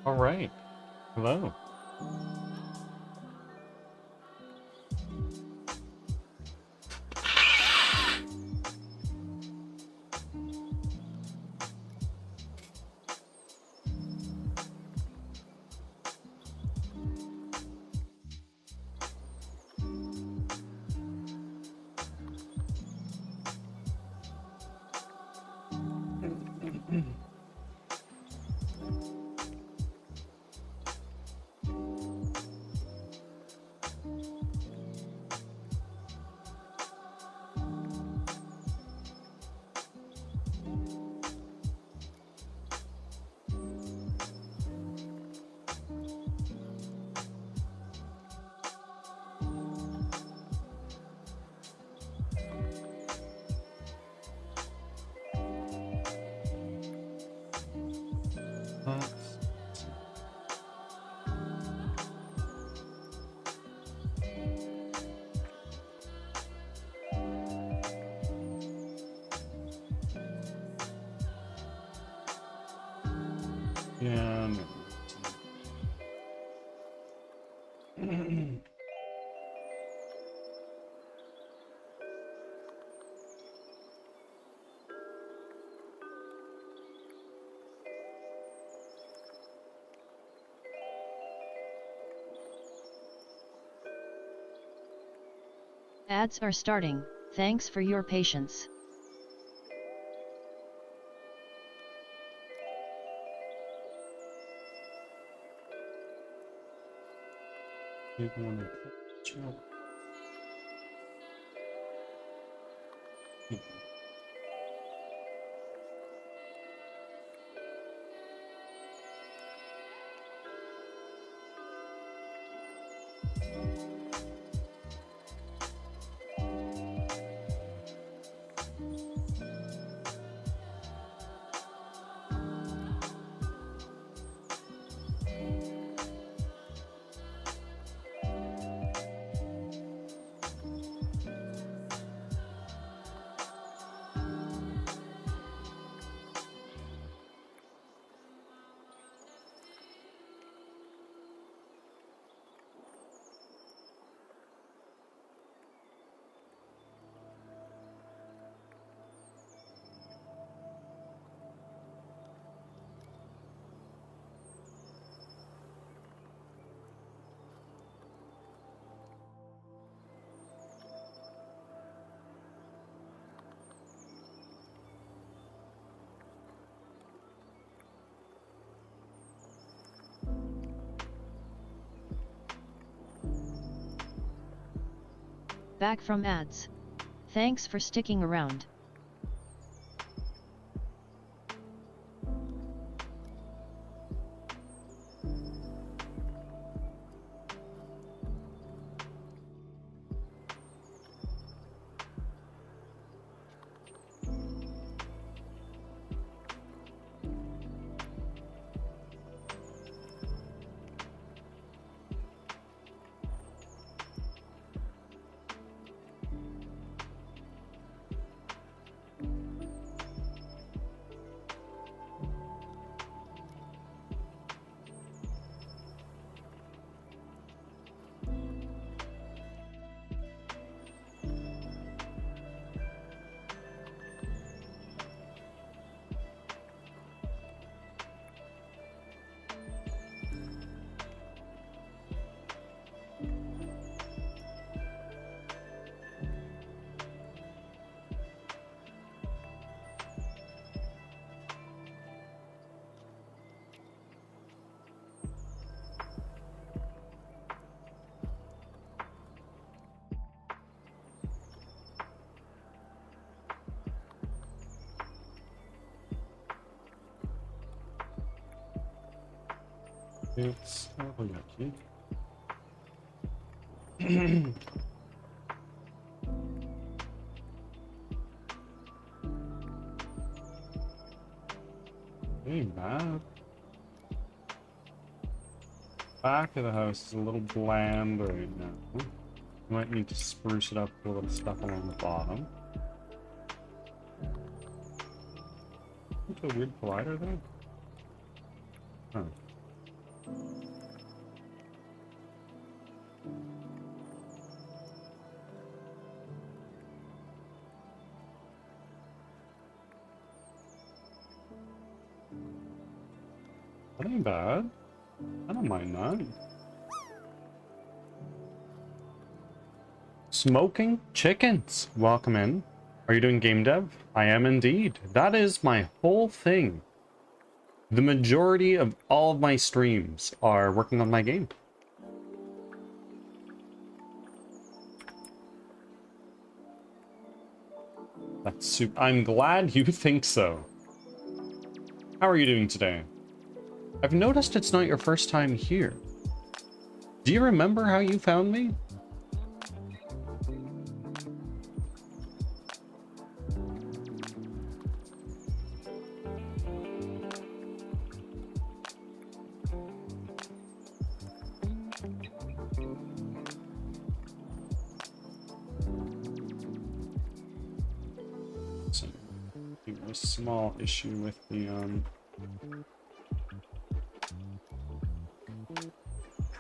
All right. Hello. Let's see. Yeah. No. Ads are starting, thanks for your patience. You want to check. Back from ads. Thanks for sticking around. It's oh yeah, hey, Matt. Back of the house is a little bland right now. You might need to spruce it up with a little stuff along the bottom. What's a weird collider there? Huh. That ain't bad. I don't mind that. Smoking chickens. Welcome in. Are you doing game dev? I am indeed. That is my whole thing. The majority of all of my streams are working on my game. That's super. I'm glad you think so. How are you doing today? I've noticed it's not your first time here. Do you remember how you found me? A small issue with the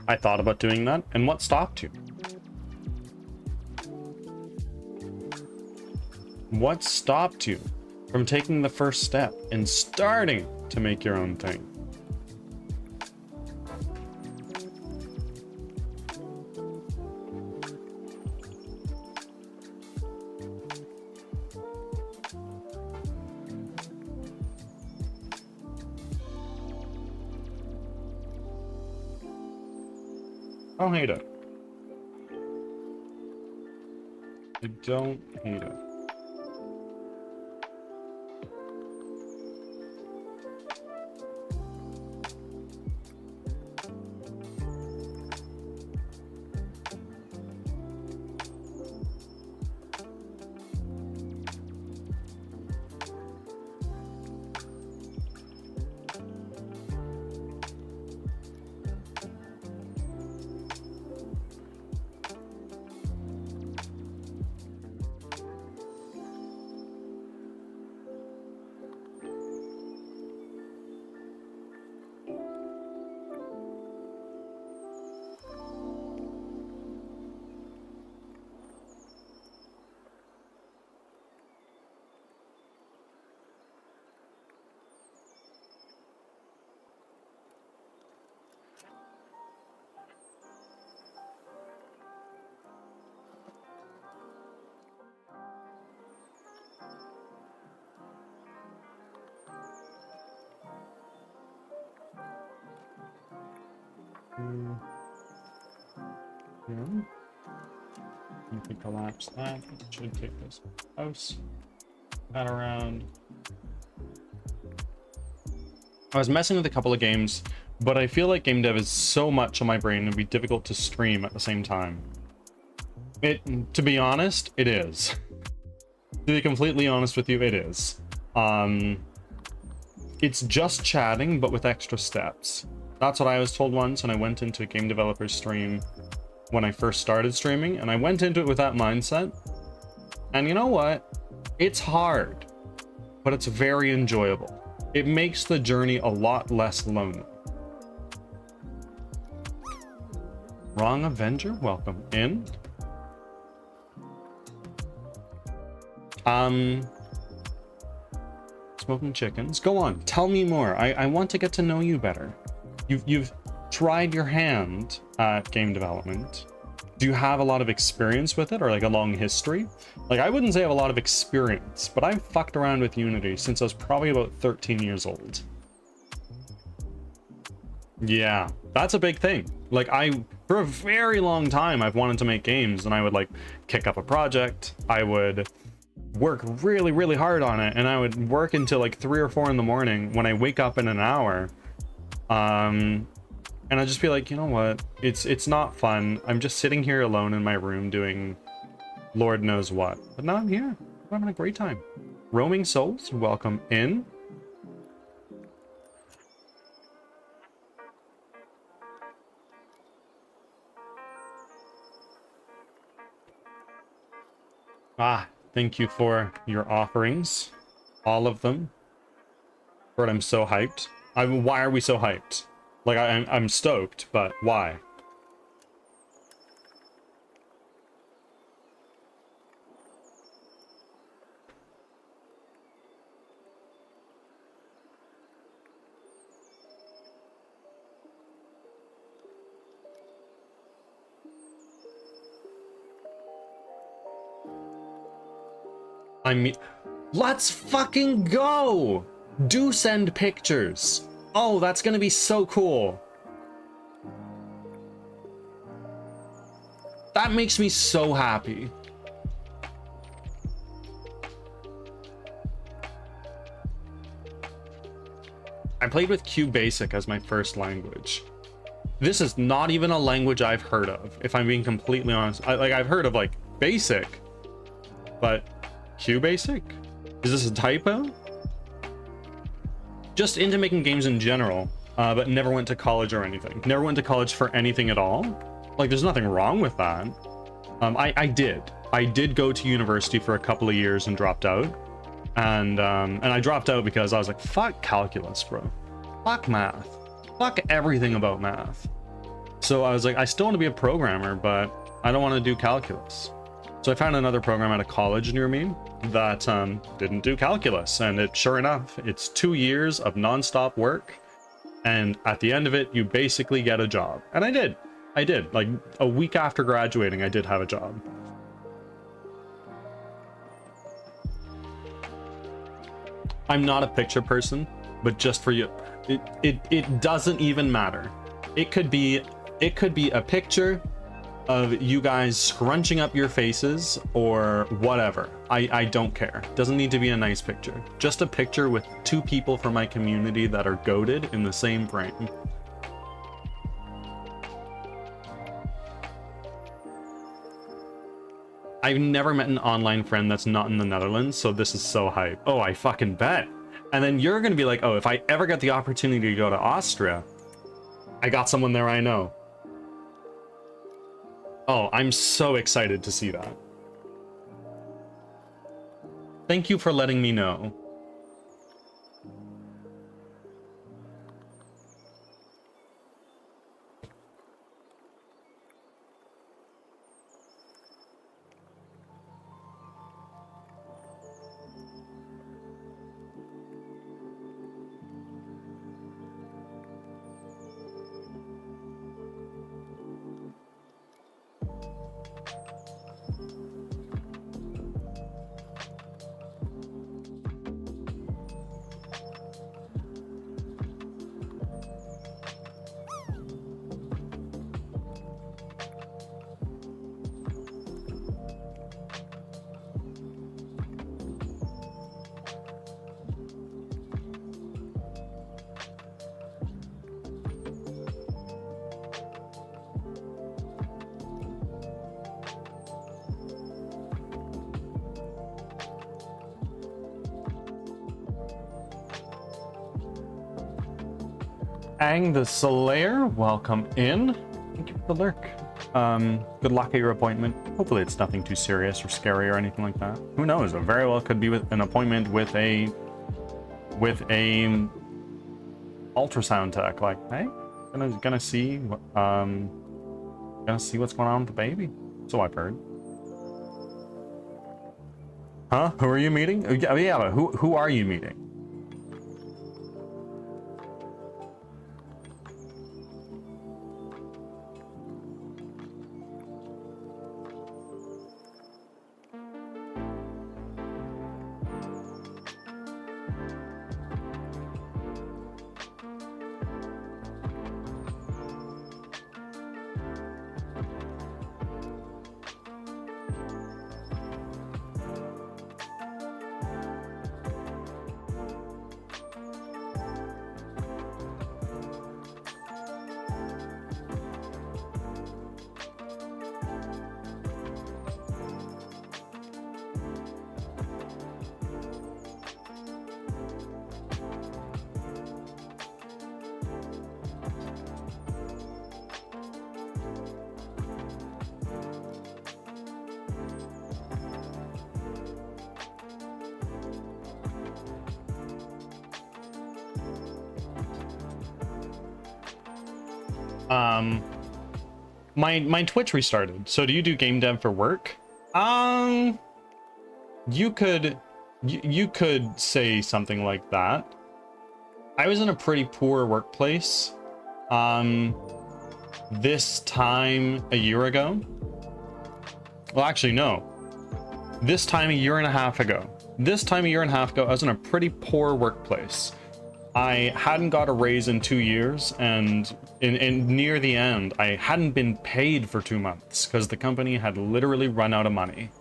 I thought about doing that, and what stopped you? What stopped you from taking the first step and starting to make your own thing? I don't hate it. I don't hate it. Yeah. You can collapse that. It should take this house. That around. I was messing with a couple of games, but I feel like game dev is so much on my brain it'd be difficult to stream at the same time. To be honest, it is. To be completely honest with you, it is. It's just chatting, but with extra steps. That's what I was told once when I went into a game developer's stream when I first started streaming, and I went into it with that mindset. And you know what? It's hard, but it's very enjoyable. It makes the journey a lot less lonely. Wrong Avenger, welcome in. Smoking chickens. Go on, tell me more. I want to get to know you better. You've tried your hand at game development. Do you have a lot of experience with it, or like a long history? Like, I wouldn't say I have a lot of experience, but I've fucked around with Unity since I was probably about 13 years old. Yeah, that's a big thing. Like, for a very long time, I've wanted to make games, and I would like kick up a project. I would work really, really hard on it, and I would work until like 3 or 4 in the morning when I wake up in an hour. And I'd just be like, you know what? It's not fun. I'm just sitting here alone in my room doing Lord knows what. But now I'm here. I'm having a great time. Roaming Souls, welcome in. Thank you for your offerings. All of them. But I'm so hyped. Why are we so hyped? Like, I'm stoked, but why? I mean, let's fucking go! Do send pictures. Oh, that's gonna be so cool. That makes me so happy. I played with Q Basic as my first language. This is not even a language I've heard of, if I'm being completely honest. I've heard of like Basic, but Q Basic? Is this a typo? Just into making games in general, but never went to college or anything. Never went to college for anything at all. Like, there's nothing wrong with that. I did go to university for a couple of years and dropped out. And I dropped out because I was like, fuck calculus, bro. Fuck math. Fuck everything about math. So I was like, I still want to be a programmer, but I don't want to do calculus. So I found another program at a college near me that didn't do calculus. And sure enough, it's 2 years of nonstop work. And at the end of it, you basically get a job. And I did. Like a week after graduating, I did have a job. I'm not a picture person, but just for you, it doesn't even matter. It could be a picture of you guys scrunching up your faces or whatever. I don't care. Doesn't need to be a nice picture. Just a picture with 2 people from my community that are goated in the same frame. I've never met an online friend that's not in the Netherlands, so this is so hype. Oh, I fucking bet. And then you're gonna be like, oh, if I ever get the opportunity to go to Austria, I got someone there I know. Oh, I'm so excited to see that. Thank you for letting me know. Ang the Slayer, welcome in. Thank you for the lurk. Good luck at your appointment. Hopefully it's nothing too serious or scary or anything like that. Who knows? It very well could be with an appointment with a ultrasound tech. Like, hey, gonna see what's going on with the baby. So I've heard. Huh? Who are you meeting? Oh yeah, but who are you meeting? My Twitch restarted. So do you do game dev for work? You could say something like that. I was in a pretty poor workplace this time a year ago. Well, actually no. This time a year and a half ago. this time a year and a half ago, I was in a pretty poor workplace. I hadn't got a raise in 2 years, and in near the end, I hadn't been paid for 2 months because the company had literally run out of money.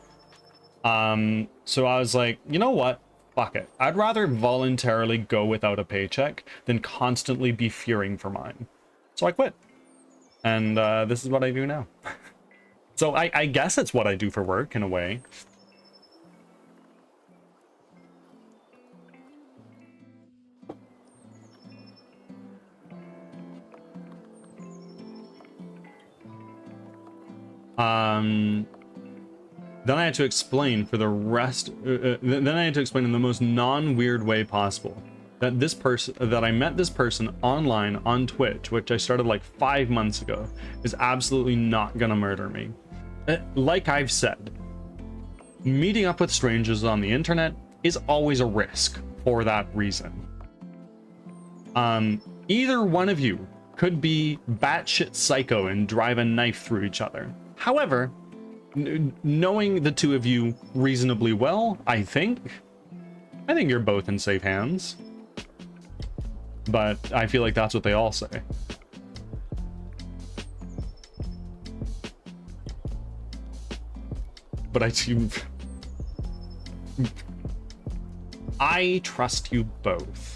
So I was like, you know what? Fuck it. I'd rather voluntarily go without a paycheck than constantly be fearing for mine. So I quit. And this is what I do now. So I guess it's what I do for work in a way. Then I had to explain for the rest, then I had to explain in the most non-weird way possible that that I met this person online on Twitch, which I started like 5 months ago, is absolutely not gonna murder me. Like I've said, meeting up with strangers on the internet is always a risk for that reason. Either one of you could be batshit psycho and drive a knife through each other. However, knowing the two of you reasonably well, I think you're both in safe hands. But I feel like that's what they all say. But I trust you both.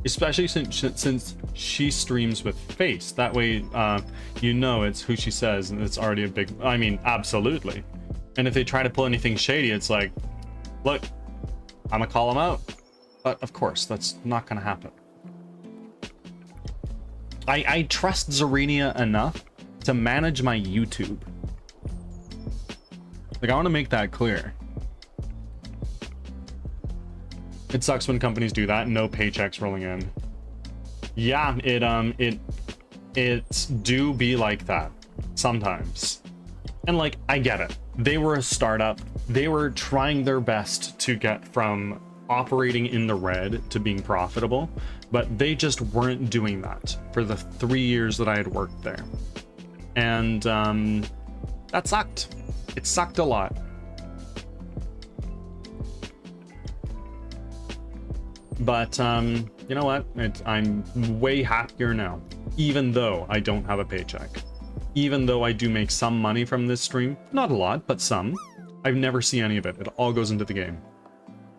Especially since she streams with face. That way, you know it's who she says, and it's already a big... I mean, absolutely. And if they try to pull anything shady, it's like, look, I'm gonna call them out. But of course, that's not gonna happen. I trust Zarenia enough to manage my YouTube. Like, I want to make that clear. It sucks when companies do that, no paychecks rolling in. Yeah, it do be like that sometimes. And like, I get it. They were a startup. They were trying their best to get from operating in the red to being profitable, but they just weren't doing that for the 3 years that I had worked there. And that sucked. It sucked a lot. But you know what? I'm way happier now, even though I don't have a paycheck. Even though I do make some money from this stream, not a lot, but some. I've never seen any of it. It all goes into the game.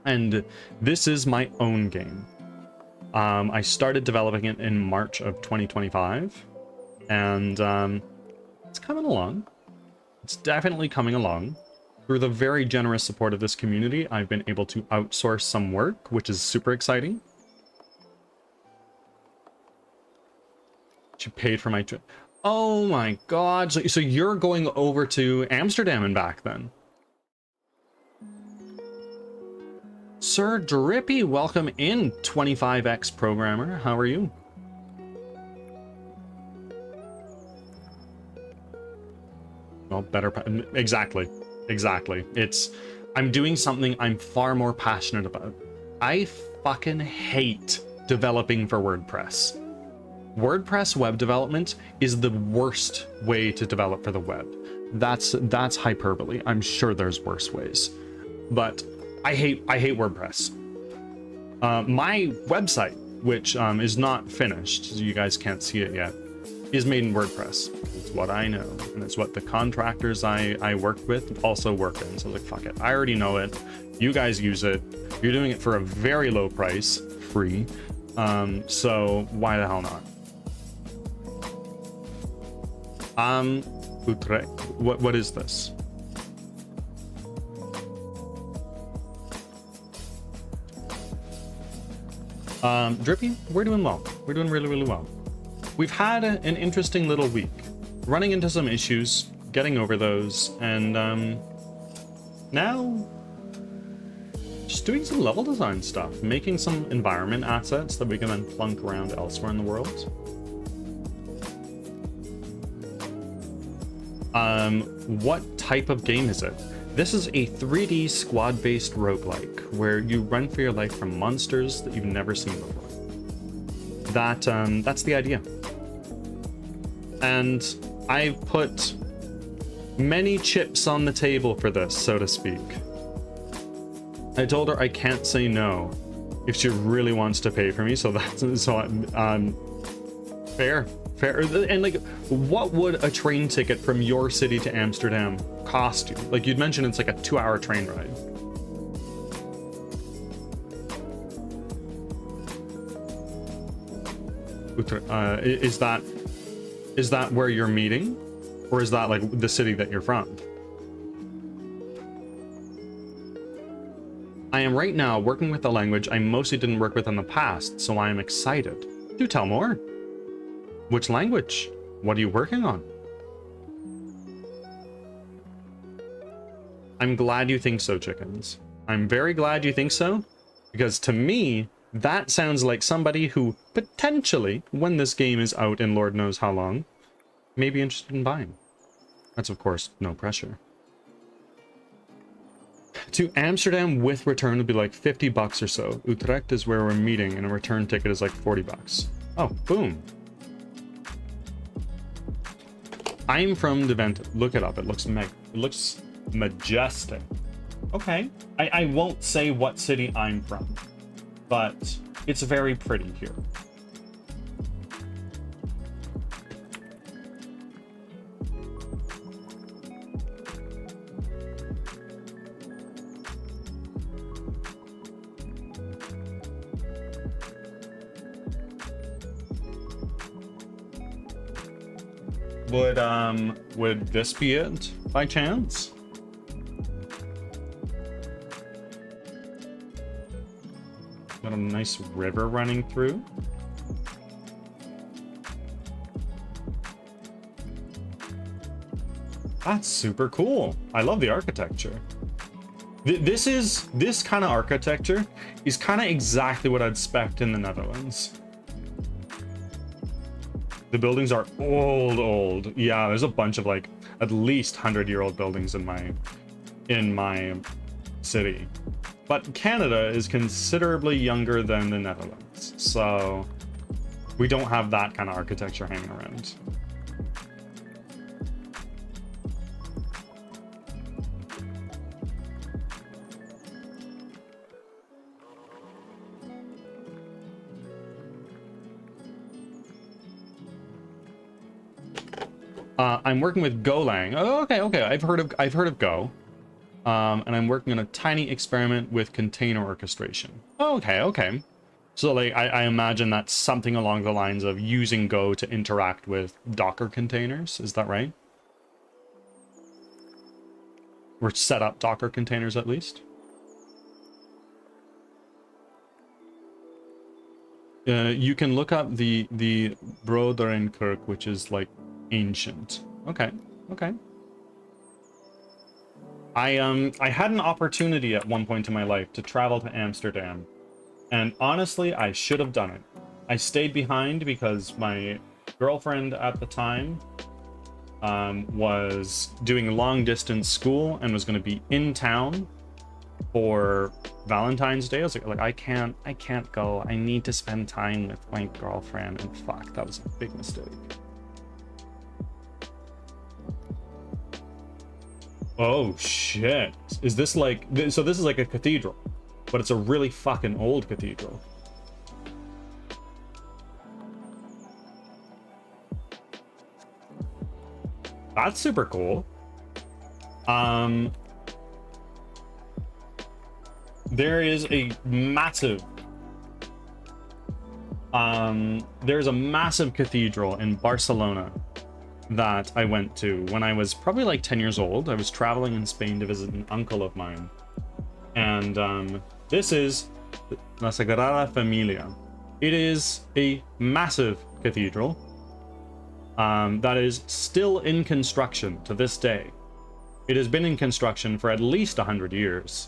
And this is my own game. I started developing it in March of 2025, and it's coming along. It's definitely coming along. Through the very generous support of this community, I've been able to outsource some work, which is super exciting. She paid for my trip. Oh my god. So you're going over to Amsterdam and back then? Sir Drippy, welcome in, 25x programmer. How are you? Well, better. Exactly. I'm doing something I'm far more passionate about. I fucking hate developing for WordPress. WordPress web development is the worst way to develop for the web. That's hyperbole. I'm sure there's worse ways. But I hate WordPress. My website, which is not finished, so you guys can't see it yet, is made in WordPress. It's what I know, and it's what the contractors I worked with also work in. So I was like, fuck it, I already know it. You guys use it. You're doing it for a very low price, free. So why the hell not? Utrecht. What is this? Drippy, we're doing well. We're doing really, really well. We've had an interesting little week, running into some issues, getting over those, and now just doing some level design stuff, making some environment assets that we can then plunk around elsewhere in the world. What type of game is it? This is a 3D squad-based roguelike, where you run for your life from monsters that you've never seen before. That's the idea. And I've put many chips on the table for this, so to speak. I told her I can't say no if she really wants to pay for me, so that's fair. And like, what would a train ticket from your city to Amsterdam cost you? Like, you'd mentioned it's like a 2-hour train ride. Is that where you're meeting, or is that like the city that you're from? I am right now working with a language I mostly didn't work with in the past, so I am excited. Do tell more. Which language? What are you working on? I'm glad you think so, chickens. I'm very glad you think so, because to me, that sounds like somebody who potentially, when this game is out in Lord knows how long, may be interested in buying. That's, of course, no pressure. To Amsterdam with return would be like 50 bucks or so. Utrecht is where we're meeting, and a return ticket is like 40 bucks. Oh, boom. I'm from Deventer. Look it up. It looks majestic. Okay. I won't say what city I'm from, but it's very pretty here. Would this be it by chance? Got a nice river running through. That's super cool. I love the architecture. This kind of architecture is kind of exactly what I'd expect in the Netherlands. The buildings are old. Yeah, there's a bunch of like at least 100-year-old buildings in my city. But Canada is considerably younger than the Netherlands, so we don't have that kind of architecture hanging around. I'm working with Golang. Oh, okay. I've heard of Go. And I'm working on a tiny experiment with container orchestration. Oh, okay. So like, I imagine that's something along the lines of using Go to interact with Docker containers. Is that right? Or set up Docker containers at least. You can look up the Broderenkirk, which is like ancient. Okay. I had an opportunity at one point in my life to travel to Amsterdam, and honestly, I should have done it. I stayed behind because my girlfriend at the time was doing long distance school and was going to be in town for Valentine's Day. I was like I can't go. I need to spend time with my girlfriend, and fuck, that was a big mistake. Oh shit. Is this like, so this is like a cathedral, but it's a really fucking old cathedral. That's super cool. There is a massive there's a massive cathedral in Barcelona that I went to when I was probably like 10 years old. I was traveling in Spain to visit an uncle of mine. And this is La Sagrada Familia. It is a massive cathedral that is still in construction to this day. It has been in construction for at least 100 years.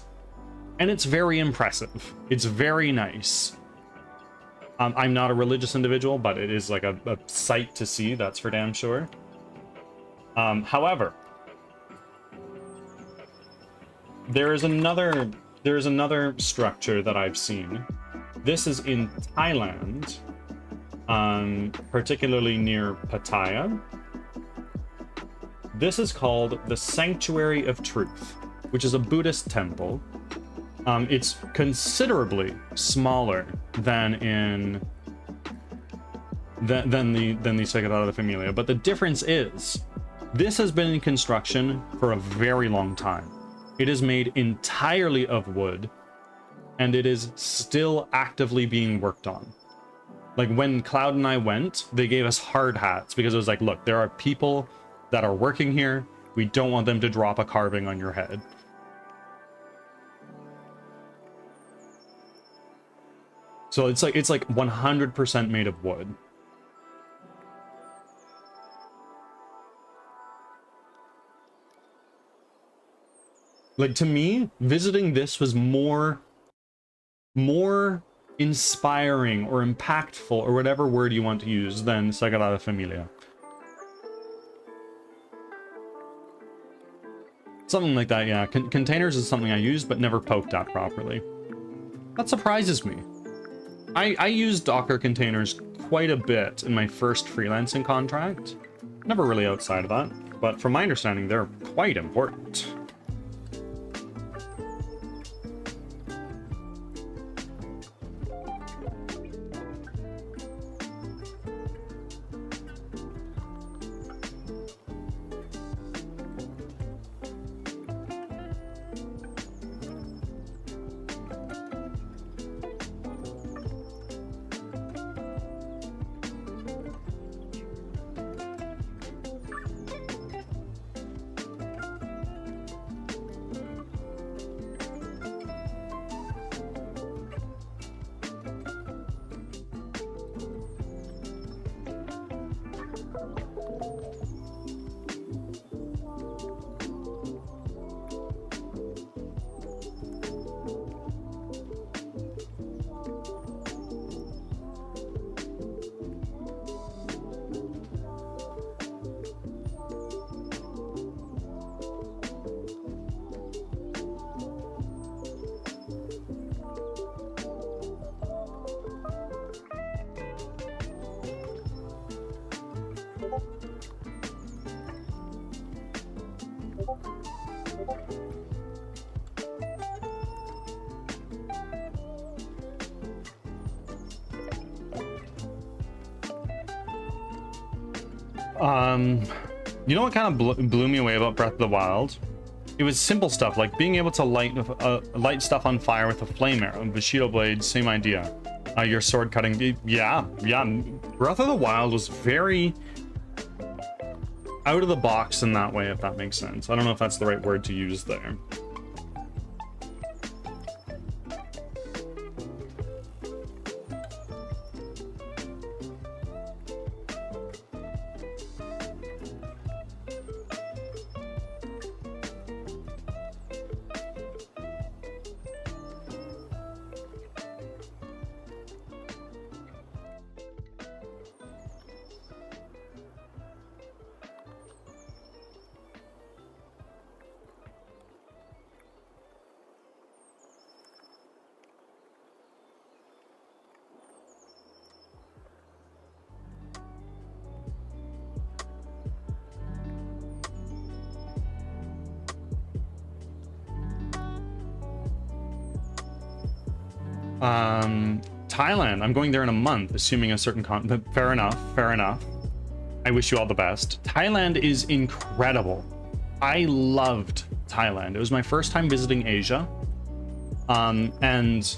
And it's very impressive. It's very nice. I'm not a religious individual, but it is like a sight to see, that's for damn sure. However, there is another structure that I've seen. This is in Thailand, particularly near Pattaya. This is called the Sanctuary of Truth, which is a Buddhist temple. It's considerably smaller than the Sagrada Familia, but the difference is this has been in construction for a very long time. It is made entirely of wood, and it is still actively being worked on. Like when Cloud and I went, they gave us hard hats because it was like, look, there are people that are working here. We don't want them to drop a carving on your head. So it's like 100% made of wood. Like, to me, visiting this was more inspiring or impactful or whatever word you want to use than Sagrada Familia. Something like that, yeah. Containers is something I used but never poked at properly. That surprises me. I used Docker containers quite a bit in my first freelancing contract. Never really outside of that, but from my understanding, they're quite important. You know what kind of blew me away about Breath of the Wild? It was simple stuff, like being able to light stuff on fire with a flame arrow. Bushido blade, same idea. Your sword cutting, yeah. Breath of the Wild was very out of the box in that way, if that makes sense. I don't know if that's the right word to use there. Thailand. I'm going there in a month, assuming a certain fair enough. I wish you all the best. Thailand is incredible. I loved Thailand. It was my first time visiting Asia. And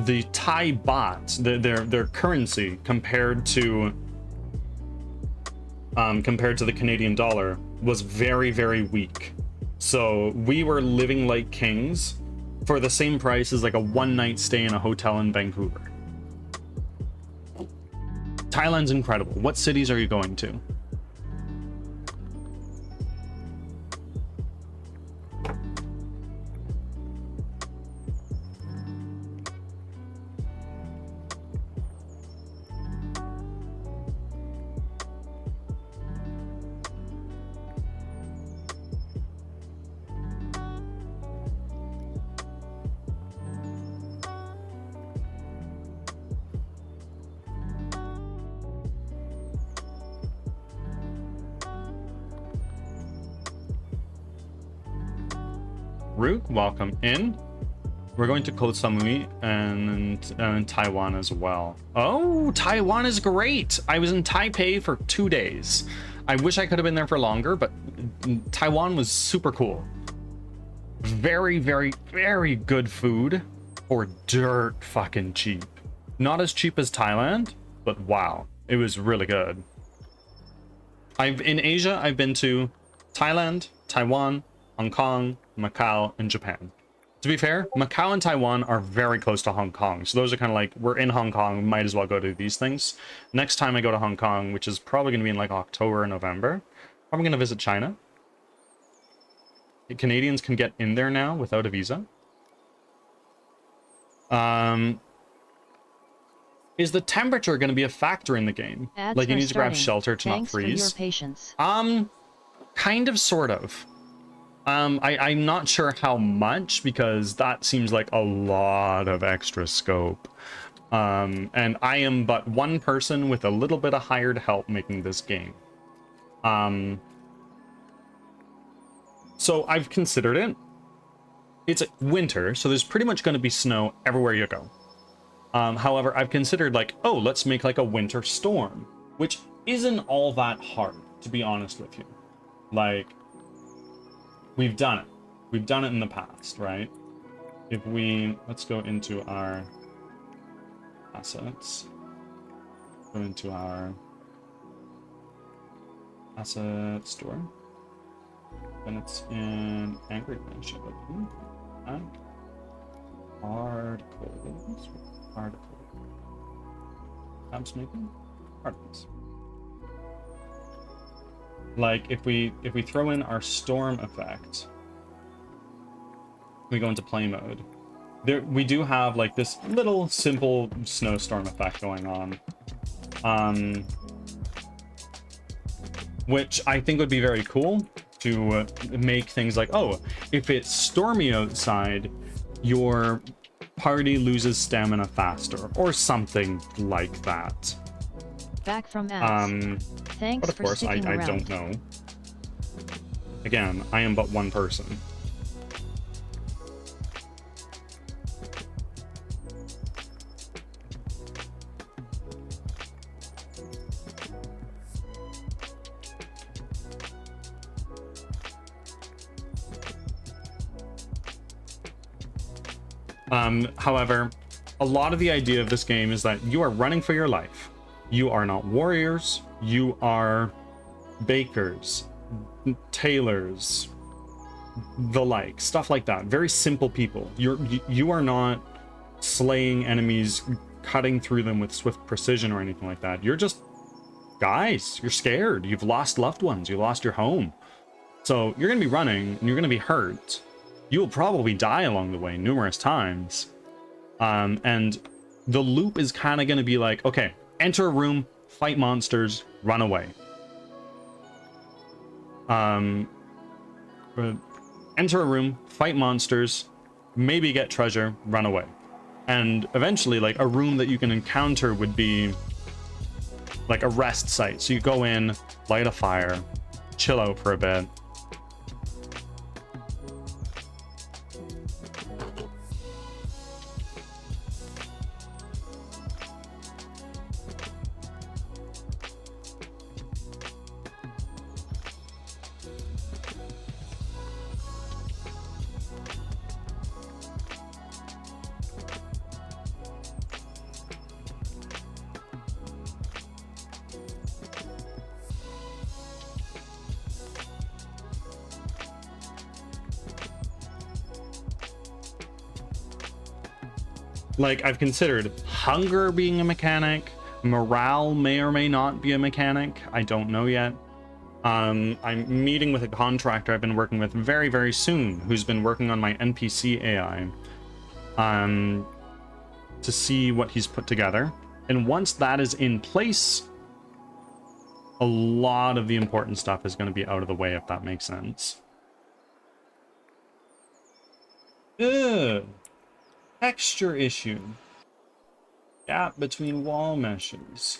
the Thai baht, their currency compared to the Canadian dollar was very, very weak. So we were living like kings for the same price as like a one-night stay in a hotel in Vancouver. Thailand's incredible. What cities are you going to? Root, welcome in. We're going to Koh Samui and Taiwan as well. Oh, Taiwan is great. I was in Taipei for 2 days. I wish I could have been there for longer, but Taiwan was super cool. Very, very, very good food for dirt fucking cheap. Not as cheap as Thailand, but wow, it was really good. In Asia, I've been to Thailand, Taiwan, Hong Kong, Macau, and Japan. To be fair, Macau and Taiwan are very close to Hong Kong. So those are kind of like, we're in Hong Kong, might as well go to these things. Next time I go to Hong Kong, which is probably going to be in like October or November, I'm going to visit China. Canadians can get in there now without a visa. Is the temperature going to be a factor in the game? Ads like you need to grab starting. shelter to Thanks not freeze? for your patience. Kind of, sort of. I'm not sure how much, because that seems like a lot of extra scope. And I am but one person with a little bit of hired help making this game. So I've considered it. It's winter, so there's pretty much going to be snow everywhere you go. However, I've considered like, oh, let's make like a winter storm, which isn't all that hard, to be honest with you. Like, we've done it. We've done it in the past, right? If we, let's go into our assets. Go into our asset store. And it's in Angry Friendship, I believe. And articles. Tabs maybe? Articles. Like if we throw in our storm effect, we go into play mode. There we do have like this little simple snowstorm effect going on. Which I think would be very cool to make things like, oh, if it's stormy outside, your party loses stamina faster, or something like that. Back from ads. Thanks but of for course, I sticking around. don't know. Again, I am but one person. However, a lot of the idea of this game is that you are running for your life. You are not warriors. You are bakers, tailors, the like, stuff like that. Very simple people. You are not slaying enemies, cutting through them with swift precision or anything like that. You're just guys. You're scared. You've lost loved ones. You lost your home. So you're going to be running and you're going to be hurt. You will probably die along the way numerous times. And the loop is kind of going to be like, okay, enter a room, fight monsters, run away. Enter a room, fight monsters, maybe get treasure, run away. And eventually, like, a room that you can encounter would be like a rest site. So you go in, light a fire, chill out for a bit. Like, I've considered hunger being a mechanic, morale may or may not be a mechanic, I don't know yet. I'm meeting with a contractor I've been working with very, very soon, who's been working on my NPC AI, to see what he's put together. And once that is in place, a lot of the important stuff is going to be out of the way, if that makes sense. Ugh. Texture issue. Gap between wall meshes.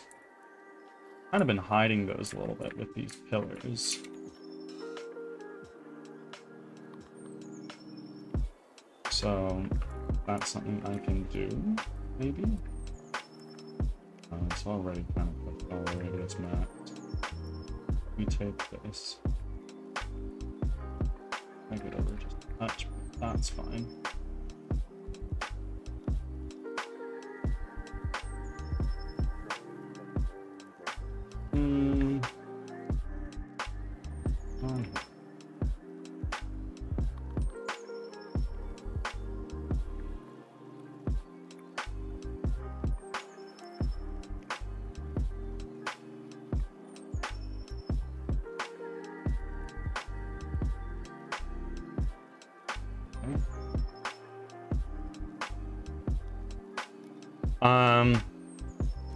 Kind of been hiding those a little bit with these pillars. So that's something I can do, maybe. It's already kind of like already it's mapped. We take this. Make it over just a touch. That's fine.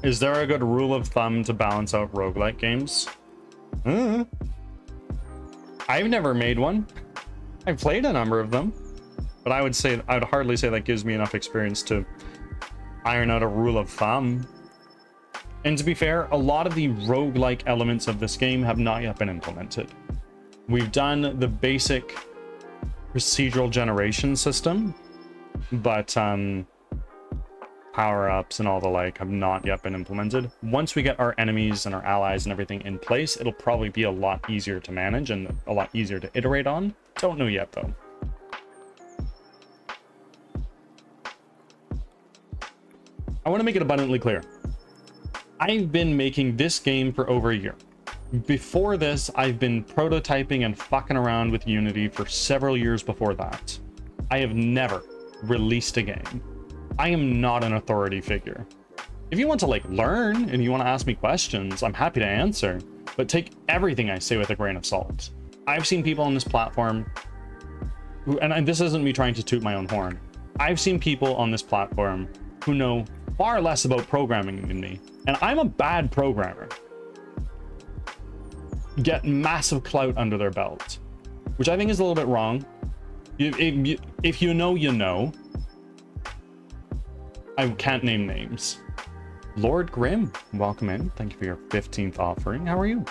Is there a good rule of thumb to balance out roguelike games? I've never made one. I've played a number of them, but I would hardly say that gives me enough experience to iron out a rule of thumb. And to be fair, a lot of the roguelike elements of this game have not yet been implemented. We've done the basic procedural generation system, but power-ups and all the like have not yet been implemented. Once we get our enemies and our allies and everything in place, it'll probably be a lot easier to manage and a lot easier to iterate on. Don't know yet, though. I want to make it abundantly clear. I've been making this game for over a year. Before this, I've been prototyping and fucking around with Unity for several years before that. I have never released a game. I am not an authority figure. If you want to like learn and you want to ask me questions, I'm happy to answer, but take everything I say with a grain of salt. I've seen people on this platform who, and this isn't me trying to toot my own horn. I've seen people on this platform who know far less about programming than me, and I'm a bad programmer, get massive clout under their belt, which I think is a little bit wrong. If you know, you know. I can't name names. Lord Grimm, welcome in. Thank you for your 15th offering. How are you?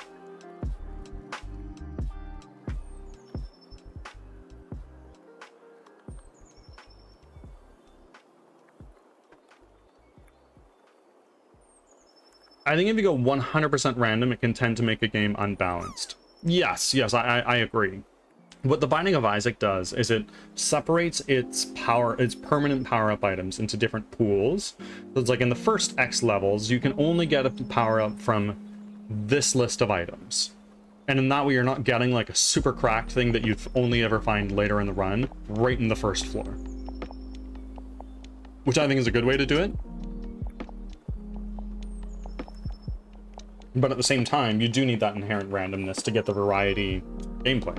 I think if you go 100% random, it can tend to make a game unbalanced. Yes, I agree. What the Binding of Isaac does is it separates its permanent power-up items into different pools. So it's like in the first X levels, you can only get a power-up from this list of items. And in that way, you're not getting like a super cracked thing that you'd only ever find later in the run, right in the first floor. Which I think is a good way to do it. But at the same time, you do need that inherent randomness to get the variety gameplay.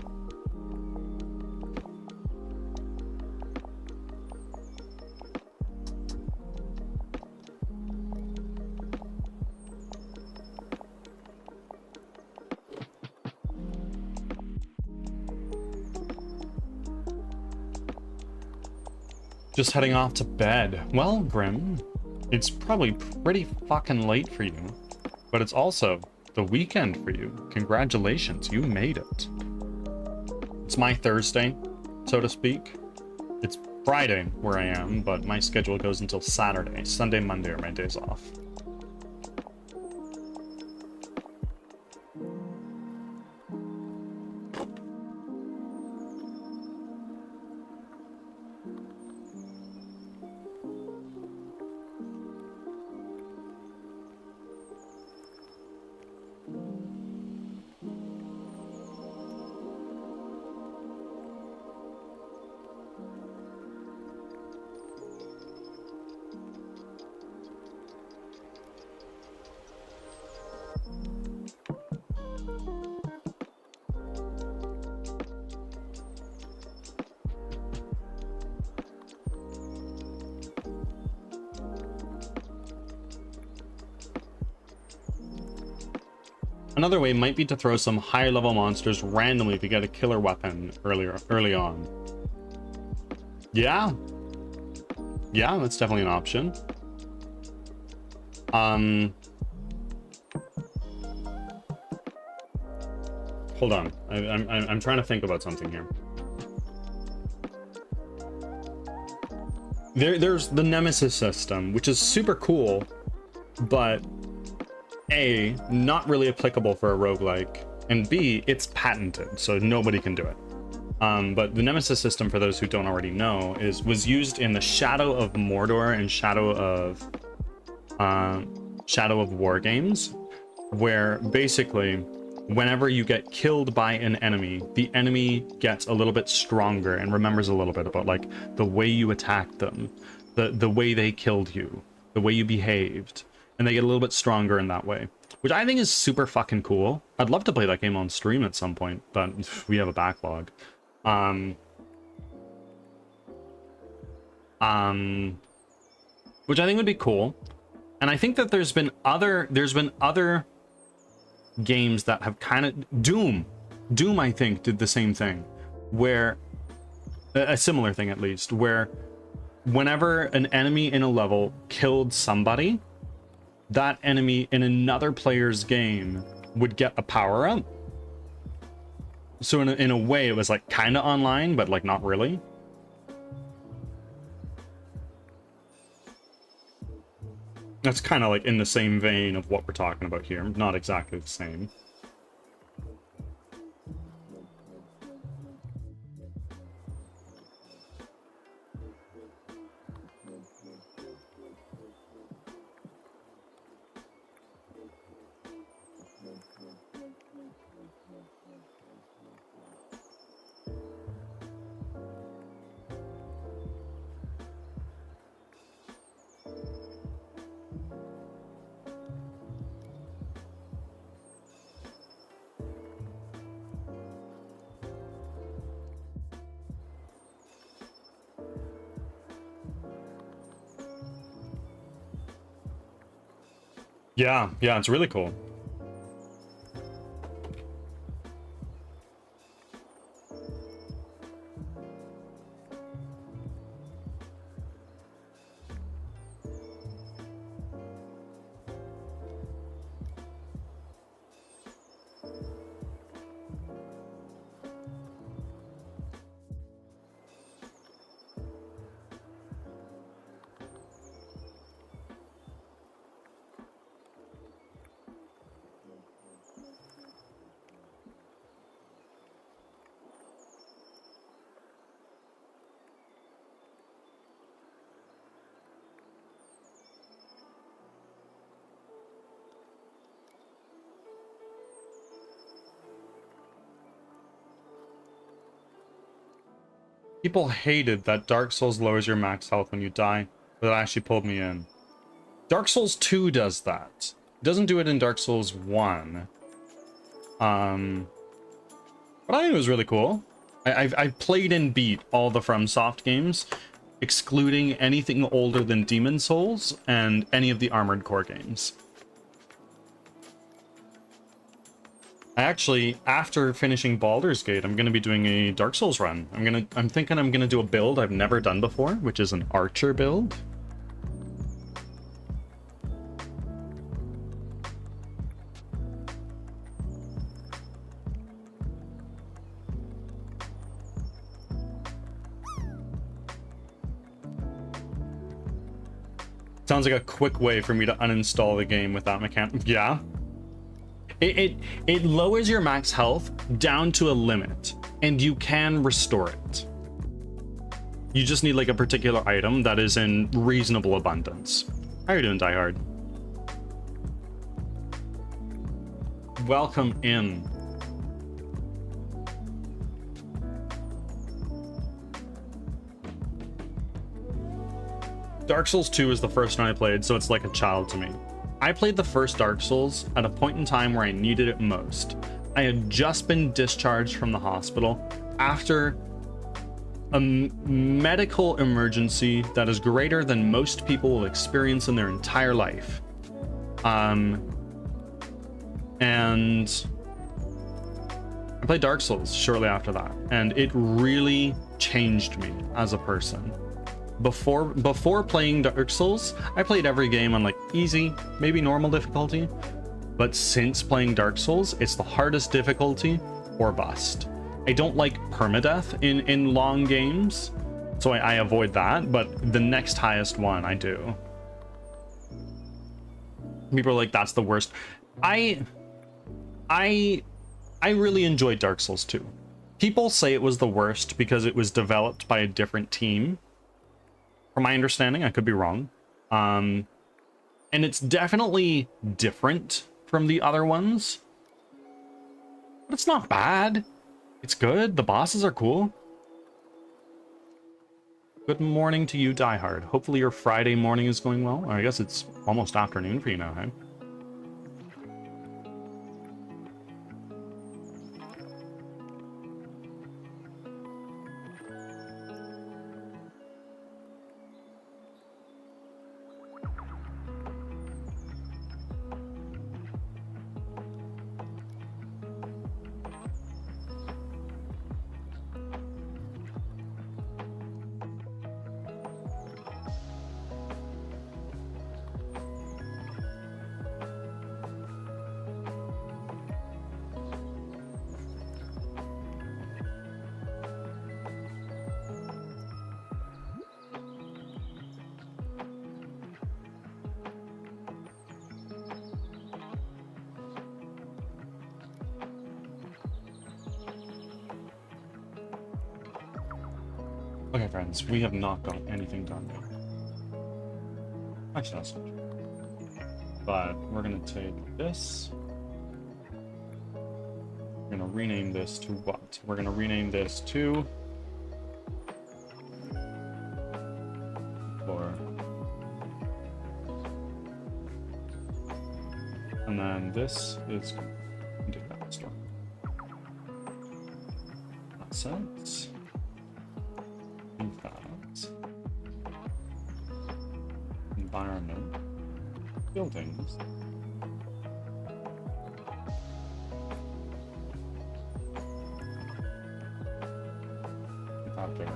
Just heading off to bed. Well, Grim, it's probably pretty fucking late for you, but it's also the weekend for you. Congratulations, you made it. It's my Thursday, so to speak. It's Friday where I am, but my schedule goes until Saturday. Sunday, Monday are my days off. Another way might be to throw some higher level monsters randomly to get a killer weapon early on. Yeah, that's definitely an option. Hold on, I'm trying to think about something here. there's the nemesis system, which is super cool, but A, not really applicable for a roguelike, and B, it's patented, so nobody can do it. But the nemesis system, for those who don't already know, was used in the Shadow of Mordor and Shadow of War games, where basically whenever you get killed by an enemy, the enemy gets a little bit stronger and remembers a little bit about like the way you attacked them, the way they killed you, the way you behaved, and they get a little bit stronger in that way, which I think is super fucking cool. I'd love to play that game on stream at some point, but we have a backlog. Which I think would be cool. And I think that there's been other games that have kind of Doom I think did the same thing, where a similar thing at least, where whenever an enemy in a level killed somebody, that enemy in another player's game would get a power up. So in a way it was like kind of online, but like not really. That's kind of like in the same vein of what we're talking about here. Not exactly the same. Yeah, it's really cool. People hated that Dark Souls lowers your max health when you die, but that actually pulled me in. Dark Souls 2 does that. It doesn't do it in Dark Souls 1. But I think it was really cool. I've played and beat all the FromSoft games, excluding anything older than Demon Souls and any of the Armored Core games. Actually, after finishing Baldur's Gate, I'm going to be doing a Dark Souls run. I'm thinking I'm going to do a build I've never done before, which is an archer build. Sounds like a quick way for me to uninstall the game with that mechanic. Yeah. It lowers your max health down to a limit, and you can restore it. You just need like a particular item that is in reasonable abundance. How are you doing, Die Hard? Welcome in. Dark Souls 2 is the first one I played, so it's like a child to me. I played the first Dark Souls at a point in time where I needed it most. I had just been discharged from the hospital after a medical emergency that is greater than most people will experience in their entire life. And I played Dark Souls shortly after that, and it really changed me as a person. Before playing Dark Souls, I played every game on like easy, maybe normal difficulty. But since playing Dark Souls, it's the hardest difficulty or bust. I don't like permadeath in long games, So I avoid that, but the next highest one I do. People are like, that's the worst. I really enjoyed Dark Souls 2. People say it was the worst because it was developed by a different team. From my understanding, I could be wrong. And it's definitely different from the other ones. But it's not bad. It's good. The bosses are cool. Good morning to you, Die Hard. Hopefully your Friday morning is going well. Or I guess it's almost afternoon for you now, hey? Okay, friends, we have not got anything done yet. Actually, that's not true. But we're gonna take this. We're gonna rename this to what? We're gonna rename this to... And then this is going to do that store. Assets. Move that. Environment. Buildings. Put that there.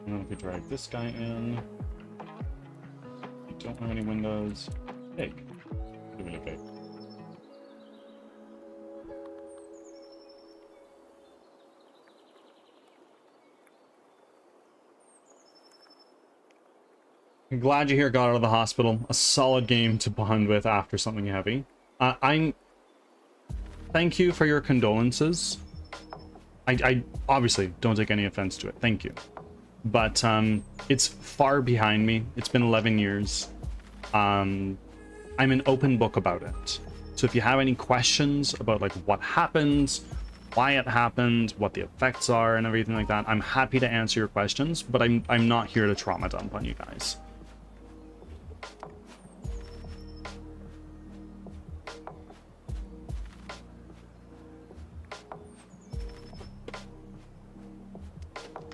And then if we drag this guy in, we don't have any windows. Big. Give me a big. I'm glad you here got out of the hospital. A solid game to bond with after something heavy. Thank you for your condolences. I obviously don't take any offense to it. Thank you. But it's far behind me. It's been 11 years. I'm an open book about it. So if you have any questions about like what happens, why it happened, what the effects are, and everything like that, I'm happy to answer your questions. But I'm not here to trauma dump on you guys.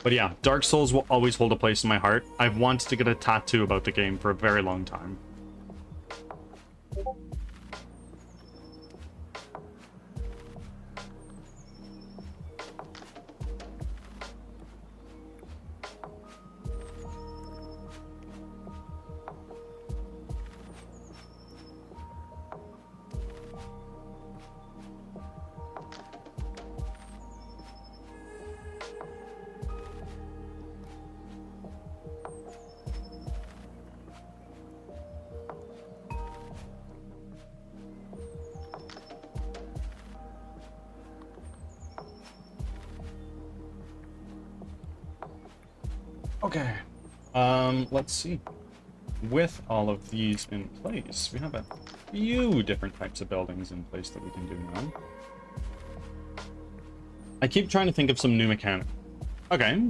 But yeah, Dark Souls will always hold a place in my heart. I've wanted to get a tattoo about the game for a very long time. Okay, let's see. With all of these in place, we have a few different types of buildings in place that we can do now. I keep trying to think of some new mechanic. Okay.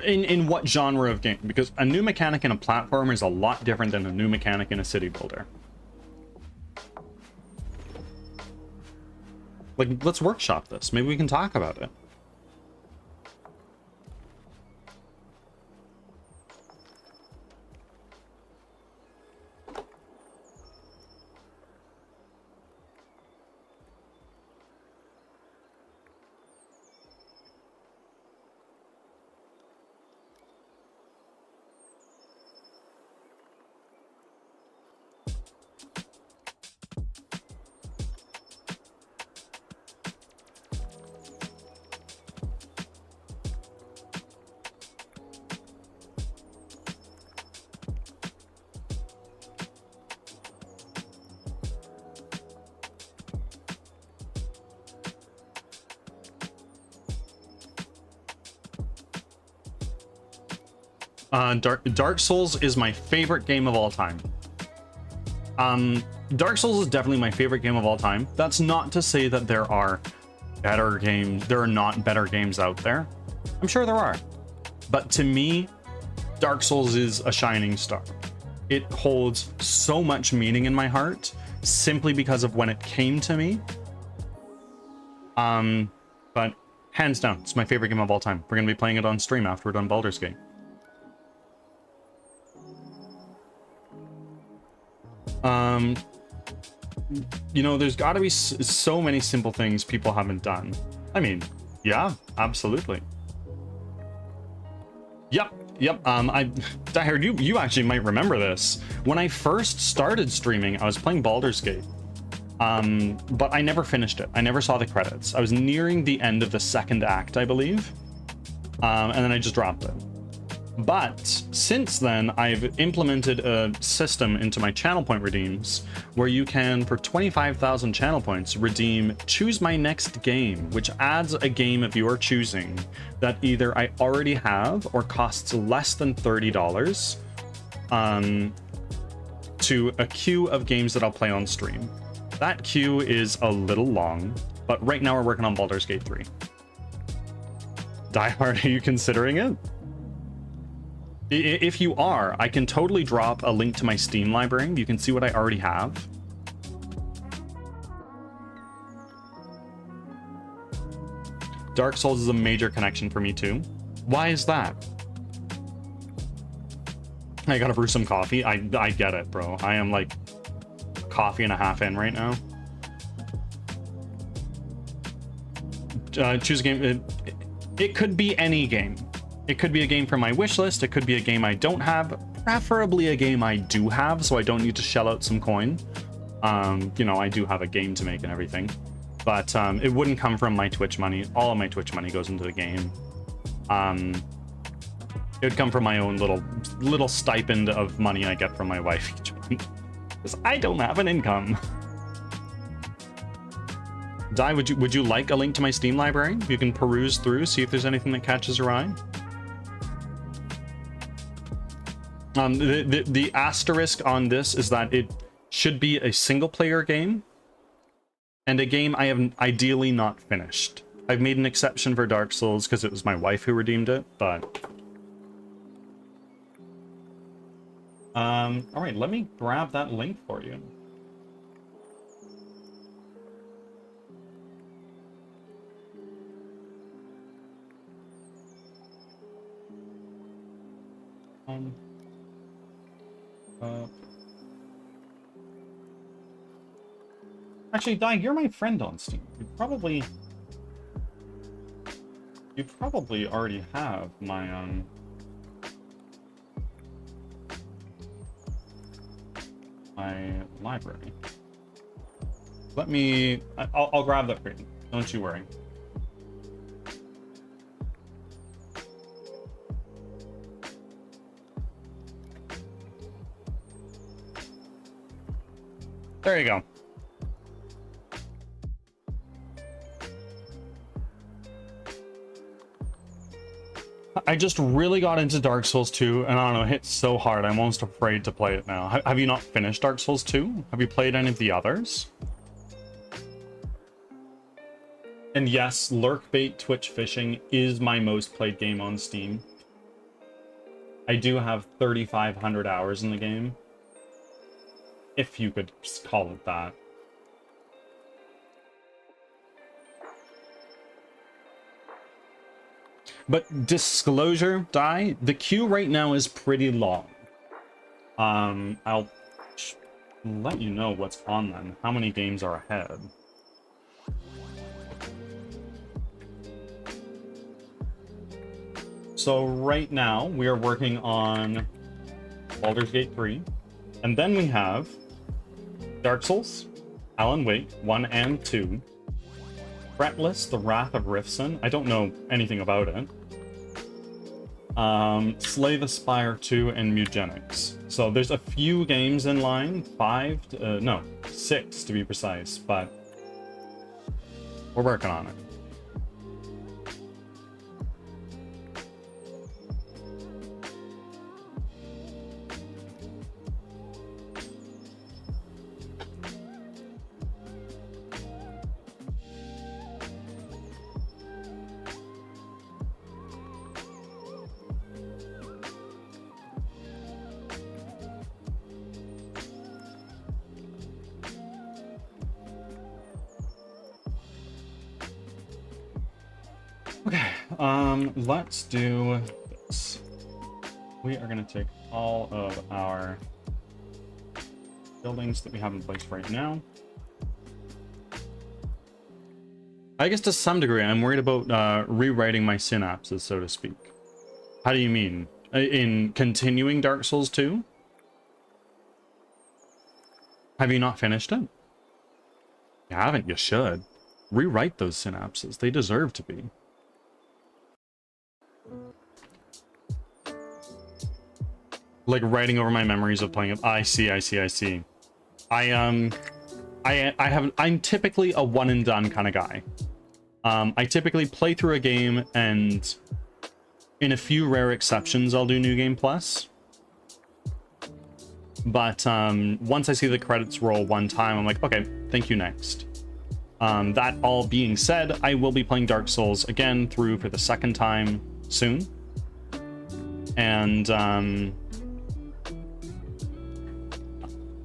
In what genre of game? Because a new mechanic in a platformer is a lot different than a new mechanic in a city builder. Like, let's workshop this. Maybe we can talk about it. Dark Souls is my favorite game of all time. Dark Souls is definitely my favorite game of all time. That's not to say that there are better games. There are not better games out there. I'm sure there are. But to me, Dark Souls is a shining star. It holds so much meaning in my heart simply because of when it came to me. But hands down, it's my favorite game of all time. We're going to be playing it on stream after we're done Baldur's Gate. You know, there's got to be so many simple things people haven't done. I mean, yeah, absolutely. Yep. I heard you actually might remember this. When I first started streaming, I was playing Baldur's Gate. But I never finished it. I never saw the credits. I was nearing the end of the second act, I believe. And then I just dropped it. But since then, I've implemented a system into my channel point redeems where you can, for 25,000 channel points, redeem Choose My Next Game, which adds a game of your choosing that either I already have or costs less than $30 to a queue of games that I'll play on stream. That queue is a little long, but right now we're working on Baldur's Gate 3. Die Hard, are you considering it? If you are, I can totally drop a link to my Steam library. You can see what I already have. Dark Souls is a major connection for me too. Why is that? I gotta brew some coffee. I get it, bro. I am like coffee and a half in right now. Choose a game. It could be any game. It could be a game from my wish list. It could be a game I don't have, preferably a game I do have, so I don't need to shell out some coin. You know, I do have a game to make and everything, but it wouldn't come from my Twitch money. All of my Twitch money goes into the game. It would come from my own little stipend of money I get from my wife each month, because I don't have an income. Di, would you like a link to my Steam library? You can peruse through, see if there's anything that catches your eye. The asterisk on this is that it should be a single player game and a game I have ideally not finished. I've made an exception for Dark Souls because it was my wife who redeemed it, but all right, let me grab that link for you. Actually, Di, you're my friend on Steam. You probably already have my my library. Let me. I'll grab that for you. Don't you worry. There you go. I just really got into Dark Souls 2, and I don't know, it hit so hard, I'm almost afraid to play it now. Have you not finished Dark Souls 2? Have you played any of the others? And yes, Lurkbait Twitch Fishing is my most played game on Steam. I do have 3,500 hours in the game. If you could call it that. But disclosure, Di, the queue right now is pretty long. I'll let you know what's on them. How many games are ahead? So right now we are working on Baldur's Gate 3, and then we have Dark Souls, Alan Wake 1 and 2, Fretless, The Wrath of Rifson. I don't know anything about it. Slay the Spire 2 and Mugenics. So there's a few games in line, 6 to be precise, but we're working on it. Okay, let's do this. We are gonna take all of our buildings that we have in place right now. I guess to some degree, I'm worried about rewriting my synapses, so to speak. How do you mean? In continuing Dark Souls 2? Have you not finished it? You haven't, you should. Rewrite those synapses. They deserve to be. Like writing over my memories of playing it. I see. I'm typically a one and done kind of guy. I typically play through a game and in a few rare exceptions, I'll do New Game Plus. But once I see the credits roll one time, I'm like, okay, thank you, next. That all being said, I will be playing Dark Souls again through for the second time soon. And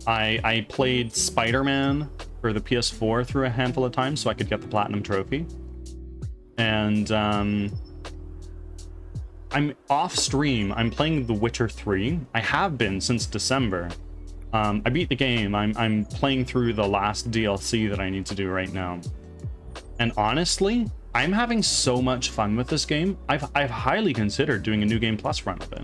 I played Spider-Man for the PS4 through a handful of times so I could get the Platinum Trophy. And I'm off stream. I'm playing The Witcher 3. I have been since December. I beat the game. I'm playing through the last DLC that I need to do right now. And honestly, I'm having so much fun with this game. I've highly considered doing a New Game Plus run of it.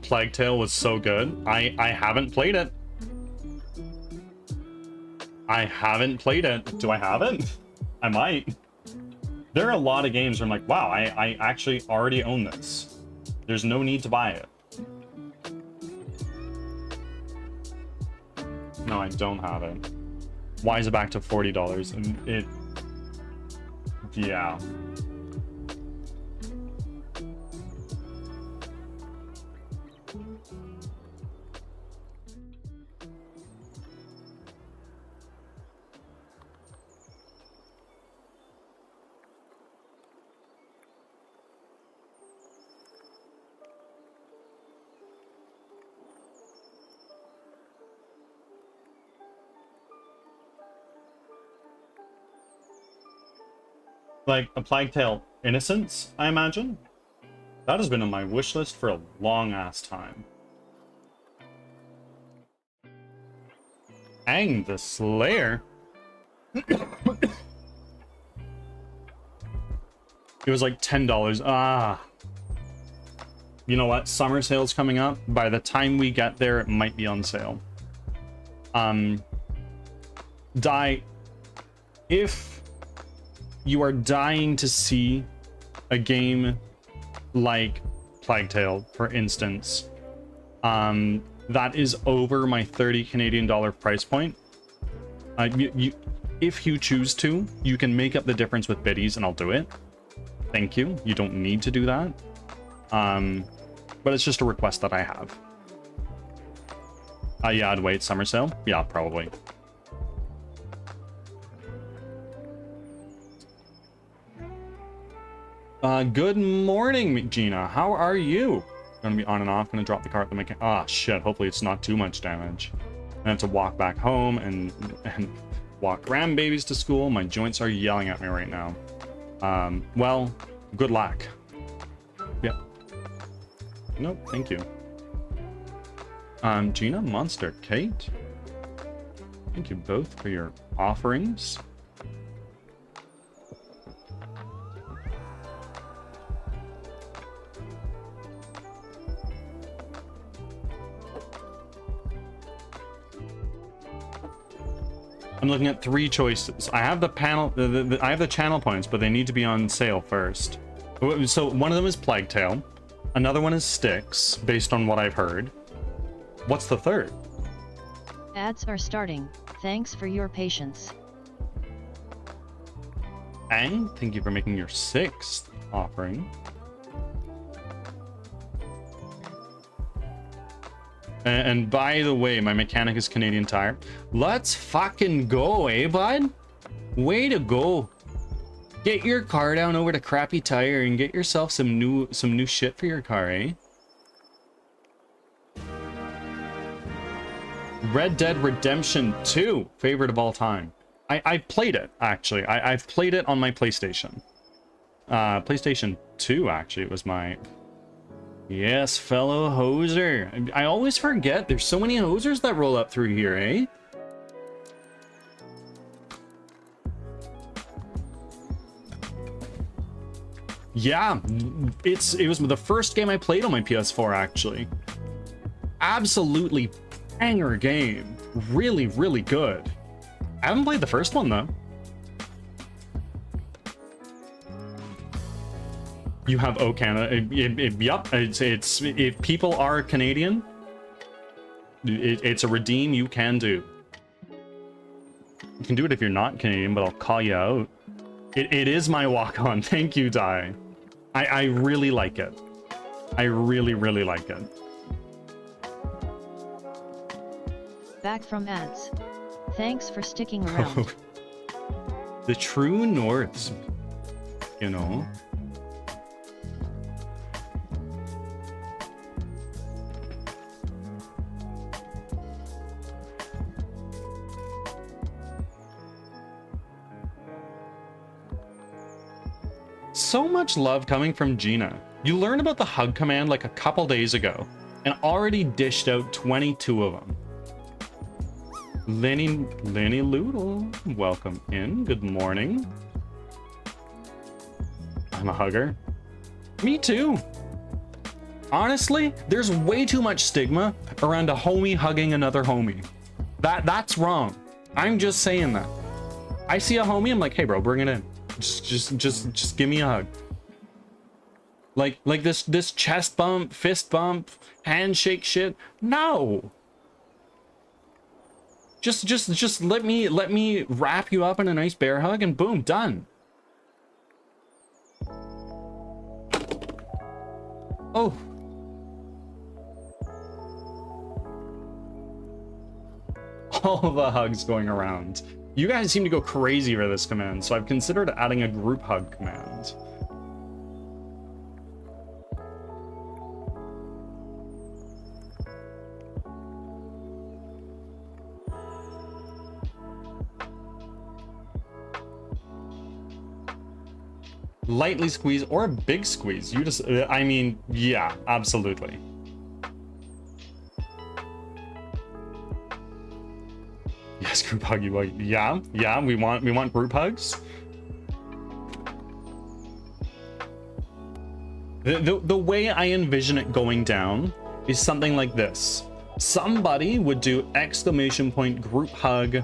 Plague Tale was so good. I haven't played it. I haven't played it. Do I have it? I might. There are a lot of games where I'm like, wow, I actually already own this. There's no need to buy it. No, I don't have it. Why is it back to $40? And it... yeah. Like a Plague Tale Innocence, I imagine. That has been on my wish list for a long ass time. Aang the Slayer. It was like $10. Ah. You know what? Summer sale's coming up. By the time we get there, it might be on sale. If you are dying to see a game like Plague Tale, for instance, that is over my $30 Canadian price point. If you choose to, you can make up the difference with biddies and I'll do it. Thank you. You don't need to do that. But it's just a request that I have. Yeah, I'd wait. Summer sale? Yeah, probably. Good morning, Gina. How are you? Gonna be on and off. Gonna drop the car at the mechanic. Ah, shit. Hopefully it's not too much damage. I have to walk back home and walk grandbabies to school. My joints are yelling at me right now. Well, good luck. Yep. Nope, thank you. Gina, Monster, Kate. Thank you both for your offerings. I'm looking at 3 choices. I have the panel, I have the channel points, but they need to be on sale first. So one of them is Plague Tale. Another one is Styx, based on what I've heard. What's the third? Ads are starting. Thanks for your patience. And thank you for making your 6th offering. And by the way, my mechanic is Canadian Tire. Let's fucking go, eh, bud? Way to go. Get your car down over to Crappy Tire and get yourself some new shit for your car, eh? Red Dead Redemption 2, favorite of all time. I played it, actually. I've played it on my PlayStation. PlayStation 2, actually, it was my... Yes, fellow hoser. I always forget, there's so many hosers that roll up through here, eh? Yeah, it was the first game I played on my PS4, actually. Absolutely banger game. Really, really good. I haven't played the first one, though. You have O Canada. Yup, it's if people are Canadian, it's a redeem you can do. You can do it if you're not Canadian, but I'll call you out. It is my walk-on. Thank you, Di. I really like it. I really, really like it. Back from ads. Thanks for sticking around. The true north, you know. So much love coming from Gina. You learned about the hug command like a couple days ago and already dished out 22 of them. Lenny Loodle, welcome in. Good morning. I'm a hugger. Me too. Honestly, there's way too much stigma around a homie hugging another homie. That's wrong. I'm just saying that. I see a homie, I'm like, hey bro, bring it in. Just give me a hug. Like this chest bump, fist bump, handshake shit. No. Just let me wrap you up in a nice bear hug and boom, done. Oh. All the hugs going around. You guys seem to go crazy for this command, so I've considered adding a group hug command. Lightly squeeze or a big squeeze. You just, I mean, yeah, absolutely. Yes, group hug you. Yeah, we want group hugs. The way I envision it going down is something like this. Somebody would do exclamation point group hug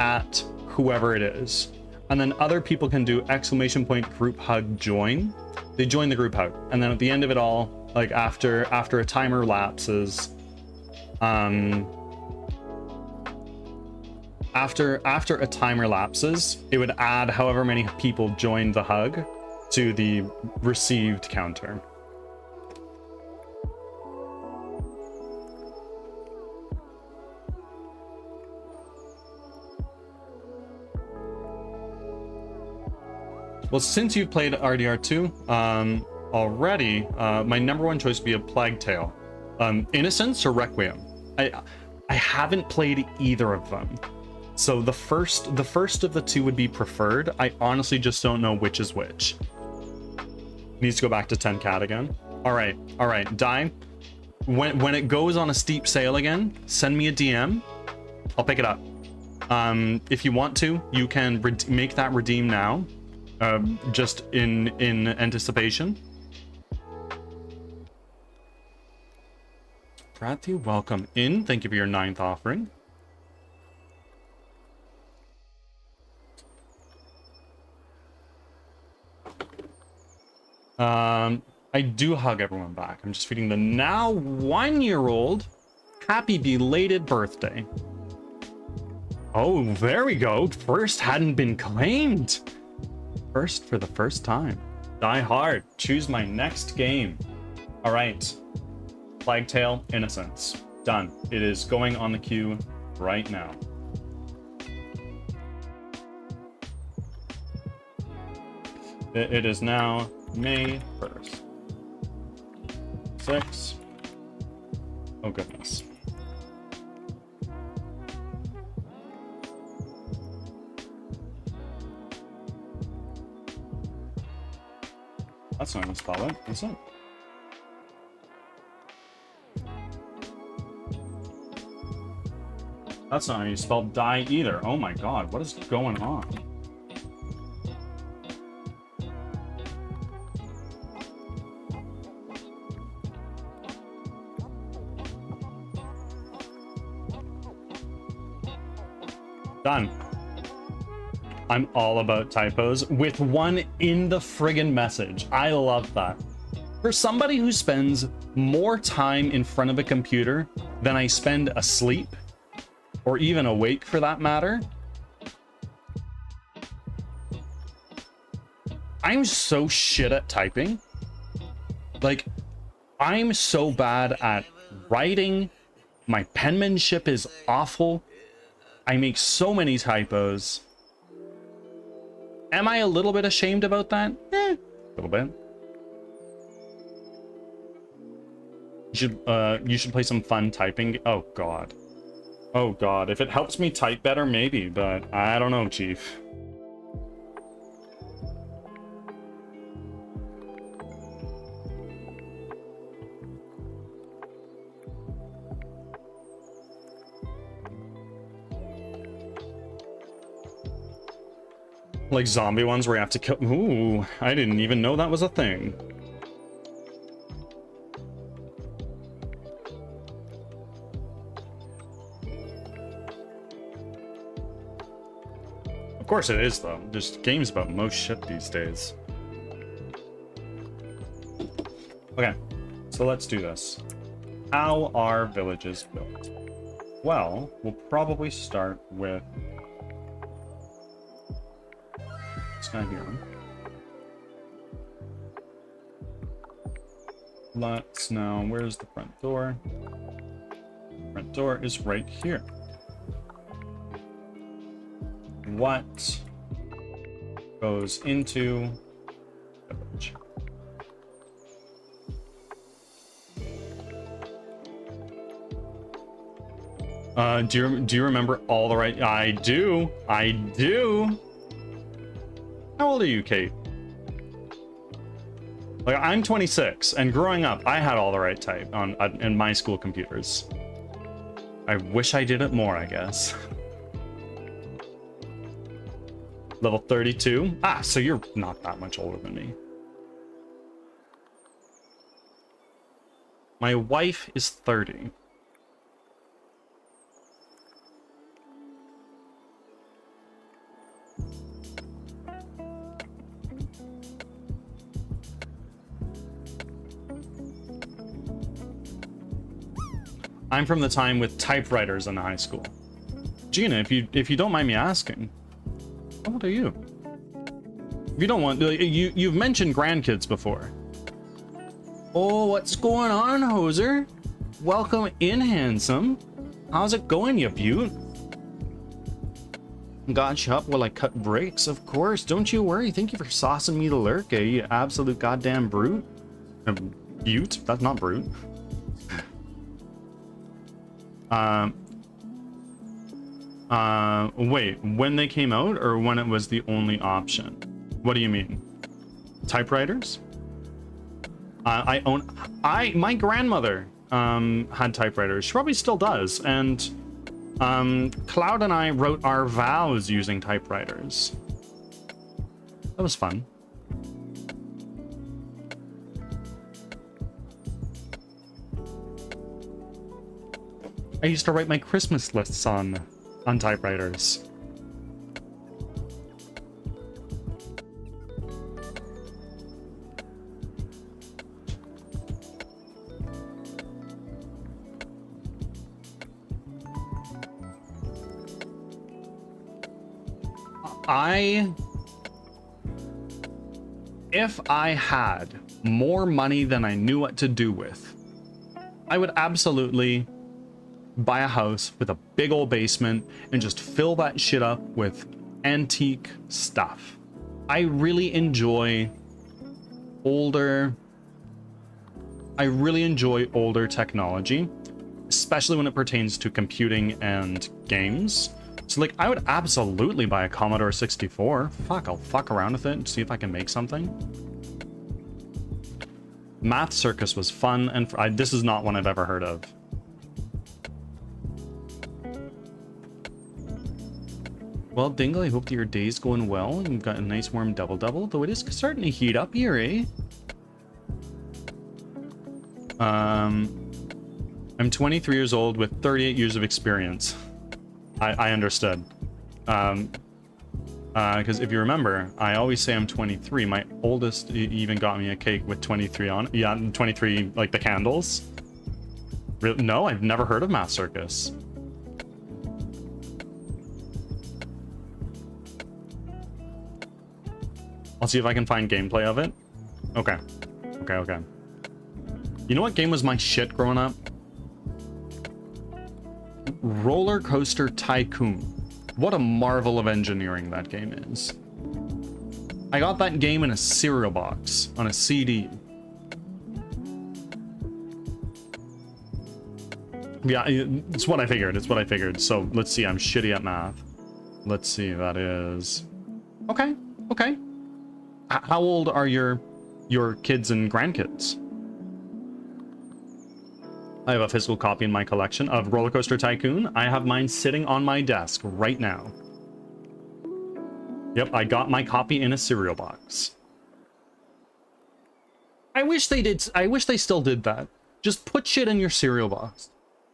at whoever it is. And then other people can do exclamation point group hug join. They join the group hug. And then at the end of it all, like after a timer lapses, after a timer lapses, it would add however many people joined the hug to the received counter. Well, since you've played RDR2 already, my number one choice would be a Plague Tale. Innocence or Requiem. I haven't played either of them. So the first of the two would be preferred. I honestly just don't know which is which. Needs to go back to 10 cat again. All right, Di. When it goes on a steep sale again, send me a DM. I'll pick it up. If you want to, you can make that redeem now. Just in anticipation. Prati, welcome in. Thank you for your 9th offering. I do hug everyone back. I'm just feeding the now 1-year-old happy belated birthday. Oh, there we go. First hadn't been claimed. First for the first time. Die Hard. Choose my next game. All right. Plague Tale: Innocence. Done. It is going on the queue right now. It is now May 1st. 6. Oh, goodness. That's not gonna spell it, is it? That's not how you spell die either. Oh my god, what is going on? Done. I'm all about typos with one in the friggin' message. I love that. For somebody who spends more time in front of a computer than I spend asleep, or even awake for that matter, I'm so shit at typing. Like, I'm so bad at writing. My penmanship is awful. I make so many typos. Am I a little bit ashamed about that? A little bit. You should play some fun typing. Oh god. Oh god. If it helps me type better, maybe, but I don't know, Chief. Like zombie ones where you have to kill. Ooh, I didn't even know that was a thing. Of course it is, though. There's games about most shit these days. Okay, so let's do this. How are villages built? Well, we'll probably start with this guy here. Let's now, where's the front door? Front door is right here. What goes into village? Do you remember all the right? I do. How old are you, Kate? Like, I'm 26, and growing up, I had all the right type on in my school computers. I wish I did it more, I guess. Level 32? Ah, so you're not that much older than me. My wife is 30. I'm from the time with typewriters in high school. Gina, if you don't mind me asking, how old are you? If you don't want, you've mentioned grandkids before. Oh, what's going on, Hoser? Welcome in, handsome. How's it going, you beaut? Got you up while I cut bricks, of course. Don't you worry. Thank you for saucing me to lurk, you absolute goddamn brute. Beaut? That's not brute. Wait, when they came out or when it was the only option? What do you mean? Typewriters? My grandmother, had typewriters. She probably still does. And, Cloud and I wrote our vows using typewriters. That was fun. I used to write my Christmas lists on typewriters. If I had more money than I knew what to do with, I would absolutely buy a house with a big old basement and just fill that shit up with antique stuff. I really enjoy older technology, especially when it pertains to computing and games. So like, I would absolutely buy a Commodore 64. Fuck, I'll fuck around with it and see if I can make something. Math Circus was fun, and this is not one I've ever heard of. Well, Dingle, I hope that your day's going well and you've got a nice warm double-double, though it is starting to heat up here, eh? I'm 23 years old with 38 years of experience. I understood. Because if you remember, I always say I'm 23. My oldest even got me a cake with 23 on it. Yeah, 23, like the candles. No, I've never heard of Math Circus. I'll see if I can find gameplay of it. Okay. Okay. You know what game was my shit growing up? Roller Coaster Tycoon. What a marvel of engineering that game is. I got that game in a cereal box on a CD. Yeah, it's what I figured. So let's see, I'm shitty at math. Let's see, that is... Okay. How old are your kids and grandkids? I have a physical copy in my collection of Roller Coaster Tycoon. I have mine sitting on my desk right now. Yep, I got my copy in a cereal box. I wish they still did that. Just put shit in your cereal box.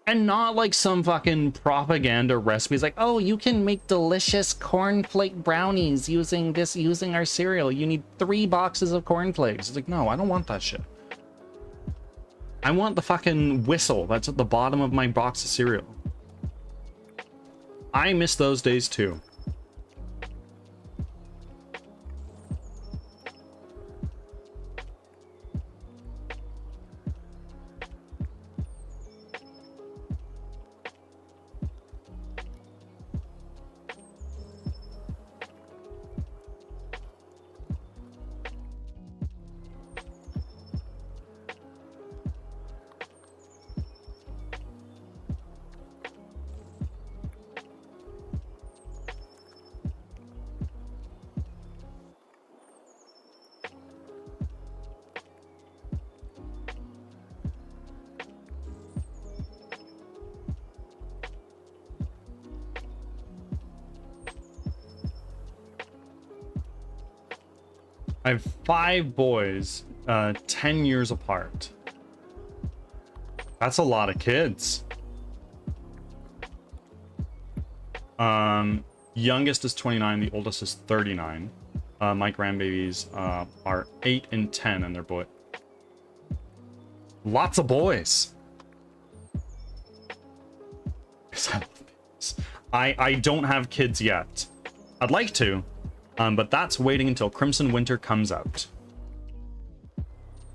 And not like some fucking propaganda recipes like, oh, you can make delicious cornflake brownies using our cereal. You need 3 boxes of cornflakes. It's like, no, I don't want that shit. I want the fucking whistle that's at the bottom of my box of cereal. I miss those days too. I have 5 boys, 10 years apart. That's a lot of kids. Youngest is 29, the oldest is 39. My grandbabies are 8 and 10, and they're boy. Lots of boys. I don't have kids yet. I'd like to. But that's waiting until Crimson Winter comes out.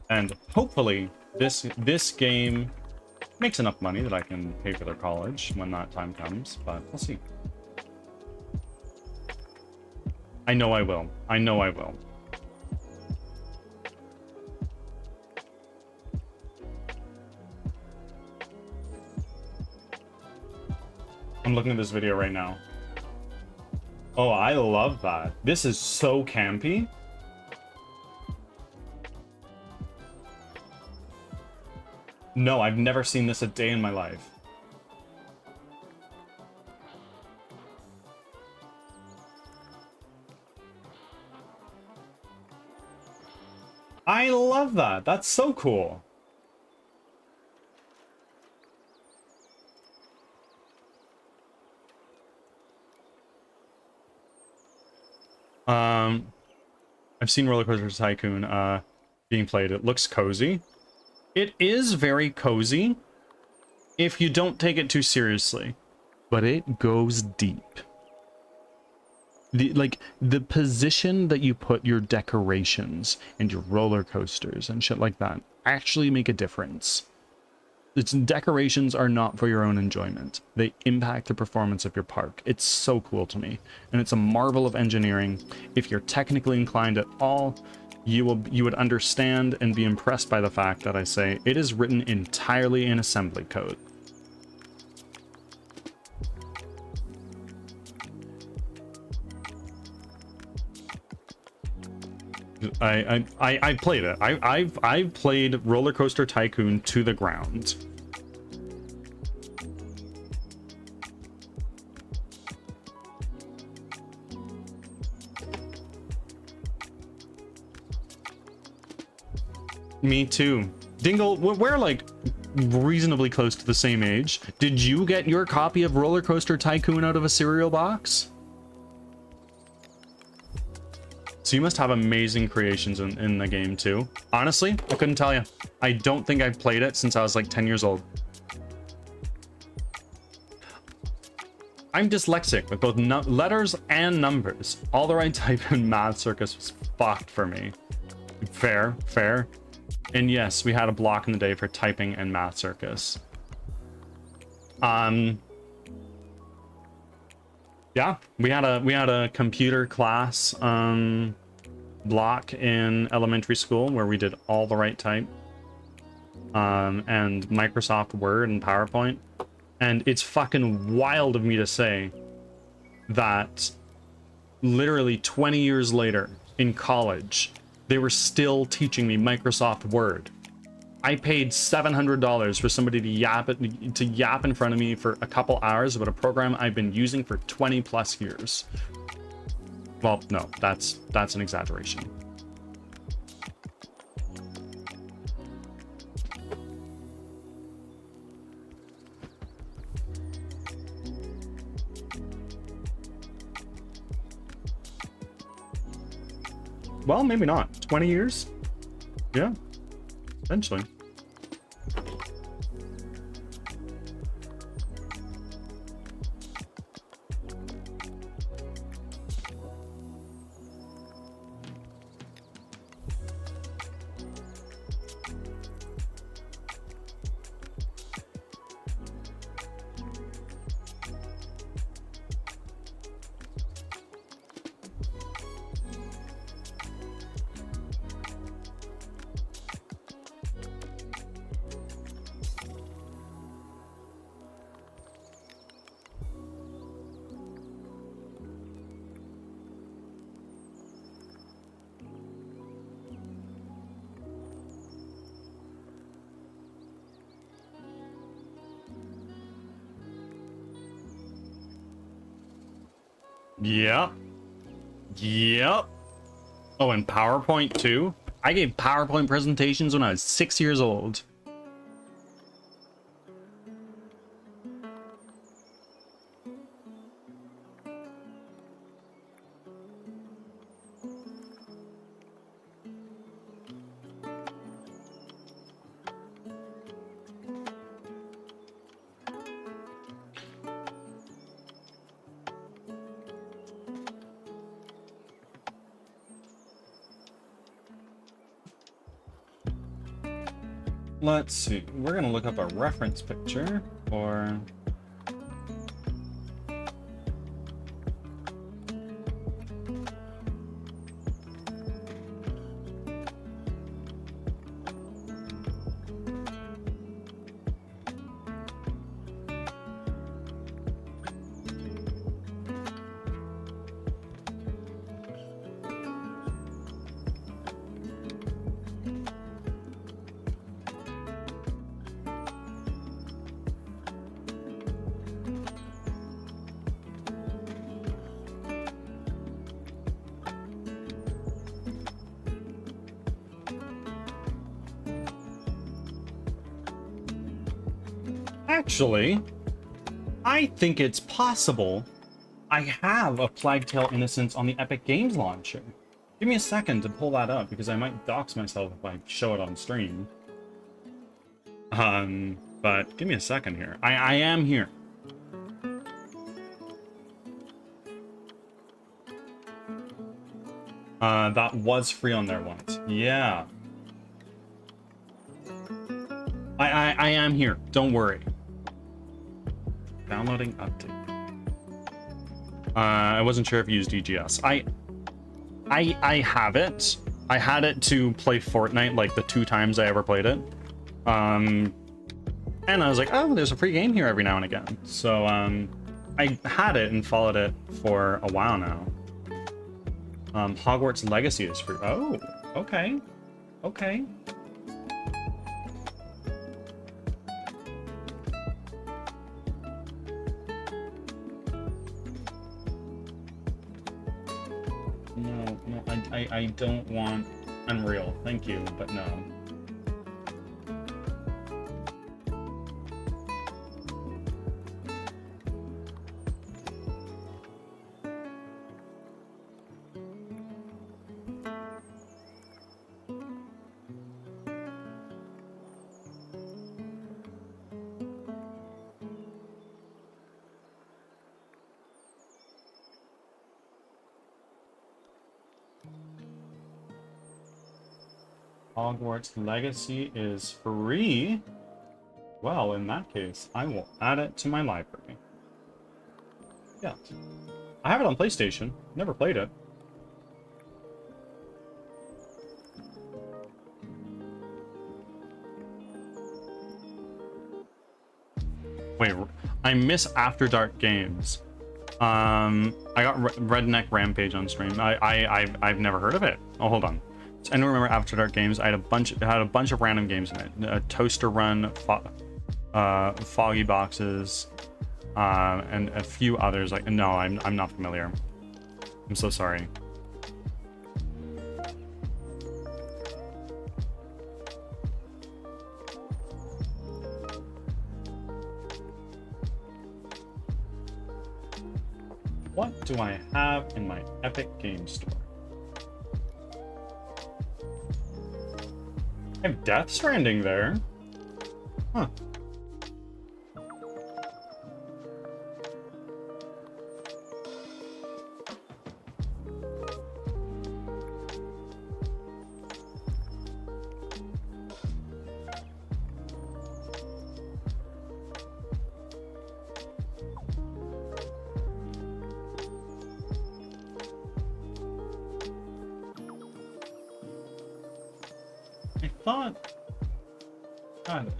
And hopefully this game makes enough money that I can pay for their college when that time comes, but we'll see. I know I will. I'm looking at this video right now. Oh, I love that. This is so campy. No, I've never seen this a day in my life. I love that. That's so cool. I've seen Roller Coaster Tycoon being played. It looks cozy. It is very cozy if you don't take it too seriously, but it goes deep. the position that you put your decorations and your roller coasters and shit like that actually make a difference. Decorations are not for your own enjoyment. They impact the performance of your park. It's so cool to me, and it's a marvel of engineering. If you're technically inclined at all, you would understand and be impressed by the fact that I say it is written entirely in assembly code. I played it. I've played Roller Coaster Tycoon to the ground. Me too. Dingle, we're like reasonably close to the same age. Did you get your copy of Roller Coaster Tycoon out of a cereal box? So you must have amazing creations in the game too. Honestly, I couldn't tell you. I don't think I've played it since I was like 10 years old. I'm dyslexic with both letters and numbers. All the right type in Math Circus was fucked for me. Fair, fair. And yes, we had a block in the day for typing and Math Circus. Yeah, we had a computer class block in elementary school where we did all the right type and Microsoft Word and PowerPoint. And it's fucking wild of me to say that literally 20 years later in college, they were still teaching me Microsoft Word. I paid $700 for somebody to yap in front of me for a couple hours about a program I've been using for 20 plus years. Well, no, that's an exaggeration. Well, maybe not. 20 years? Yeah, eventually. Yep. Yep. Oh, and PowerPoint too? I gave PowerPoint presentations when I was 6 years old. Let's see. We're going to look up a reference picture for... Actually, I think it's possible I have a Plague Tale Innocence on the Epic Games launcher. Give me a second to pull that up, because I might dox myself if I show it on stream. But give me a second here. I am here. That was free on there once. Yeah. I am here. Don't worry. Downloading update. I wasn't sure if you used EGS. I have it. I had it to play Fortnite like the 2 times I ever played it. And I was like, oh, there's a free game here every now and again. So I had it and followed it for a while now. Hogwarts Legacy is free. Oh, okay. Okay. No, I don't want Unreal. Thank you, but no. Hogwarts Legacy is free. Well, in that case, I will add it to my library. Yeah. I have it on PlayStation. Never played it. Wait, I miss After Dark games. I got Redneck Rampage on stream. I've never heard of it. Oh, hold on. So I don't remember After Dark games. I had a bunch of random games in it. Toaster Run, Foggy Boxes, and a few others. Like, no, I'm not familiar. I'm so sorry. What do I have in my Epic Game Store? I have Death Stranding there. Huh. I thought... God.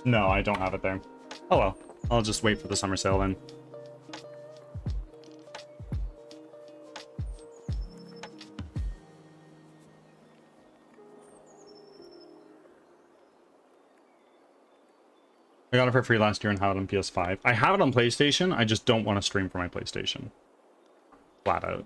No, I don't have it there. Oh well. I'll just wait for the summer sale then. I got it for free last year and have it on PS5. I have it on PlayStation, I just don't want to stream for my PlayStation. Flat out.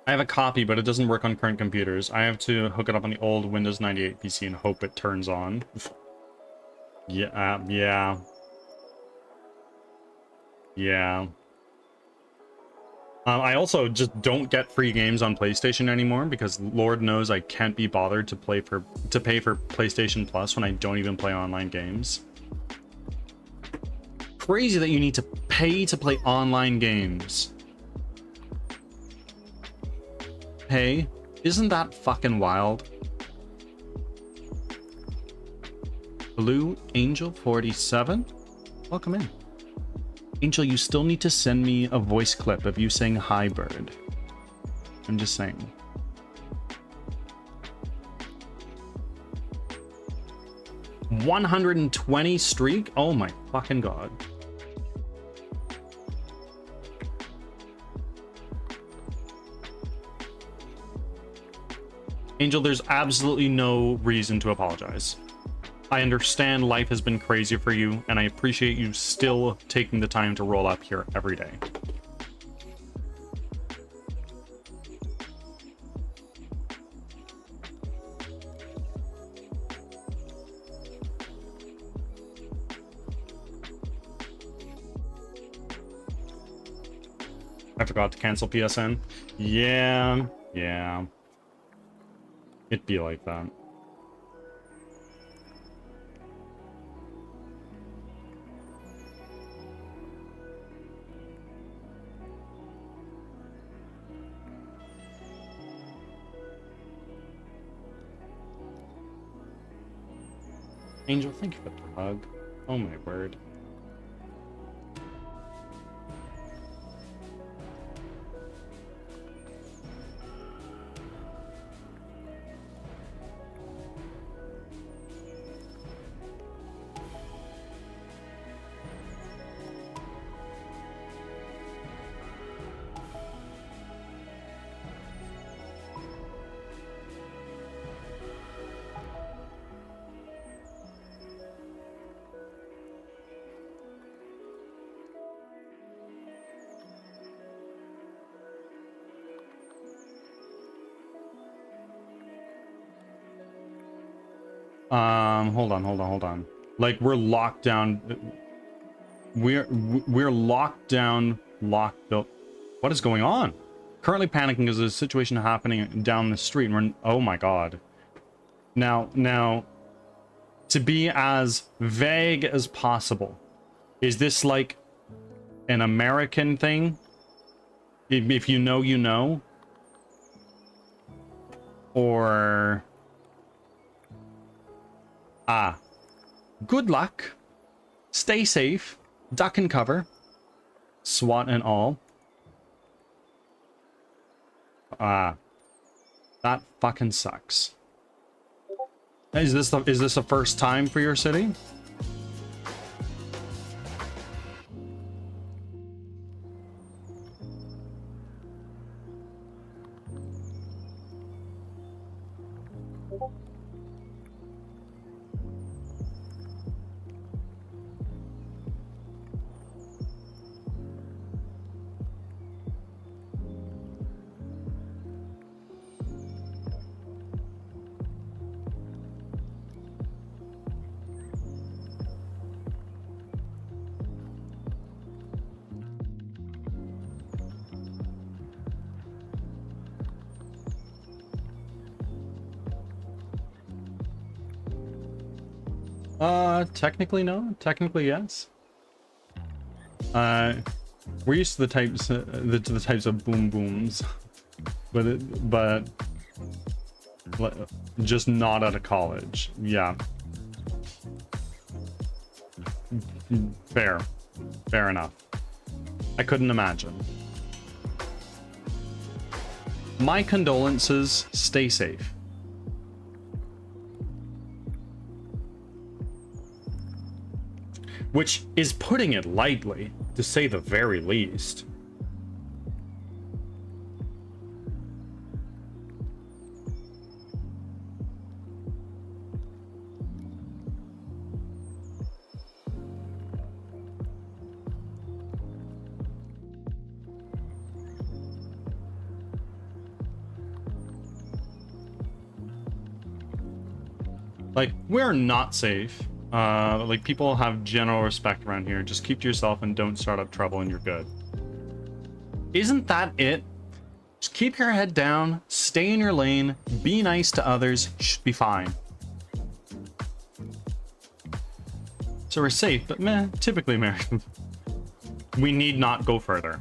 I have a copy, but it doesn't work on current computers. I have to hook it up on the old Windows 98 PC and hope it turns on. Yeah, yeah. Yeah. I also just don't get free games on PlayStation anymore because Lord knows I can't be bothered to pay for PlayStation Plus when I don't even play online games. Crazy that you need to pay to play online games. Hey, isn't that fucking wild? Blue Angel 47? Welcome in. Angel, you still need to send me a voice clip of you saying hi, bird. I'm just saying. $120 streak? Oh my fucking god. Angel, there's absolutely no reason to apologize. I understand life has been crazy for you, and I appreciate you still taking the time to roll up here every day. I forgot to cancel PSN. Yeah. It'd be like that. Angel, thank you for the hug. Oh my word. Hold on. Like, we're locked down. We're locked down, locked up. What is going on? Currently panicking as there's a situation happening down the street. And we're, oh my god. Now, to be as vague as possible, is this like an American thing? If you know, you know. Or... Ah. Good luck. Stay safe. Duck and cover. SWAT and all. Ah. That fucking sucks. Is this the first time for your city? Technically no. Technically yes. We're used to the types of boom booms, but just not out of college. Yeah. Fair enough. I couldn't imagine. My condolences. Stay safe. Which is putting it lightly, to say the very least. Like, we're not safe. Like, people have general respect around here. Just keep to yourself and don't start up trouble and you're good. Isn't that it? Just keep your head down, stay in your lane, be nice to others, should be fine. So we're safe, but meh, typically American. We need not go further.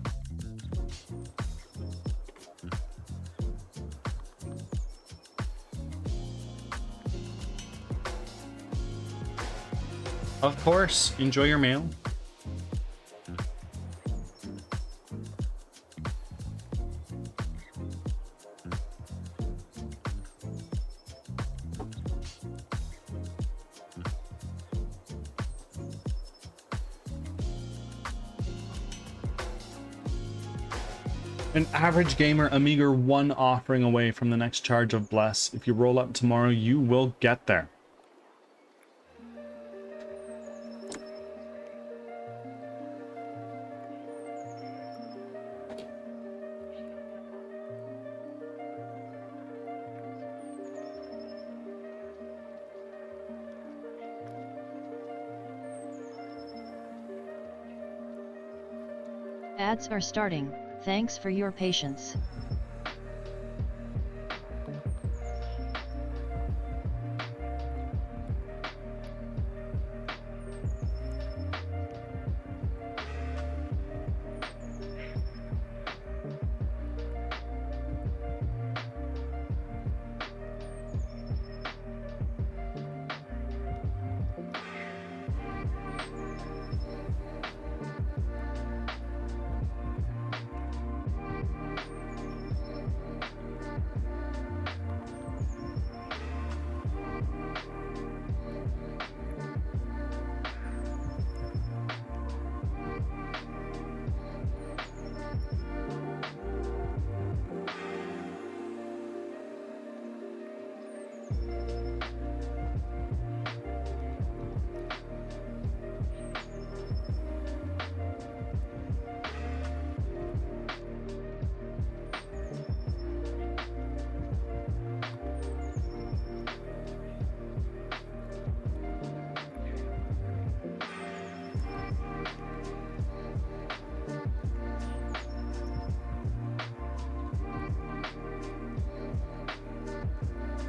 Of course, enjoy your meal. An average gamer, a meager one offering away from the next charge of Bless. If you roll up tomorrow, you will get there. Ads are starting. Thanks for your patience.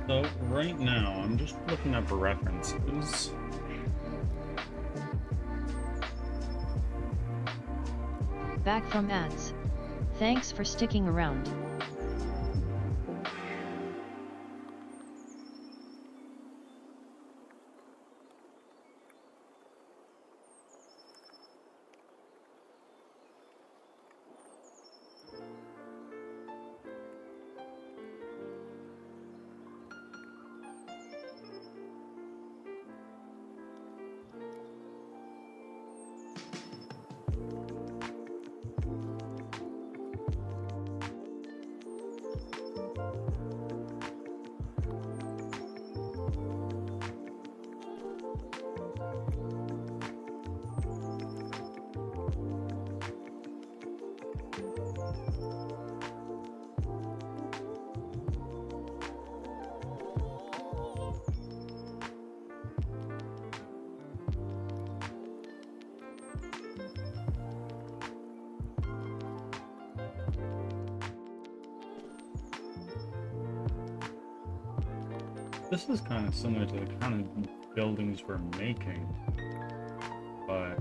So right now, I'm just looking up references. Back from ads. Thanks for sticking around. This is kind of similar to the kind of buildings we're making, but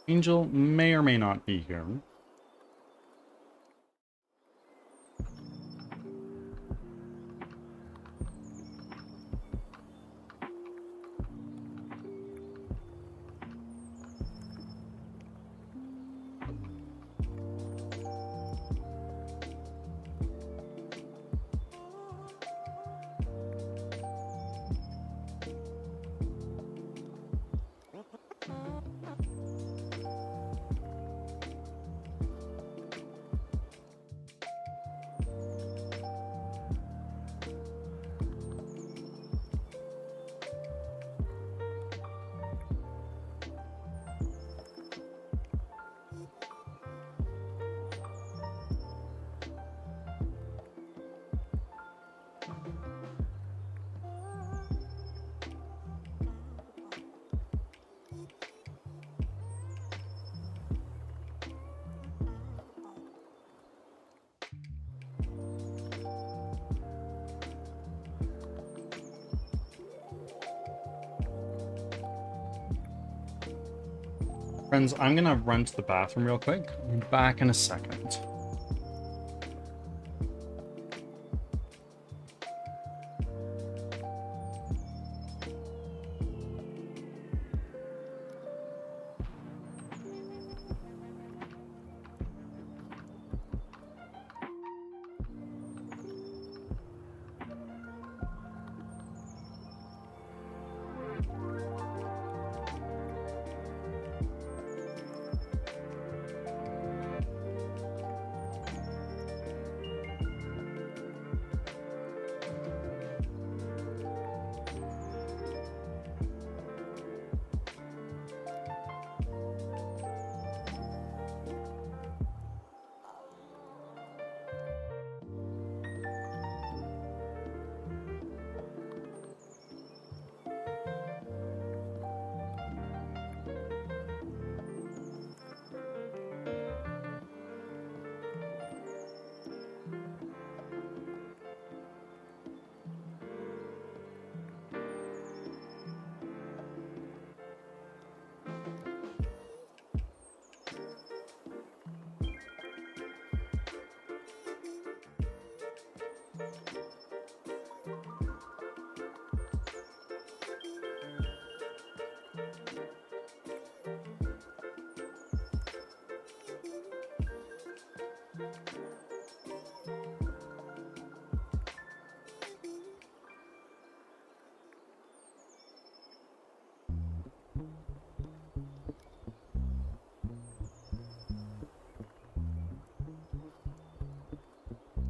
Angel may or may not be here. Friends, I'm gonna run to the bathroom real quick. I'll be back in a second.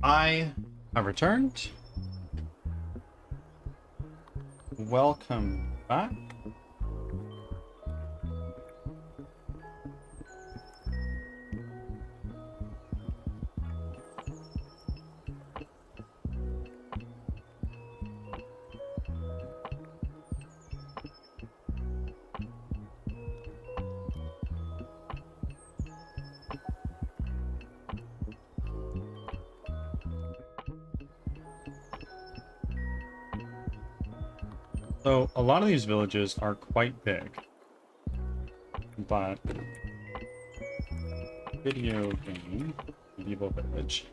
I have returned. Welcome back. So a lot of these villages are quite big, but video game, medieval village.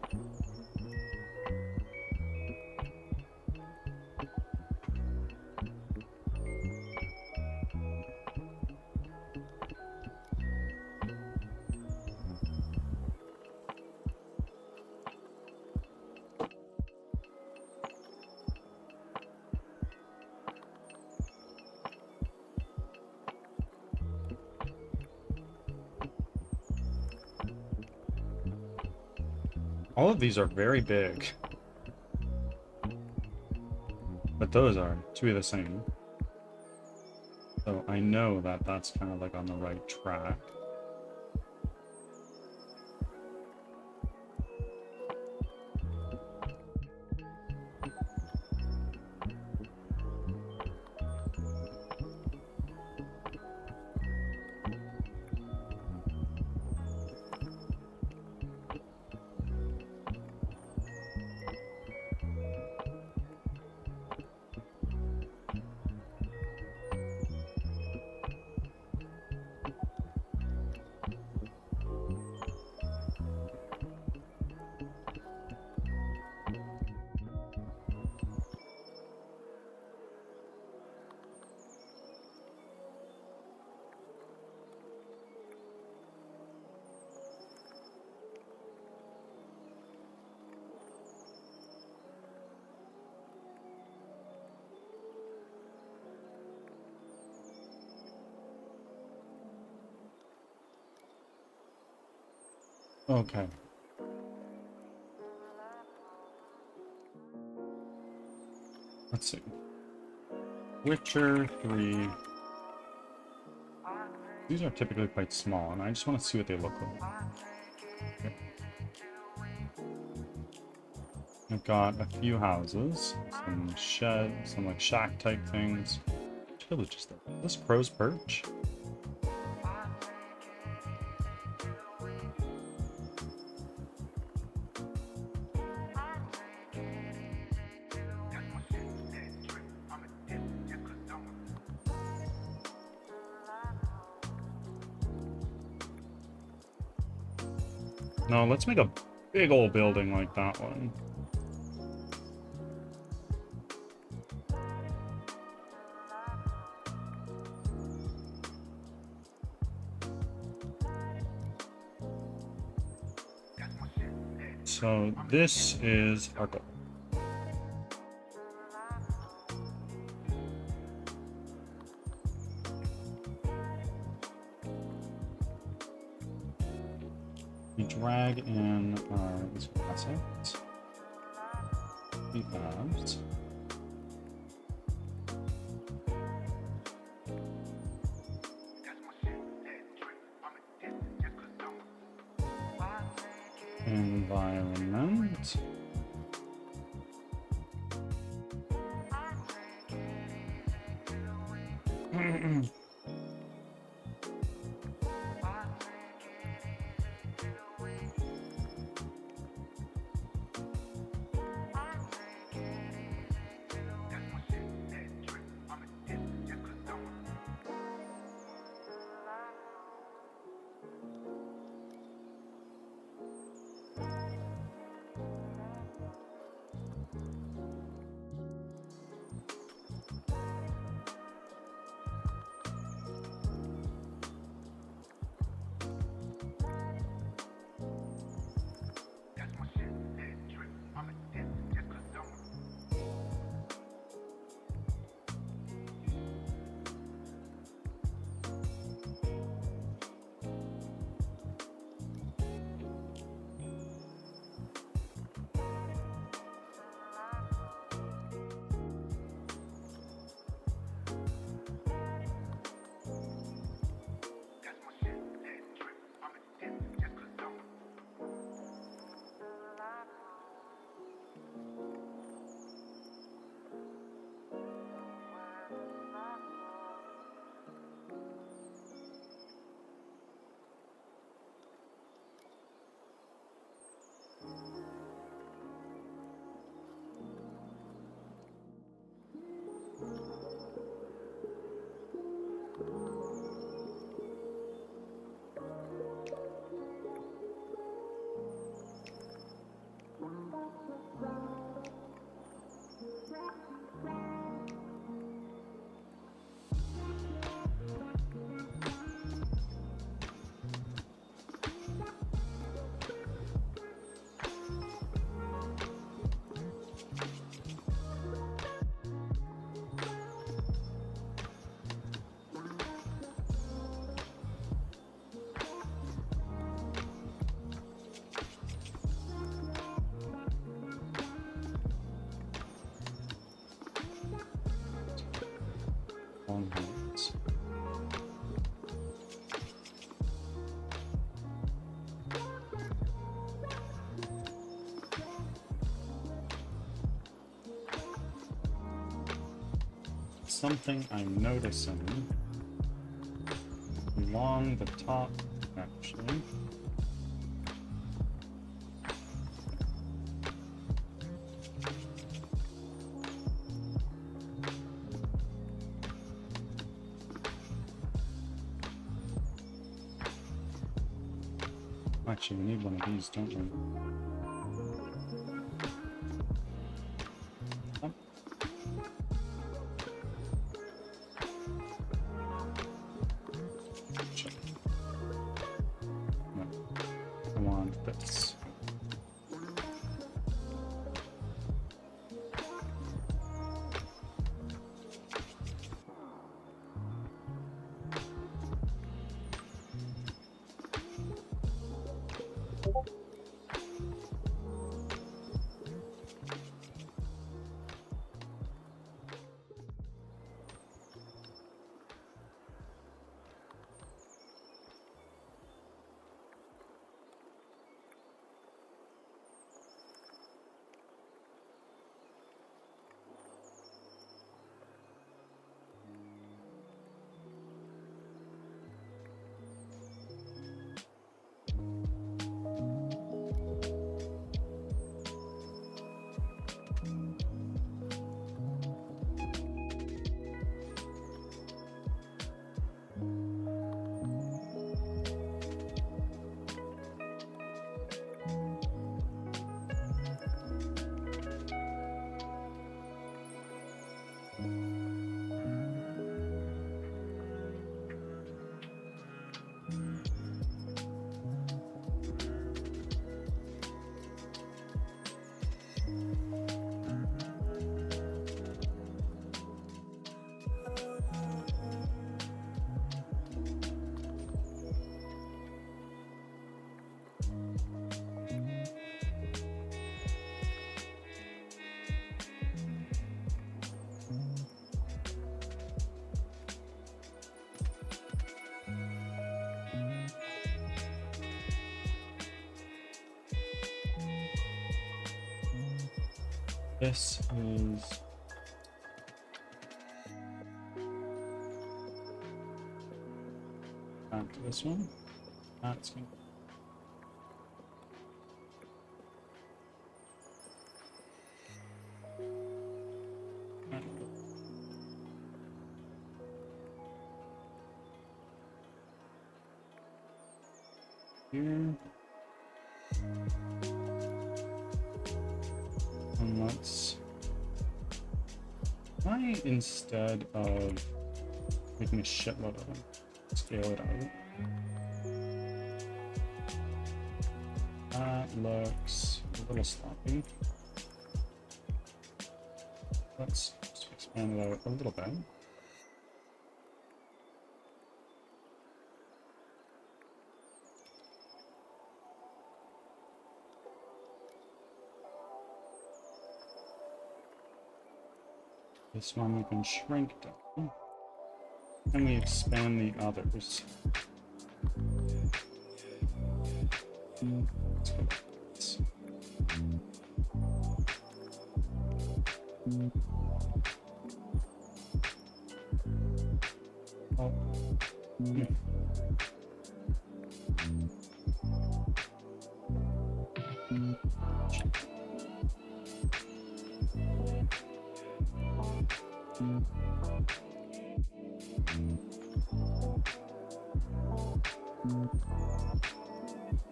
All of these are very big, but those are two of the same. So I know that that's kind of like on the right track. Okay. Let's see. Witcher 3. These are typically quite small, and I just want to see what they look like. Okay. I've got a few houses, some sheds, some like shack type things. Which village is that? Is this Crow's Perch? No, let's make a big old building like that one. So this is our goal. We drag in our assets. The abs. Environment. longhorns. Something I'm noticing along the top, actually. Actually, we need one of these, don't we? Oh. Check. No. I want this. This is back to this one. That's going here. And let's try, instead of making a shitload of them, scale it out. That looks a little sloppy. Let's just expand it out a little bit. This one we can shrink down, and we expand the others. Let's go like this. Oh. Yeah.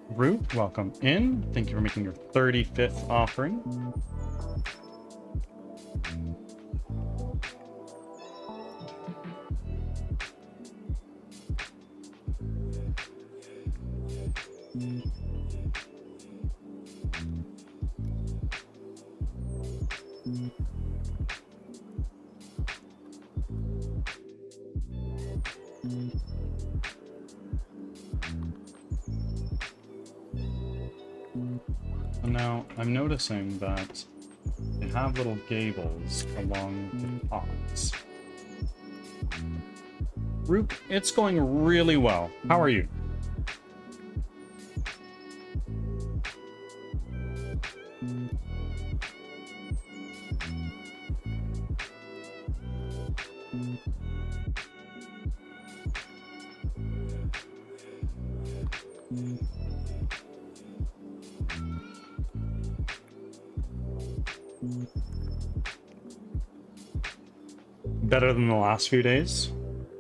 Root, welcome in. Thank you for making your 35th offering. And now I'm noticing that they have little gables along the tops. Rook, it's going really well. How are you? Better than the last few days.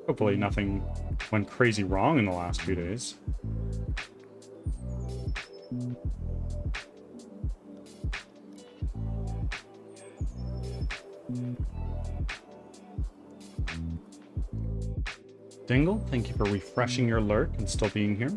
Hopefully nothing went crazy wrong in the last few days. Dingle, thank you for refreshing your lurk and still being here.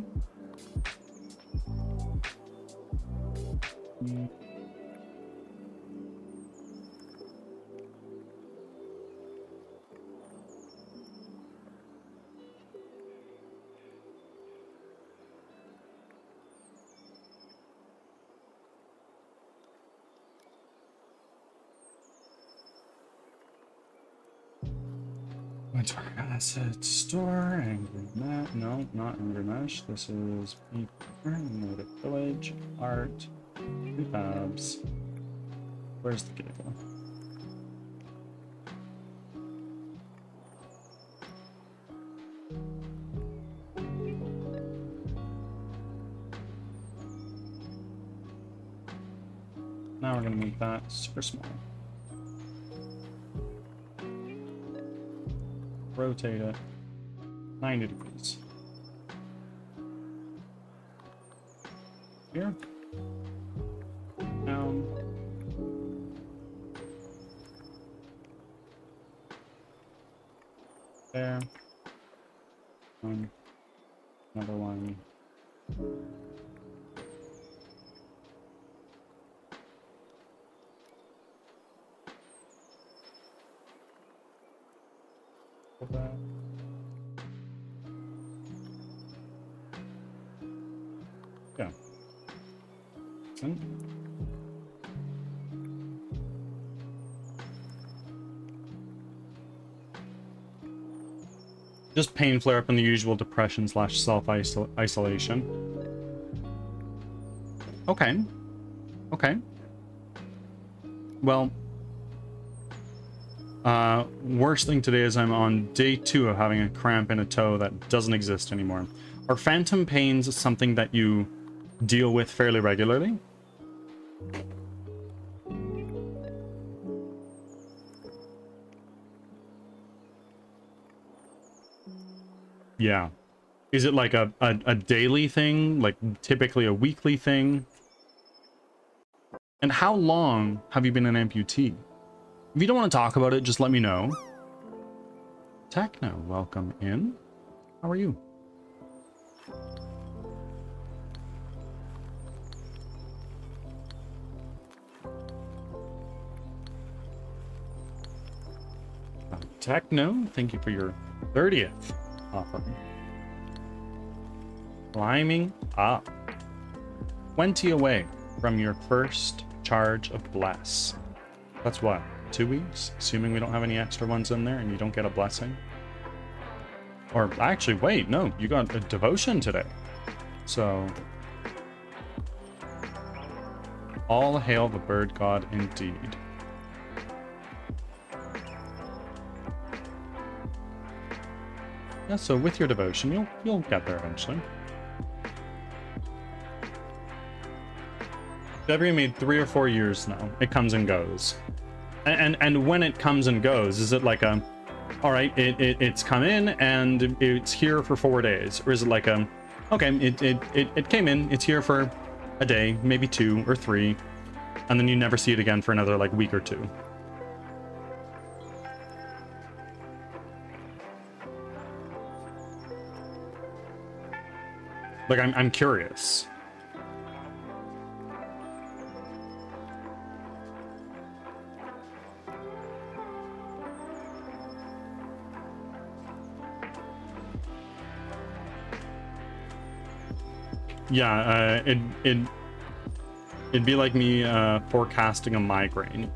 Winter Acid Store, Angry Mesh. No, not Angry Mesh. This is Native Village, Art, two tabs. Where's the giggle? Now we're gonna make that super small. Rotate it 90 degrees. Here. Down. There. Another one. That. Yeah. Just pain flare up in the usual depression / self-isolation. Okay. Okay. Well, worst thing today is I'm on day 2 of having a cramp in a toe that doesn't exist anymore. Are phantom pains something that you deal with fairly regularly? Yeah. Is it like a daily thing? Like typically a weekly thing? And how long have you been an amputee? If you don't want to talk about it, just let me know. Techno, welcome in. How are you? Techno, thank you for your 30th offering. Climbing up. 20 away from your first charge of bless. That's what? 2 weeks? Assuming we don't have any extra ones in there and you don't get a blessing. Or actually, wait, no, you got a devotion today. So, all hail the bird god indeed. Yeah, so with your devotion, you'll get there eventually. Deborah made 3 or 4 years now. It comes and goes. And when it comes and goes, is it like a, all right, it's come in and it's here for 4 days, or is it like a, okay, it came in, it's here for a day, maybe 2 or 3, and then you never see it again for another like week or 2? Like I'm curious. Yeah, it'd be like me forecasting a migraine.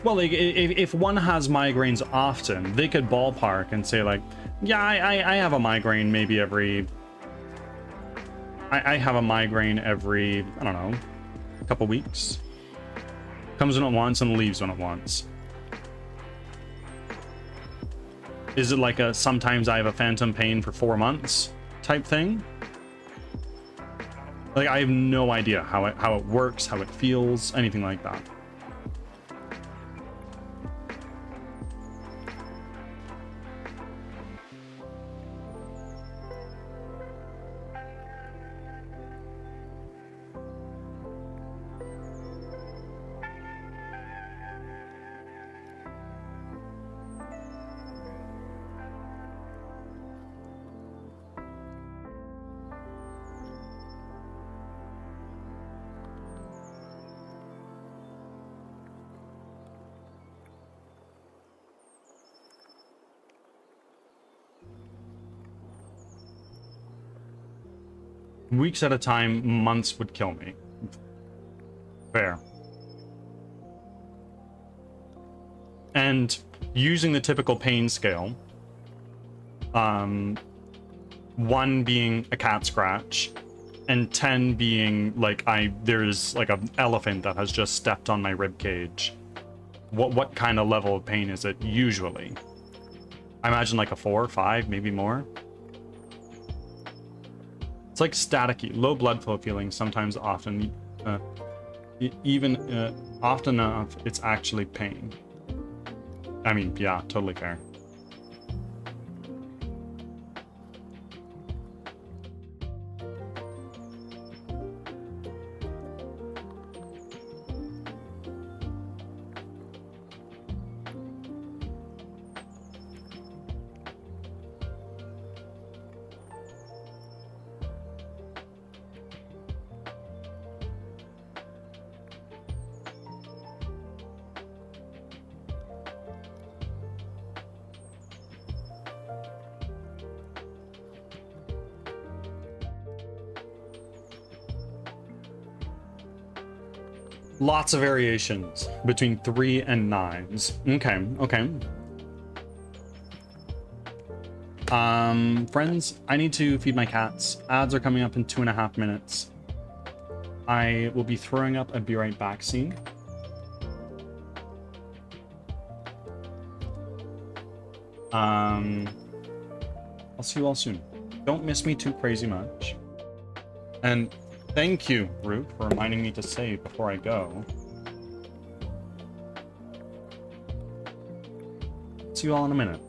Well, like, if one has migraines often, they could ballpark and say, like, yeah, I have a migraine maybe every... I have a migraine every, I don't know, a couple weeks. Comes in at once and leaves when it wants. Is it like a sometimes I have a phantom pain for 4 months type thing? Like, I have no idea how it works, how it feels, anything like that. Weeks at a time, months would kill me. Fair. And using the typical pain scale, 1 being a cat scratch, and 10 being like there's like an elephant that has just stepped on my rib cage. What kind of level of pain is it usually? I imagine like a 4, 5, maybe more. It's like staticky, low blood flow feeling, sometimes often, often enough, it's actually pain. I mean, yeah, totally fair. Lots of variations between 3 and 9s. Okay. Friends, I need to feed my cats. Ads are coming up in 2.5 minutes. I will be throwing up a be right back scene. I'll see you all soon. Don't miss me too crazy much. And thank you, Root, for reminding me to save before I go. See you all in a minute.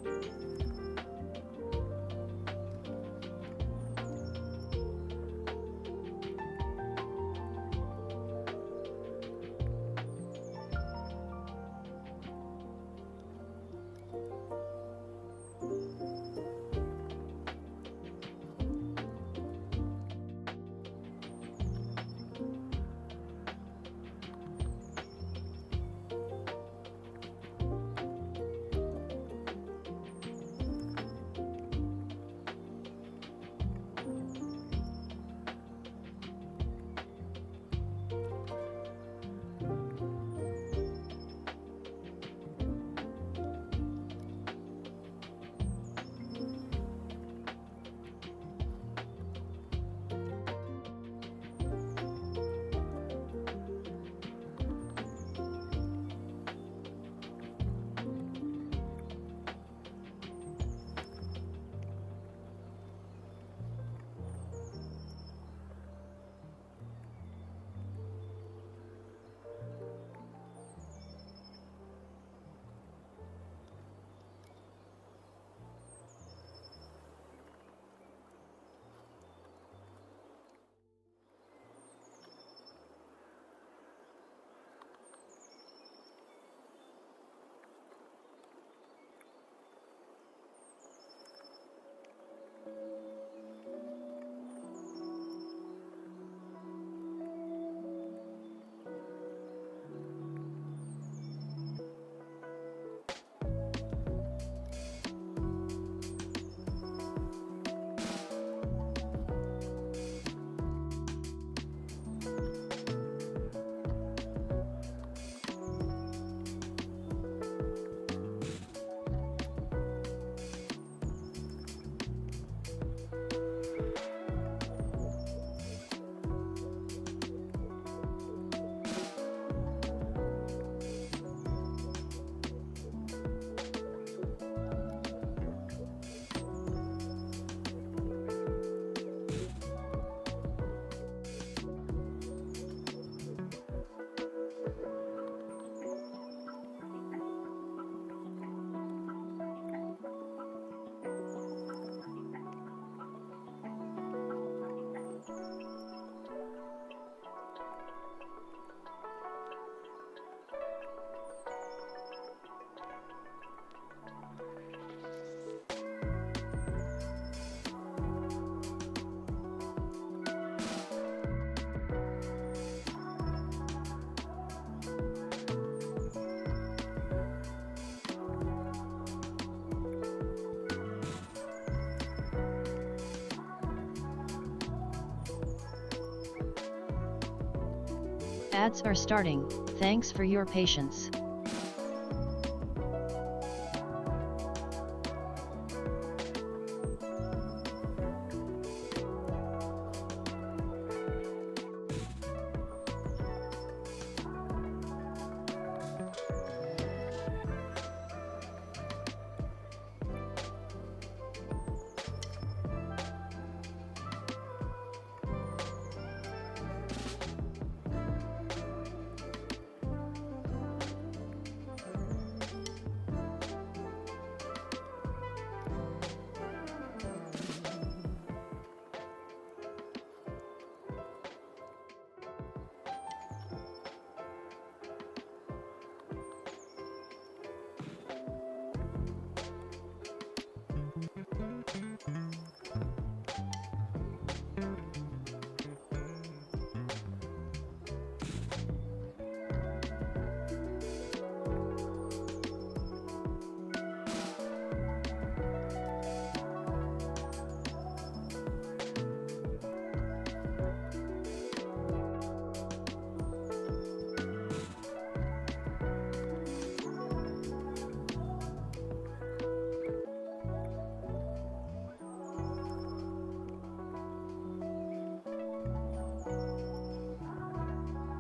Ads are starting, thanks for your patience.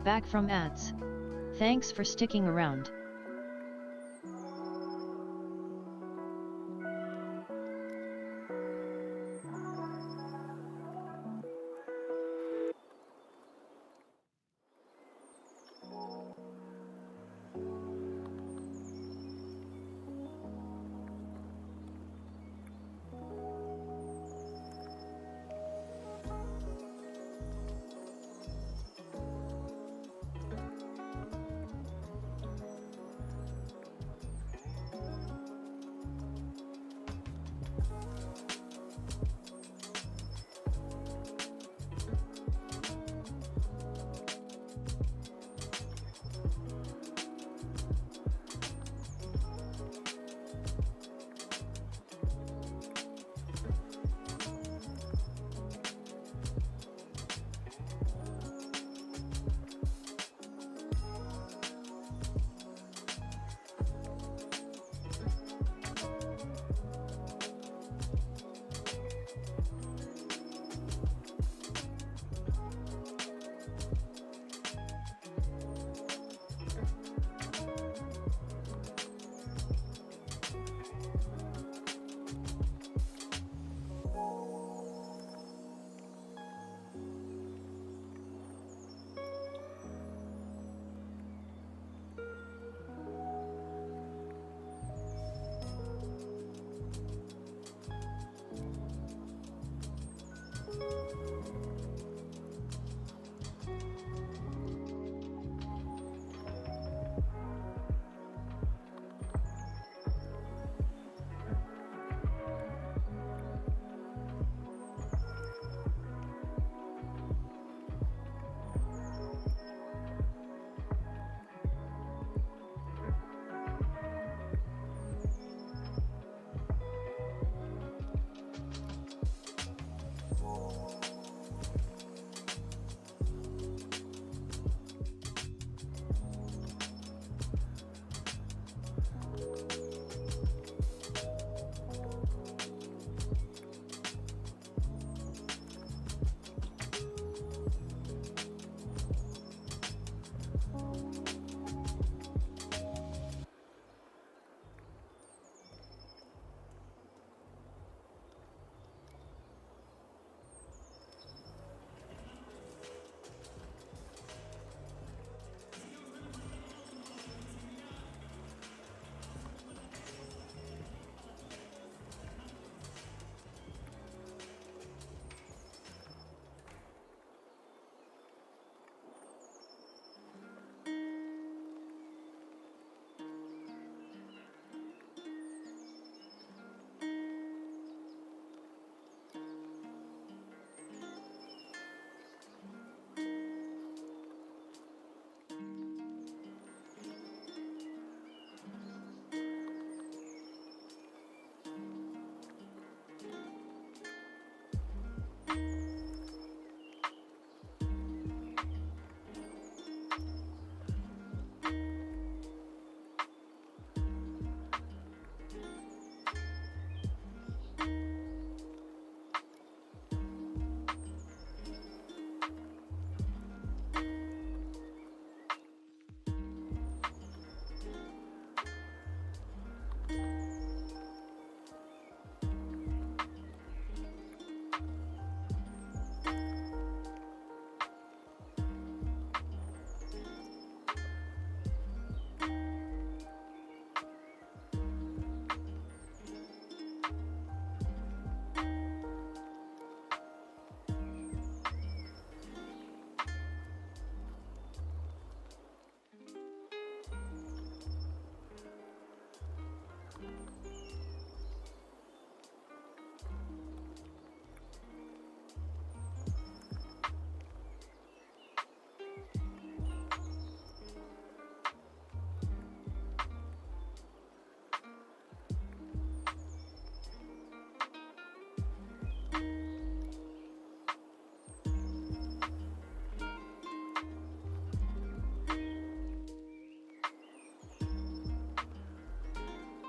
Back from ads. Thanks for sticking around.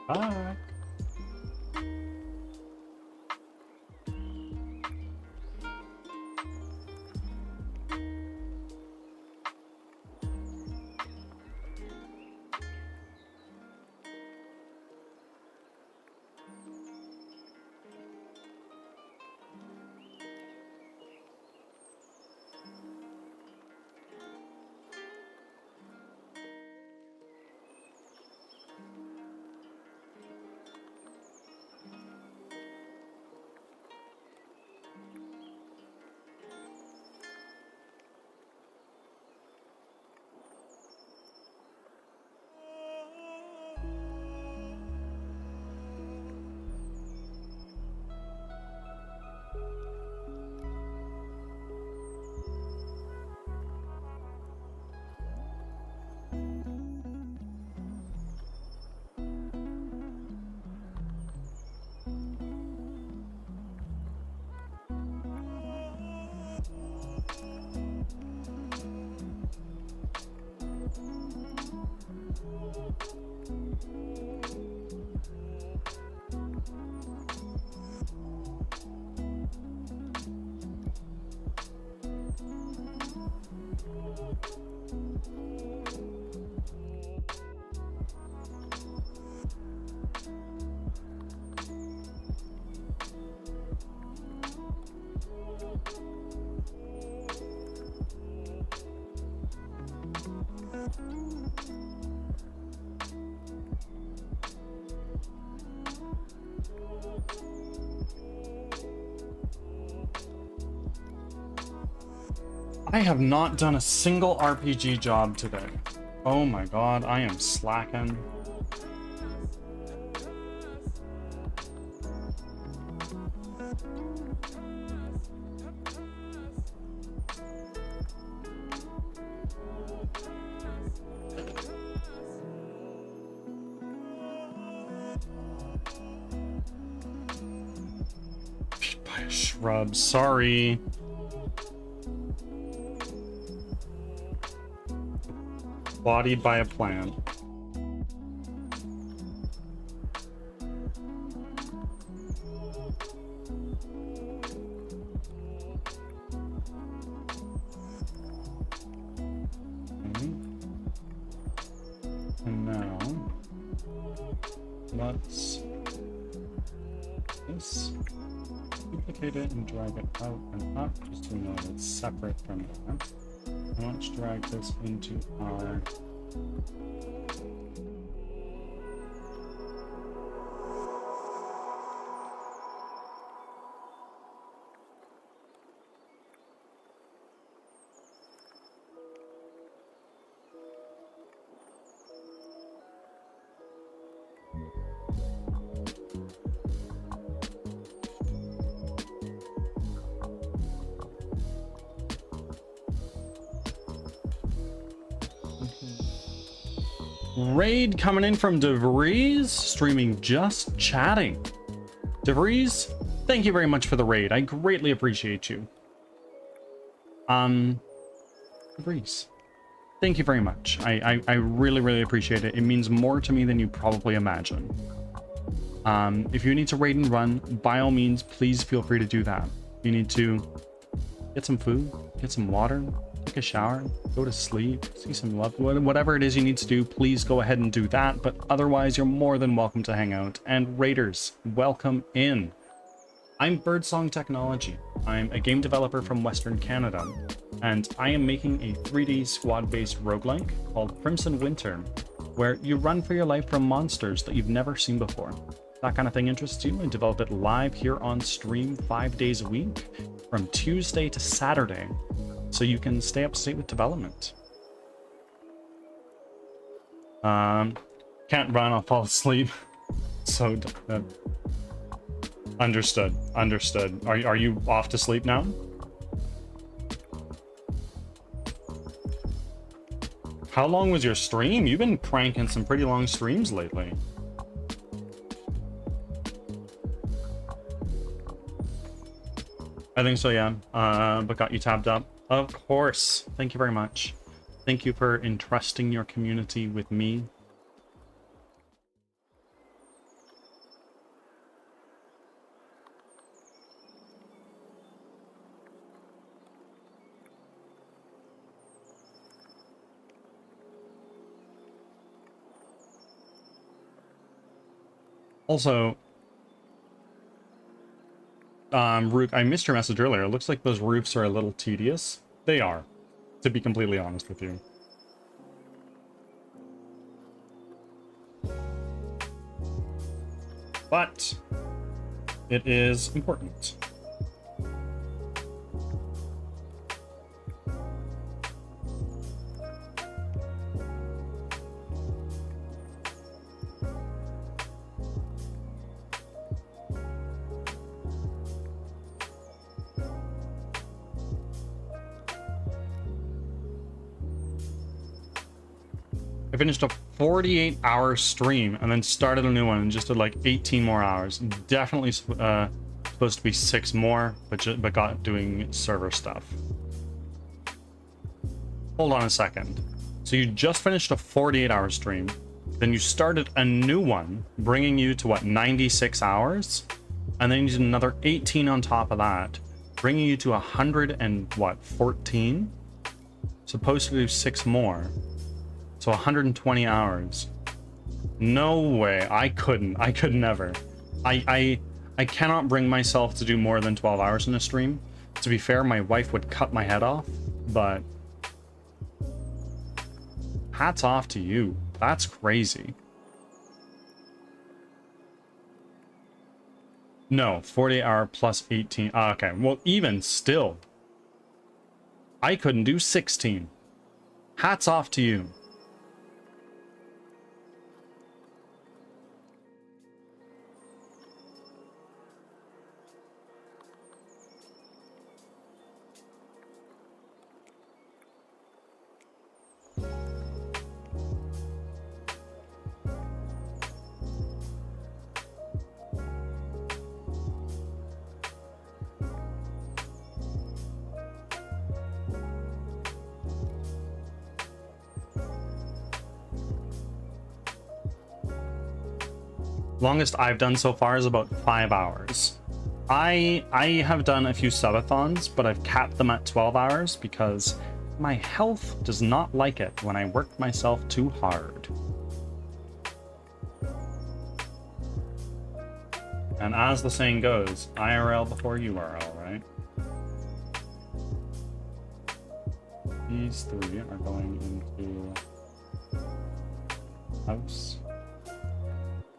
Bye. I have not done a single RPG job today. Oh my god, I am slacking. By a shrub, sorry. Bodied by a plant. Okay. And now let's this duplicate it and drag it out and up just to know it's separate from that. And let's drag this into our raid coming in from DeVries, streaming Just Chatting. DeVries, thank you very much for the raid. I greatly appreciate you. DeVries, thank you very much. I really, really appreciate it. It means more to me than you probably imagine. If you need to raid and run, by all means, please feel free to do that. You need to get some food, get some water, take a shower, go to sleep, see some love, whatever it is you need to do, please go ahead and do that. But otherwise, you're more than welcome to hang out. And raiders, welcome in. I'm Birdsong Technology. I'm a game developer from Western Canada, and I am making a 3D squad-based roguelike called Crimson Winter, where you run for your life from monsters that you've never seen before. If that kind of thing interests you, I develop it live here on stream 5 days a week, from Tuesday to Saturday, so you can stay up to date with development. Can't run, I'll fall asleep. So, understood. Are you off to sleep now? How long was your stream? You've been cranking some pretty long streams lately. I think so, yeah. But got you tabbed up. Of course. Thank you very much. Thank you for entrusting your community with me. Also, Rook, I missed your message earlier. It looks like those roofs are a little tedious. They are, to be completely honest with you. But it is important. I finished a 48-hour stream and then started a new one and just did like 18 more hours. Definitely supposed to be 6 more, but got doing server stuff. Hold on a second. So you just finished a 48-hour stream, then you started a new one, bringing you to what, 96 hours? And then you did another 18 on top of that, bringing you to 100 and what, 14? Supposed to do 6 more. So 120 hours. No way. I couldn't. I could never. I cannot bring myself to do more than 12 hours in a stream. To be fair, my wife would cut my head off, but hats off to you. That's crazy. No, 40-hour plus 18. Okay, well, even still, I couldn't do 16. Hats off to you. Longest I've done so far is about 5 hours. I have done a few subathons, but I've capped them at 12 hours because my health does not like it when I work myself too hard. And as the saying goes, IRL before URL, right? These 3 are going into house.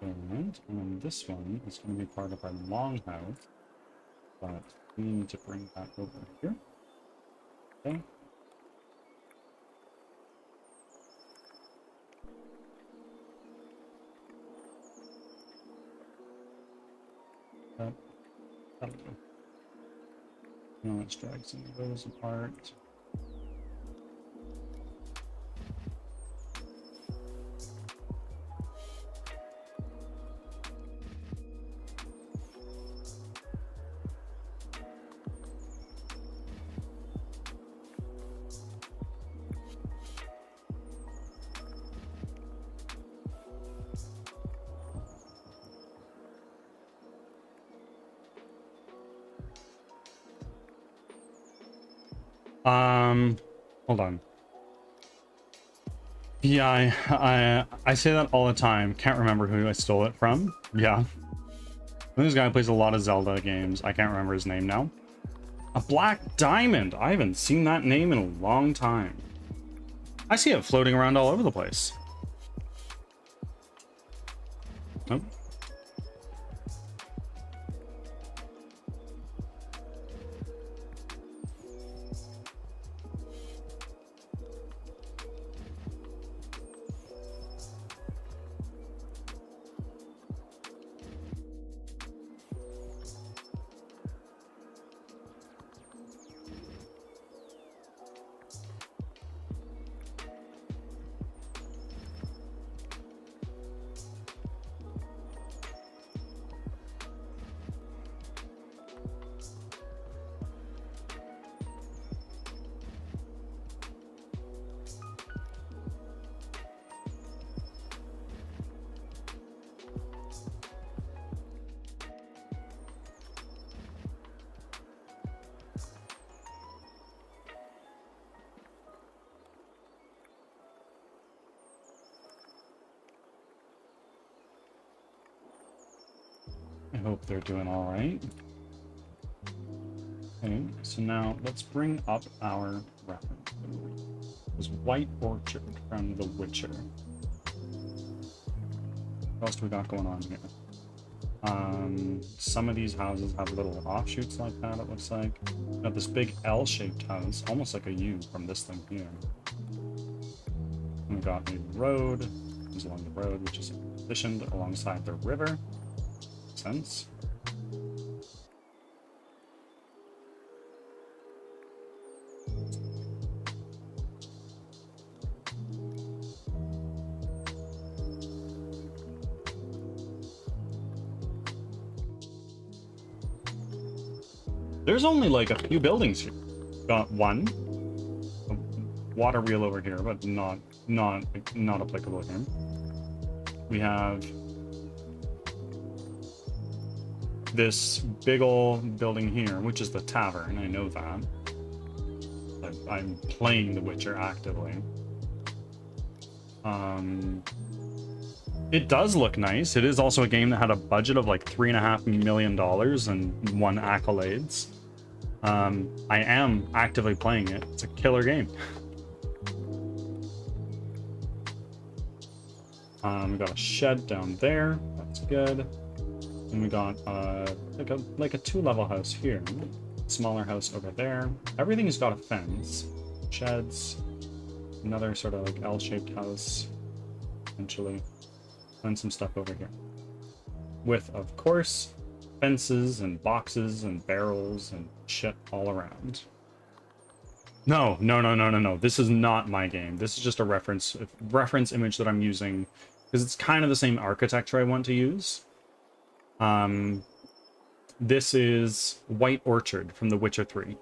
And then this one is going to be part of our longhouse, but we need to bring that over here. Okay. That'll do. Now let's drag some of those apart. Hold on. Yeah, I say that all the time. Can't remember who I stole it from. Yeah. This guy plays a lot of Zelda games. I can't remember his name now. A black diamond. I haven't seen that name in a long time. I see it floating around all over the place. Nope. hope they're doing all right. Okay, so now let's bring up our reference. It was White Orchard from The Witcher. What else do we got going on here? Some of these houses have little offshoots like that, it looks like. We got this big L-shaped house, almost like a U from this thing here. And we got a road, comes along the road, which is positioned alongside the river. Makes sense. There's only like a few buildings here. Got one, a water wheel over here, but not applicable here. We have this big old building here, which is the tavern. I know that. I'm playing The Witcher actively. It does look nice. It is also a game that had a budget of like $3.5 million and won accolades. I am actively playing it. It's a killer game. We got a shed down there. That's good. And we got like a 2-level house here. Smaller house over there. Everything's got a fence. Sheds. Another sort of like L-shaped house. Essentially. And some stuff over here. With, of course, fences and boxes and barrels and shit all around. No. This is not my game. This is just a reference image that I'm using because it's kind of the same architecture I want to use. This is White Orchard from The Witcher 3.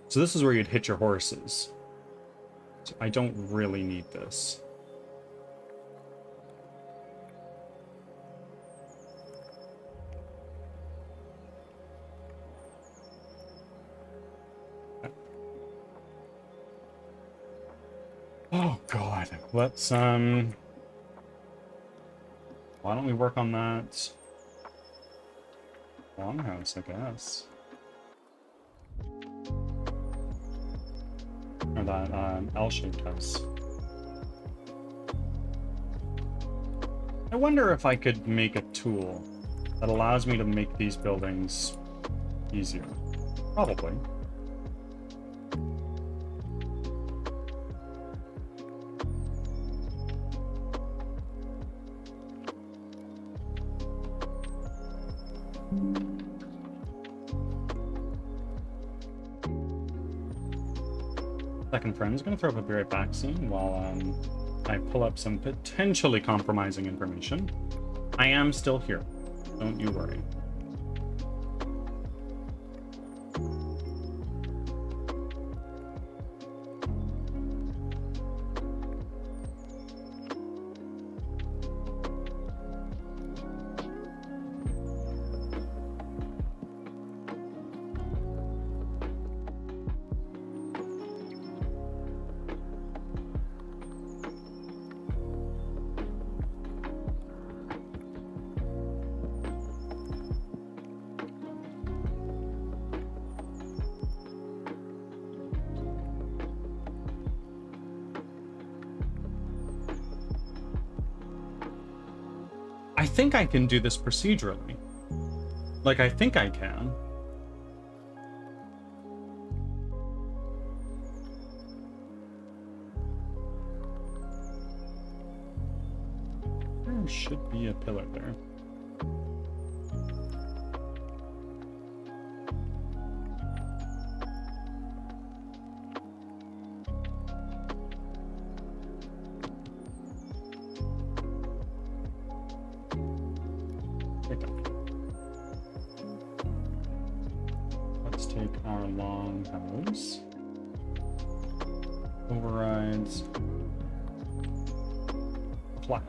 So this is where you'd hitch your horses. So I don't really need this. Oh god. Let's why don't we work on that longhouse, I guess. Or that L-shaped house. I wonder if I could make a tool that allows me to make these buildings easier. Probably. Second friend's gonna throw up a be right back scene while I pull up some potentially compromising information. I am still here. Don't you worry. I think I can do this procedurally. Like, I think I can. There should be a pillar there. Let's take our long house. Overrides. Apply.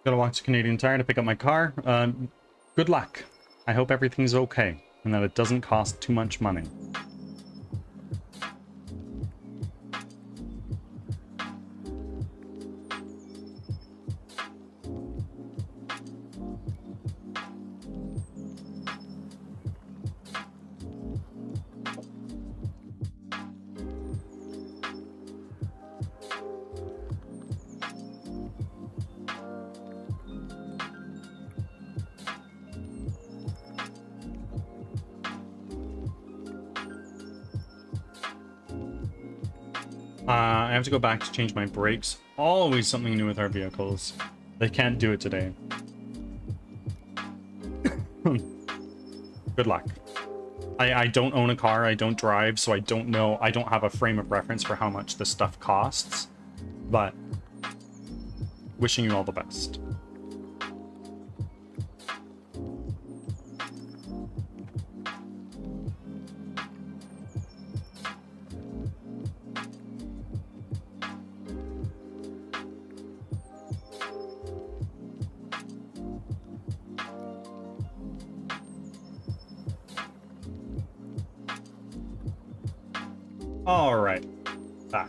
Gotta walk to Canadian Tire to pick up my car. Good luck. I hope everything's okay and that it doesn't cost too much money. I have to go back to change my brakes. Always something new with our vehicles. They can't do it today. Good luck. I don't own a car, I don't drive, so I don't know, I don't have a frame of reference for how much this stuff costs. But, wishing you all the best. All right, back.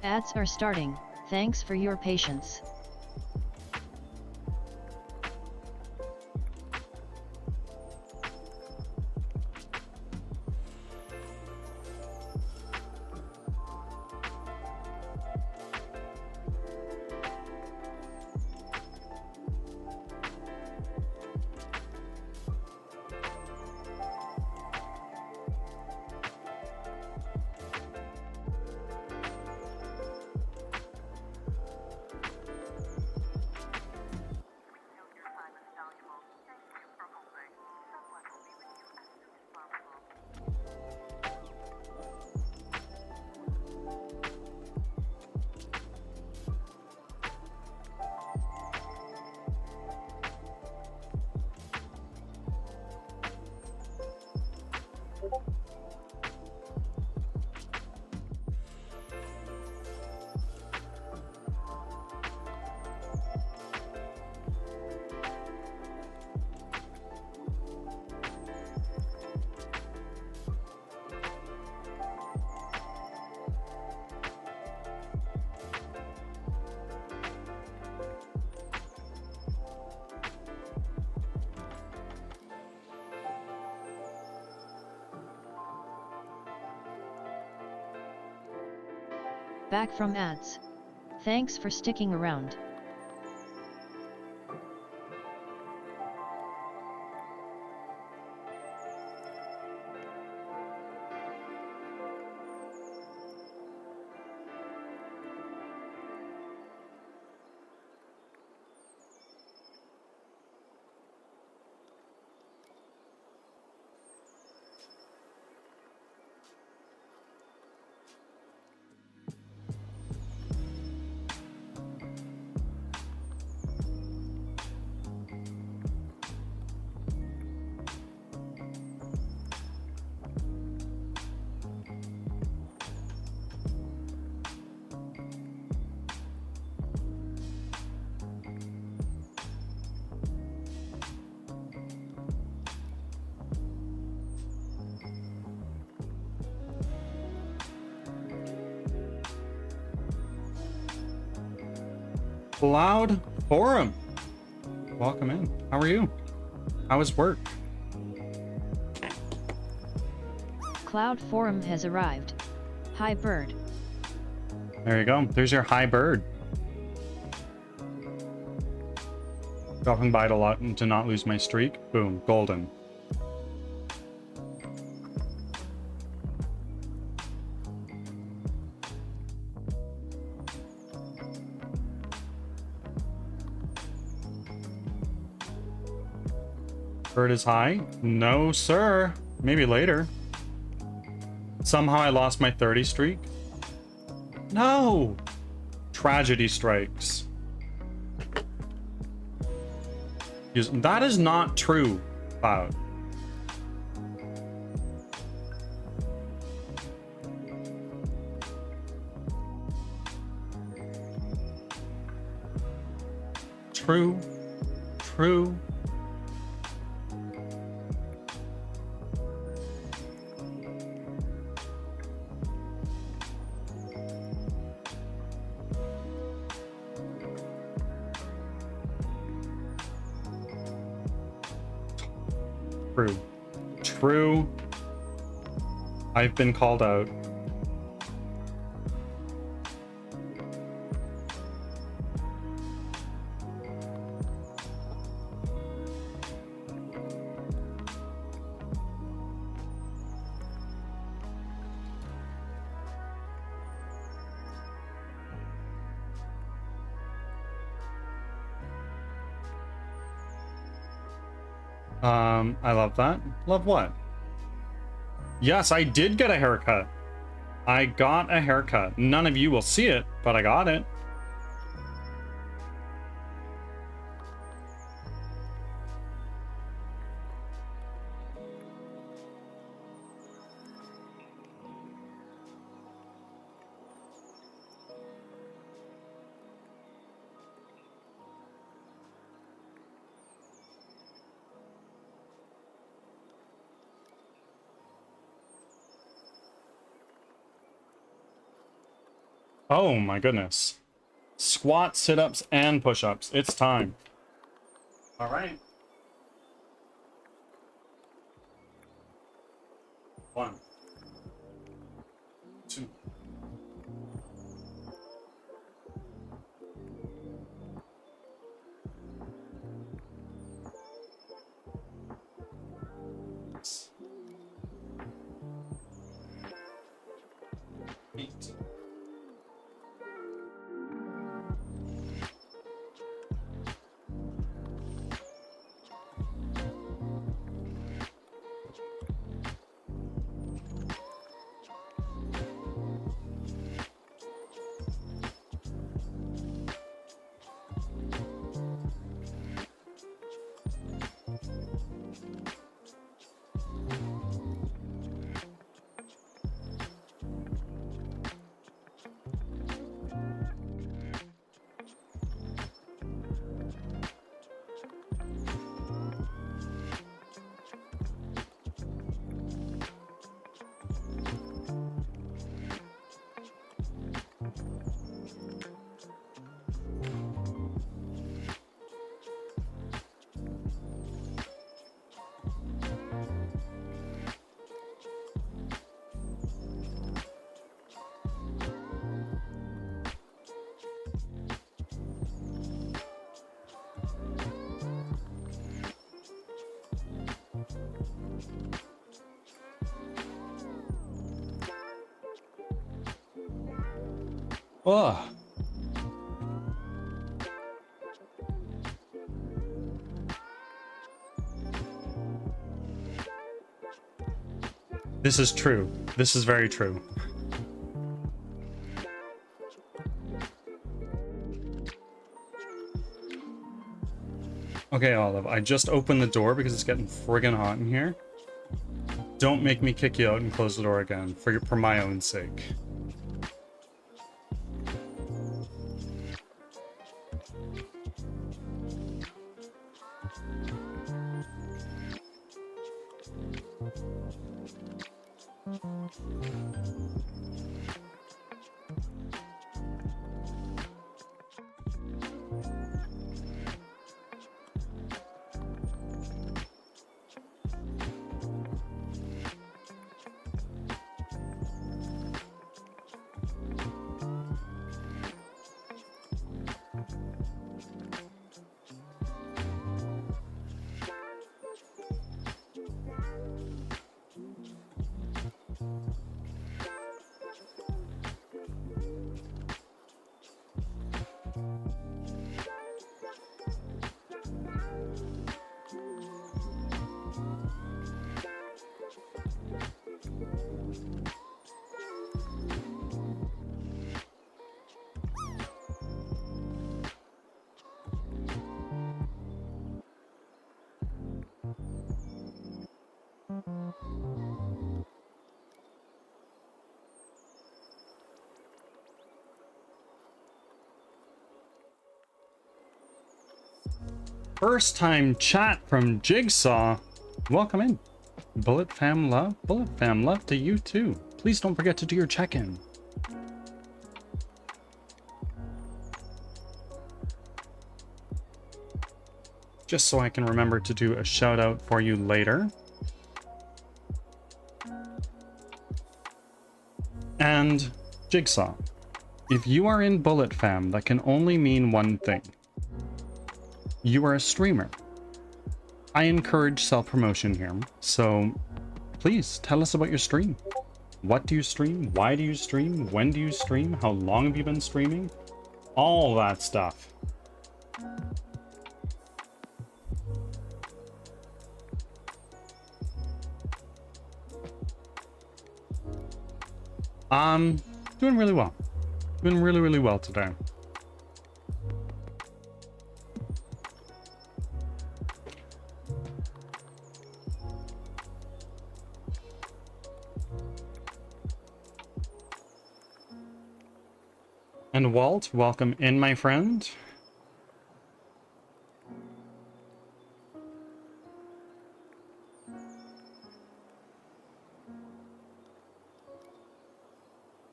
Ads are starting, thanks for your patience. Back from ads. Thanks for sticking around. Cloud Forum. Welcome in. How are you? How was work? Cloud Forum has arrived. Hi bird. There you go. There's your high bird. Dropping by to not lose my streak. Boom. Golden. Bird is high? No, sir. Maybe later. Somehow I lost my 30 streak. No! Tragedy strikes. That is not true, Cloud. True. True. True. True. I've been called out. I love that. Love what? Yes, I did get a haircut. I got a haircut. None of you will see it, but I got it. Oh my goodness. Squat, sit-ups, and push-ups. It's time. All right. 1, 2. Eight. Ugh. This is true. This is very true. Okay, Olive, I just opened the door because it's getting friggin' hot in here. Don't make me kick you out and close the door again, for my own sake. First time chat from Jigsaw. Welcome in. Bullet fam love to you too. Please don't forget to do your check-in. Just so I can remember to do a shout out for you later. And Jigsaw, if you are in Bullet fam, that can only mean one thing. You are a streamer. I encourage self-promotion here, so please tell us about your stream. What do you stream? Why do you stream? When do you stream? How long have you been streaming? All that stuff. Doing really well. Doing really, really well today. And Walt, welcome in, my friend.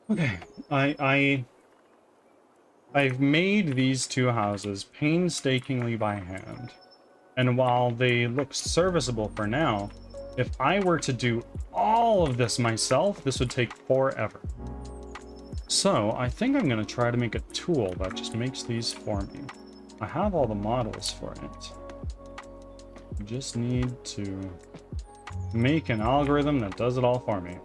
Okay, I I've made these two houses painstakingly by hand. And while they look serviceable for now, if I were to do all of this myself, this would take forever. So I think I'm going to try to make a tool that just makes these for me. I have all the models for it. I just need to make an algorithm that does it all for me.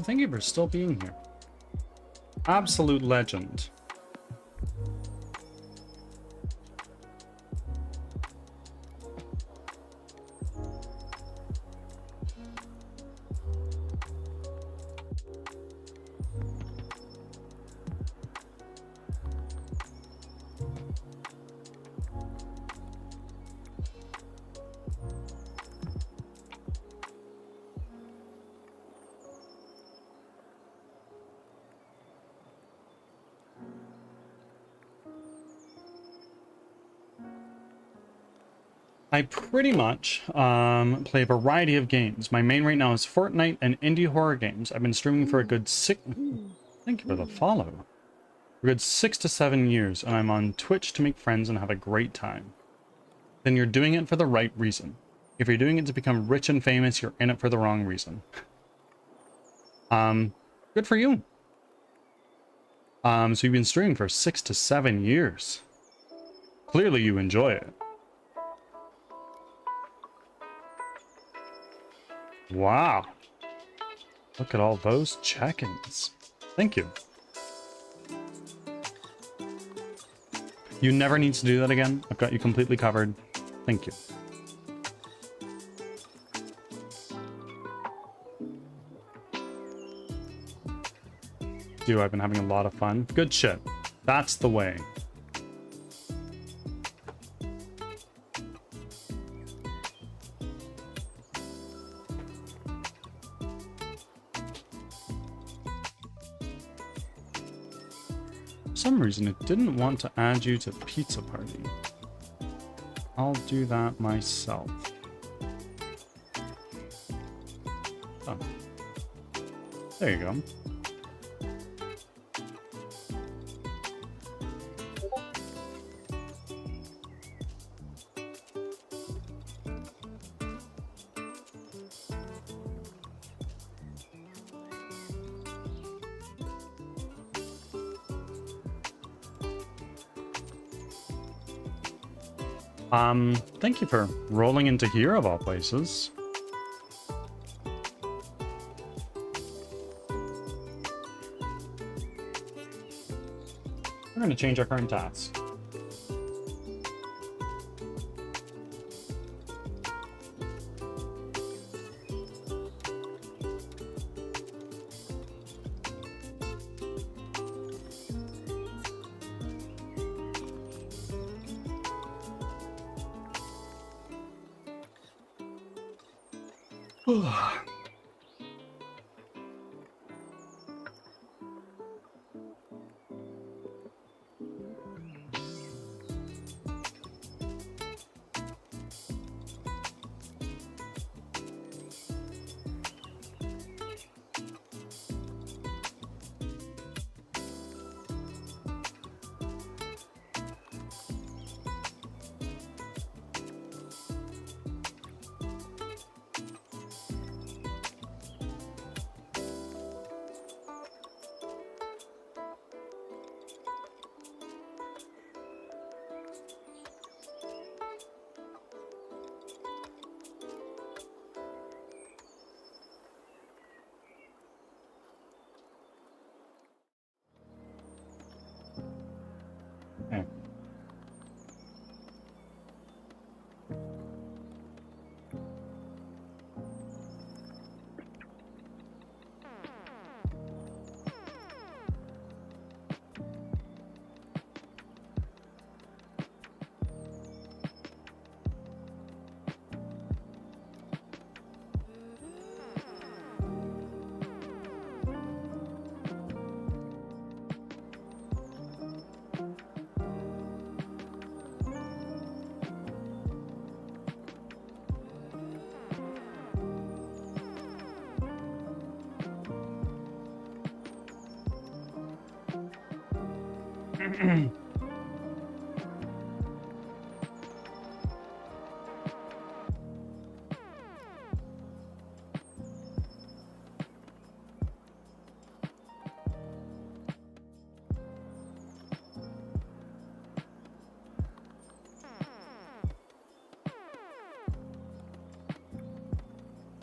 Thank you for still being here. Absolute legend. I pretty much play a variety of games. My main right now is Fortnite and indie horror games. I've been streaming for a good thank you for the follow. For a good 6 to 7 years, and I'm on Twitch to make friends and have a great time. Then you're doing it for the right reason. If you're doing it to become rich and famous, you're in it for the wrong reason. Good for you. So you've been streaming for 6 to 7 years. Clearly you enjoy it. Wow. Look at all those check-ins. Thank you. You never need to do that again. I've got you completely covered. Thank you. Dude, I've been having a lot of fun. Good shit. That's the way. For some reason, it didn't want to add you to Pizza Party. I'll do that myself. Oh. There you go. Thank you for rolling into here of all places. We're going to change our current task.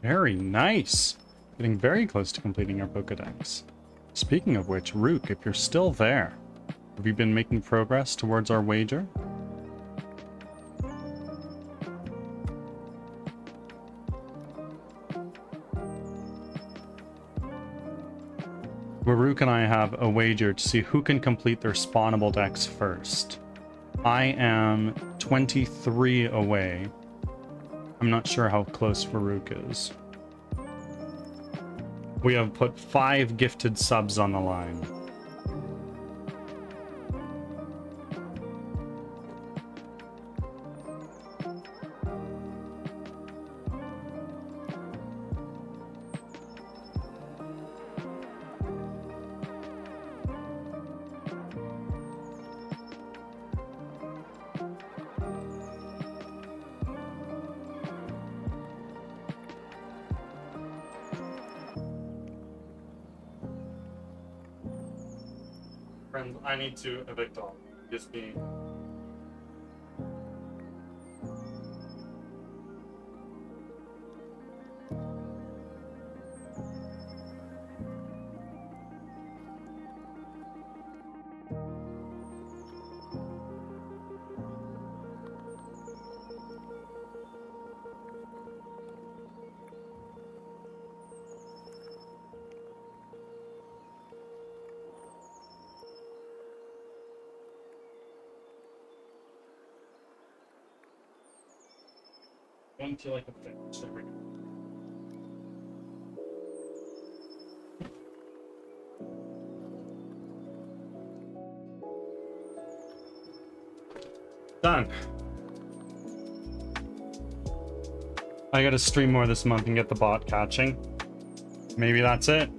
Very nice. Getting very close to completing our Pokedex. Speaking of which, Rook, if you're still there, have you been making progress towards our wager? Rook and I have a wager to see who can complete their spawnable decks first. I am 23 away. I'm not sure how close Farouk is. We have put 5 gifted subs on the line. Friend, I need to evict all. Just me. Going to like a fix. There we go. Done. I gotta stream more this month and get the bot catching. Maybe that's it.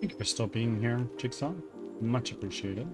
Thank you for still being here, Jigsaw. Much appreciated.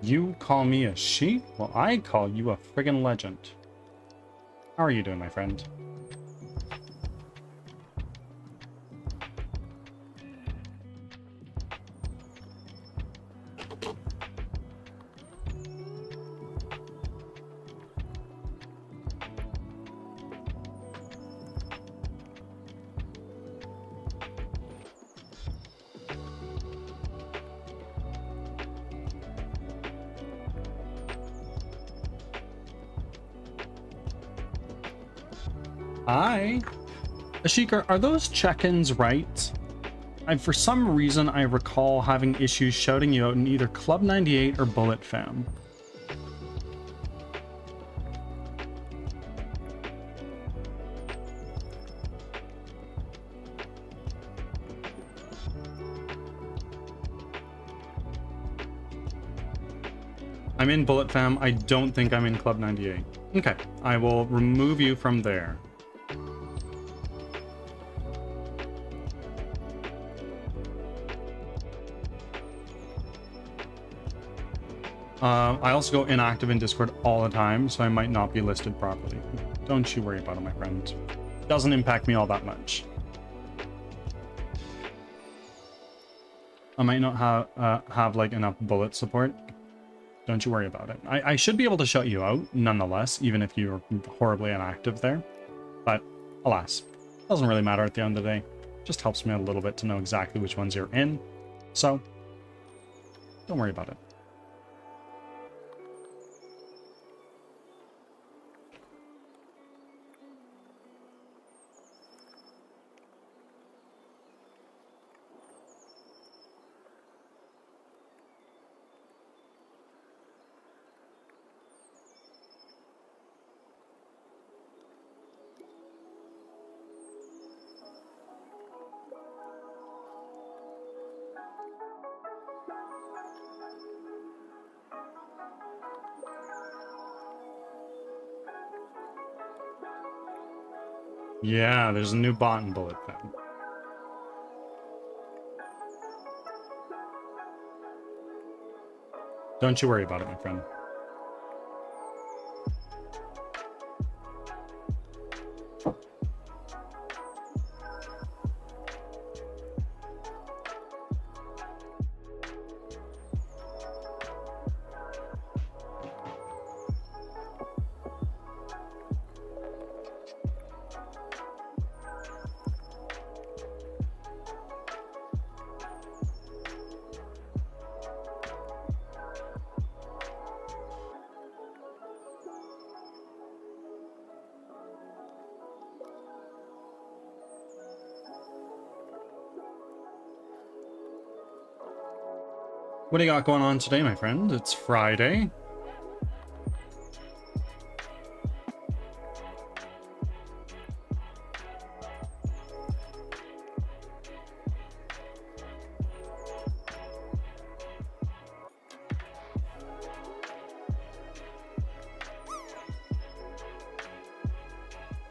You call me a sheep? Well, I call you a friggin' legend. How are you doing, my friend? Hi. Ashika, are those check-ins right? For some reason, I recall having issues shouting you out in either Club 98 or Bullet Fam. I'm in Bullet Fam. I don't think I'm in Club 98. Okay, I will remove you from there. I also go inactive in Discord all the time, so I might not be listed properly. Don't you worry about it, my friend. Doesn't impact me all that much. I might not have like enough bullet support. Don't you worry about it. I should be able to shut you out, nonetheless, even if you're horribly inactive there. But, alas, doesn't really matter at the end of the day. Just helps me a little bit to know exactly which ones you're in. So, don't worry about it. Yeah, there's a new bot in Bullet Fam. Don't you worry about it, my friend. What do you got going on today, my friend? It's Friday.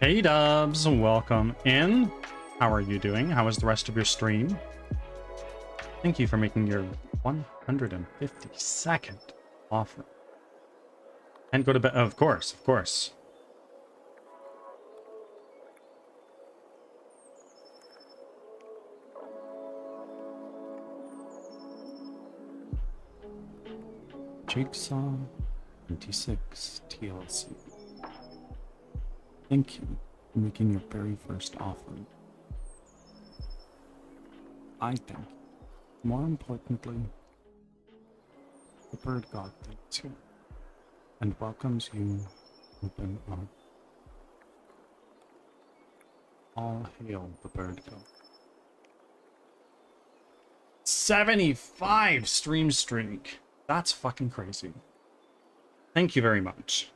Hey Dubs, welcome in. How are you doing? How was the rest of your stream? Thank you for making your 152nd offer. And go to bed. Of course, of course. Jigsaw 26 TLC. Thank you for making your very first offer. I thank you. More importantly, the bird god thanks you and welcomes you open arms. All hail the bird god. 75 stream streak. That's fucking crazy. Thank you very much.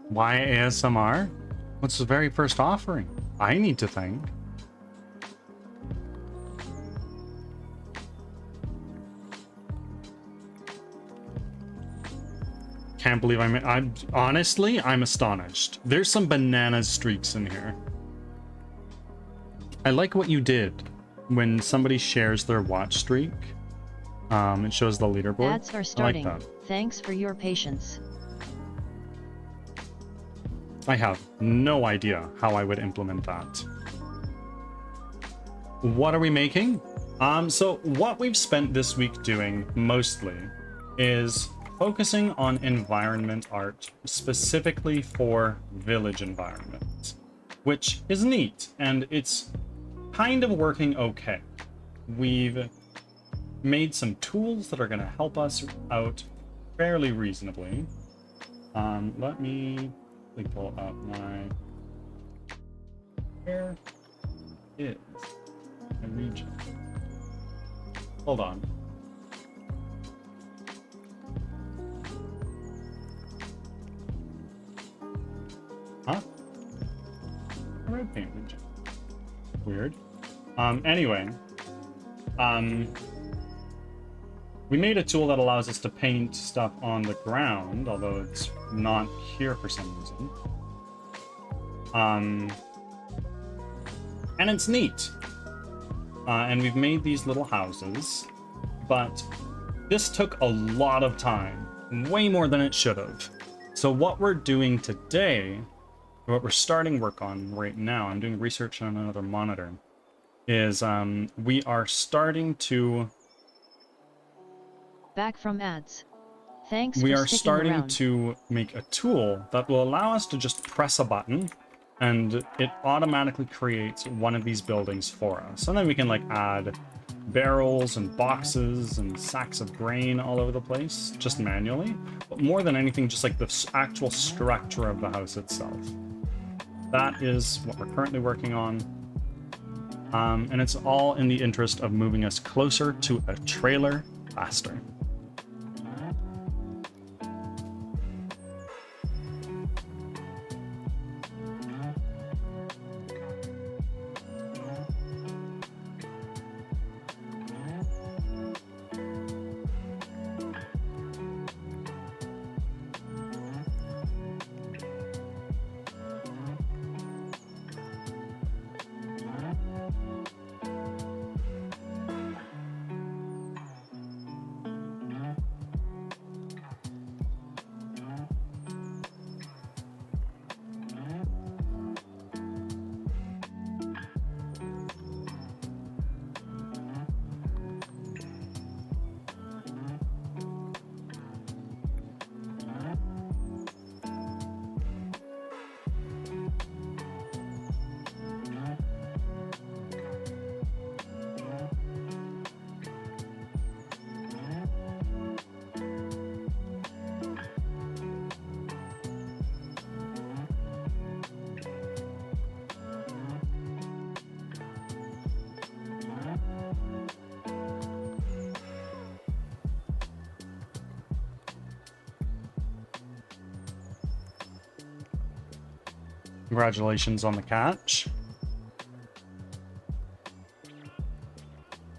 Why ASMR? What's the very first offering? I need to thank. Can't believe I'm honestly, I'm astonished. There's some banana streaks in here. I like what you did when somebody shares their watch streak. It shows the leaderboard. Ads are starting. I like that. Thanks for your patience. I have no idea how I would implement that. What are we making? So what we've spent this week doing mostly is focusing on environment art, specifically for village environments, which is neat, and it's kind of working okay. We've made some tools that are going to help us out fairly reasonably. Let me pull up my... Where is my region? Hold on. Huh? Red paint region. Weird. Anyway. We made a tool that allows us to paint stuff on the ground, although it's not here for some reason. And it's neat. And we've made these little houses, but this took a lot of time, way more than it should have. So what we're doing today, what we're starting work on right now, I'm doing research on another monitor, is we are starting to... Back from ads. Thanks We for are sticking starting around. to make a tool that will allow us to just press a button and it automatically creates one of these buildings for us. And then we can like add barrels and boxes and sacks of grain all over the place, just manually. But more than anything, just like the actual structure of the house itself. that is what we're currently working on. And it's all in the interest of moving us closer to a trailer faster. Congratulations on the catch.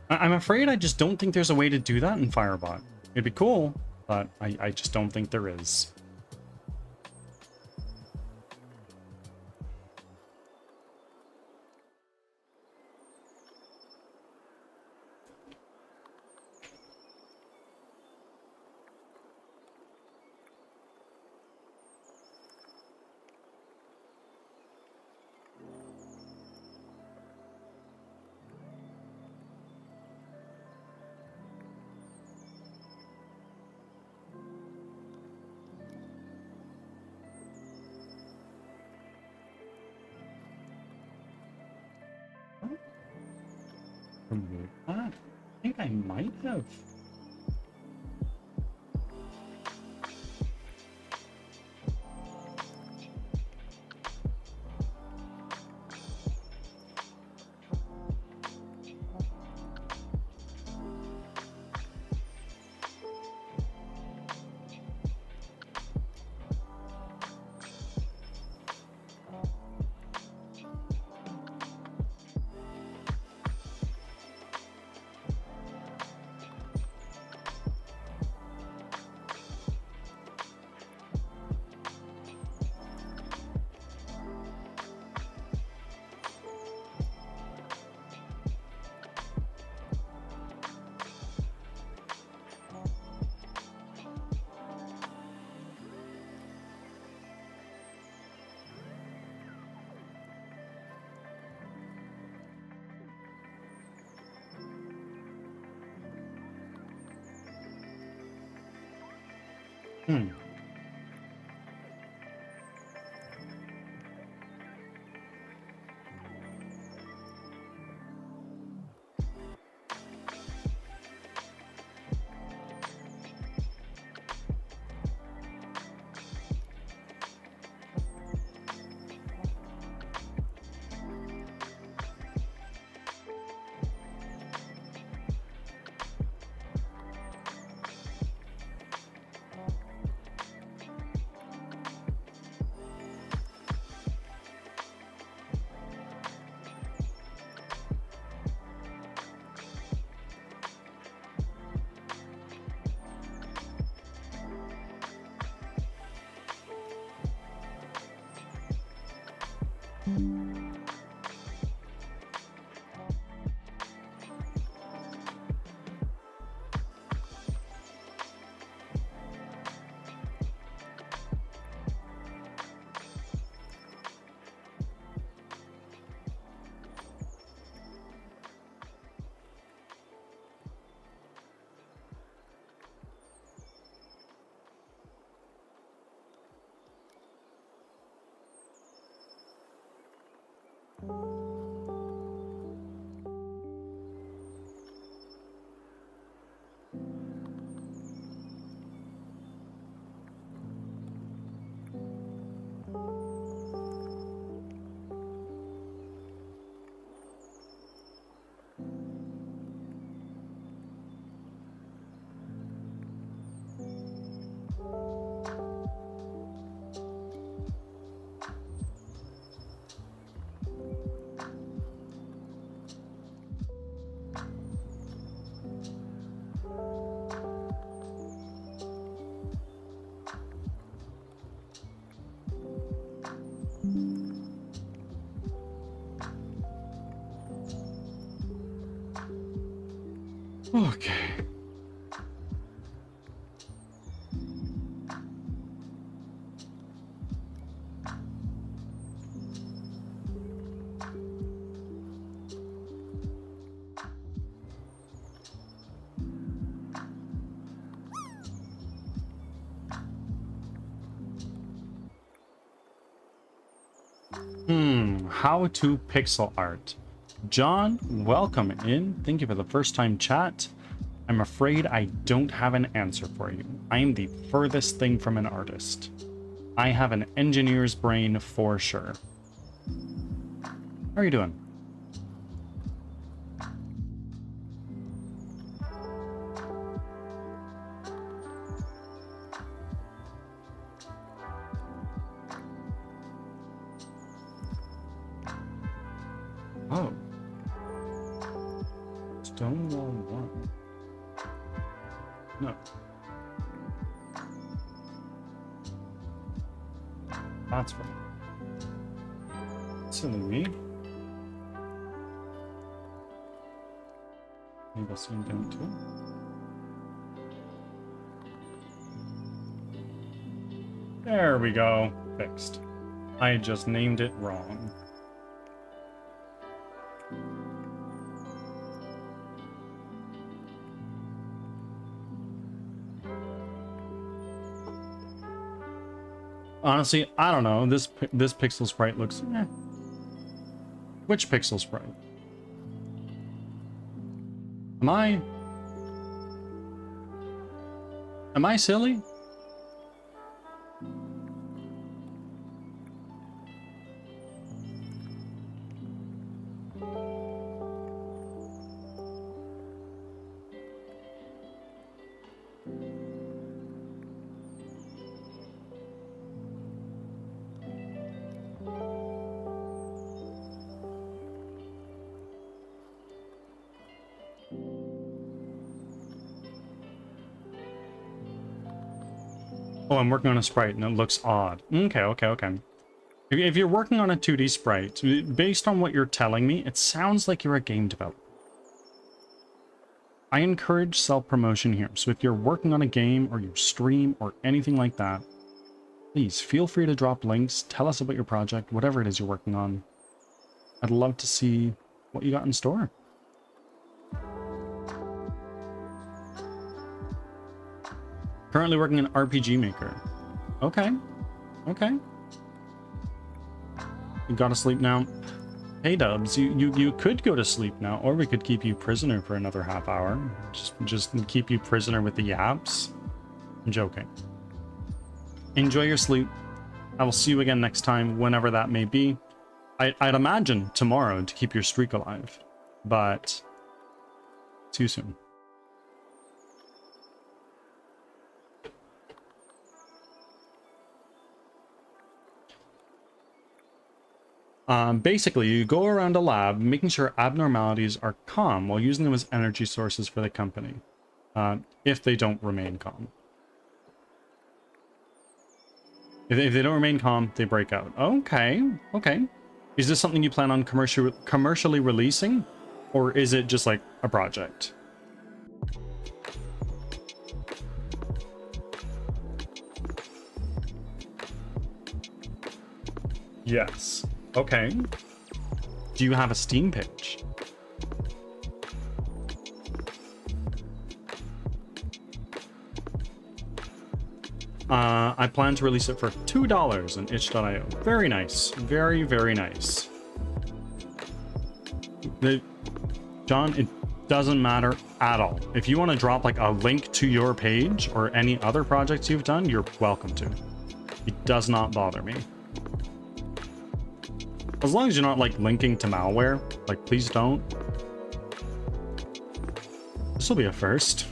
I'm afraid I just don't think there's a way to do that in Firebot. It'd be cool, but I just don't think there is. Remove that? I think I might have. Hmm. Okay. How to pixel art. John, welcome in. Thank you for the first time chat. I'm afraid I don't have an answer for you. I am the furthest thing from an artist. I have an engineer's brain for sure. How are you doing? Oh. Stonewall 1. No. That's right. Silly me. Maybe I'll see him down too. There we go. Fixed. I just named it wrong. Honestly, I don't know. This pixel sprite looks... Which pixel sprite? Am I silly? Oh, I'm working on a sprite and it looks odd. Okay. If you're working on a 2D sprite, based on what you're telling me, it sounds like you're a game developer. I encourage self-promotion here, so if you're working on a game or you stream or anything like that, please feel free to drop links, tell us about your project, whatever it is you're working on. I'd love to see what you got in store. Currently working in RPG Maker. Okay. You gotta sleep now. Hey Dubs, you could go to sleep now, or we could keep you prisoner for another half hour. Just keep you prisoner with the yaps. I'm joking. Enjoy your sleep. I will see you again next time, whenever that may be. I'd imagine tomorrow to keep your streak alive, but see you soon. Basically, you go around a lab making sure abnormalities are calm while using them as energy sources for the company, if they don't remain calm. If they don't remain calm, they break out. Okay. Is this something you plan on commercially releasing, or is it just like a project? Yes. Okay. Do you have a Steam page? I plan to release it for $2 on itch.io. Very nice. Very, very nice. John, it doesn't matter at all. If you want to drop like a link to your page or any other projects you've done, you're welcome to. It does not bother me. As long as you're not like linking to malware, like please don't. This will be a first.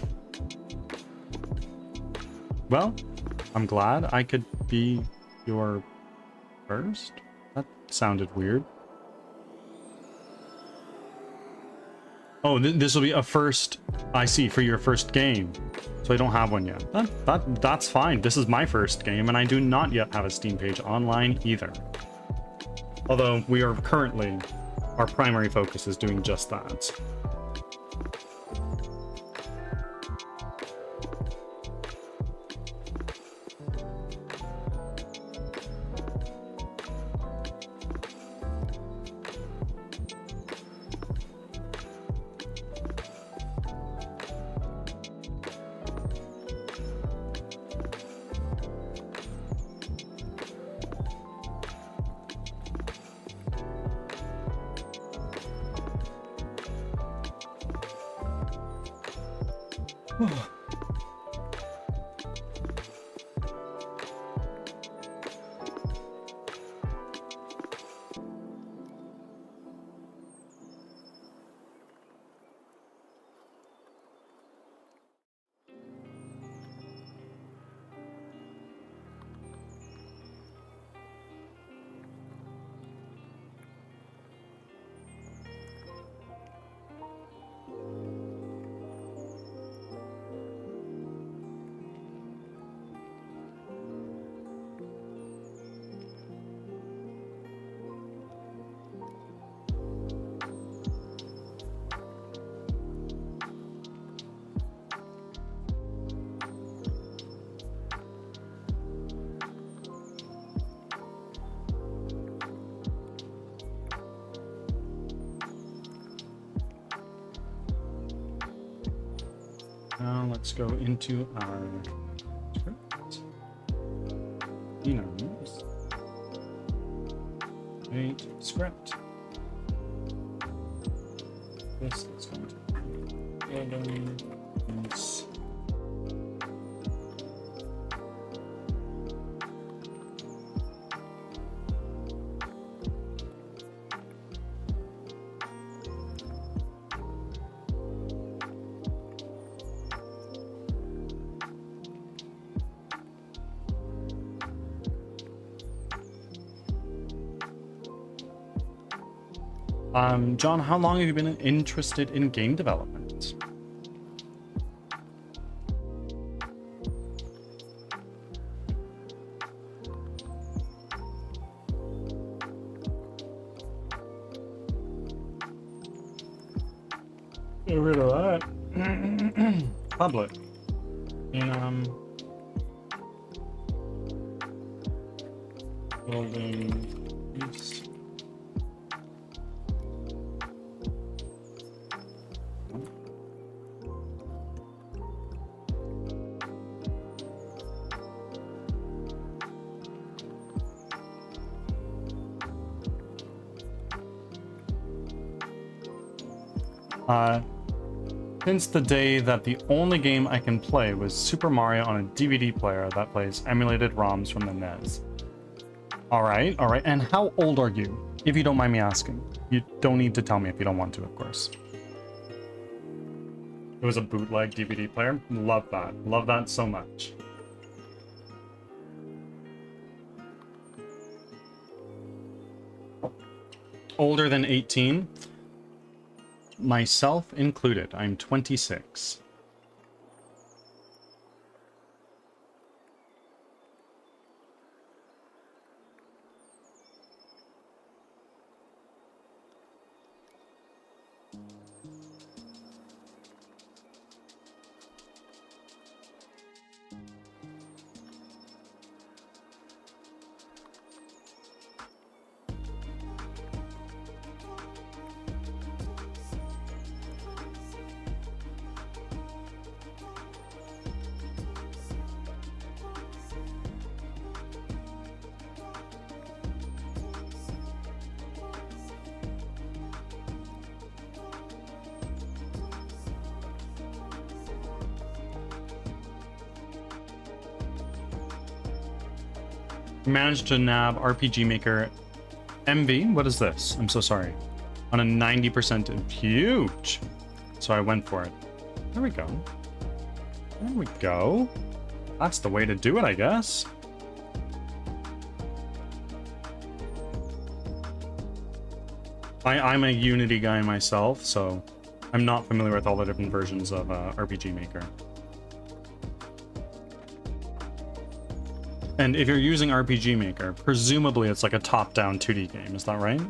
Well, I'm glad I could be your first. That sounded weird. Oh, this will be a first, I see, for your first game. So I don't have one yet. That's fine. This is my first game, and I do not yet have a Steam page online either. Although we are currently, our primary focus is doing just that. Now let's go into our script. Wait, script. This is going to be randoms. John, how long have you been interested in game development? Get rid of that. Public. In building east. Since the day that the only game I can play was Super Mario on a DVD player that plays emulated ROMs from the NES. Alright, and how old are you? If you don't mind me asking. You don't need to tell me if you don't want to, of course. It was a bootleg DVD player. Love that. Love that so much. Older than 18? Myself included. I'm 26. Managed to nab RPG Maker MV. What is this? I'm so sorry. On a 90% huge. So I went for it. There we go. There we go. That's the way to do it, I guess. I'm a Unity guy myself, so I'm not familiar with all the different versions of RPG Maker. And if you're using RPG Maker, presumably it's like a top-down 2D game, is that right?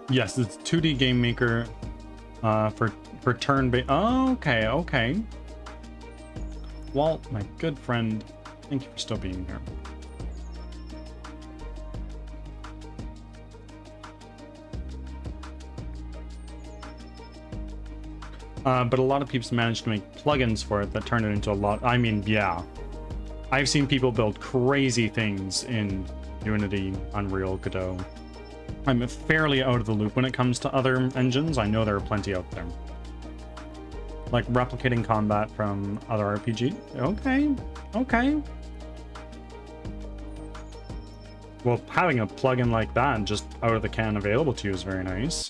Yes, it's 2D Game Maker for turn-based. Oh, okay. Walt, my good friend, Thank you for still being here. But a lot of people managed to make plugins for it that turn it into a lot. I mean, yeah. I've seen people build crazy things in Unity, Unreal, Godot. I'm fairly out of the loop when it comes to other engines. I know there are plenty out there. Like replicating combat from other RPG. Okay, okay. Well, having a plugin like that just out of the can available to you is very nice.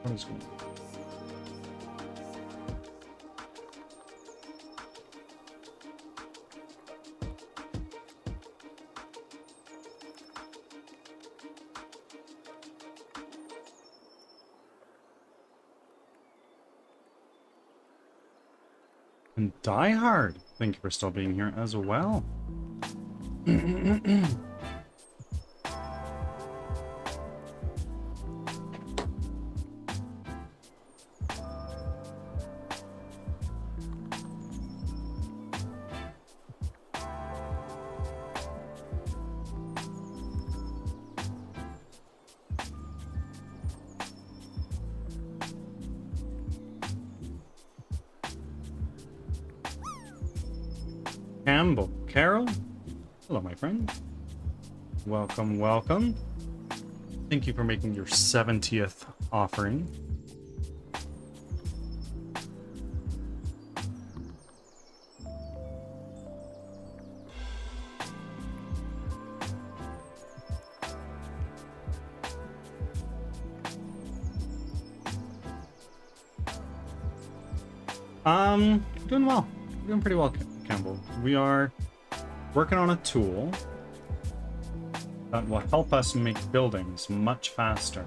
What is going on? And Die Hard, thank you for still being here as well. Campbell, Carol, hello, my friend. Welcome, welcome. Thank you for making your 70th offering. Doing well. Doing pretty well, Campbell. We are working on a tool that will help us make buildings much faster.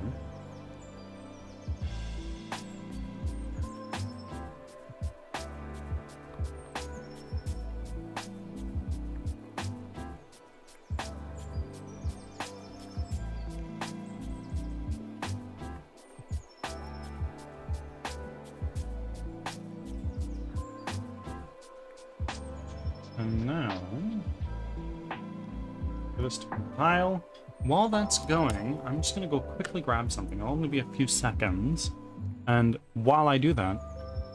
And now, for this to compile. While that's going, I'm just going to go quickly grab something. It'll only be a few seconds. And while I do that,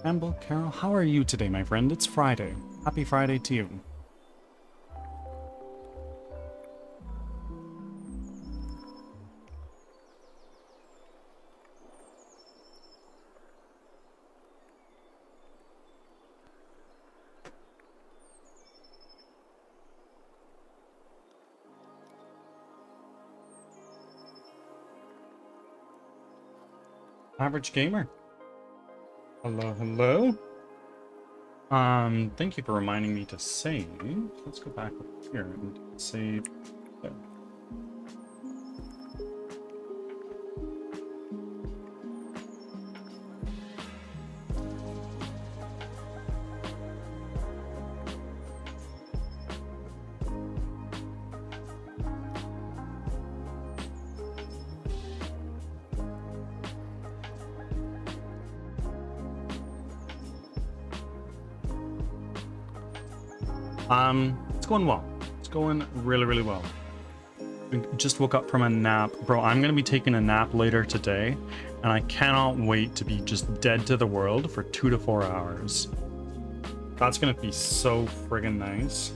Campbell, Carol, how are you today, my friend? It's Friday. Happy Friday to you. Average gamer. Hello, hello. Thank you for reminding me to save. Let's go back up here and save there. It's going well. It's going really, really well. I just woke up from a nap. Bro, I'm gonna be taking a nap later today, and I cannot wait to be just dead to the world for 2 to 4 hours. That's gonna be so friggin' nice.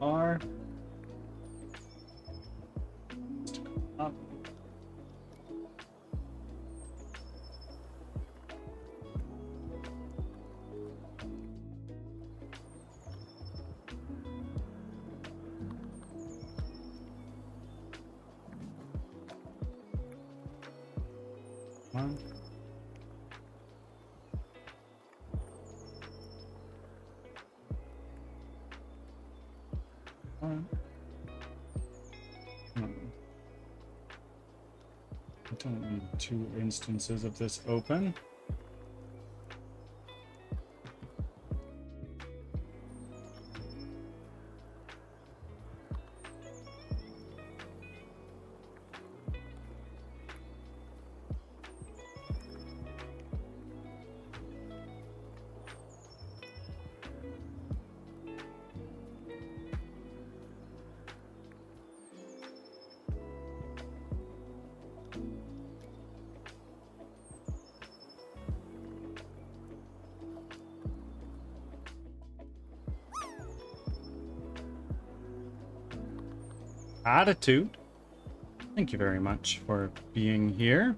are. Up. One. One. I don't need 2 instances of this open. Attitude. Thank you very much for being here.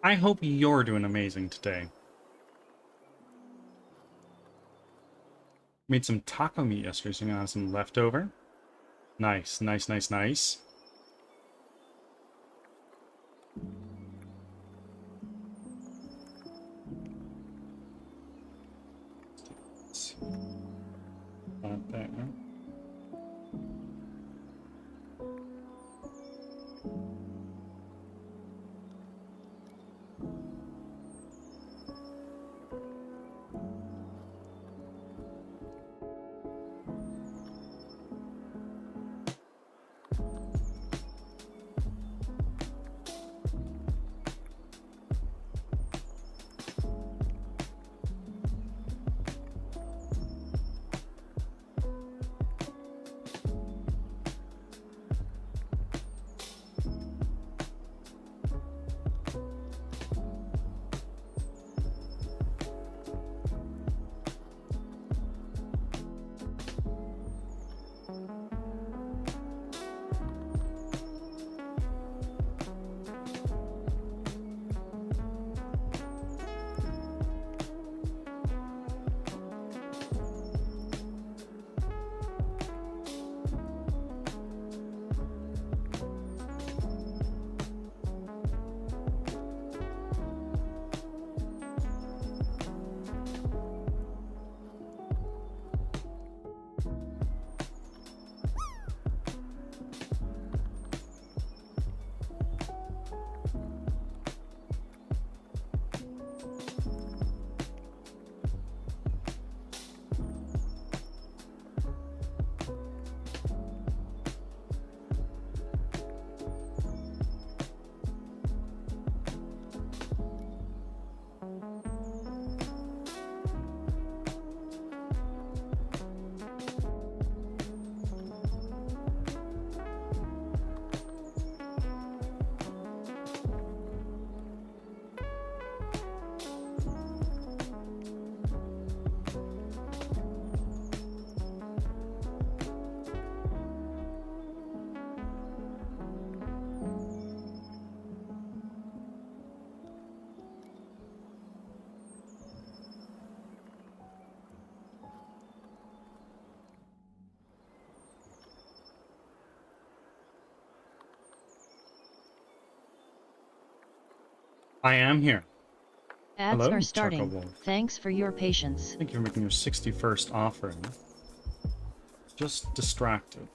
I hope you're doing amazing today. Made some taco meat yesterday, so I'm gonna have some leftover. Nice, nice, nice, nice. Not that one. I am here. Ads Hello, are starting. Choco Wolf. Thanks for your patience. Thank you for making your 61st offering. Just distracted.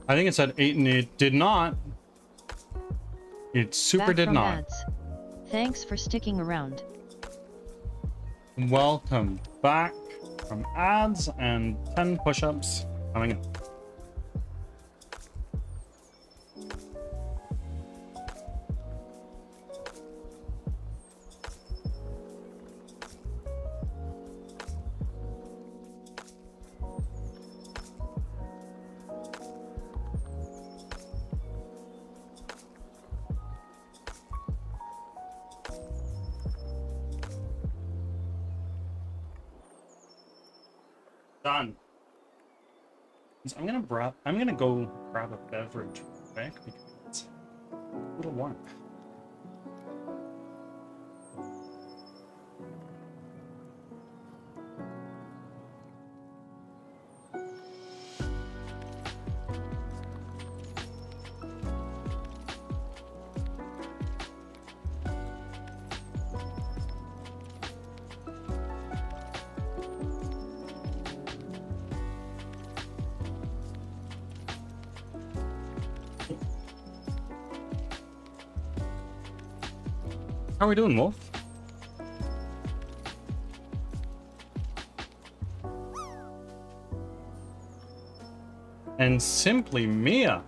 I think it said 8 and it did not. It super Back did from not. ads. Thanks for sticking around. Welcome back from ads and 10 push-ups coming in. Done. So I'm gonna go grab a beverage quick because it's a little warm. How are we doing, Wolf? And simply Mia.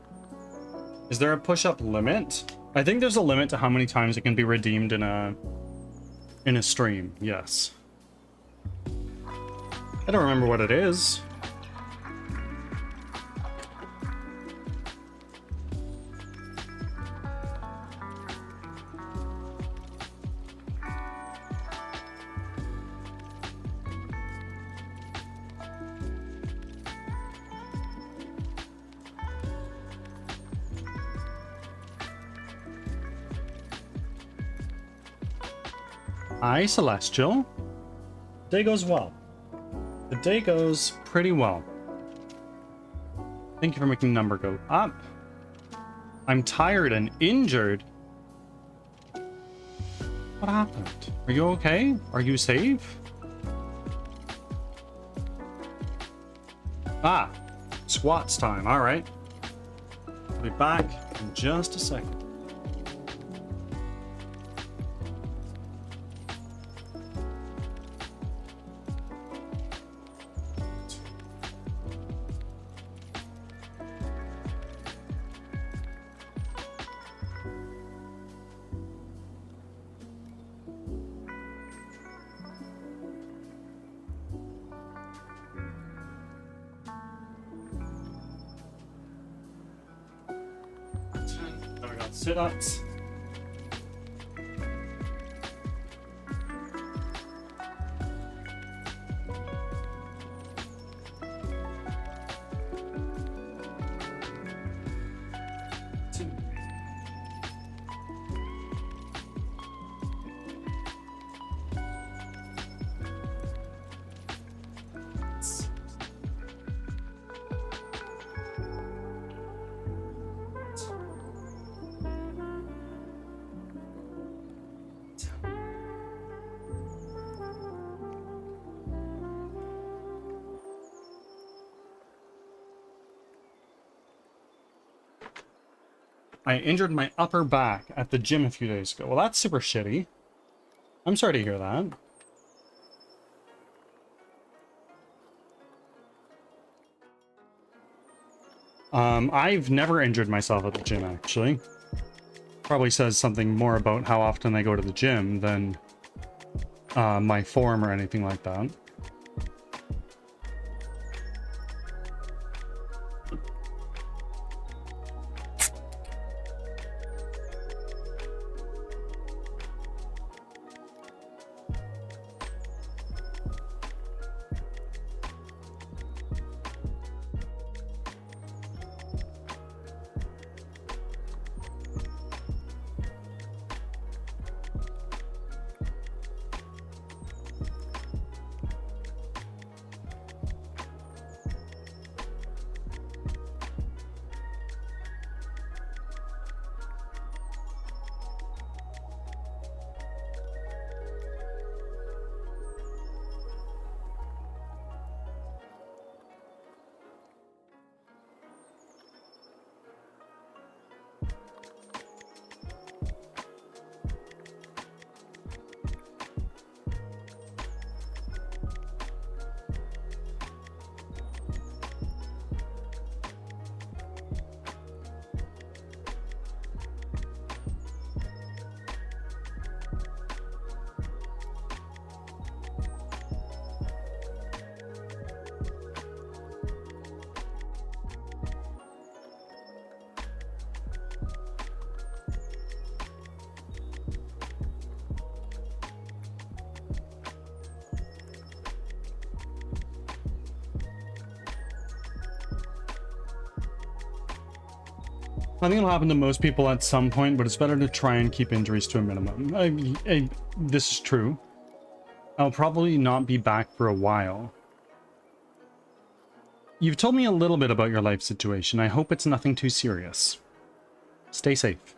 Is there a push-up limit? I think there's a limit to how many times it can be redeemed in a stream. Yes. I don't remember what it is. Hi, Celestial. Day goes well. The day goes pretty well. Thank you for making the number go up. I'm tired and injured. What happened? Are you okay? Are you safe? Ah, squats time. All right. I'll be back in just a second. Now we got sit-ups. I injured my upper back at the gym a few days ago. Well, that's super shitty. I'm sorry to hear that. I've never injured myself at the gym, actually. Probably says something more about how often I go to the gym than my form or anything like that. I think it'll happen to most people at some point, but it's better to try and keep injuries to a minimum. This is true. I'll probably not be back for a while. You've told me a little bit about your life situation. I hope it's nothing too serious. Stay safe.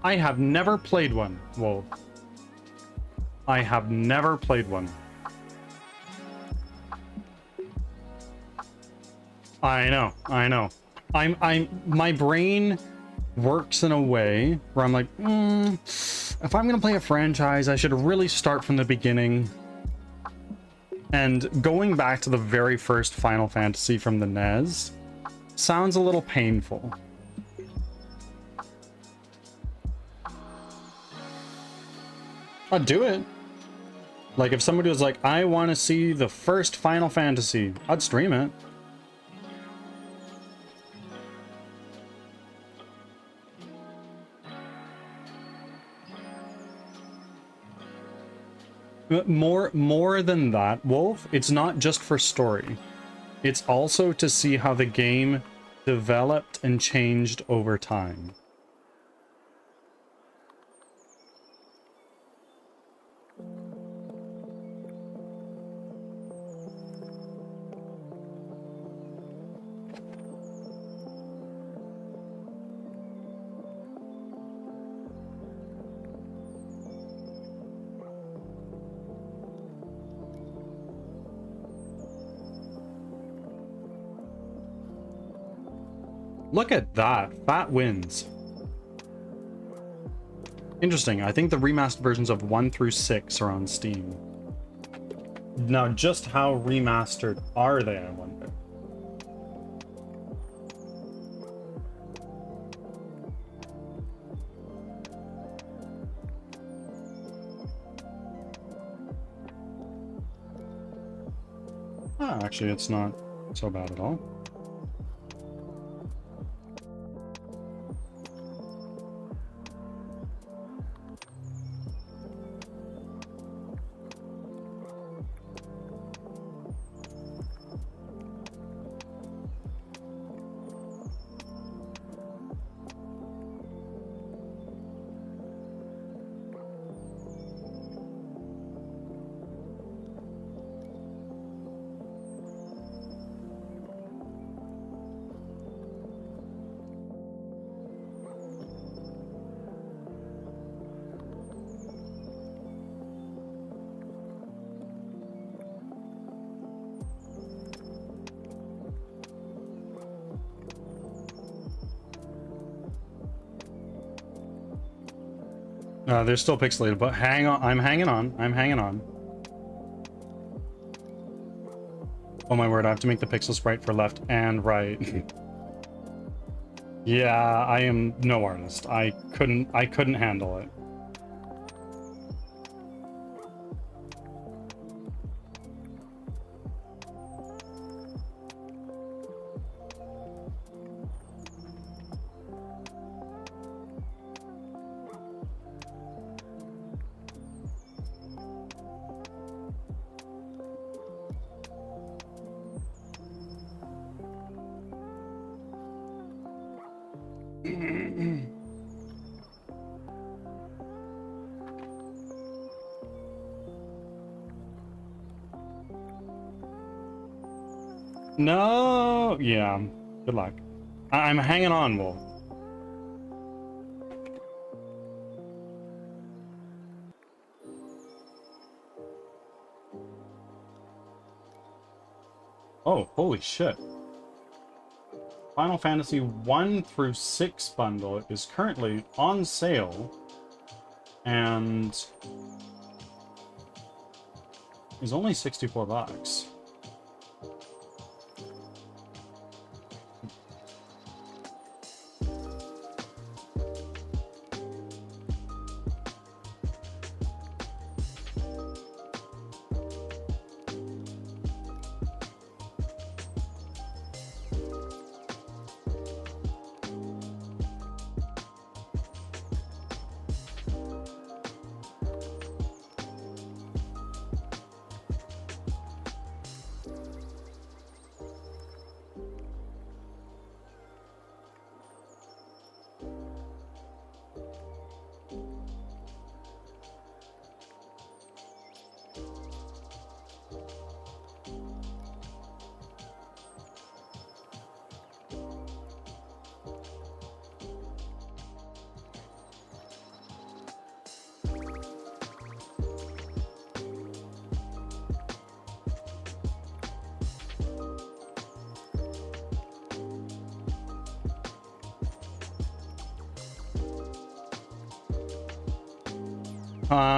I have never played one, Wolf. I have never played one. I know. My brain works in a way where I'm like, if I'm gonna play a franchise, I should really start from the beginning. And going back to the very first Final Fantasy from the NES sounds a little painful. I'd do it. Like, if somebody was like, I want to see the first Final Fantasy, I'd stream it. More than that, Wolf, it's not just for story. It's also to see how the game developed and changed over time. Look at that. Fat wins. Interesting. I think the remastered versions of 1 through 6 are on Steam. Now, just how remastered are they, I wonder? Ah, actually, it's not so bad at all. They're still pixelated, but hang on. I'm hanging on. I'm hanging on. Oh my word, I have to make the pixel sprite for left and right. Yeah, I am no artist. I couldn't handle it. No, yeah. Good luck. I'm hanging on, Wolf. Oh, holy shit. Final Fantasy 1 through 6 bundle is currently on sale and is only $64.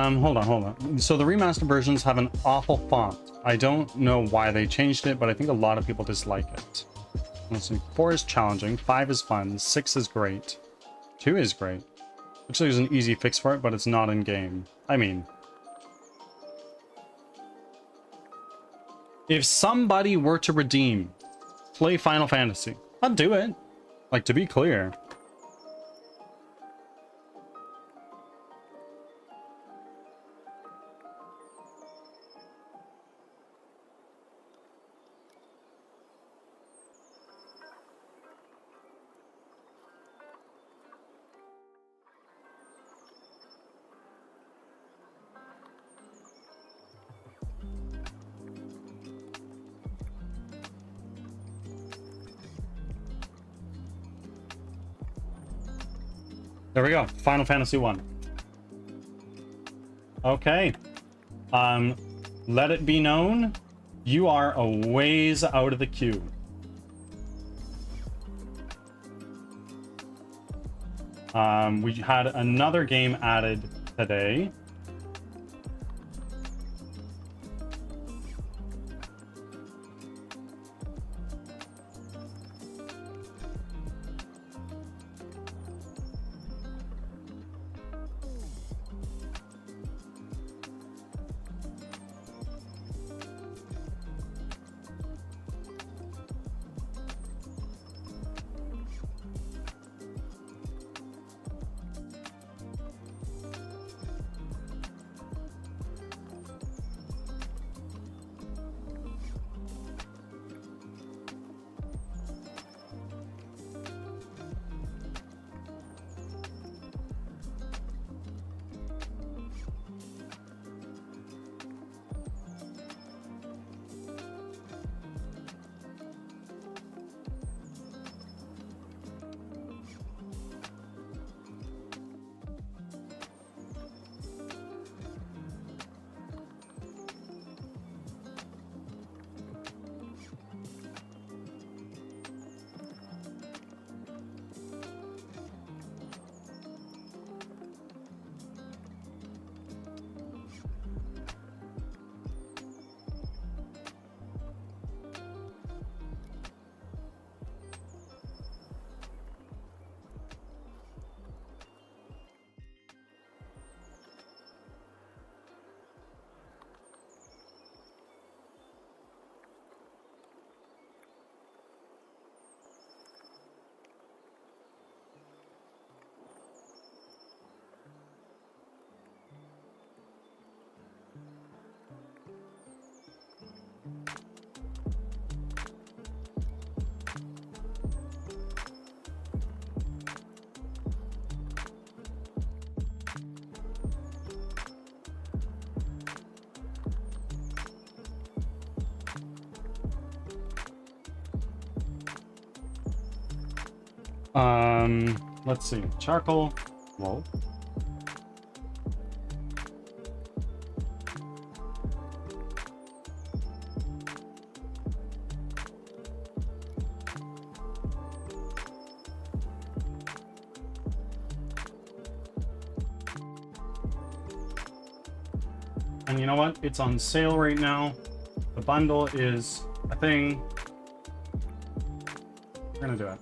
Hold on. So the remastered versions have an awful font. I don't know why they changed it, but I think a lot of people dislike it. Let's see. 4 is challenging, 5 is fun, 6 is great, 2 is great. Looks like there's an easy fix for it, but it's not in game. I mean, if somebody were to redeem, play Final Fantasy, I'd do it. Like, to be clear. There we go. Final Fantasy 1. Okay. Let it be known, you are a ways out of the queue. We had another game added today. Let's see. Charcoal. Whoa. And you know what? It's on sale right now. The bundle is a thing. We're gonna do it.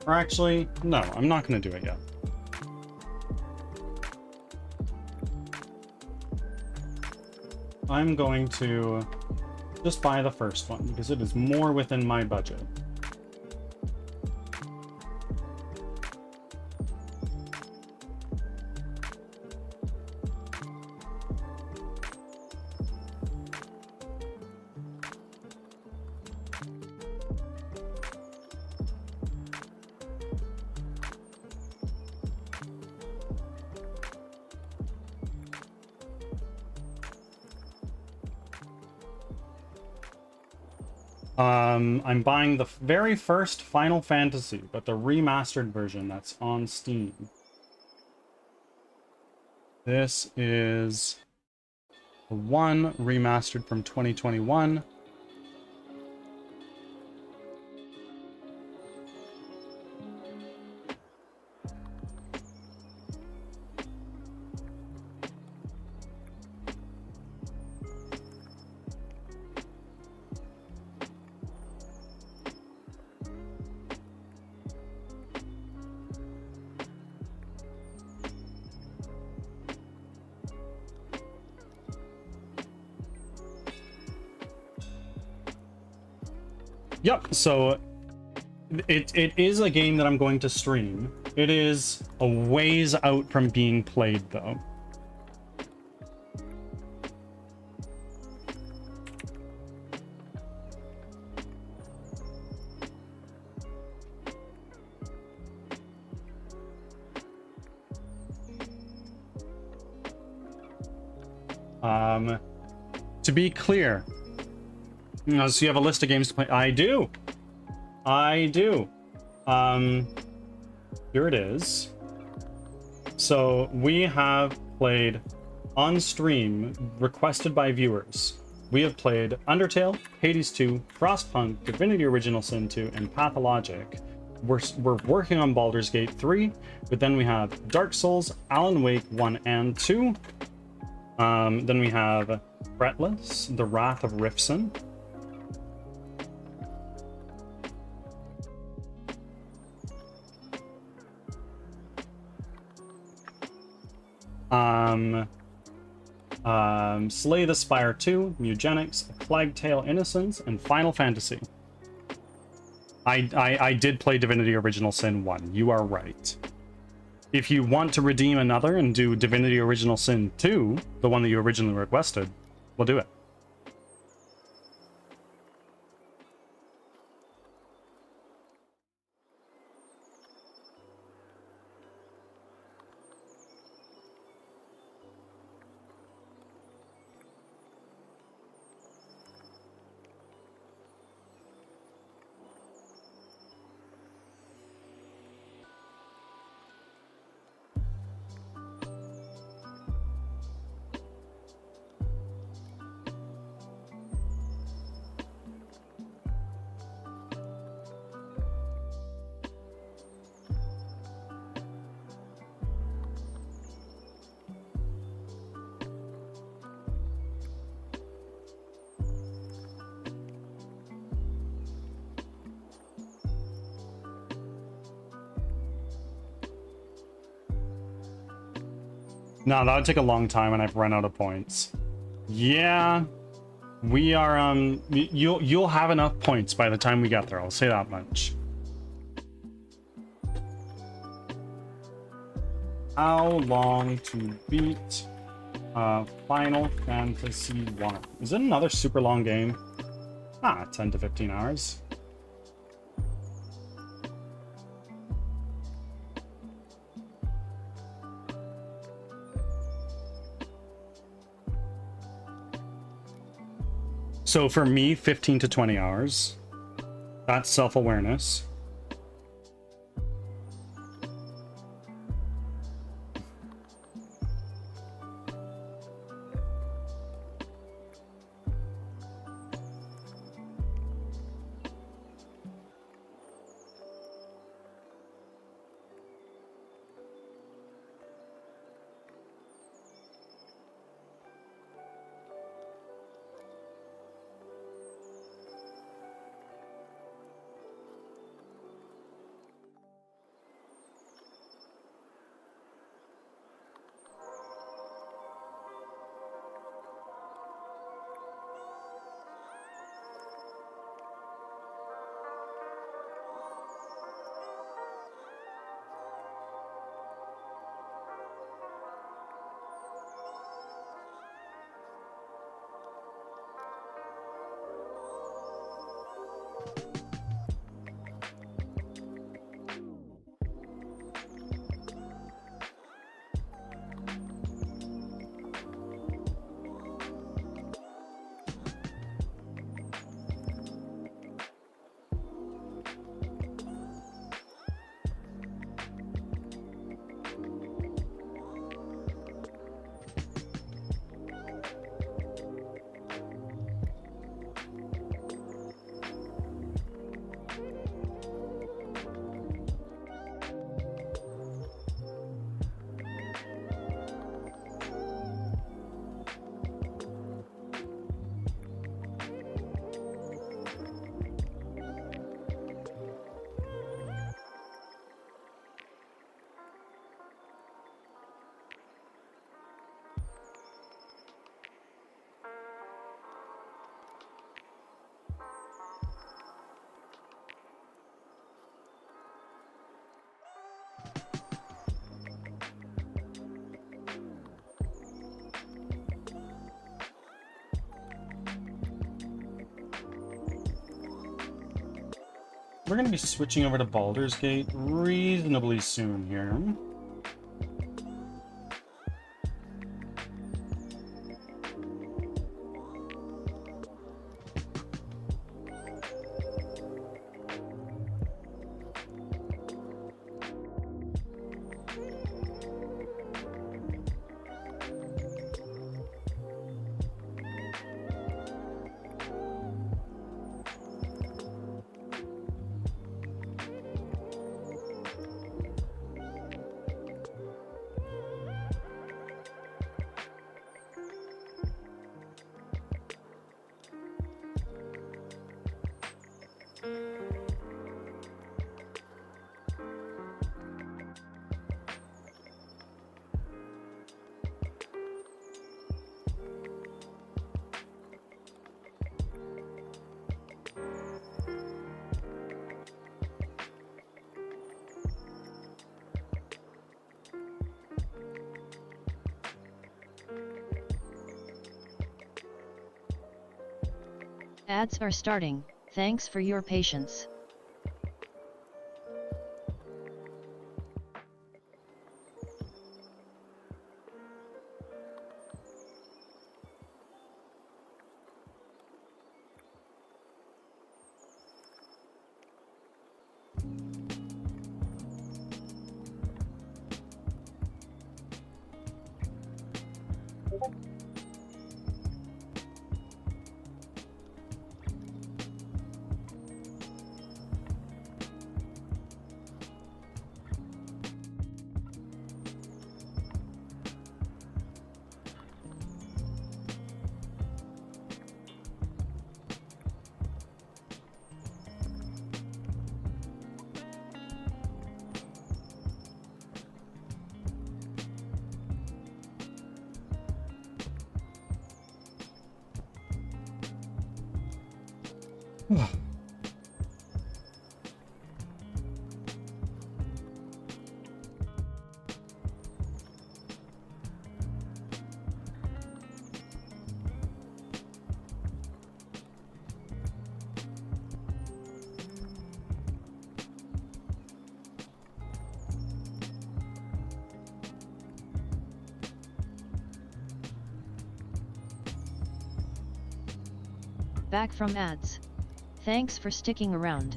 Or actually, no, I'm not going to do it yet. I'm going to just buy the first one because it is more within my budget. I'm buying the very first Final Fantasy, but the remastered version that's on Steam. This is the one remastered from 2021. Yep, so it is a game that I'm going to stream. It is a ways out from being played, though. To be clear, so you have a list of games to play. I do. Here it is. So we have played on stream, requested by viewers. We have played Undertale, Hades 2, Frostpunk, Divinity Original Sin 2, and Pathologic. We're working on Baldur's Gate 3, but then we have Dark Souls, Alan Wake 1 and 2. Then we have Fretless, The Wrath of Rifson. Slay the Spire 2, Eugenics, A Plague Tale Innocence, and Final Fantasy. I did play Divinity Original Sin 1. You are right. If you want to redeem another and do Divinity Original Sin 2, the one that you originally requested, we'll do it. No, that would take a long time and I've run out of points. Yeah, we are, you'll have enough points by the time we get there, I'll say that much. How long to beat Final Fantasy 1. Is it another super long game? 10 to 15 hours. So for me, 15 to 20 hours. That's self-awareness. We're going to be switching over to Baldur's Gate reasonably soon here. Ads are starting, thanks for your patience. Back from ads. Thanks for sticking around.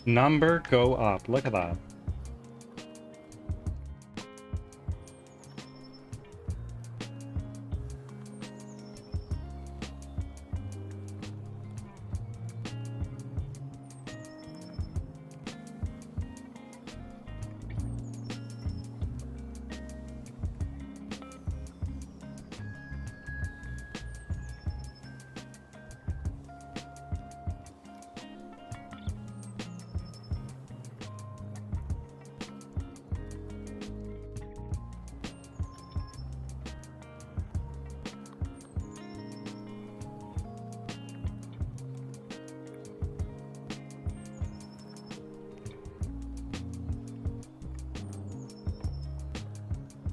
Number go up. Look at that.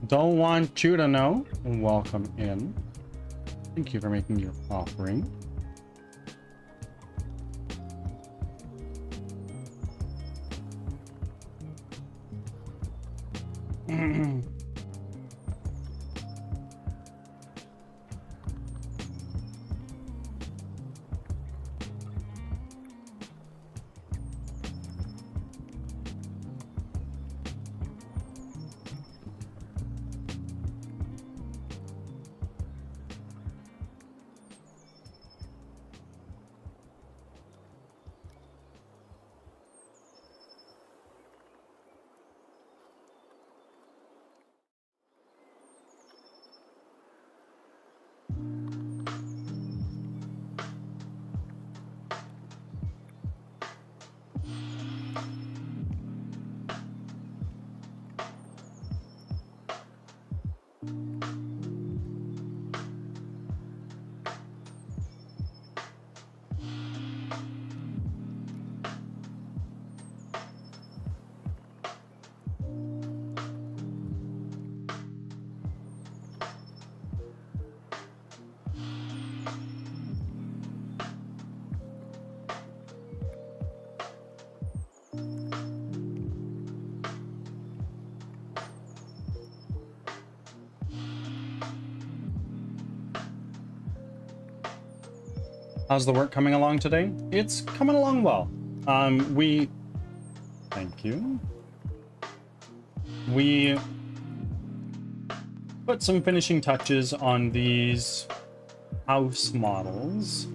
Don't want you to know. Welcome in. Thank you for making your offering. How's the work coming along today? It's coming along well. Thank you. We put some finishing touches on these house models,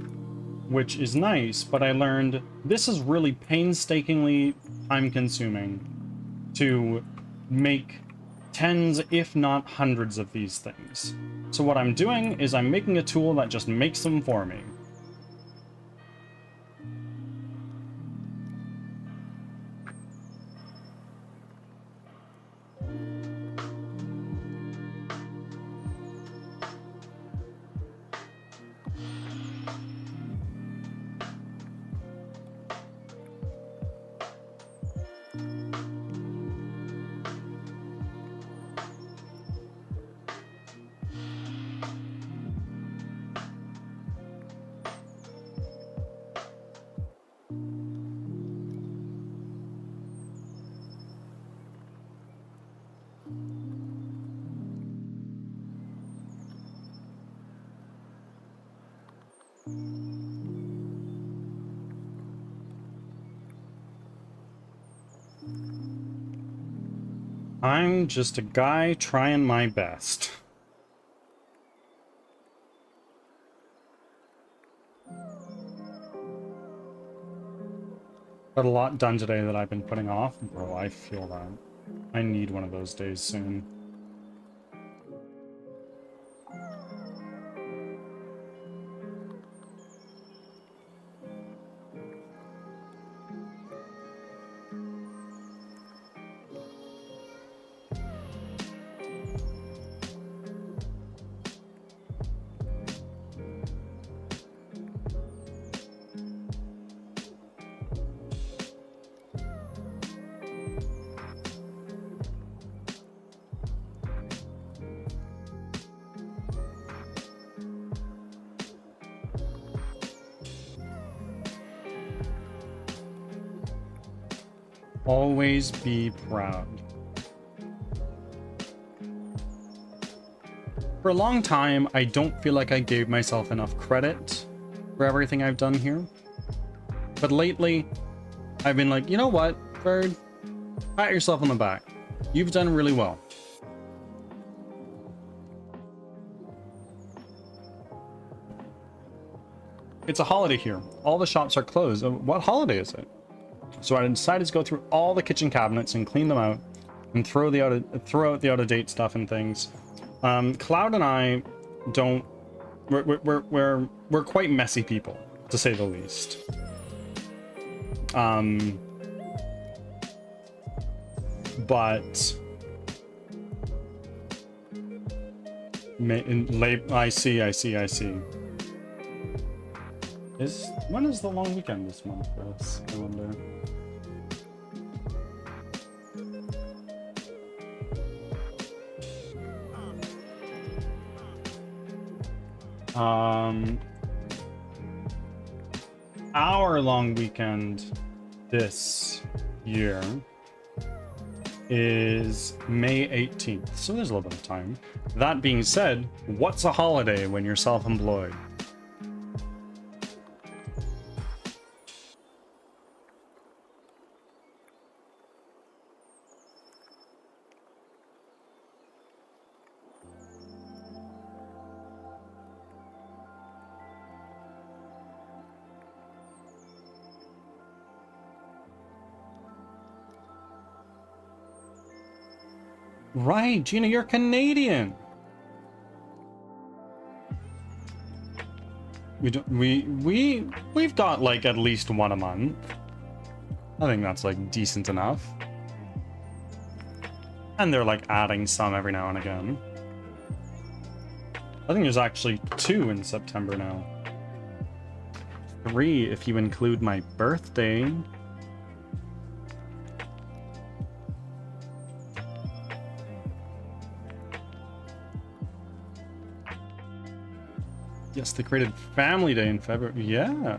which is nice, but I learned this is really painstakingly time-consuming to make tens, if not hundreds of these things. So what I'm doing is I'm making a tool that just makes them for me. I'm just a guy trying my best. Got a lot done today that I've been putting off. Bro, I feel that. I need one of those days soon. Always be proud. For a long time, I don't feel like I gave myself enough credit for everything I've done here. But lately, I've been like, you know what, Bird? Pat yourself on the back. You've done really well. It's a holiday here. All the shops are closed. What holiday is it? So I decided to go through all the kitchen cabinets and clean them out and throw out the out-of-date stuff and things. Cloud and I don't... We're quite messy people, to say the least. But... I see. When is the long weekend this month for us? I wonder. Our long weekend this year is May 18th, so there's a little bit of time. That being said, what's a holiday when you're self-employed? Right, Gina, you're Canadian. We've got like at least one a month. I think that's like decent enough. And they're like adding some every now and again. I think there's actually 2 in September now. 3 if you include my birthday. Yes, they created Family Day in February. Yeah.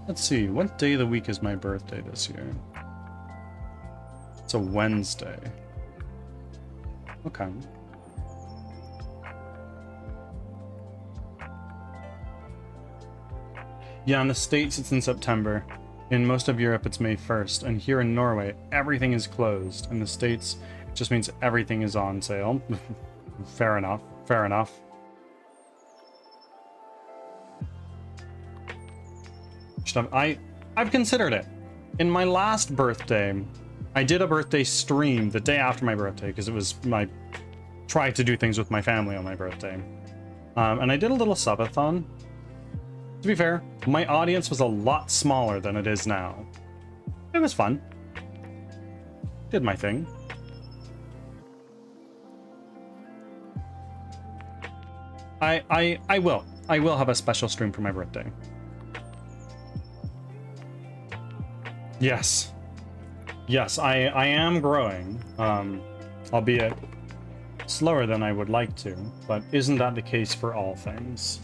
Let's see. What day of the week is my birthday this year? It's a Wednesday. Okay. Yeah, in the States it's in September. In most of Europe it's May 1st. And here in Norway, everything is closed. In the States, it just means everything is on sale. Fair enough. Fair enough. I've considered it. In my last birthday, I did a birthday stream the day after my birthday because it was my try to do things with my family on my birthday. And I did a little subathon. To be fair, my audience was a lot smaller than it is now. It was fun. Did my thing. I will have a special stream for my birthday. Yes. Yes, I am growing. Albeit slower than I would like to, but isn't that the case for all things?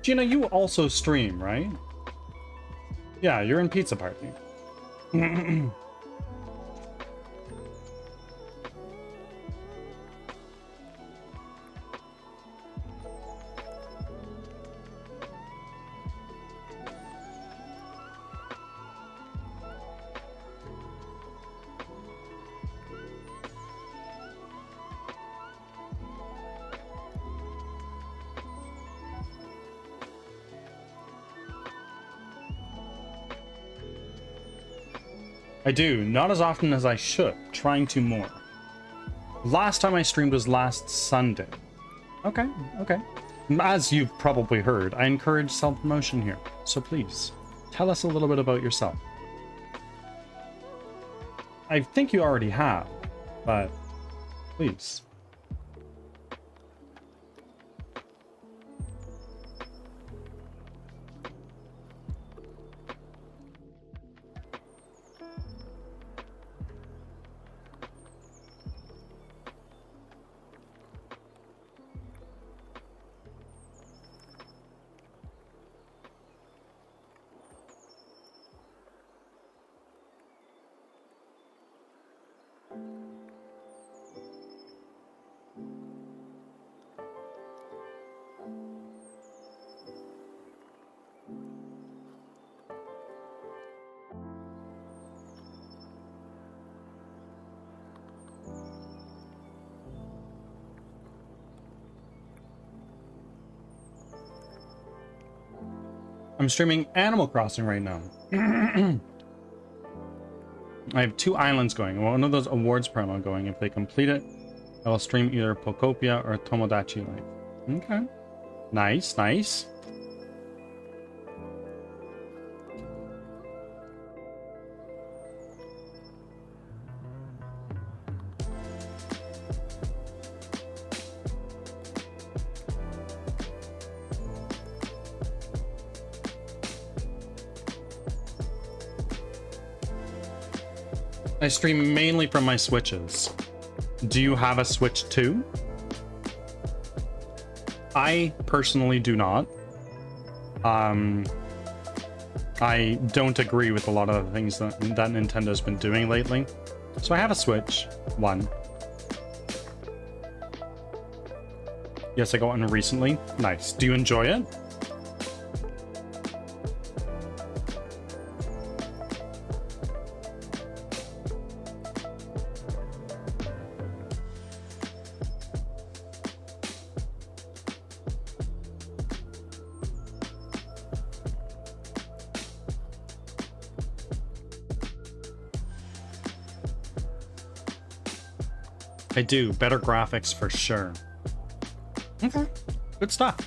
Gina, you also stream, right? Yeah, you're in Pizza Party. I do, not as often as I should, trying to more. Last time I streamed was last Sunday. Okay, okay. As you've probably heard, I encourage self-promotion here, so please, tell us a little bit about yourself. I think you already have, but please. I'm streaming Animal Crossing right now. I have 2 islands going. One of those awards promo going. If they complete it, I will stream either Pokopia or Tomodachi Life. Okay. Nice, nice. I stream mainly from my Switches. Do you have a Switch too? I personally do not. I don't agree with a lot of the things that Nintendo's been doing lately. So I have a Switch 1. Yes, I got one recently. Nice. Do you enjoy it? I do. Better graphics for sure. Okay. Good stuff.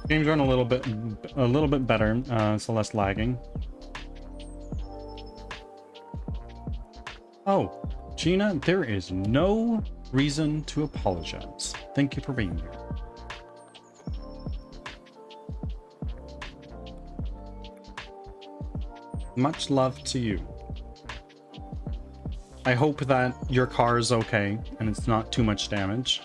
Games run a little bit better, so less lagging. Oh, Gina, there is no reason to apologize. Thank you for being here. Much love to you. I hope that your car is okay and it's not too much damage.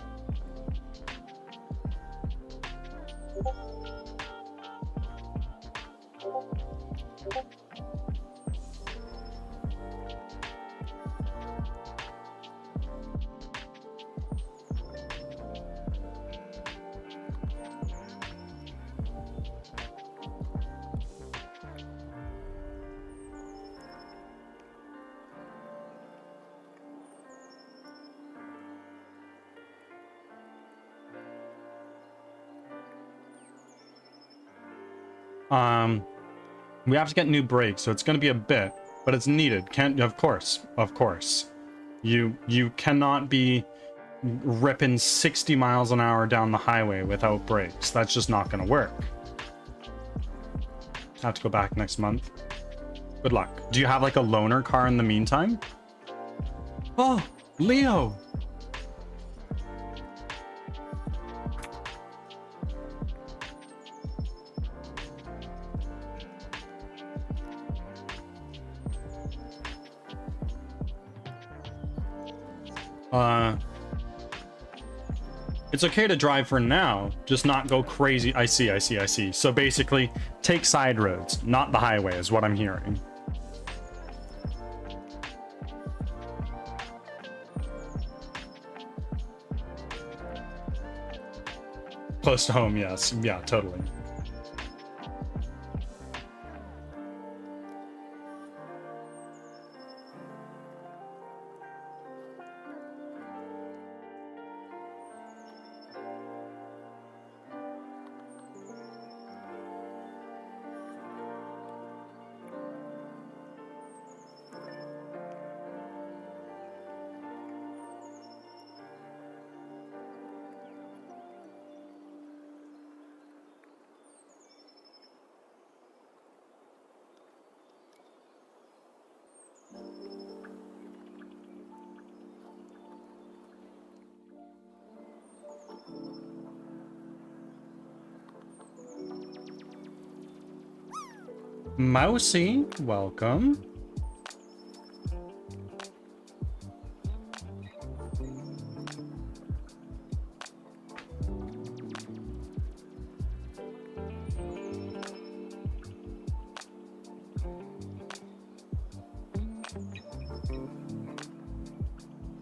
We have to get new brakes, so it's going to be a bit, but it's needed. Of course. You cannot be ripping 60 miles an hour down the highway without brakes. That's just not going to work. Have to go back next month. Good luck. Do you have like a loaner car in the meantime? Oh, Leo. It's okay to drive for now, just not go crazy. I see. So basically, take side roads, not the highway, is what I'm hearing. Close to home, yes. Yeah, totally. Mousy, welcome.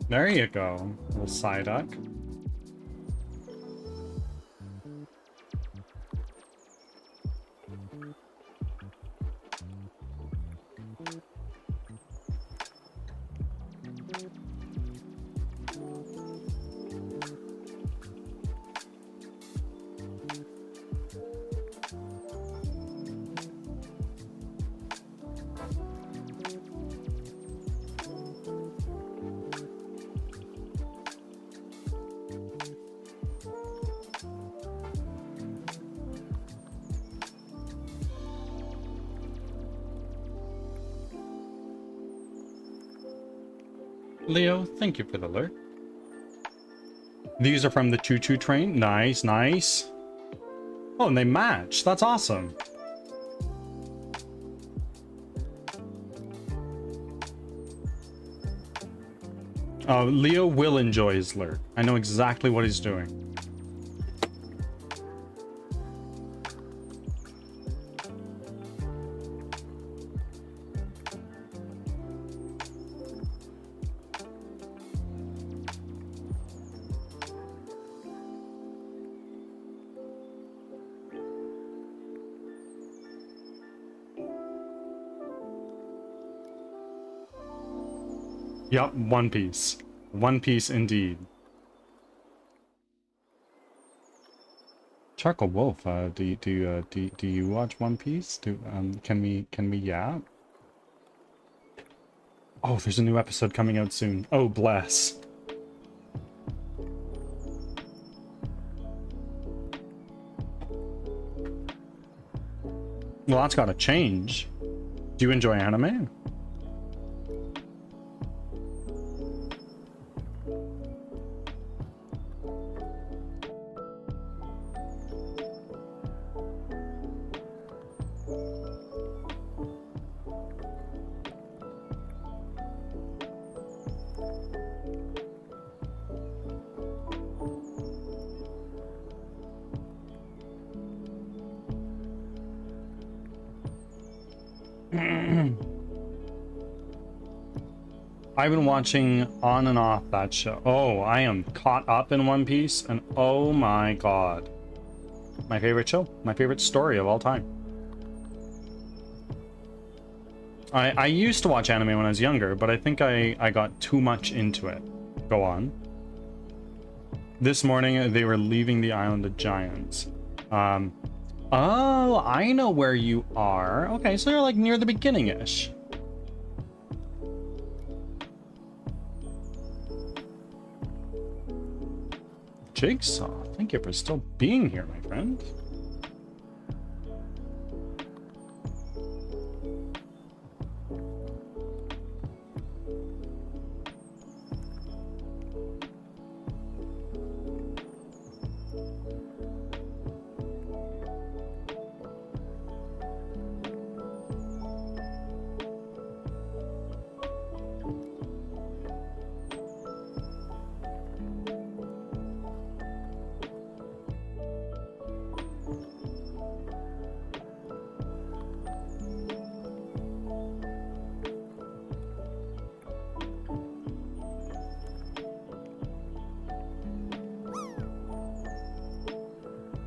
There you go, little Psyduck. Leo, thank you for the alert. These are from the choo-choo train. Nice, nice. Oh, and they match. That's awesome. Leo will enjoy his lurk. I know exactly what he's doing. Yup, One Piece. One Piece indeed. Charcoal Wolf, do you watch One Piece? Can we yeah? Oh, there's a new episode coming out soon. Oh, bless. Well, that's gotta change. Do you enjoy anime? I've been watching on and off that show. Oh, I am caught up in One Piece, and oh my god. My favorite show. My favorite story of all time. I used to watch anime when I was younger, but I think I got too much into it. Go on. This morning, they were leaving the island of giants. Oh, I know where you are. Okay, so you're like near the beginning-ish. Jigsaw, thank you for still being here, my friend.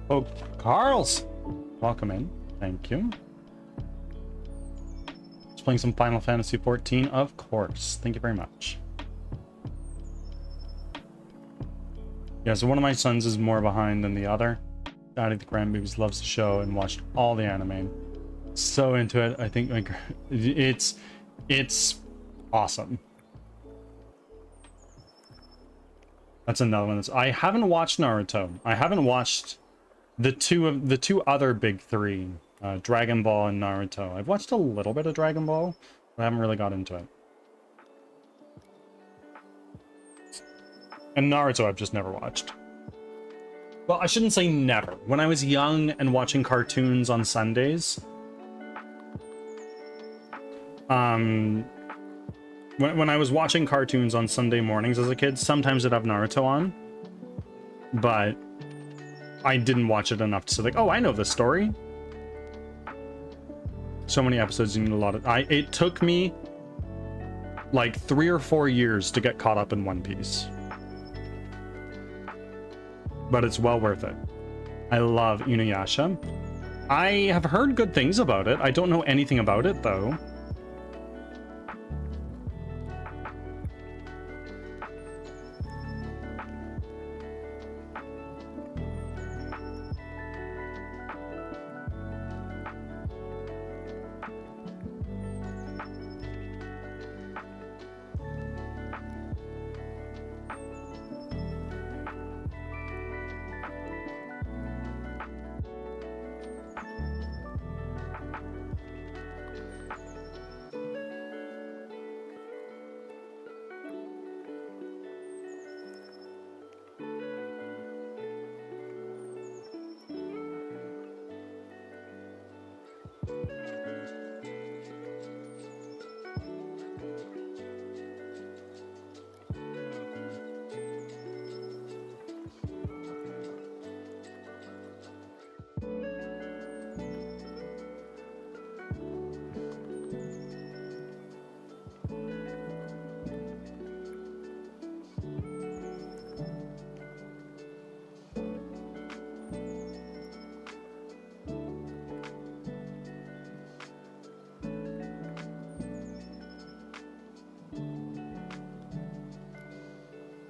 Oh, Carl's! Welcome in. Thank you. Just playing some Final Fantasy XIV, of course. Thank you very much. Yeah, so one of my sons is more behind than the other. Daddy the Grandbabies loves the show and watched all the anime. So into it. I think like it's awesome. That's another one. I haven't watched Naruto. I haven't watched the two other big three, Dragon Ball and Naruto. I've watched a little bit of Dragon Ball, but I haven't really got into it. And Naruto I've just never watched. Well, I shouldn't say never. When I was young and watching cartoons on Sundays, when I was watching cartoons on Sunday mornings as a kid, sometimes I'd have Naruto on, but I didn't watch it enough to say like, oh, I know this story. So many episodes, you need a lot of... It took me like 3 or 4 years to get caught up in One Piece. But it's well worth it. I love Inuyasha. I have heard good things about it. I don't know anything about it, though.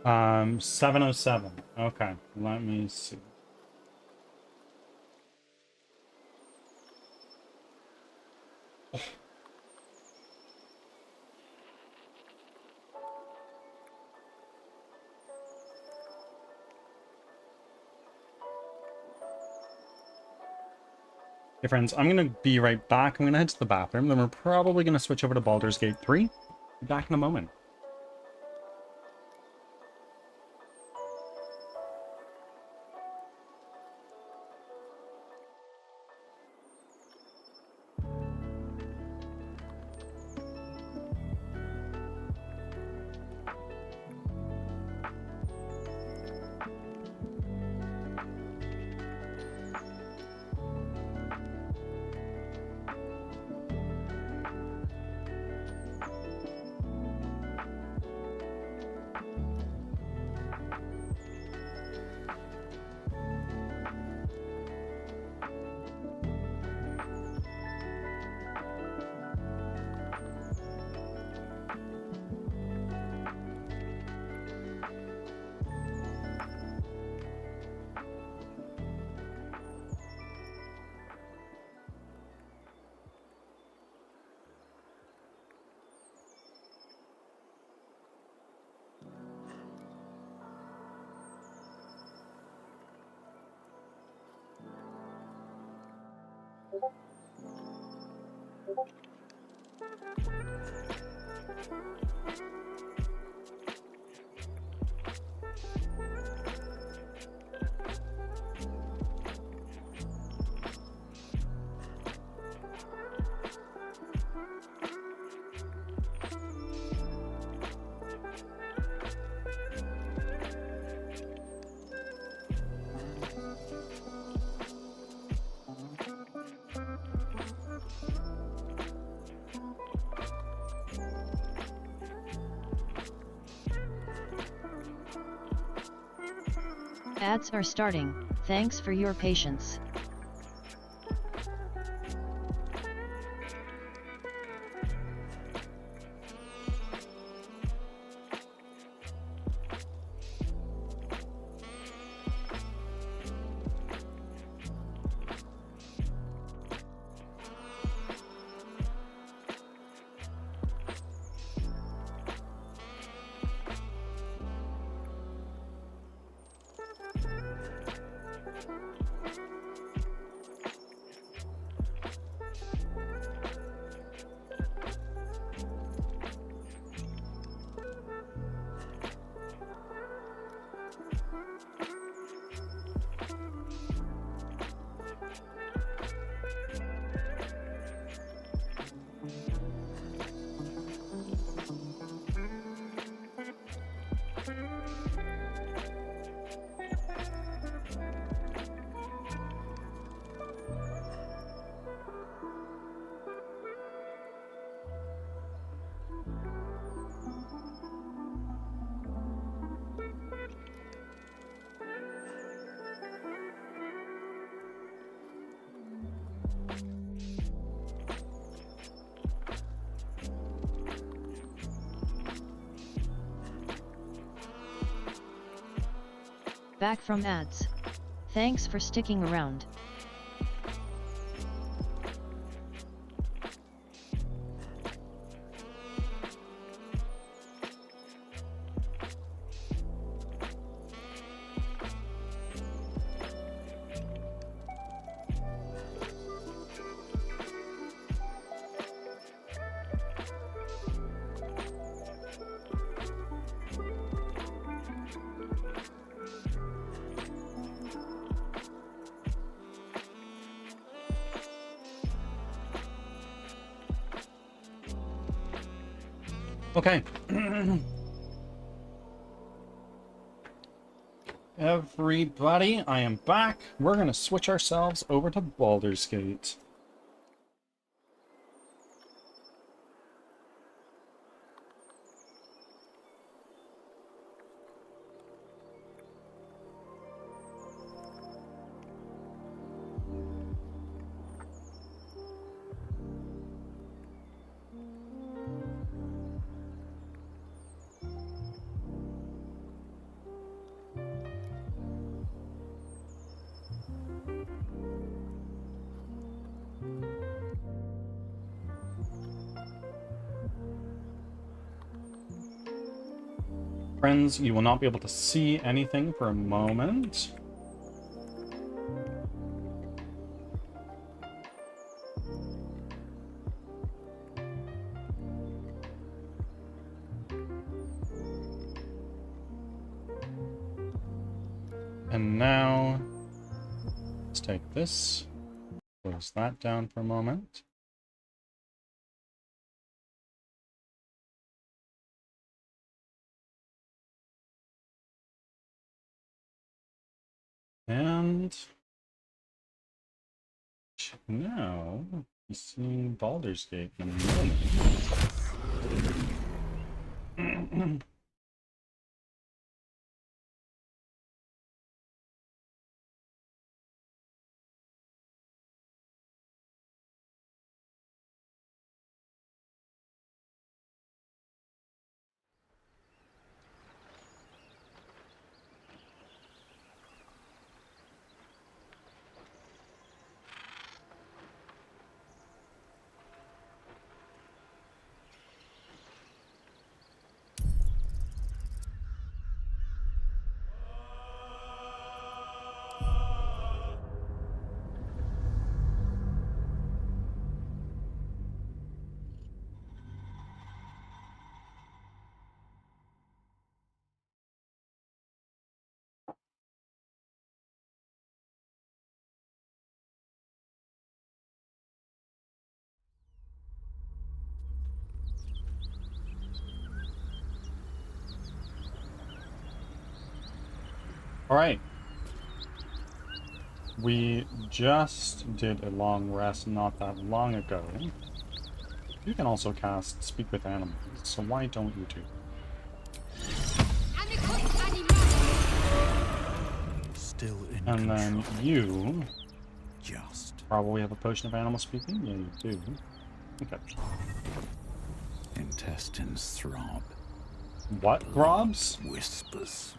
Um, 707. Okay, let me see. Okay, friends, I'm gonna be right back. I'm gonna head to the bathroom, then we're probably gonna switch over to Baldur's Gate 3. Be back in a moment. Ads are starting, thanks for your patience. Back from ads. Thanks for sticking around. Okay. Everybody, I am back. We're going to switch ourselves over to Baldur's Gate. Friends, you will not be able to see anything for a moment. And now, let's take this, close that down for a moment. And now, we're seeing Baldur's Gate in a moment. Alright. We just did a long rest not that long ago. You can also cast Speak with Animals, so why don't you two? Still in And then control. you Just probably have a potion of animal speaking? Yeah, you do. Okay. intestines throb. What throbs? Whispers.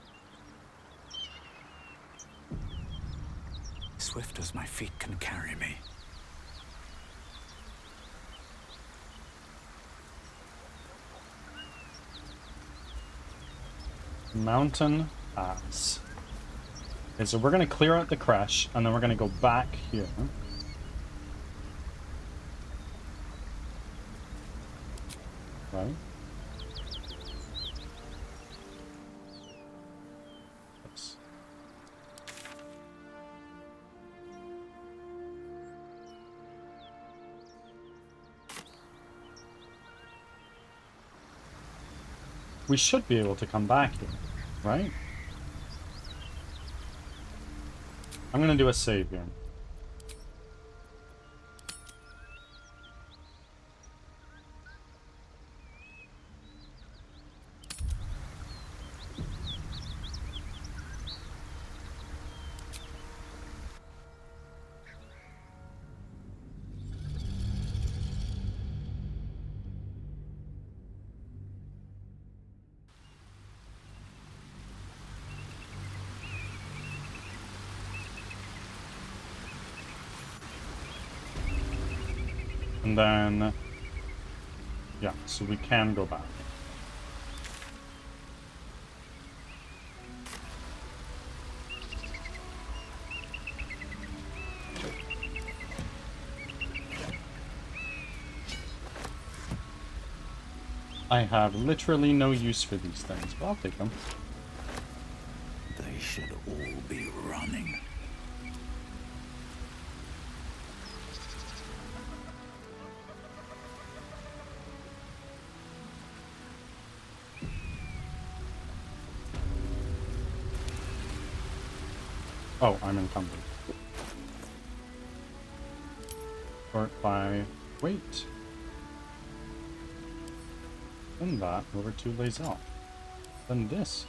Swift as my feet can carry me. Mountain Pass. Okay, so we're gonna clear out the crash, and then we're gonna go back here. Right? Yes. We should be able to come back here, right? I'm gonna do a save here. And then, yeah, so we can go back. I have literally no use for these things, but I'll take them. They should all be running. Oh, I'm encumbered. Sort by weight. Then that over to lays off. Then this.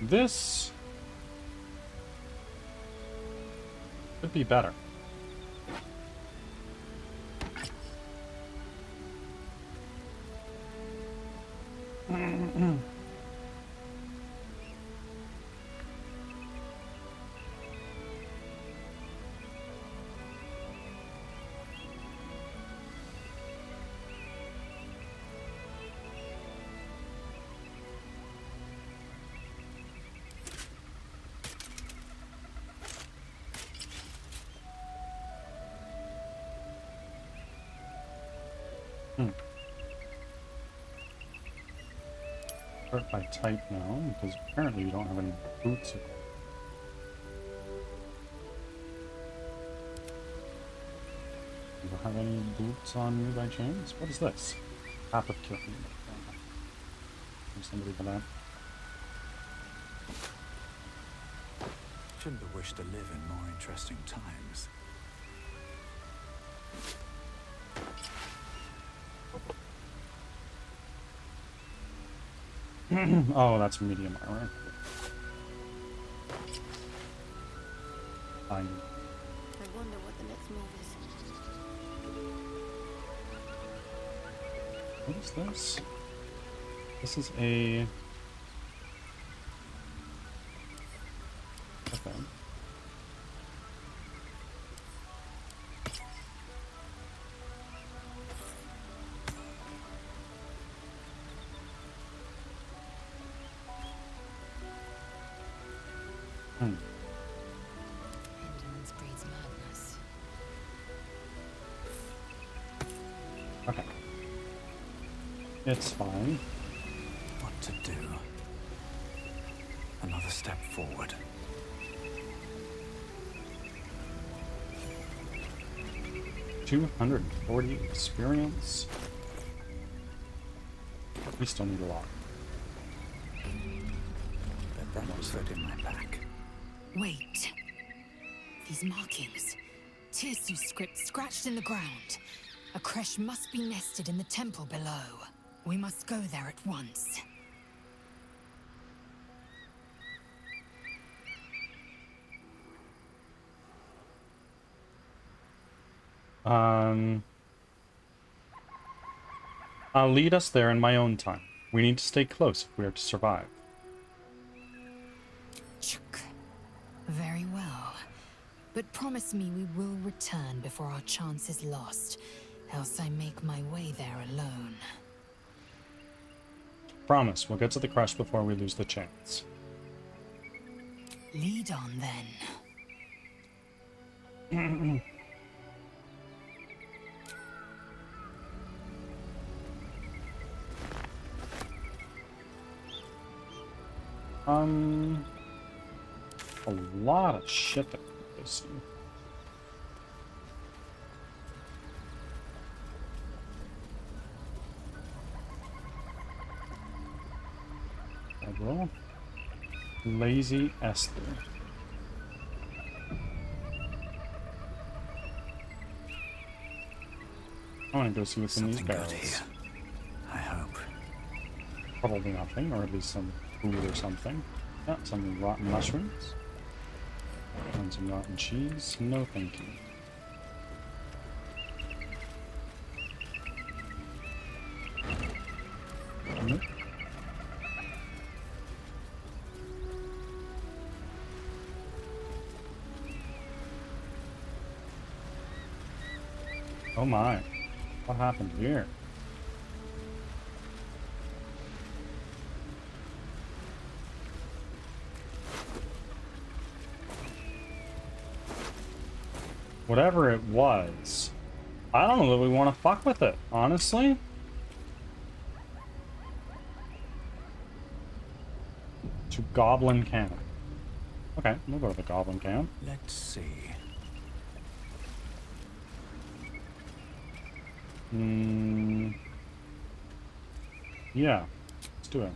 This could be better. Sort by type now, because apparently we don't have any boots. Do you have any boots on you by chance? What is this? Path of killing. There's somebody for that. Shouldn't have wished to live in more interesting times. Oh, that's medium armor. Fine. I wonder what the next move is. What is this? This is a... Okay. Indolence breeds madness. Okay. It's fine. What to do? Another step forward. 240 experience. We still need a lot. Bet that was fit in my pack. Wait. These markings. Tirsu script scratched in the ground. A creche must be nested in the temple below. We must go there at once. I'll lead us there in my own time. We need to stay close if we are to survive. Chuk. Very well. But promise me we will return before our chance is lost. Else I make my way there alone. Promise, we'll get to the crush before we lose the chance. Lead on then. A lot of shit that we see. Well, Lazy Esther. I want to go see what's in these Something good barrels. here. I hope. Probably nothing, or at least some food or something. Yeah, some rotten mushrooms. And some rotten cheese. No thank you. Nope. Oh my. What happened here? Whatever it was, I don't know that we want to fuck with it, honestly. To Goblin Camp. Okay, we'll go to the Goblin Camp. Let's see. Yeah, let's do it.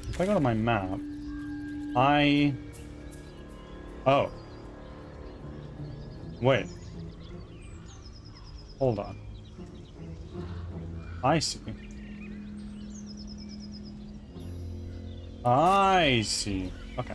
If I go to my map, oh. Wait. Hold on. I see. I see. Okay.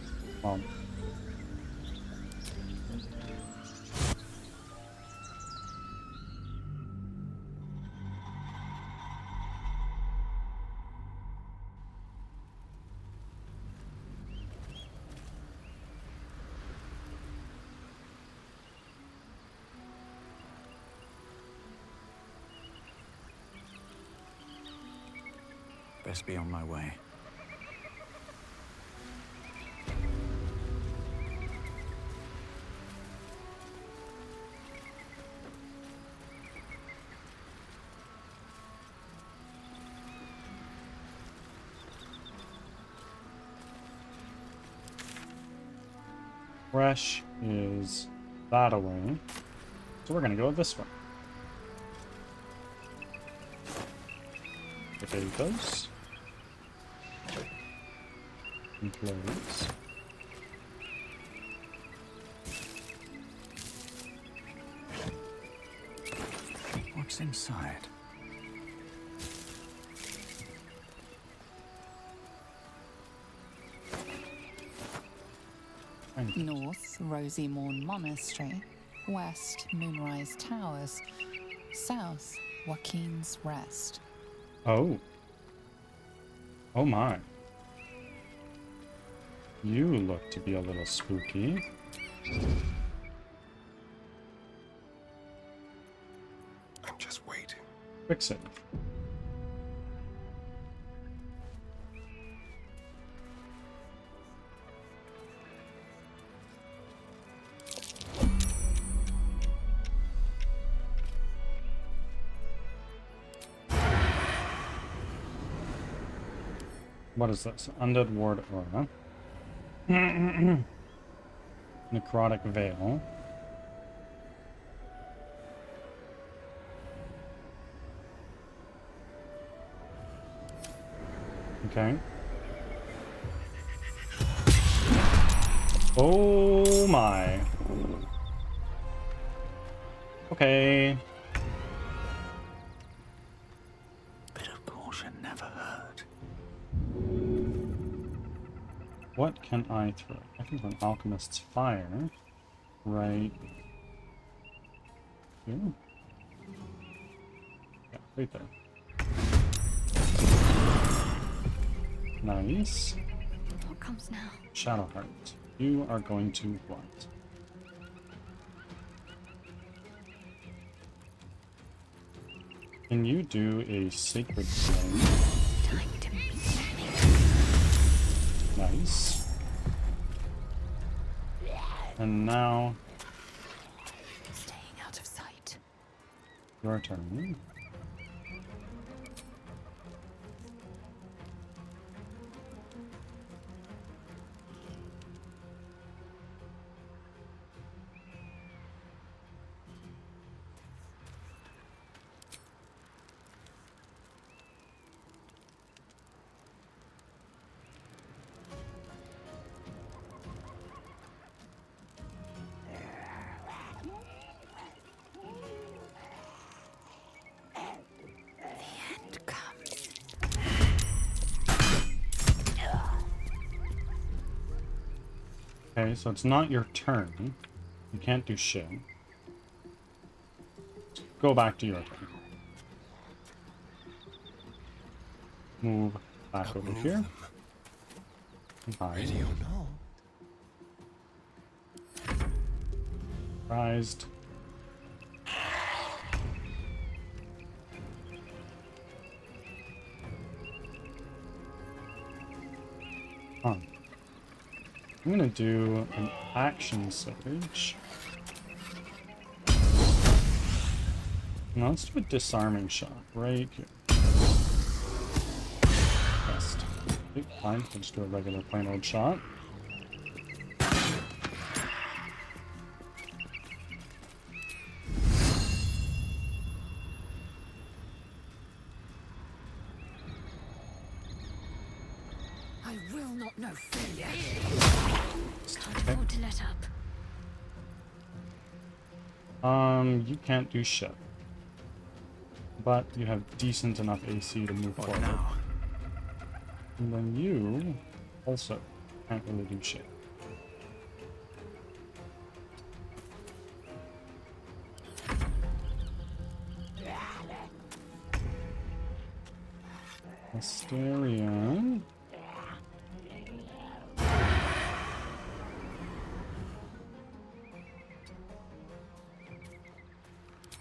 Best be on my way. Fresh is that away. So we're gonna go this way. Potatoes. And clothes. What's inside? North, Rosy Morn Monastery. West, Moonrise Towers. South, Joaquin's Rest. Oh. Oh my. You look to be a little spooky. I'm just waiting. Fix it. What is this? Undead Ward Aura. Necrotic Veil. Okay. Oh my. Okay. Bit of caution never hurt. What can I throw? I can throw an Alchemist's Fire. Right here. Yeah, right there. Nice. What comes now? Shadowheart. You are going to what? Can you do a Sacred Flame? Time to meet me. Nice. And now, Staying out of sight. your turn. End comes. Okay, so it's not your turn. You can't do shit. Go back to your turn. Move back over Outmove here. them. And hide. Ready or not. Surprised. Huh. I'm gonna do an action surge. Now let's do a disarming shot right here. Best. Okay, fine. We'll just do a regular plain old shot. I will not know failure. Can't afford to let up. You can't do shit. But you have decent enough AC to move What forward. now? And then you also can't really do shit. Astarion.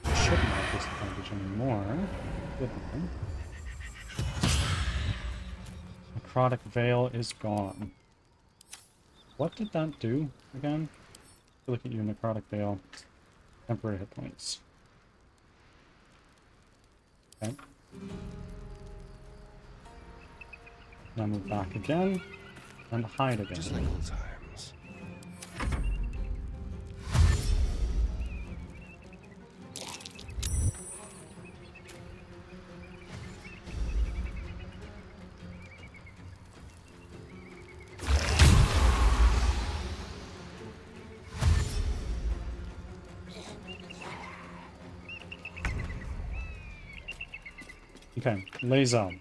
Shouldn't have disadvantage anymore. Didn't. Necrotic Veil is gone. What did that do again? Look at you, Necrotic Veil. Temporary hit points. Okay. Now move back again and hide again. Just like old times. Okay, Lazel.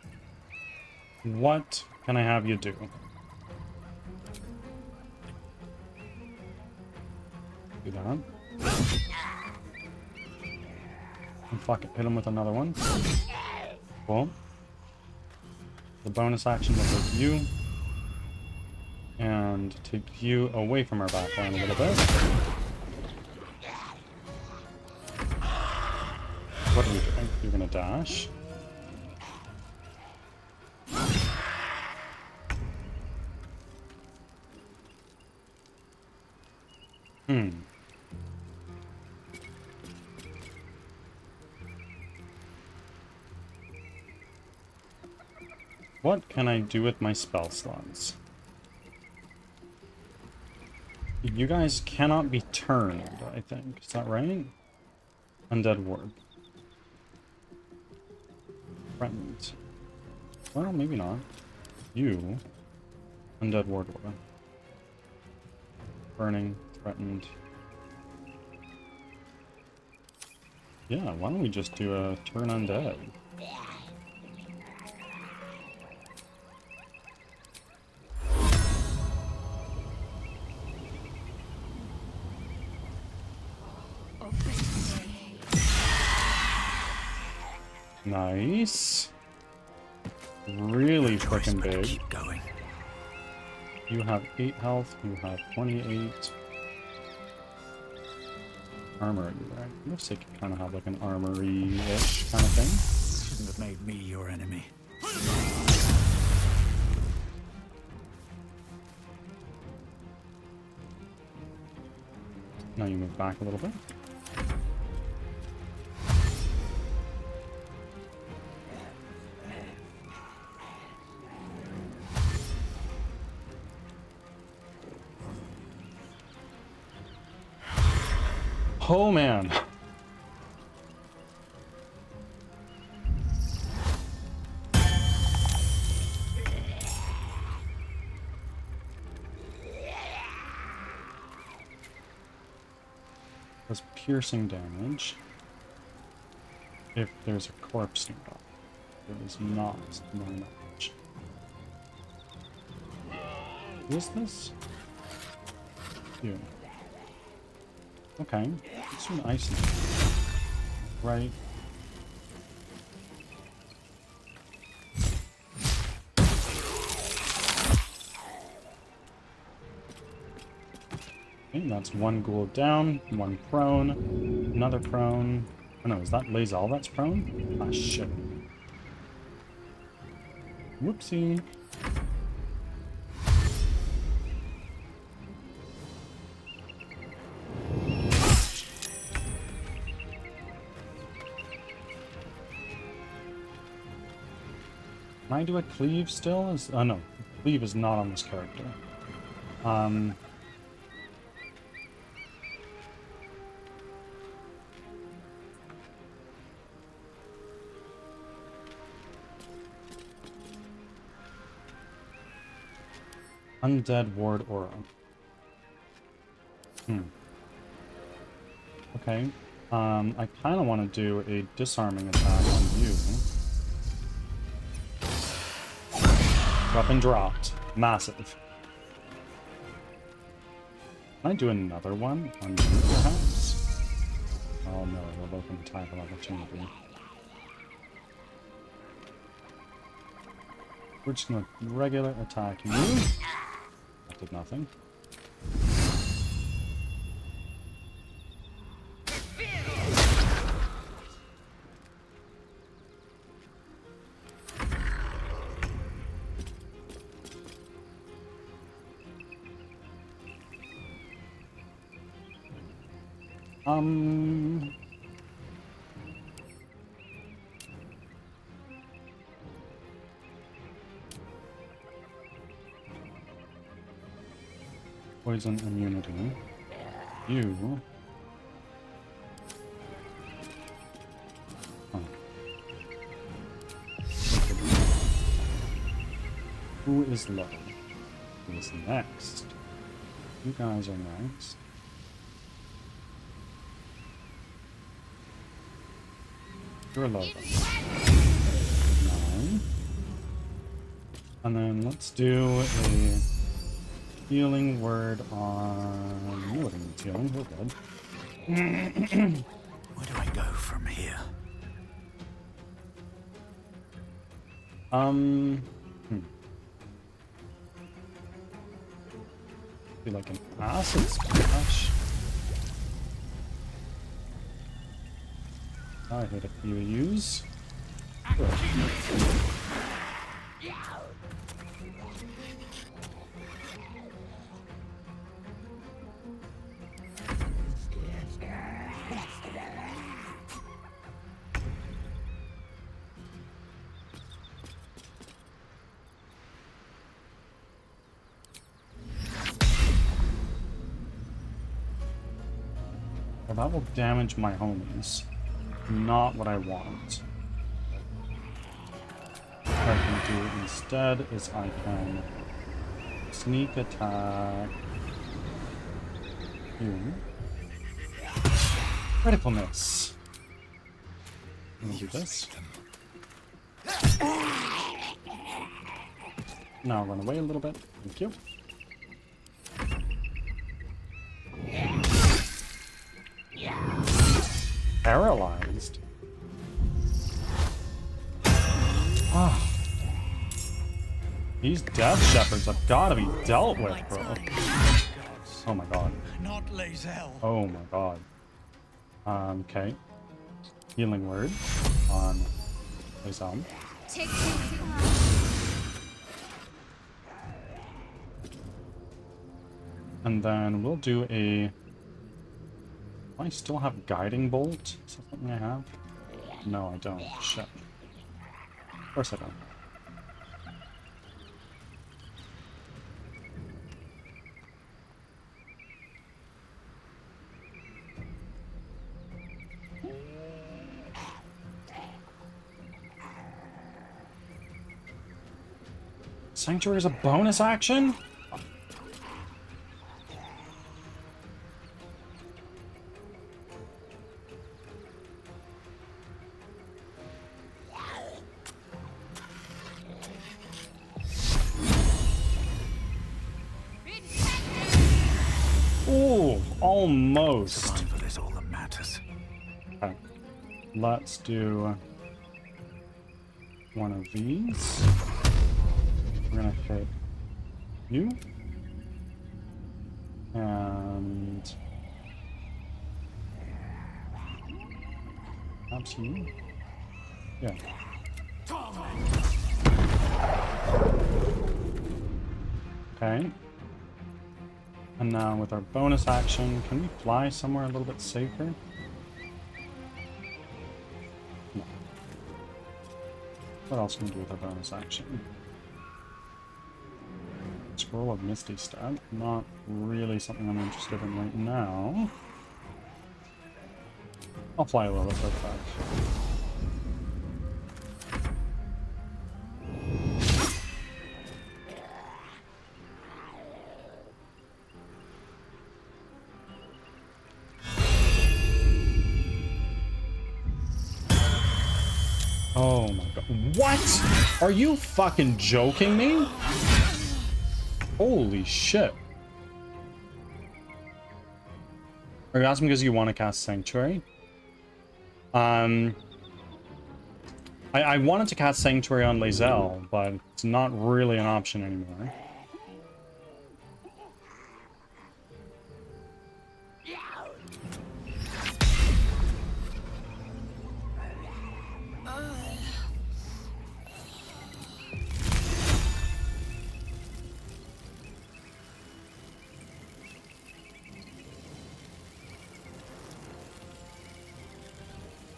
What can I have you do? Do that. And fuck it, hit him with another one. Cool. The bonus action will take you and take you away from our backline a little bit. What are you doing? You're gonna dash. What can I do with my spell slots? You guys cannot be turned, I think. Is that right? Undead ward. Threatened. Well, maybe not. You. Undead ward order. Burning. Threatened. Yeah, why don't we just do a turn undead? Nice. Really freaking big. Keep going. You have 8 health, you have 28. Armor, right? Looks like you kind of have like an armory-ish kind of thing. Shouldn't have made me your enemy. Now you move back a little bit. Oh man. Does piercing damage if there's a corpse nearby. There is not, to my knowledge. Who is this? You. Okay, let's do an ice. Right. Okay, that's one ghoul down, one prone, another prone. Oh no, is that Lazal that's prone? Ah, shit. Whoopsie. Can I do a cleave still? Oh no, cleave is not on this character. Undead ward aura. Okay. I kind of want to do a disarming attack on you. Weapon dropped. Massive. Can I do another one on you, perhaps? Oh no, we'll open attack of opportunity. We're just gonna regular attack you. That did nothing. Poison immunity. You. Oh. Who is low? Who is next? You guys are next. You're low. 9. And then let's do a healing word on... No, it needs healing. We're dead. Where do I go from here? Be like an acid splash. I hit a few use. Good. Well, that will damage my homies. Not what I want. What I can do instead is I can sneak attack you. Critical miss. I'm gonna do this. Now run away a little bit. Thank you. Paralyzed. Ah. These death shepherds have gotta be dealt with, bro. Oh my god. Not Lae'zel. Oh my god. Okay. Healing word on Lae'zel. Tick, tick, tick. And then we'll do a... I still have guiding bolt? Is that something I have? No, I don't. Shit. Of course I don't. Sanctuary is a bonus action? Ooh, almost. Survival is all that matters. Okay. Let's do one of these. We're gonna hit you. And perhaps you. Yeah. Okay. And now with our bonus action, can we fly somewhere a little bit safer? No. What else can we do with our bonus action? Scroll of Misty Step. Not really something I'm interested in right now. I'll fly a little bit further back. Oh my god. What? Are you fucking joking me? Holy shit. Are you asking because you want to cast Sanctuary? I wanted to cast Sanctuary on Lae'zel, but it's not really an option anymore.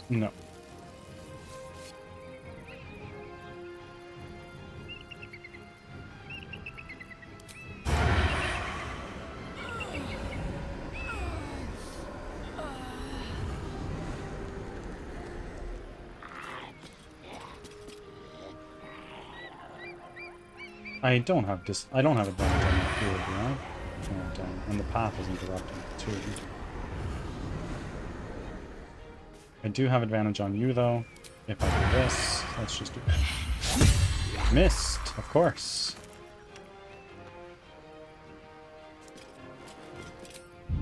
No. I don't have advantage on that field, do I? And the path is interrupting it too. I do have advantage on you though. If I do this, let's just do that. Missed, of course.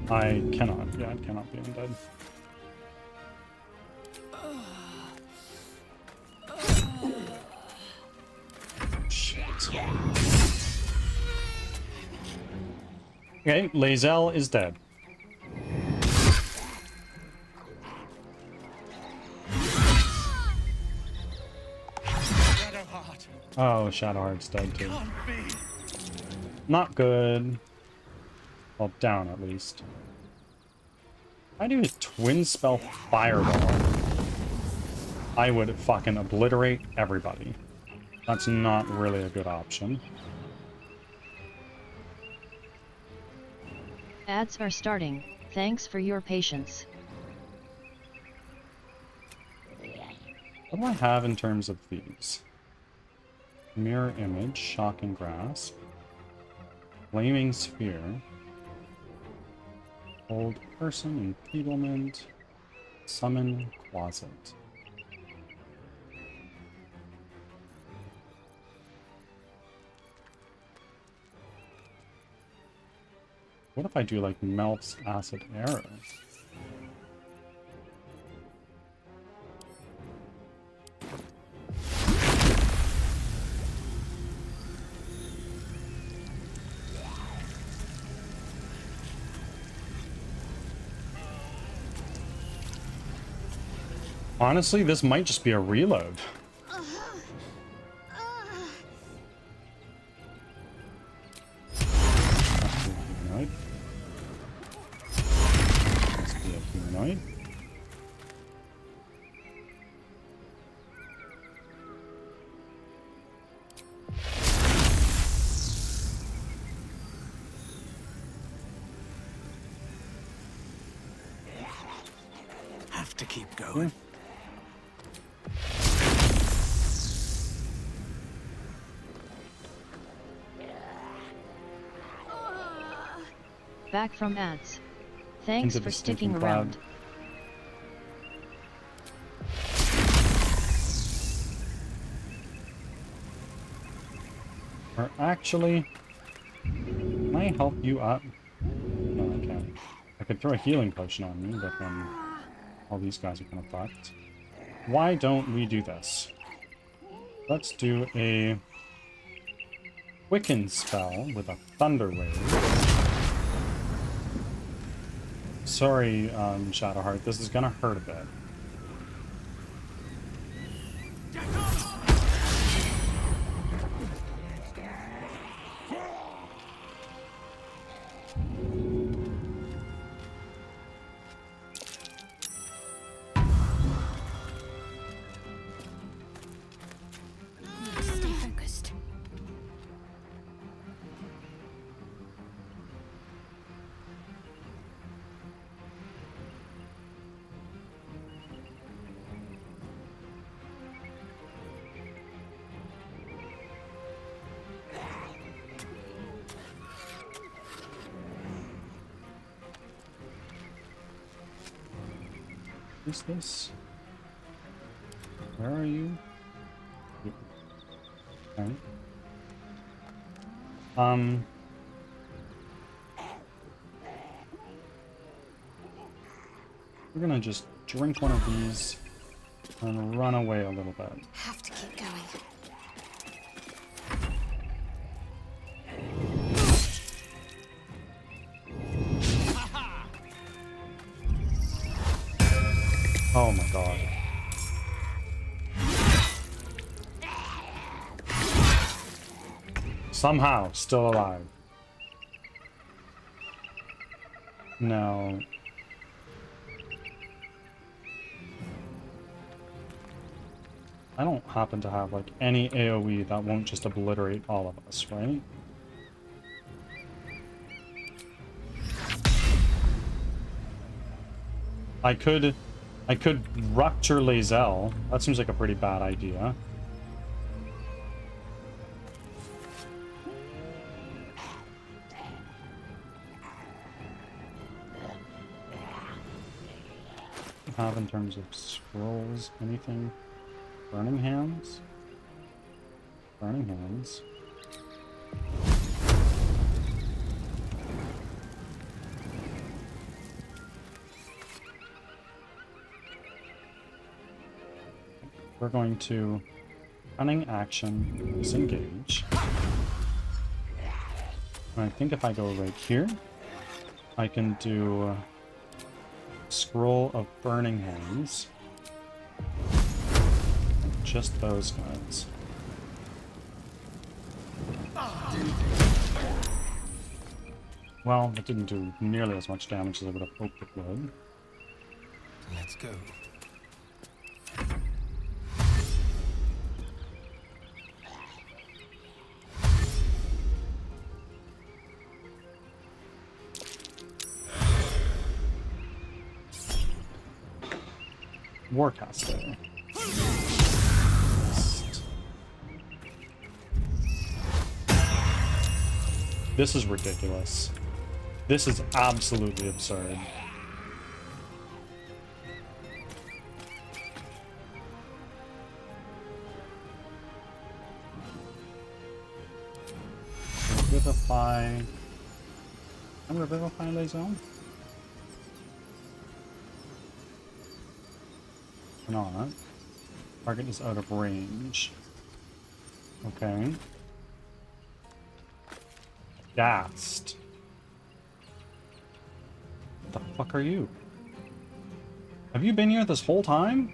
I cannot. Yeah, it cannot be undead. Shit. Okay, Lae'zel is dead. Oh, Shadowheart's dead too. Not good. Well, down at least. I do a twin spell fireball. I would fucking obliterate everybody. That's not really a good option. Ads are starting. Thanks for your patience. What do I have in terms of these? Mirror image, shocking grasp, flaming sphere, hold person, enfeeblement, summon closet. What if I do like melts acid arrow? Honestly, this might just be a reload. Humanoid. Must be a humanoid. Have to keep going. Back from ads. Thanks Into for the sticking stinking around. cloud. Or actually, can I help you up? No, I can't. I could throw a healing potion on you, but then all these guys are kind of fucked. Why don't we do this? Let's do a Quicken spell with a Thunder Wave. Sorry, Shadowheart, this is gonna hurt a bit. Stay focused. Who's this? Where are you? Okay. We're gonna just drink one of these and run away a little bit. Have to keep going. Oh my god. Somehow, still alive. No. I don't happen to have, like, any AoE that won't just obliterate all of us, right? I could rupture Lae'zel. That seems like a pretty bad idea. Have in terms of scrolls, anything? Burning hands? Burning hands. We're going to cunning action, disengage. And I think if I go right here, I can do Scroll of Burning Hands. Just those guys. Well, it didn't do nearly as much damage as I would have hoped it would. Let's go. Warcaster. This is ridiculous. This is absolutely absurd. Revivify. I'm revivify my zone? Not. Target is out of range. Okay. Gassed. What the fuck are you? Have you been here this whole time?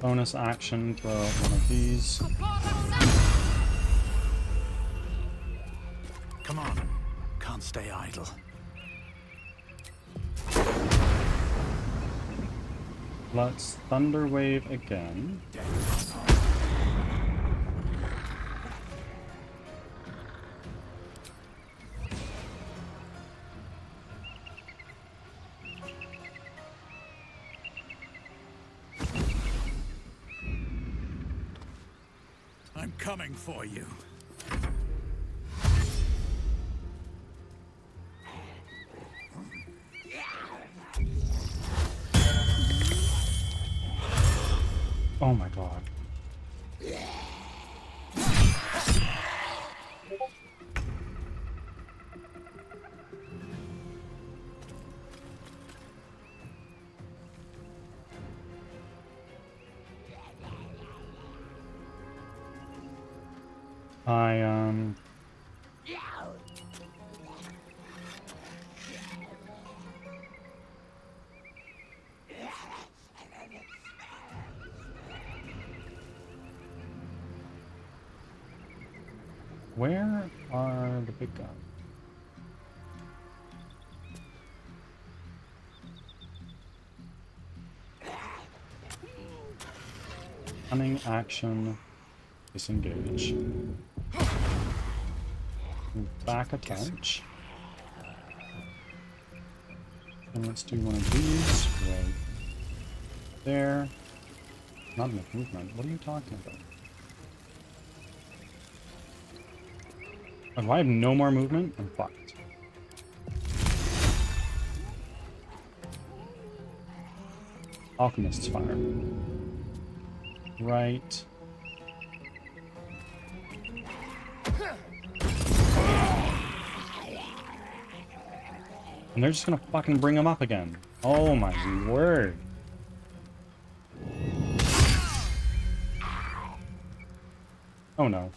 Bonus action, throw out one of these. Come on. Can't stay idle. Let's Thunder Wave again. I'm coming for you. Oh my god. Where are the big guys? Cunning action, disengage. Move back a touch. And let's do one of these right there. Not enough movement. What are you talking about? Oh, do I have no more movement? I'm fucked. Alchemist's fire. Right. And they're just gonna fucking bring him up again. Oh my word. Oh no.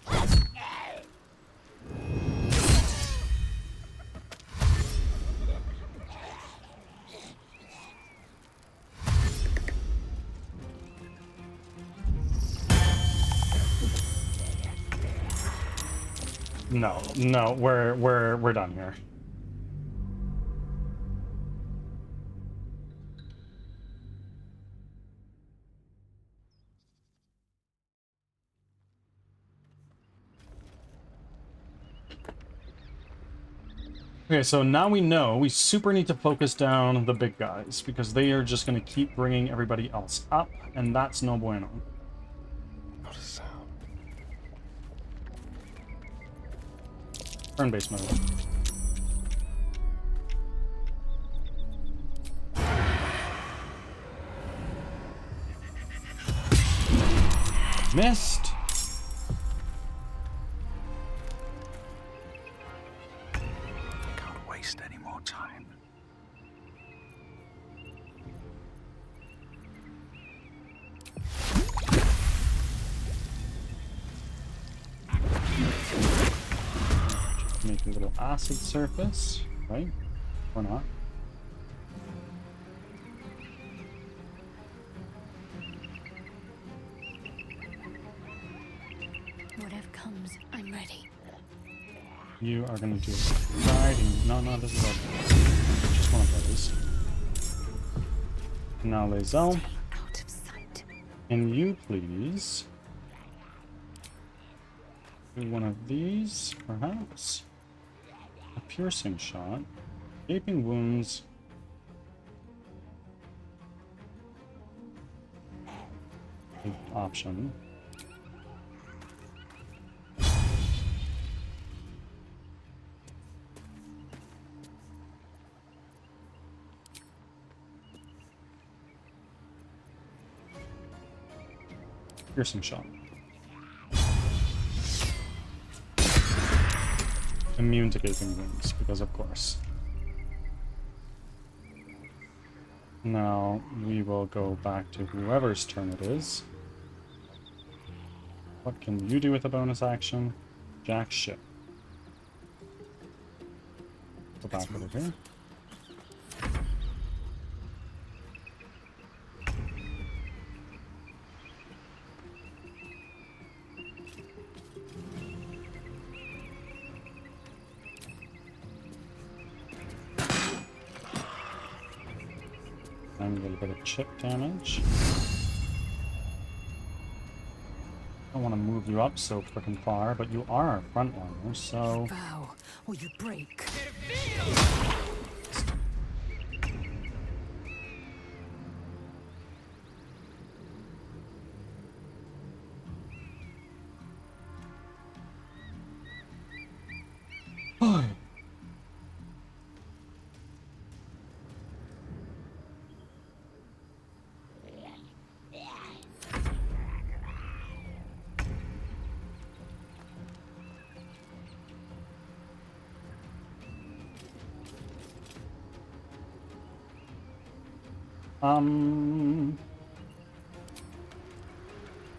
No, we're done here. Okay, so now we know we super need to focus down the big guys because they are just going to keep bringing everybody else up, and that's no bueno. Not a sound. Turn-based mode. Missed. Can't waste any more time. Make a little acid surface, right? Or not. Whatever comes, I'm ready. You are gonna do guiding. No, this is just one of those. Now, Lae'zel, Staying out of sight. can you please do one of these, perhaps? A piercing shot. Gaping wounds. Good option. Piercing shot. Immune to gaping wounds, because of course. Now, we will go back to whoever's turn it is. What can you do with a bonus action? Jack shit. Go back over here. And a little bit of chip damage. I don't want to move you up so frickin' far, but you are a frontliner, so... Bow, or you break.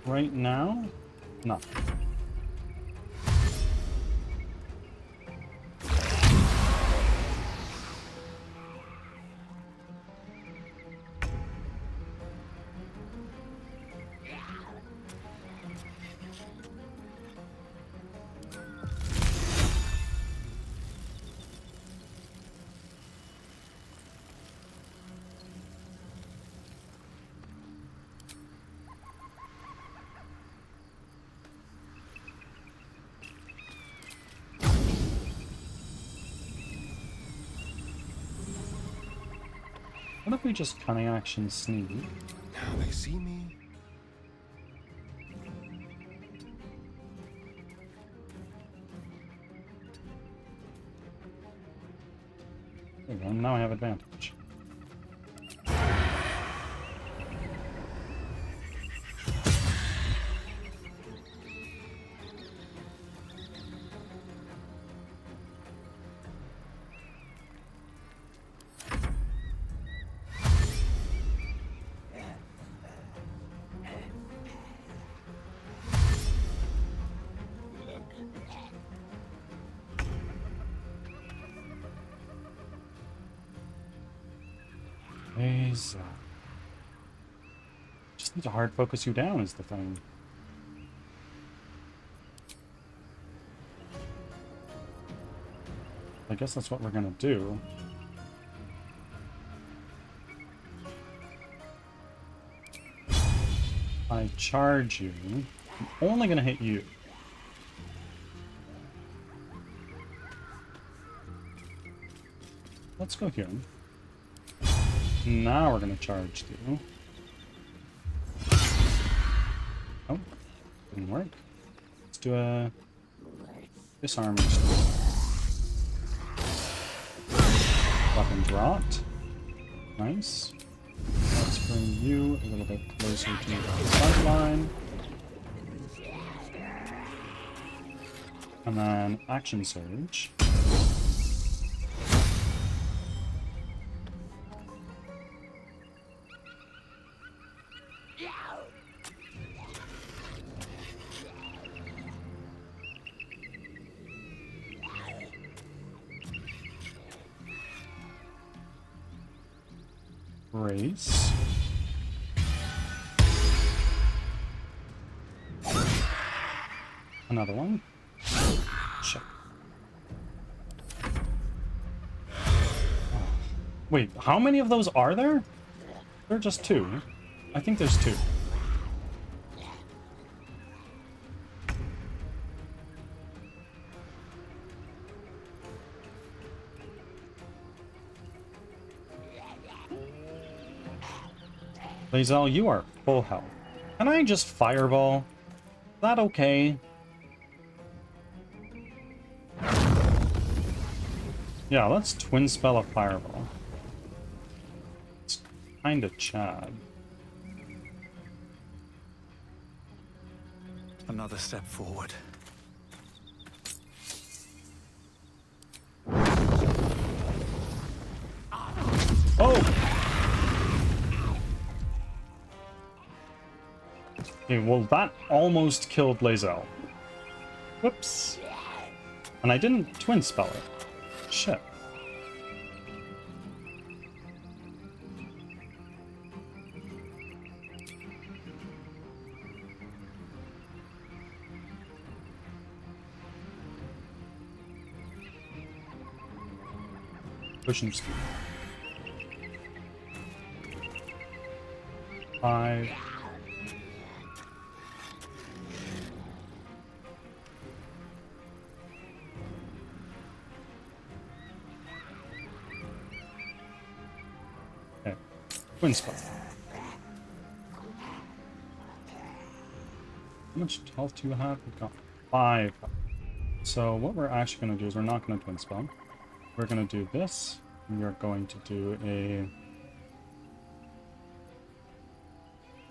Right now? Nothing. What if we just cunning action sneak? Now they see me. There we go, now I have advantage. Just need to hard focus you down is the thing. I guess that's what we're gonna do. I charge you. I'm only gonna hit you. Let's go here. Now we're gonna charge you. Oh, didn't work. Let's do a disarming strike. Weapons rot. Nice. Let's bring you a little bit closer to the front line. And then action surge. Brace. Another one. Check. Oh. Wait, how many of those are there? There are just two. I think there's two. Lae'zel, you are full health. Can I just fireball? Is that okay? Yeah, let's twin spell a fireball. It's kinda Chad. Another step forward. Oh! Okay, well that almost killed Lae'zel. Whoops. And I didn't twin spell it. Shit. Pushing speed. 5. Okay. Twin spell. How much health do you have? We've got 5. So what we're actually going to do is we're not going to twin spell. We're going to do this. We are going to do a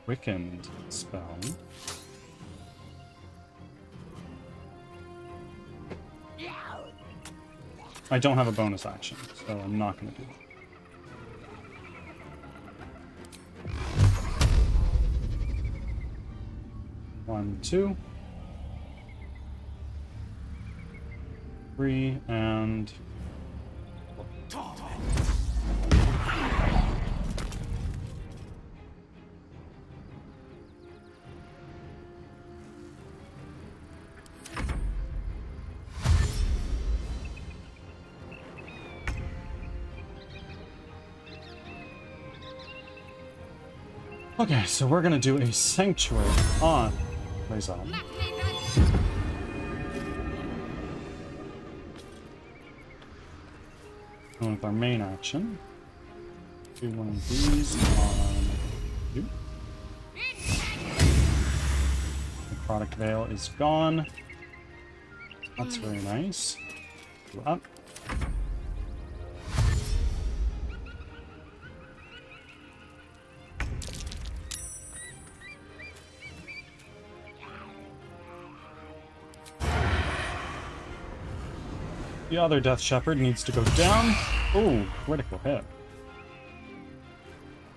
Quickened spell. I don't have a bonus action, so I'm not going to do it. 1, 2, 3, and okay, so we're gonna do a sanctuary on Lae'zel. Going with our main action. Do one of these on you. Necrotic Veil is gone. That's very nice. Go up. The other Death Shepherd needs to go down. Oh, critical hit.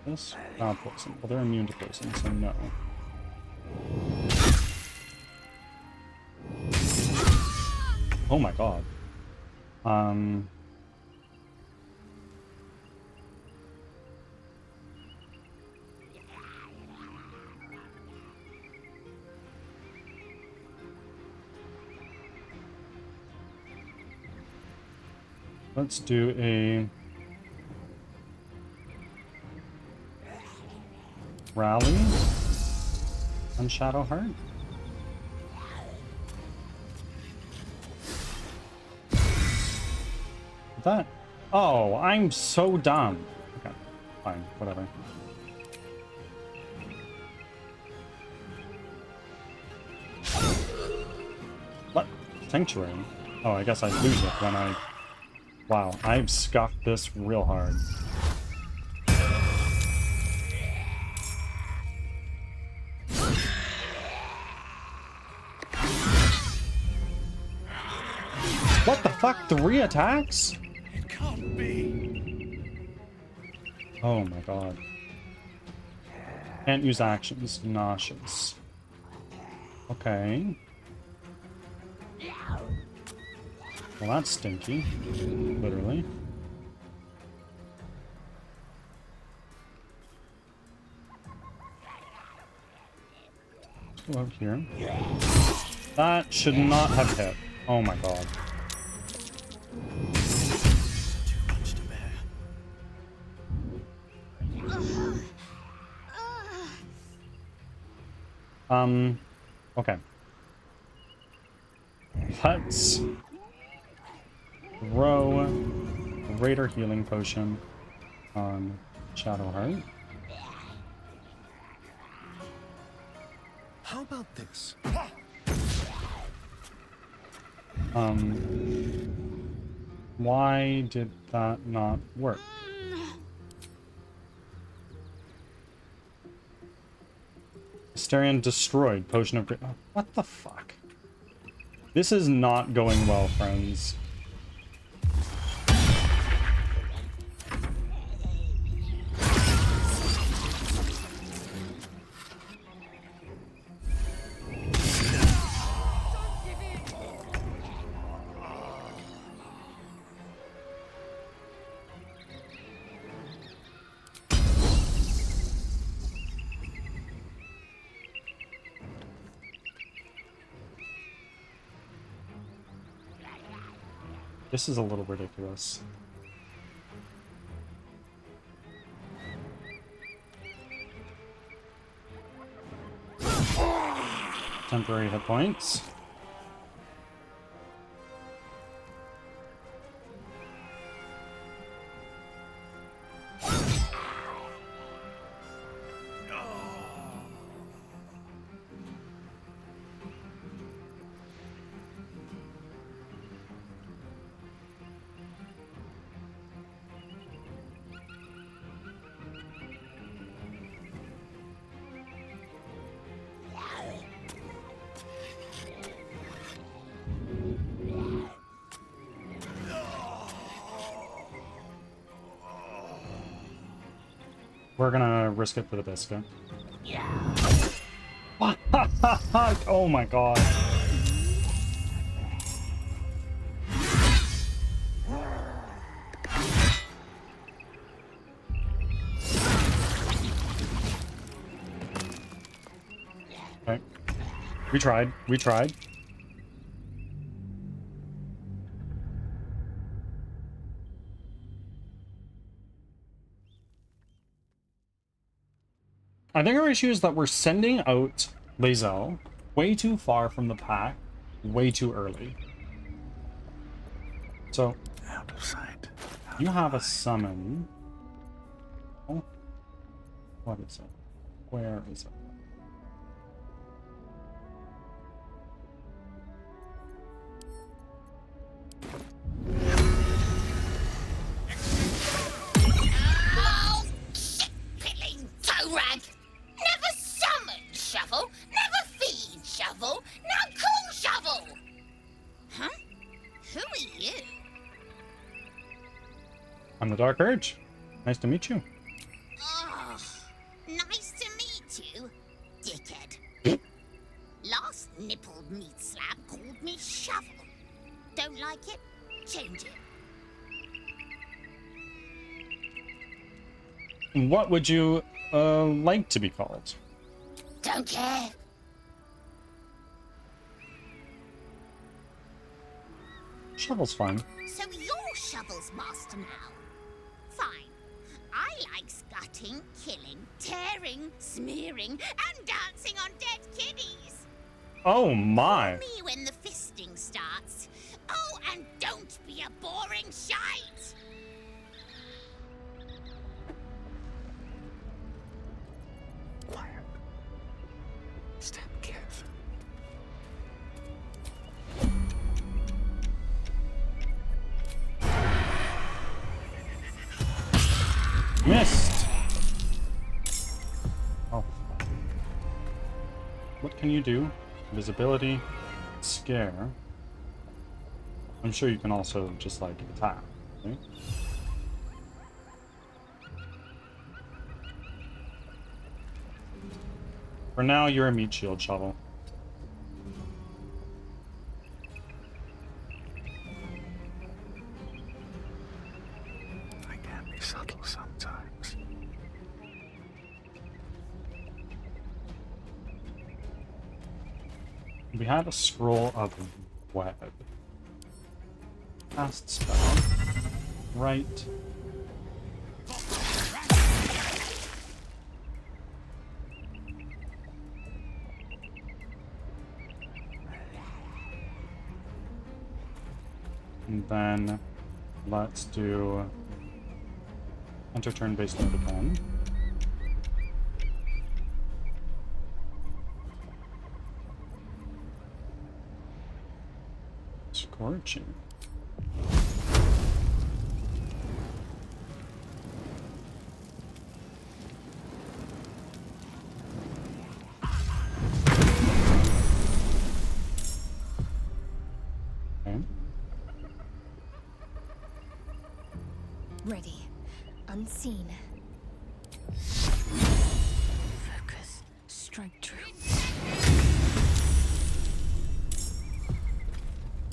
This? Poison. Well, they're immune to poison, so no. Oh my god. Let's do a rally on Shadowheart. That? Oh, I'm so dumb. Okay, fine, whatever. What? Sanctuary? Oh, I guess I lose it when I... Wow, I've scuffed this real hard. What the fuck? 3 attacks? It can't be. Oh my god. Can't use actions. Nauseous. Okay. Well, that's stinky. Literally. Go over here. That should not have hit. Oh my god. Too much to bear. Okay. Let's throw a Raider healing potion on Shadowheart. How about this? Why did that not work? Asterion destroyed potion of... Oh, what the fuck? This is not going well, friends. This is a little ridiculous. Temporary hit points. We're gonna risk it for the biscuit. Oh my god. Okay. We tried. We tried. I think our issue is that we're sending out Lae'zel way too far from the pack, way too early. So, Out of sight. you have a summon. Oh, what is it? Where is it? Piddling toe rag! Never summon shovel! Never feed shovel! Now call shovel! Huh? Who are you? I'm the Dark Urge. Nice to meet you. Oh, nice to meet you, dickhead. Last nippled meat slab called me shovel. Don't like it? Change it. What would you like to be called? Don't care. Shovel's fine. So you're Shovel's master now. Fine. I like scutting, killing, tearing, smearing, and dancing on dead kiddies. Oh my. Call me when the fisting starts. Oh, and don't be a boring shite. Quiet. Step careful. Missed. Oh. What can you do? Visibility, scare. I'm sure you can also just like attack. Right? For now, you're a meat shield, Shovel. I can be subtle sometimes. We had a scroll of web. Cast spell. Right. And then let's do enter turn-based mode again. Scorching. Okay. Ready. Unseen. Focus. Strike true.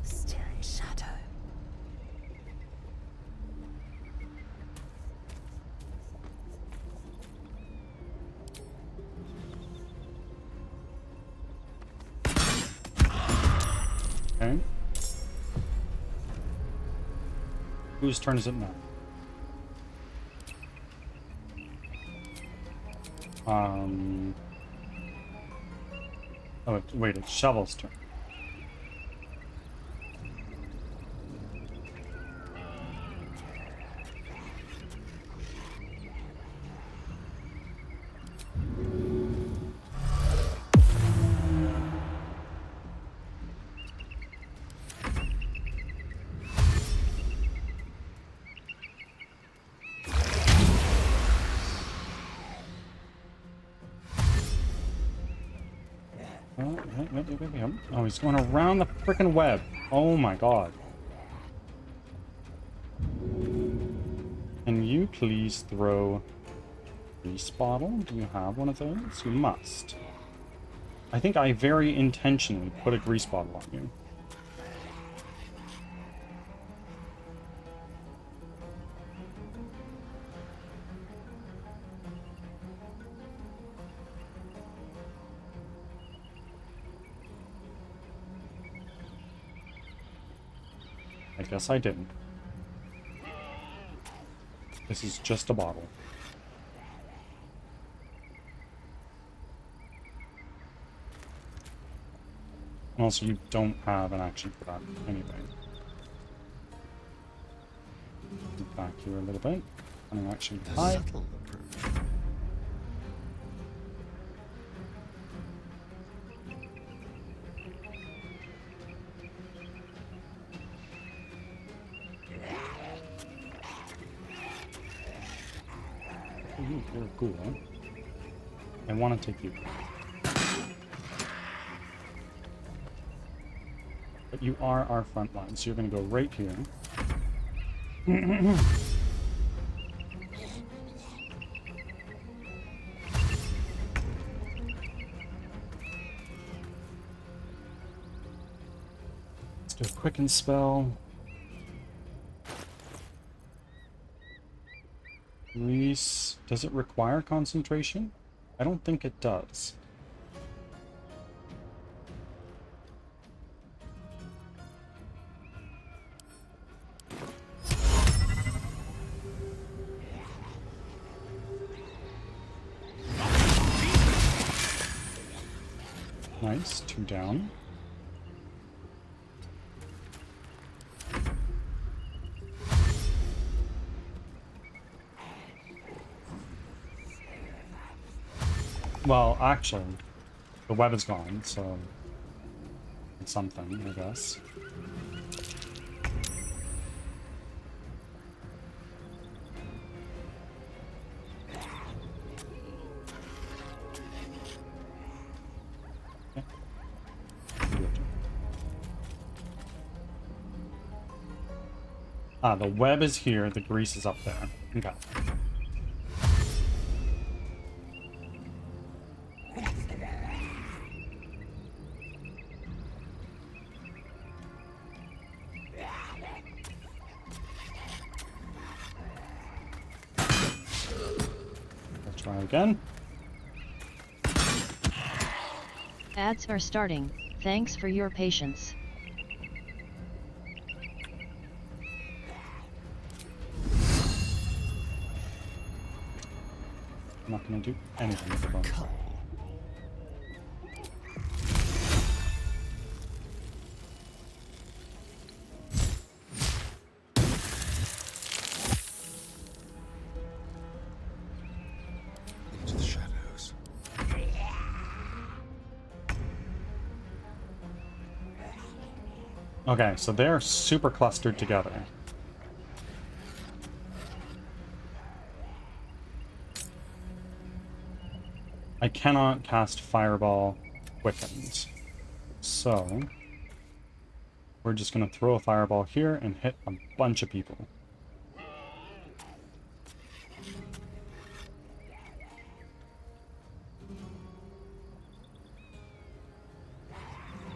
Still in shadow. Okay. Whose turn is it now? Oh, wait, it's Shovel's turn. Oh, he's going around the freaking web. Oh my god. Can you please throw a grease bottle? Do you have one of those? You must. I think I very intentionally put a grease bottle on you. I guess I didn't. This is just a bottle. Also, you don't have an action for that anyway. Move back here a little bit. An action The hide. subtle approach. Ooh, you're cool, huh? I want to take you. But you are our front line, so you're going to go right here. Let's do a quicken spell. Grease. Does it require concentration? I don't think it does. Nice, 2 down. Well, actually, the web is gone, so it's something, I guess. Okay. Good. Ah, the web is here, the grease is up there. Okay. Try again. Ads are starting. Thanks for your patience. I'm not going to do anything with the bonus. Okay, so they're super clustered together. I cannot cast Fireball Quickens. So, we're just going to throw a Fireball here and hit a bunch of people.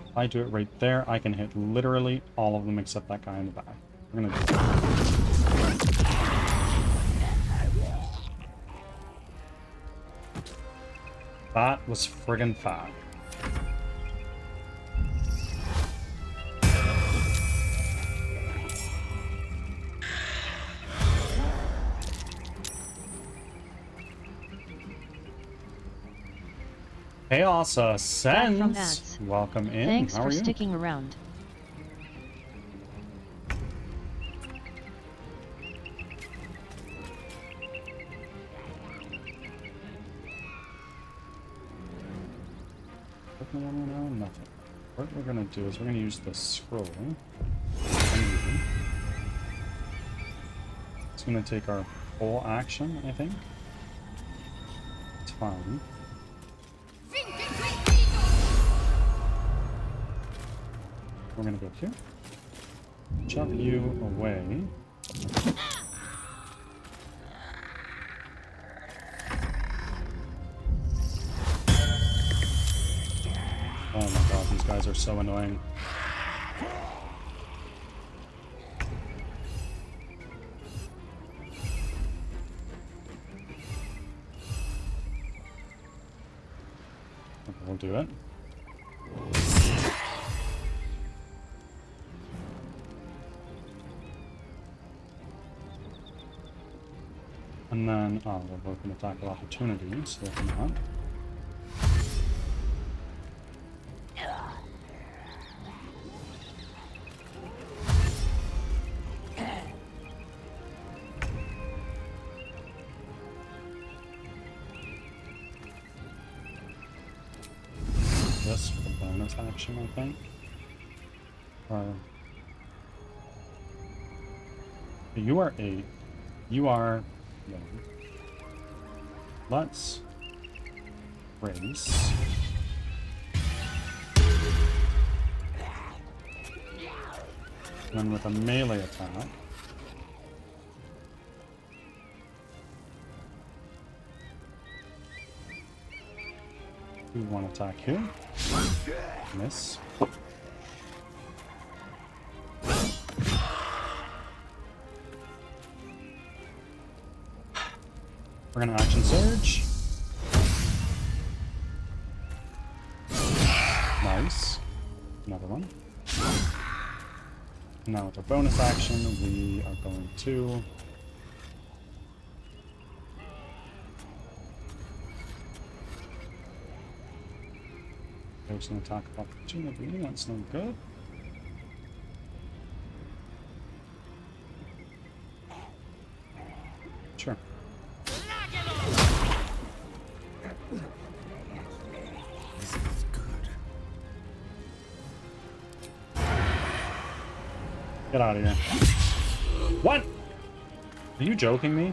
If I do it right there, I can hit literally all of them except that guy in the back. We're going to do it. That was friggin' fat. Chaos Back from Ascends. ads. Welcome in. Thanks How for are you? sticking around. Nothing. What we're gonna do is we're gonna use the scroll. It's gonna take our full action, I think. It's fine. We're gonna go here. Shove you away. Oh my god, these guys are so annoying. Okay, we'll do it. And then, oh, we're both going to attack of opportunity, so if not. This for the bonus action, I think. Or you are 8. You are 1. Let's race. And then with a melee attack. Do one attack here. Miss. We're gonna action surge. Nice. Another one. Now with our bonus action, we are going to there's an attack of opportunity. That's no good. Sure. This is good. Get out of here. What? Are you joking me?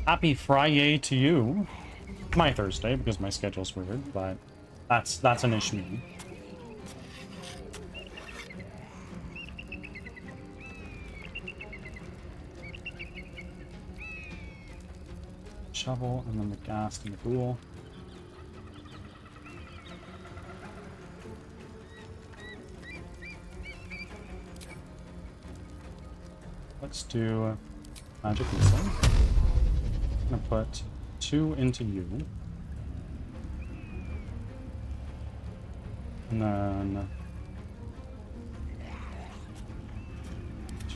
Happy Friday to you. My Thursday, because my schedule's weird, but that's an issue. Shovel, and then the ghast and the ghoul. Let's do magic missile. I'm gonna put 2 into you. And then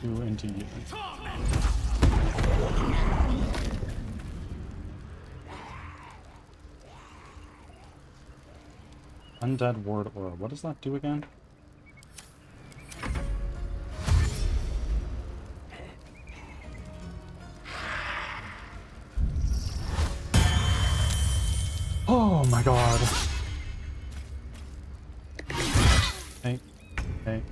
2 into you. Undead Ward Aura. What does that do again? Oh my god. Okay. Okay.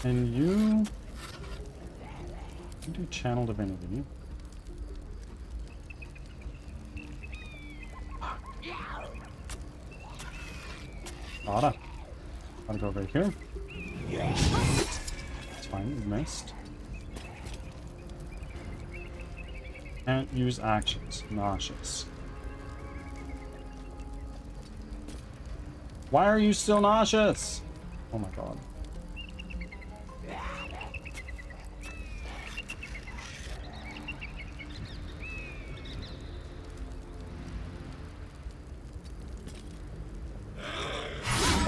And you do channel divinity. Gotta go over here. It's fine, you missed. Can't use actions. Nauseous. Why are you still nauseous? Oh my god.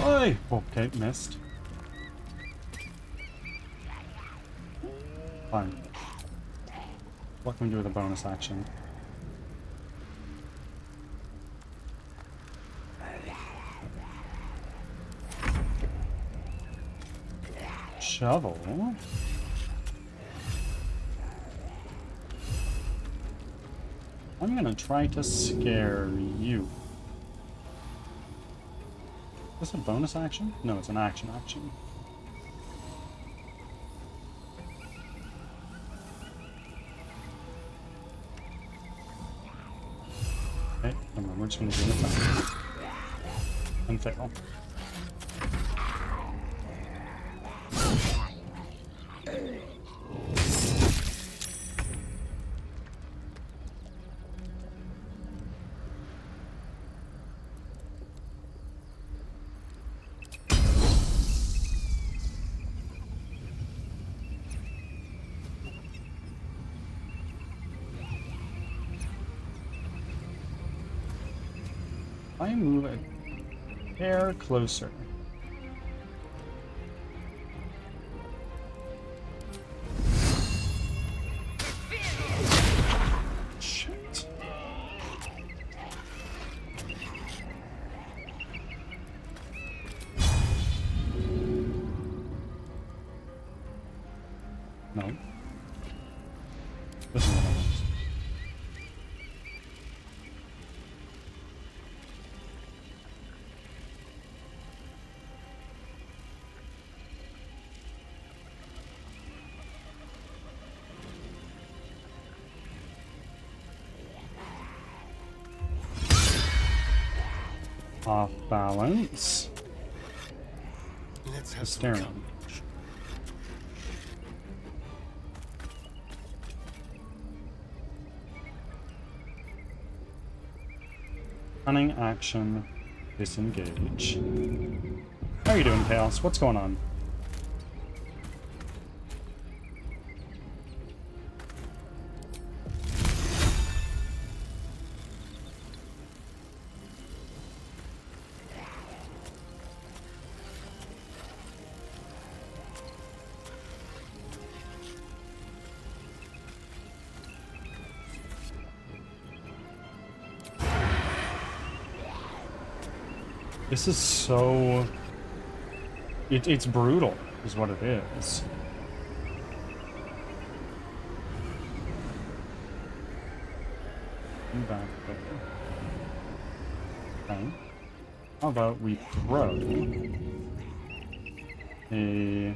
Oi! Okay, missed. Fine. What can we do with a bonus action? Shovel? I'm gonna try to scare you. Is this a bonus action? No, it's an action. Okay, come on, we're just gonna do it now. And fail. I move a hair closer. Shit. No. This is what I want. Off balance. Let's have some Staring. company. Running action. Disengage. How are you doing, Chaos? What's going on? This is so... It's brutal, is what it is. Come back there. Okay. How about we throw a...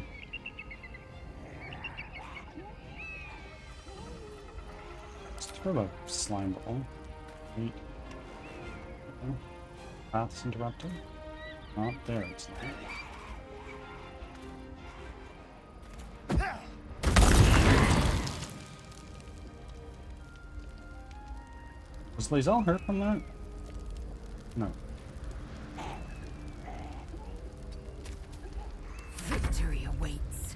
Let's throw a slime ball. Wait. Okay. Path's interrupted. Not there, it's not. Was Lae'zel hurt from that? No. Victory awaits.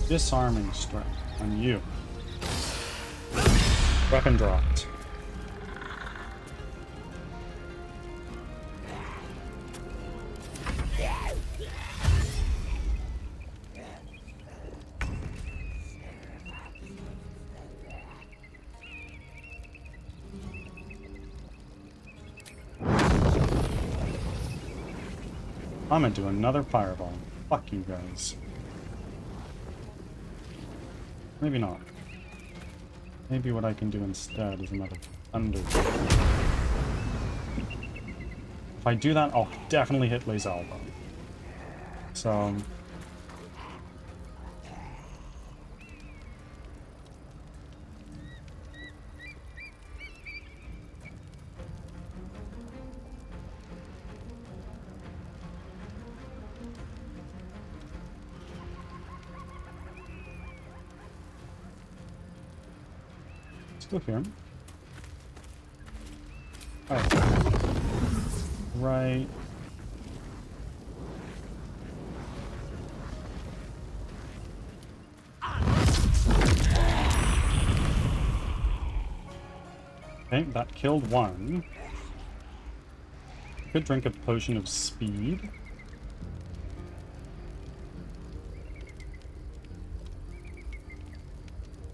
Disarming strike on you. Weapon dropped. I'm gonna do another fireball. Fuck you guys. Maybe not. Maybe what I can do instead is another thunder. If I do that, I'll definitely hit Lays Elbow. So... Still here. Alright. Right. Okay, that killed one. Could drink a potion of speed.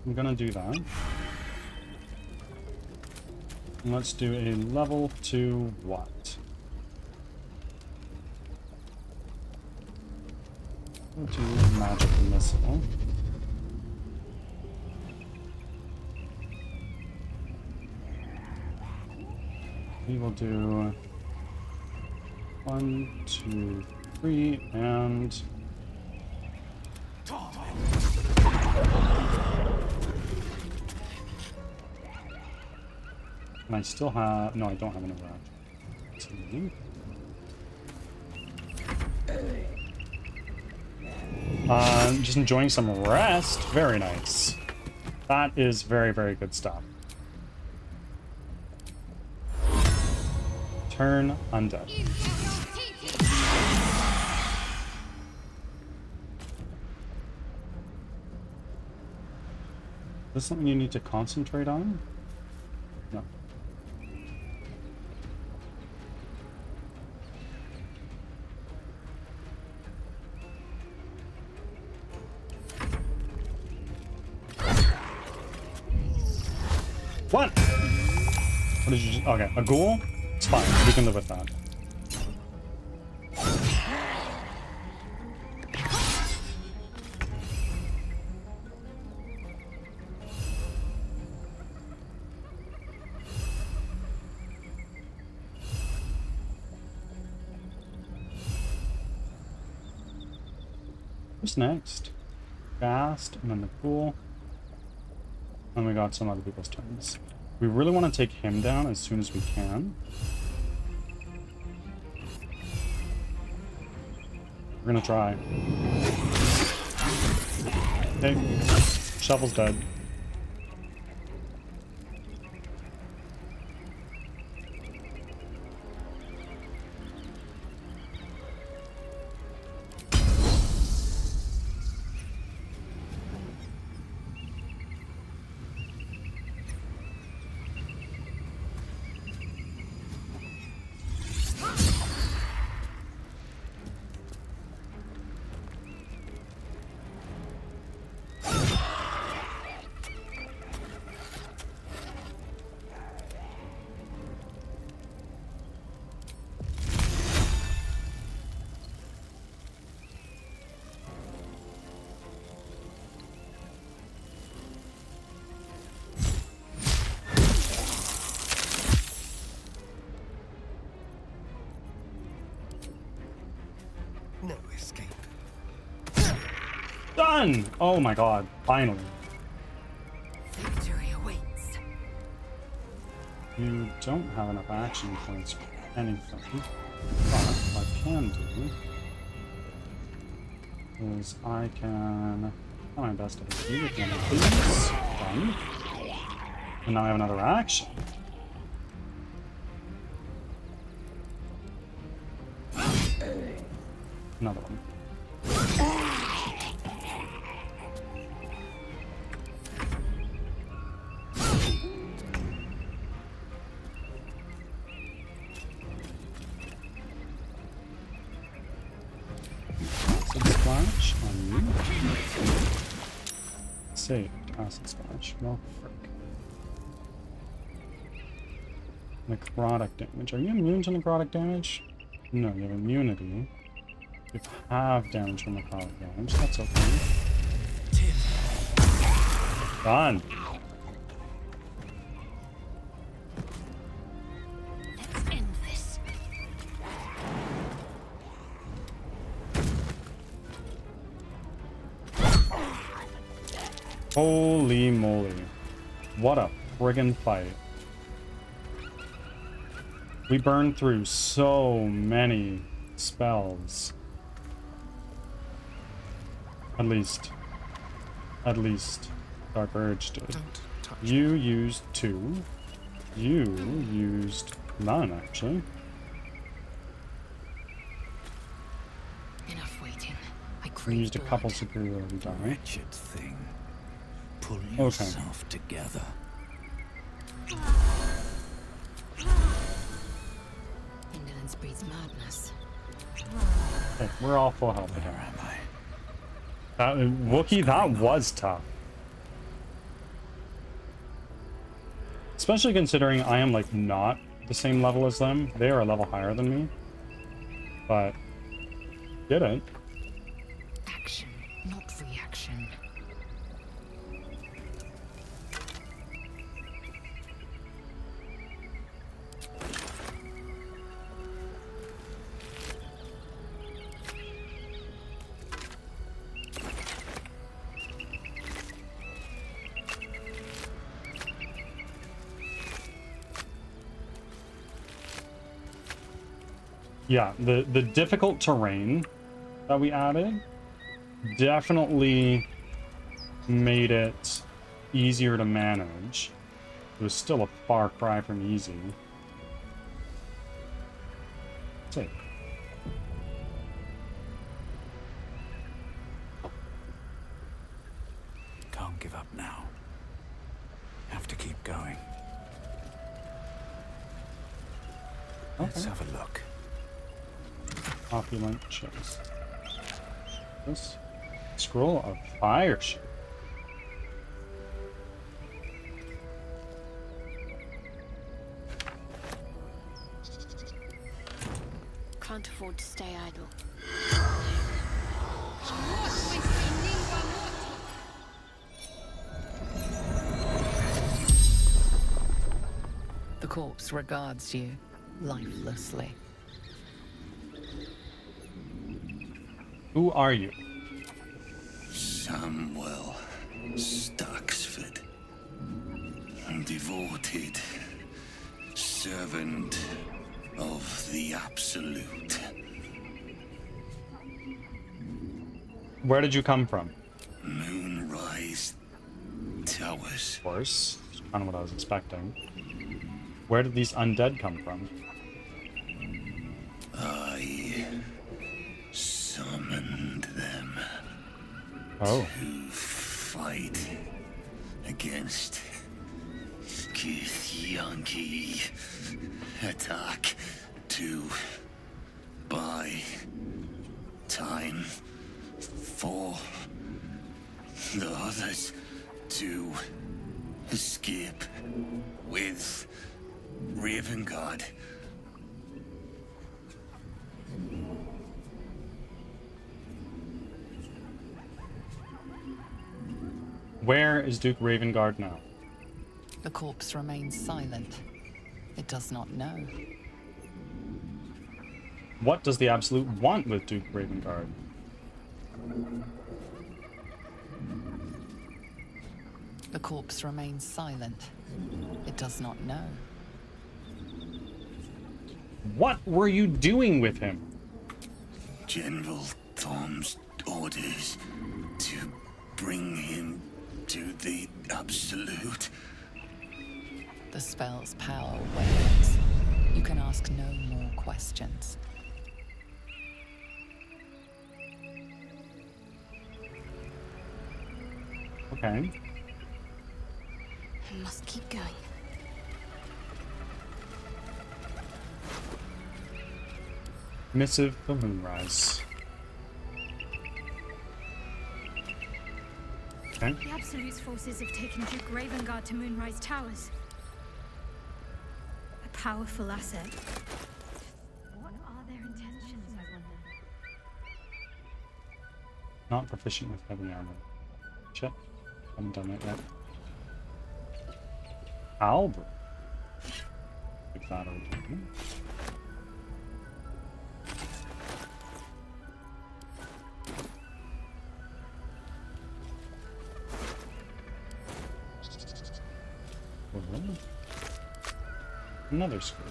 I'm gonna do that. And let's do a level 2 what? Level 2 magic missile. We will do 1, 2, 3, and I still have... No, I don't have another action. Just enjoying some rest. Very nice. That is very, very good stuff. Turn undead. Is this something you need to concentrate on? No. What? What did you... Okay, a ghoul? It's fine, we can live with that. What's next? Fast, and then the ghoul. And we got some other people's turns. We really want to take him down as soon as we can. We're gonna try. Okay. Shovel's dead. No escape. Done! Oh my god, finally. Victory awaits. You don't have enough action points for anything. But what I can do is I can try my best to hit you with one of these. Done. And now I have another action. Another one. Acid splash on you. Saved. Acid splash. Well, frick. Necrotic damage. Are you immune to necrotic damage? No, you have immunity. You have damage from the power damage. That's okay. Done. Let's end this. Holy moly. What a friggin' fight. We burned through so many spells. At least Dark Urge did. Don't touch You used 2. You used none, actually. Enough waiting. I You crave used a blood. couple superiority the die. wretched thing. Pull Okay. yourself together. Indolence breeds madness. Okay, we're all full health Where again. am I? Wookie, that was tough. Especially considering I am like not the same level as them. They are a level higher than me. But did it. Action, not reaction. Yeah, the difficult terrain that we added definitely made it easier to manage. It was still a far cry from easy. Take. Can't give up now. Have to keep going. Let's have a look. Opulent chest. This scroll of fire shit. Can't afford to stay idle. The corpse regards you lifelessly. Who are you? Samuel Staxford. Devoted servant of the Absolute. Where did you come from? Moonrise Towers. Of course. That's kind of what I was expecting. Where did these undead come from? I summoned them Oh. to fight against Yankee attack to buy time for the others to escape with Ravengard. Where is Duke Ravengard now? The corpse remains silent. It does not know. What does the Absolute want with Duke Ravengard? The corpse remains silent. It does not know. What were you doing with him? General Tom's orders to bring him to the Absolute. The spell's power wanes. You can ask no more questions. Okay. I must keep going. Missive for Moonrise. Okay. The Absolute's forces have taken Duke Ravengard to Moonrise Towers. A powerful asset. What are their intentions, I wonder? Not proficient with heavy armor. Shit. Haven't done it yet. Albert. Like that over. Another screw.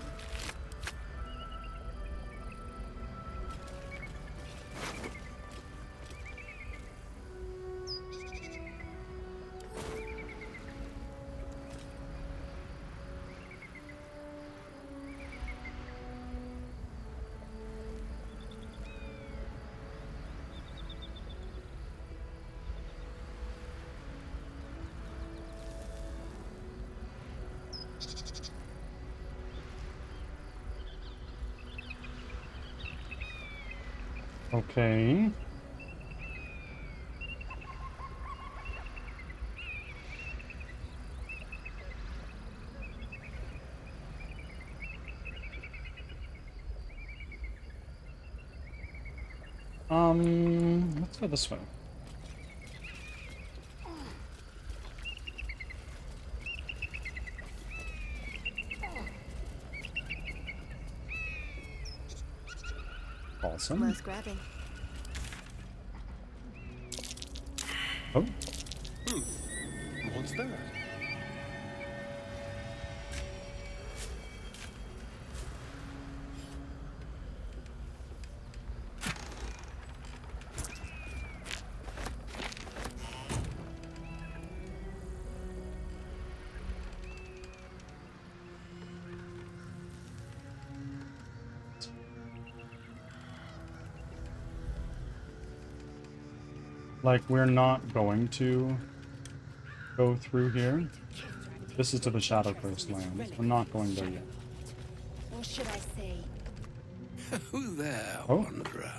Okay. Let's go this way. Awesome. Worth grabbing. Oh. What's that? Like, we're not going to go through here. This is to the Shadow Coast lands. We're not going there yet. Or should I say, Who there, Oh. wanderer?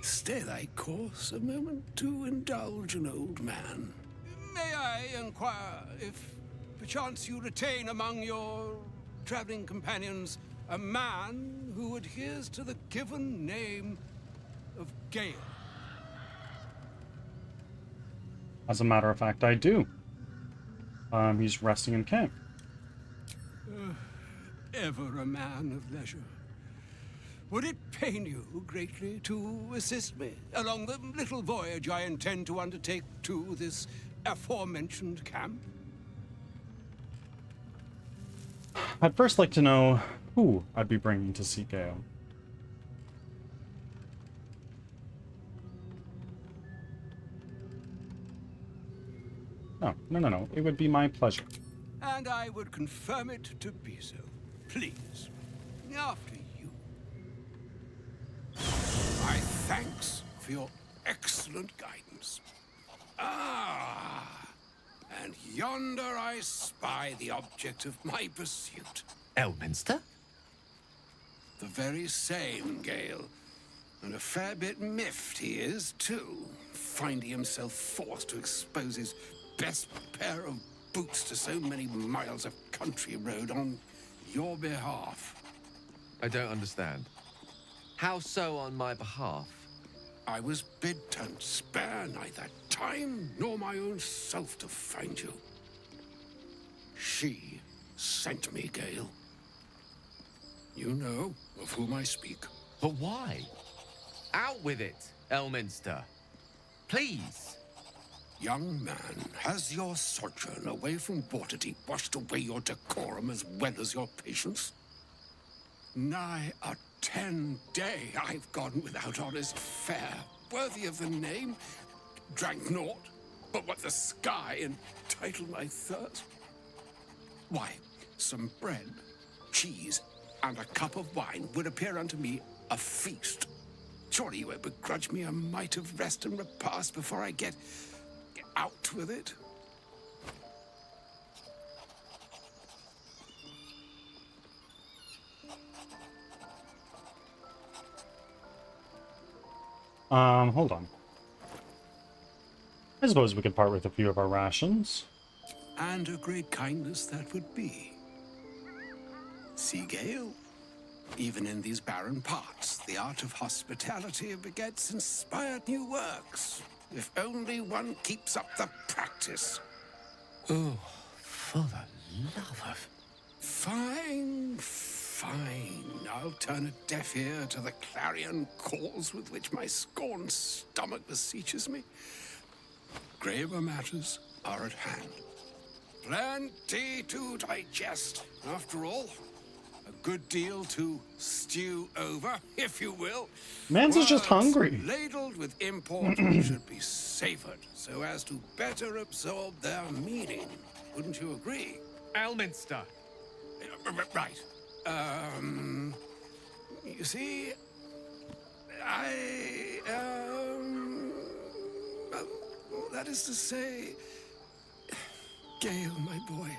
Stay thy course a moment to indulge an old man. May I inquire if perchance you retain among your traveling companions a man who adheres to the given name of Gale? As a matter of fact, I do. He's resting in camp. Ever a man of leisure. Would it pain you greatly to assist me along the little voyage I intend to undertake to this aforementioned camp? I'd first like to know who I'd be bringing to see Gale. No. It would be my pleasure. And I would confirm it to be so. Please, after you. My thanks for your excellent guidance. Ah, and yonder I spy the object of my pursuit. Elminster? The very same, Gale. And a fair bit miffed he is, too, finding himself forced to expose his best pair of boots to so many miles of country road on your behalf. I don't understand. How so on my behalf? I was bid to spare neither time nor my own self to find you. She sent me, Gale. You know of whom I speak. But why? Out with it, Elminster. Please. Young man, has your sojourn away from Waterdeep washed away your decorum as well as your patience? Nigh a 10-day I've gone without honest fare, worthy of the name. Drank naught but what the sky entitled my thirst. Why, some bread, cheese, and a cup of wine would appear unto me a feast. Surely you would begrudge me a mite of rest and repast before I get out with it? Hold on. I suppose we could part with a few of our rations. And a great kindness that would be. See, Gale, Even in these barren parts, the art of hospitality begets inspired new works. If only one keeps up the practice. Oh, for the love of... Fine, fine. I'll turn a deaf ear to the clarion calls with which my scorned stomach beseeches me. Graver matters are at hand. Plenty to digest, after all. A good deal to stew over, if you will. Mans is just Words hungry. ladled with import should be savored so as to better absorb their meaning. Wouldn't you agree? Elminster! Right. You see, that is to say, Gale, my boy,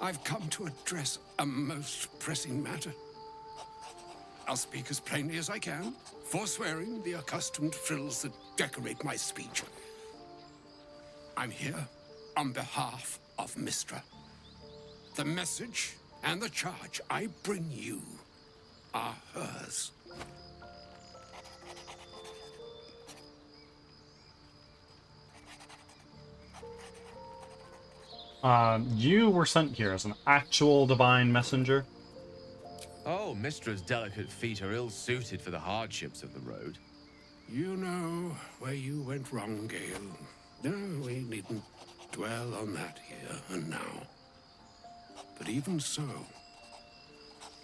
I've come to address a most pressing matter. I'll speak as plainly as I can, forswearing the accustomed frills that decorate my speech. I'm here on behalf of Mystra. The message and the charge I bring you are hers. You were sent here as an actual divine messenger. Oh, Mistra's delicate feet are ill-suited for the hardships of the road. You know where you went wrong, Gale. No, we needn't dwell on that here and now. But even so,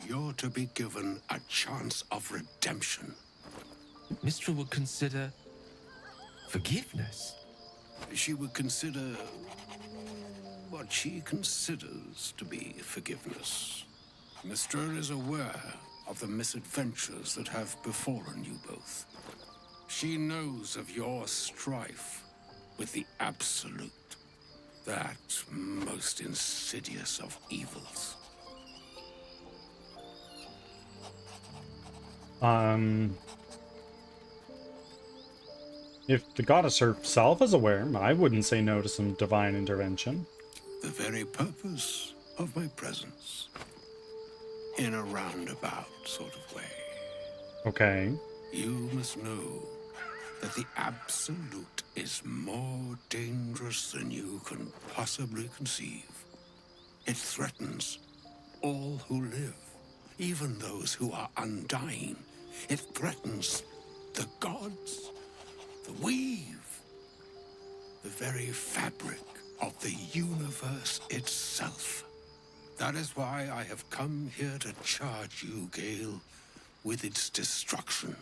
you're to be given a chance of redemption. Mistra would consider... forgiveness? She would consider what she considers to be forgiveness. Mystra is aware of the misadventures that have befallen you both. She knows of your strife with the Absolute, that most insidious of evils. If the goddess herself is aware, I wouldn't say no to some divine intervention. The very purpose of my presence. In a roundabout sort of way. Okay. You must know that the Absolute is more dangerous than you can possibly conceive. It threatens all who live, even those who are undying. It threatens the gods, the weave, the very fabric of the universe itself. That is why I have come here to charge you, Gale, with its destruction.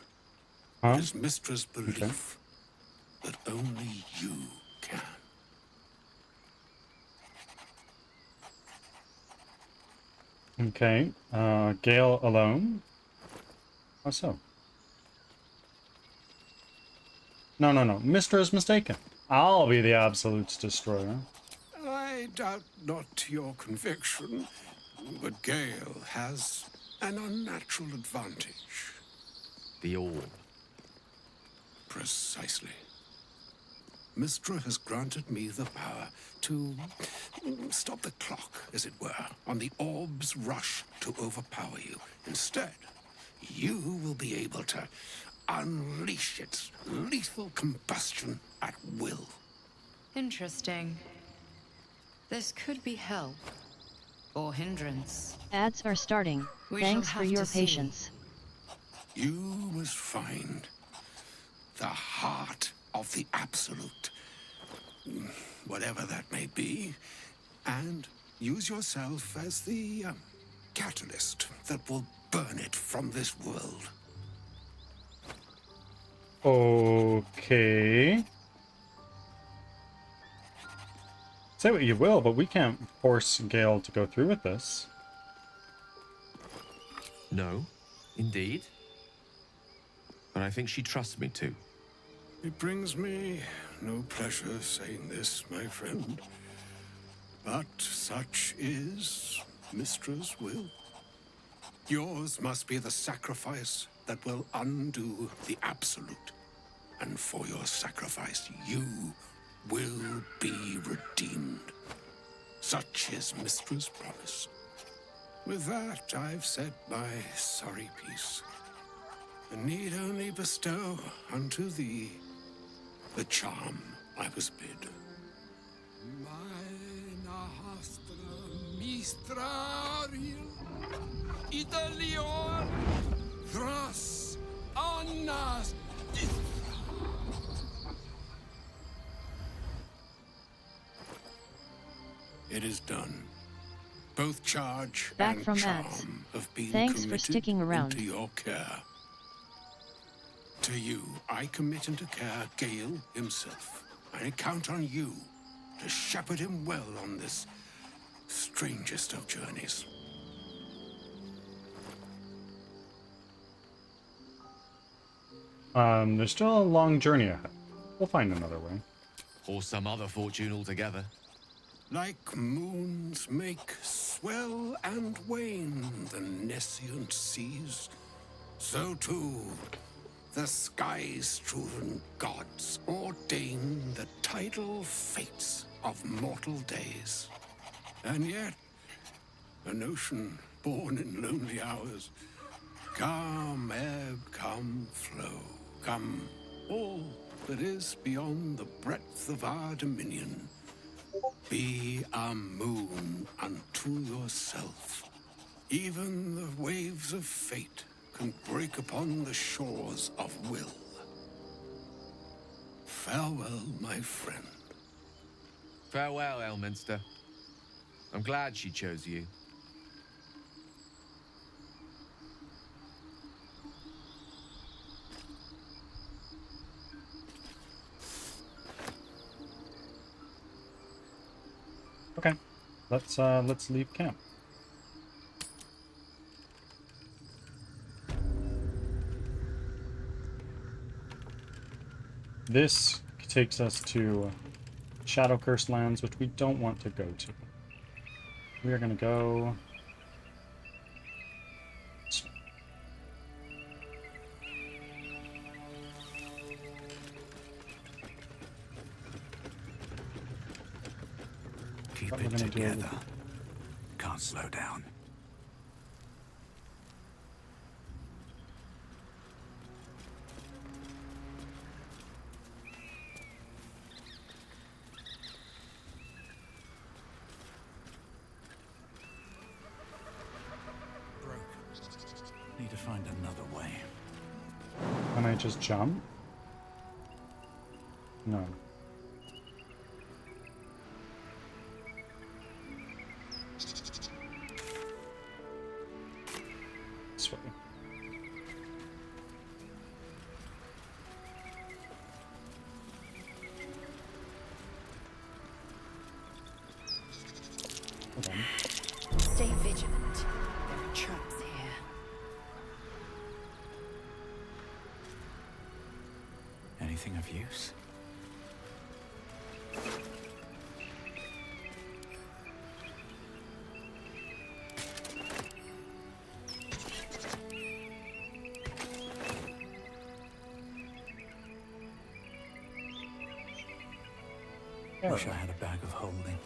Huh? It is Mistra's belief that only you can. Okay. Gale alone? How so? No. Mystra is mistaken. I'll be the Absolute's destroyer. I doubt not your conviction, but Gale has an unnatural advantage. The orb. Precisely. Mystra has granted me the power to stop the clock, as it were, on the orb's rush to overpower you. Instead, you will be able to unleash its lethal combustion at will. Interesting. This could be help. Or hindrance. Ads are starting. Thanks for your patience. You must find the heart of the Absolute, whatever that may be, and use yourself as the catalyst that will burn it from this world. Okay. Say what you will, but we can't force Gale to go through with this. No, indeed. But I think she trusts me too. It brings me no pleasure saying this, my friend. But such is Mistra's will. Yours must be the sacrifice that will undo the Absolute. And for your sacrifice, you will be redeemed. Such is Mistra's promise. With that, I've said my sorry piece, and need only bestow unto thee the charm I was bid. Mina hastra mistrarium Italior thras annas. It is done. Both charge Back and from charm ads. have been Thanks for committed sticking around. into your care. To you, I commit into care Gale himself. I count on you to shepherd him well on this strangest of journeys. There's still a long journey ahead. We'll find another way. Or some other fortune altogether. Like moons make swell and wane the nescient seas, so too the sky-strewn gods ordain the tidal fates of mortal days. And yet, an ocean born in lonely hours, come ebb, come flow, come all that is beyond the breadth of our dominion. Be a moon unto yourself. Even the waves of fate can break upon the shores of will. Farewell, my friend. Farewell, Elminster. I'm glad she chose you. Okay, let's leave camp. This takes us to Shadow Cursed Lands, which we don't want to go to. We are going to go... Keep What we're it gonna do- together. Can't slow down. Broken. Need to find another way. Can I just jump? No. This way. Hold on. Stay vigilant. There are traps here. Anything of use? Wish I had a bag of holding.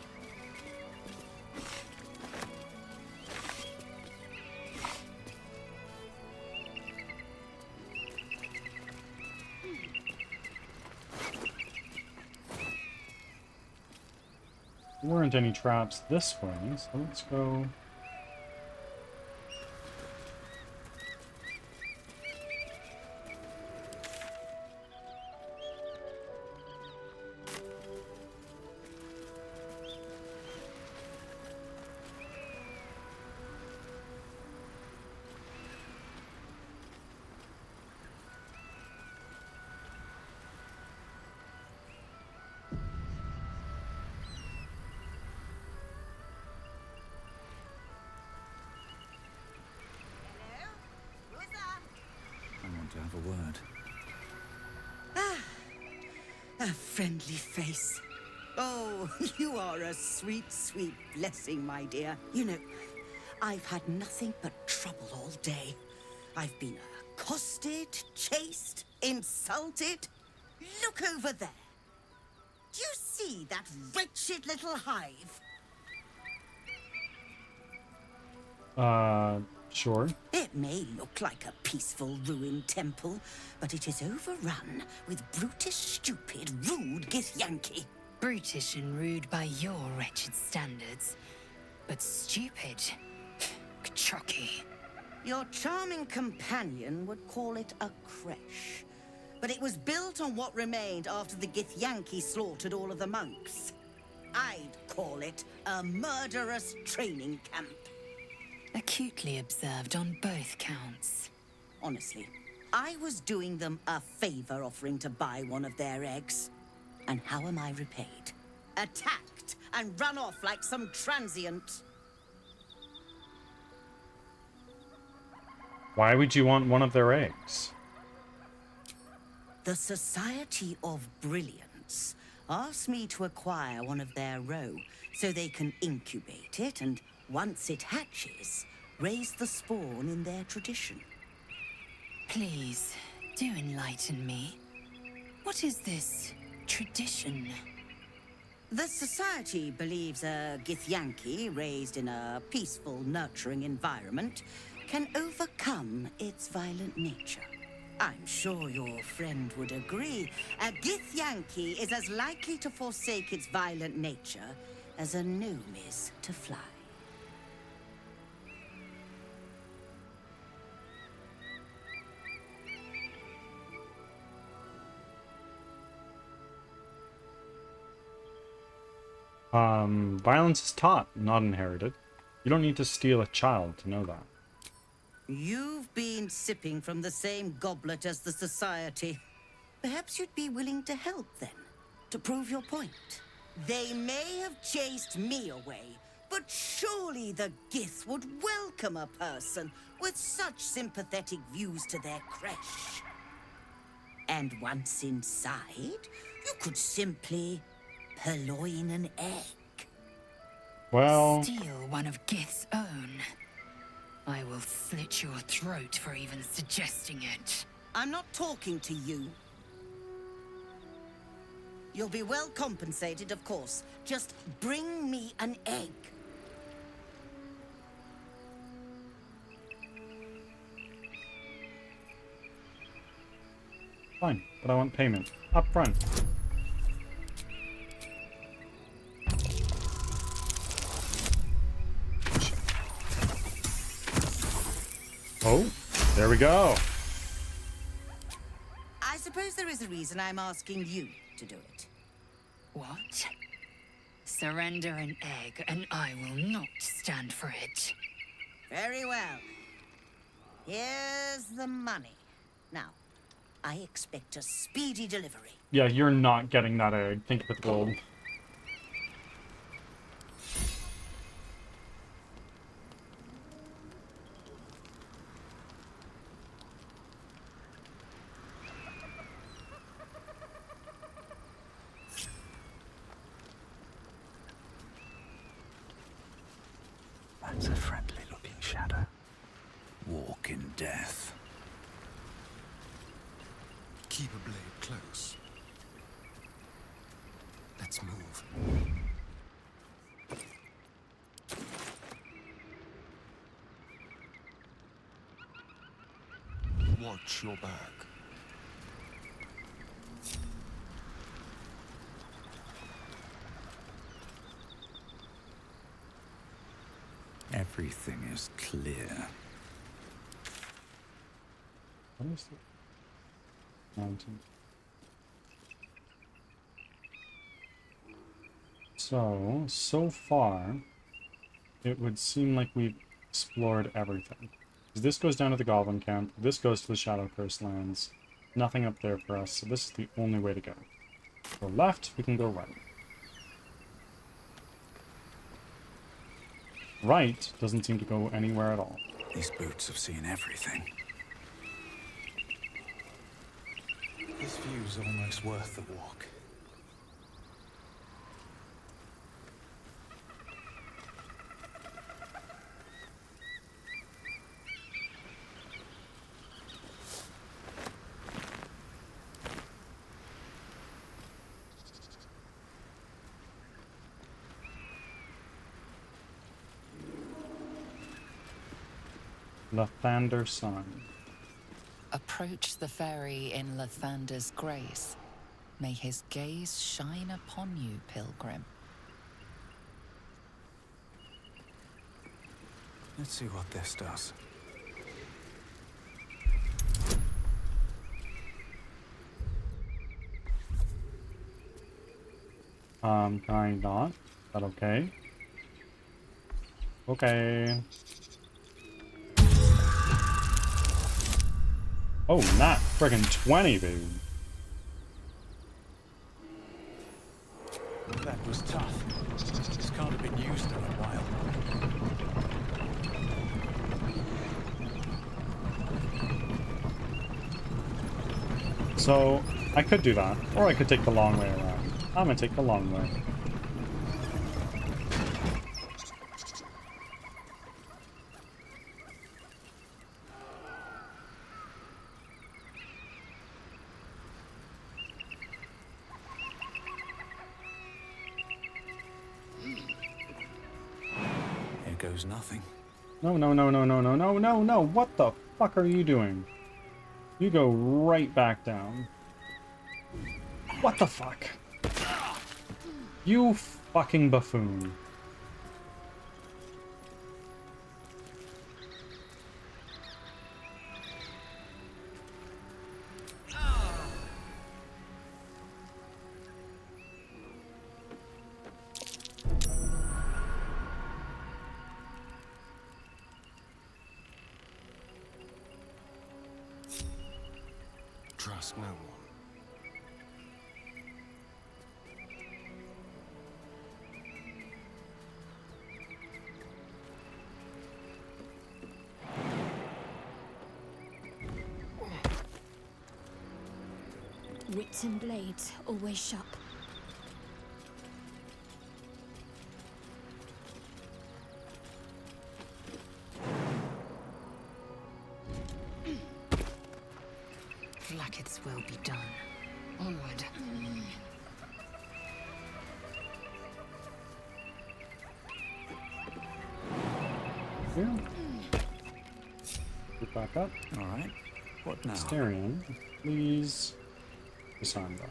There weren't any traps this way, so let's go... I want to have a word. A friendly face. Oh, you are a sweet, sweet blessing, my dear. You know, I've had nothing but trouble all day. I've been accosted, chased, insulted. Look over there. Do you see that wretched little hive? Sure. It may look like a peaceful ruined temple, but it is overrun with brutish, stupid, rude Githyanki. Brutish and rude by your wretched standards, but stupid. Kachaki. Your charming companion would call it a creche, but it was built on what remained after the Githyanki slaughtered all of the monks. I'd call it a murderous training camp. Acutely observed on both counts. Honestly, I was doing them a favor offering to buy one of their eggs. And how am I repaid? Attacked and run off like some transient. Why would you want one of their eggs? The Society of Brilliance asked me to acquire one of their roe so they can incubate it and, once it hatches, raise the spawn in their tradition. Please, do enlighten me. What is this tradition? The Society believes a Githyanki raised in a peaceful, nurturing environment can overcome its violent nature. I'm sure your friend would agree. A Githyanki is as likely to forsake its violent nature as a gnome is to fly. Violence is taught, not inherited. You don't need to steal a child to know that. You've been sipping from the same goblet as the Society. Perhaps you'd be willing to help then, to prove your point. They may have chased me away, but surely the Gith would welcome a person with such sympathetic views to their creche. And once inside, you could simply purloin an egg. Well... Steal one of Gith's own. I will slit your throat for even suggesting it. I'm not talking to you. You'll be well compensated, of course. Just bring me an egg. Fine, but I want payment. Up front. Oh, there we go. I suppose there is a reason I'm asking you to do it. What? Surrender an egg, and I will not stand for it. Very well. Here's the money. Now, I expect a speedy delivery. Yeah, you're not getting that egg. Think of it gold. That's a friendly-looking shadow. Walk in death. Keep a blade close. Let's move. Watch your back. Everything is clear. What is it? Mountain. So far, it would seem like we've explored everything. This goes down to the Goblin Camp, this goes to the Shadow Curse lands. Nothing up there for us, so this is the only way to go. Go left, we can go right. Right doesn't seem to go anywhere at all. These boots have seen everything. This view's almost worth the walk. Lathander Sun. Approach the ferry in Lathander's grace. May his gaze shine upon you, pilgrim. Let's see what this does. Can I not? Is that okay? Okay. Oh, not friggin' 20, baby. That was tough. This can't have been used in a while. So, I could do that. Or I could take the long way around. I'm gonna take the long way. Here goes nothing. No, no, no, no, no, no, no, no, no. What the fuck are you doing? You go right back down. What the fuck? You fucking buffoon. Trust no one. Wits and blades, always sharp. Like its will be done. Onward. Yeah. Get back up. All right. What now? Styrian, please disarm that.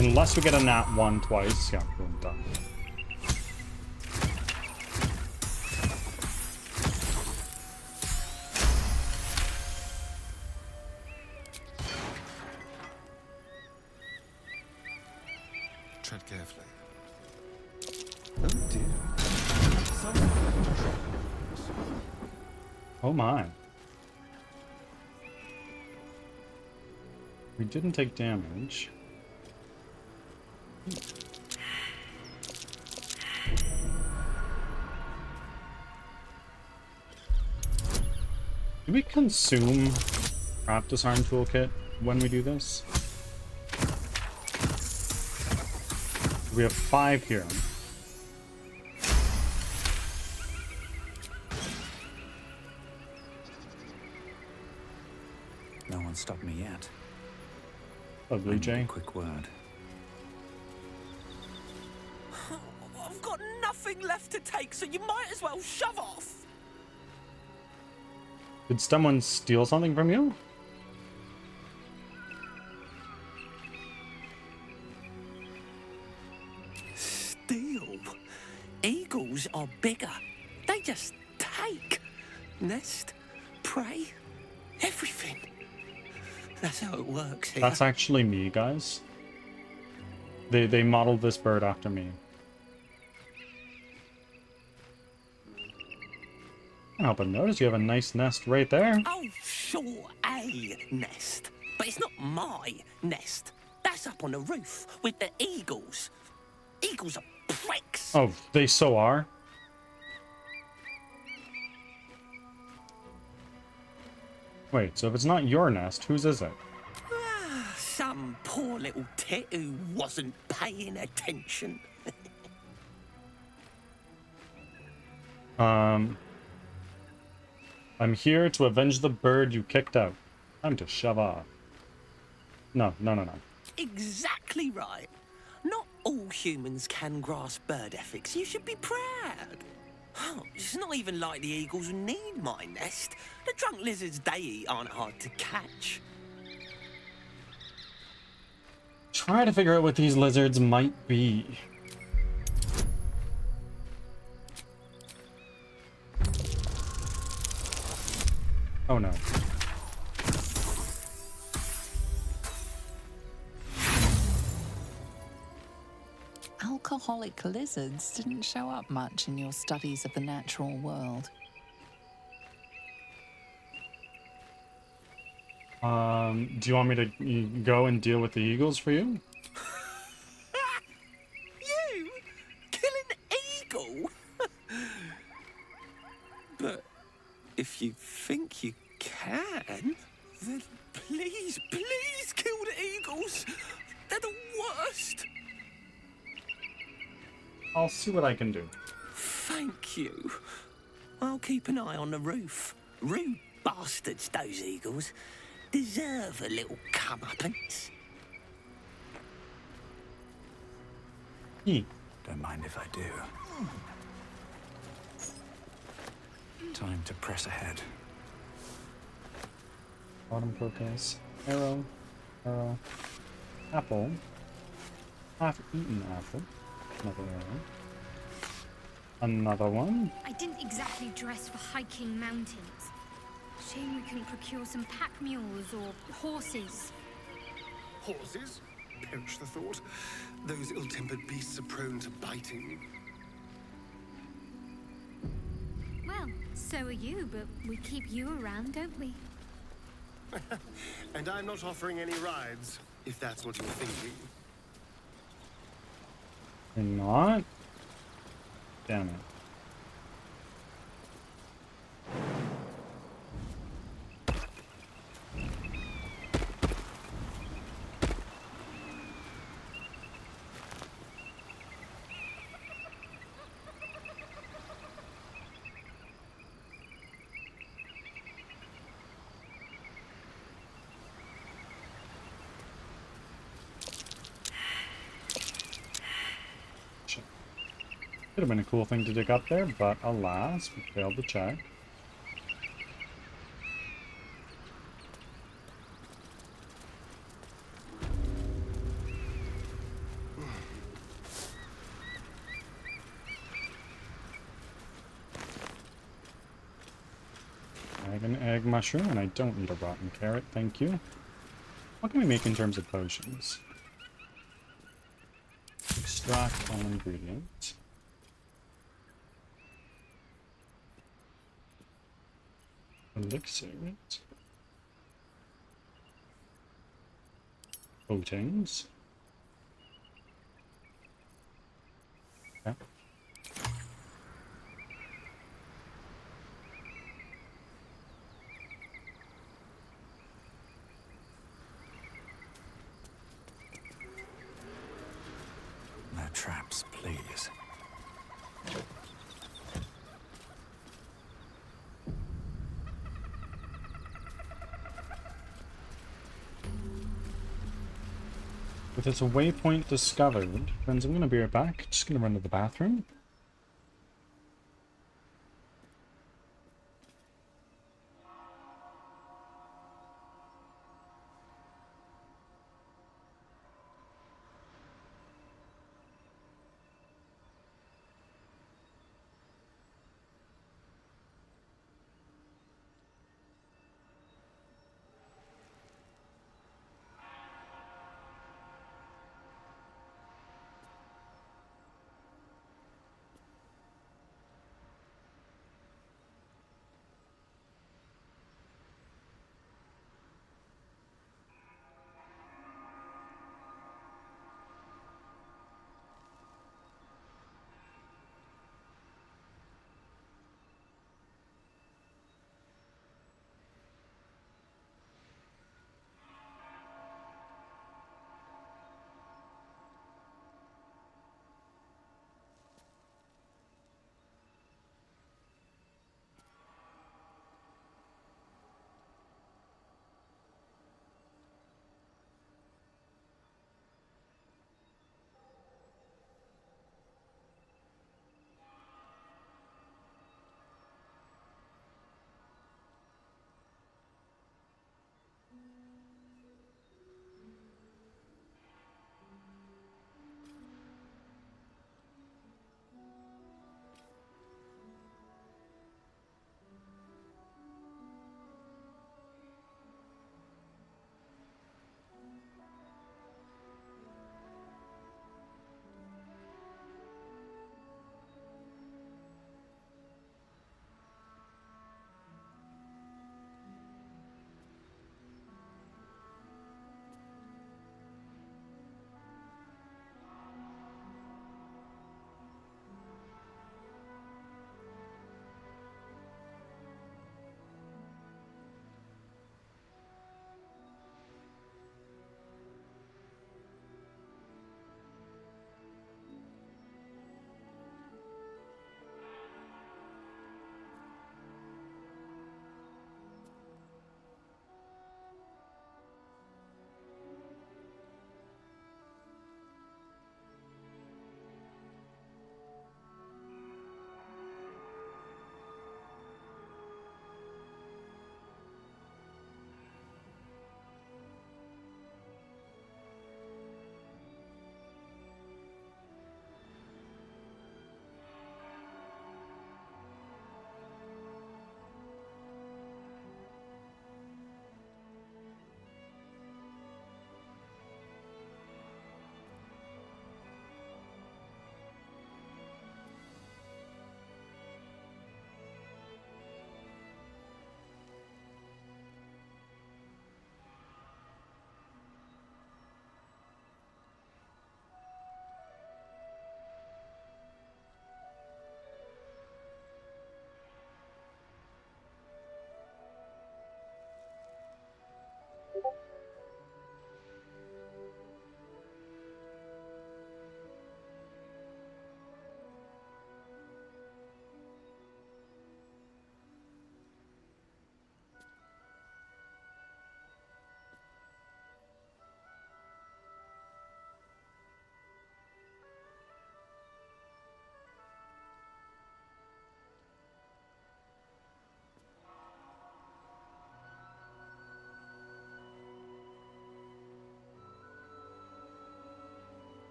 Unless we get a nat 1 twice, yeah, boom, done. Tread carefully. Oh dear. Oh my. We didn't take damage. Do we consume craft disarm toolkit when we do this? We have 5 here. No one stopped me yet. Oh, Blue Jay. A quick word. I've got nothing left to take, so you might as well shove off. Did someone steal something from you? Steal? Eagles are bigger. They just take. Nest, prey, everything. That's how it works here. That's actually me, guys. They modeled this bird after me. Can't help but notice you have a nice nest right there. Oh, sure, a nest. But it's not my nest. That's up on the roof with the eagles. Eagles are pricks. Oh, they so are? Wait, so if it's not your nest, whose is it? Some poor little tit who wasn't paying attention. I'm here to avenge the bird you kicked out. Time to shove off. No, no, no, no. Exactly right. Not all humans can grasp bird ethics. You should be proud. Oh, it's not even like the eagles need my nest. The drunk lizards they eat aren't hard to catch. Try to figure out what these lizards might be. Oh no. Alcoholic lizards didn't show up much in your studies of the natural world. Do you want me to go and deal with the eagles for you? You? Kill an eagle? But if you think you can, then please, please kill the eagles. They're the worst. I'll see what I can do. Thank you. I'll keep an eye on the roof. Rude bastards, those eagles. Deserve a little comeuppance. Don't mind if I do. Time to press ahead. Bottom focus. Arrow. Arrow. Apple. Half-eaten apple. Another arrow. Another one. I didn't exactly dress for hiking mountains. Shame we couldn't procure some pack mules or horses. Horses? Perish the thought. Those ill-tempered beasts are prone to biting. Well, so are you, but we keep you around, don't we? And I'm not offering any rides, if that's what you're thinking. You're not? Damn it. Could have been a cool thing to dig up there, but alas, we failed to check. I have an egg mushroom, and I don't need a rotten carrot, thank you. What can we make in terms of potions? Extract all ingredients. Elixir. Coatings. Okay. No traps, please. With its waypoint discovered, friends, I'm gonna be right back. Just gonna run to the bathroom.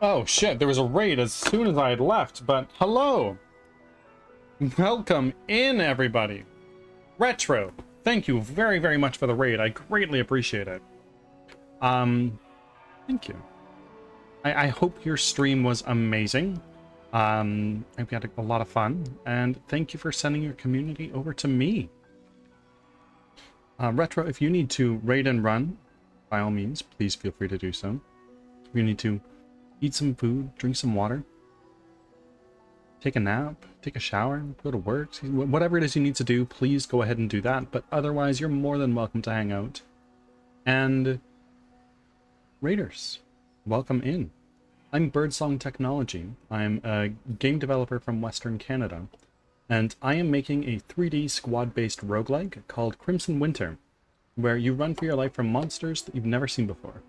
Oh shit, there was a raid as soon as I had left, but hello! Welcome in, everybody! Retro, thank you very, very much for the raid. I greatly appreciate it. Thank you. I hope your stream was amazing. I hope you had a lot of fun, and thank you for sending your community over to me. Retro, if you need to raid and run, by all means, please feel free to do so. If you need to eat some food, drink some water, take a nap, take a shower, go to work, whatever it is you need to do, please go ahead and do that. But otherwise, you're more than welcome to hang out. And raiders, welcome in. I'm Birdsong Technology. I'm a game developer from Western Canada, and I am making a 3D squad-based roguelike called Crimson Winter, where you run for your life from monsters that you've never seen before.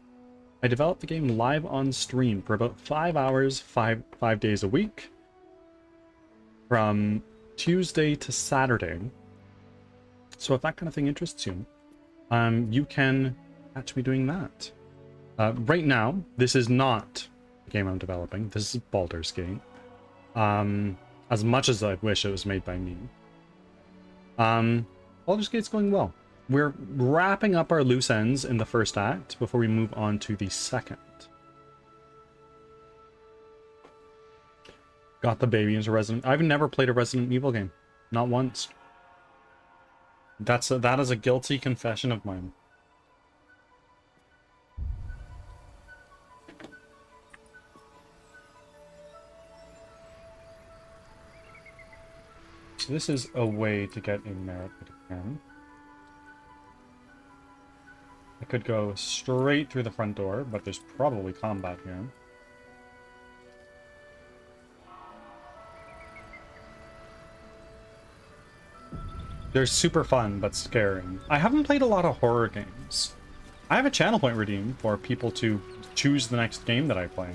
I developed the game live on stream for about 5 hours, five days a week, from Tuesday to Saturday. So if that kind of thing interests you, you can catch me doing that. Right now, this is not the game I'm developing. This is Baldur's Gate. As much as I wish it was made by me. Baldur's Gate's going well. We're wrapping up our loose ends in the first act before we move on to the second. Got the baby into Resident... I've never played a Resident Evil game. Not once. That is a guilty confession of mine. So this is a way to get in there if I can. I could go straight through the front door, but there's probably combat here. They're super fun, but scary. I haven't played a lot of horror games. I have a channel point redeem for people to choose the next game that I play.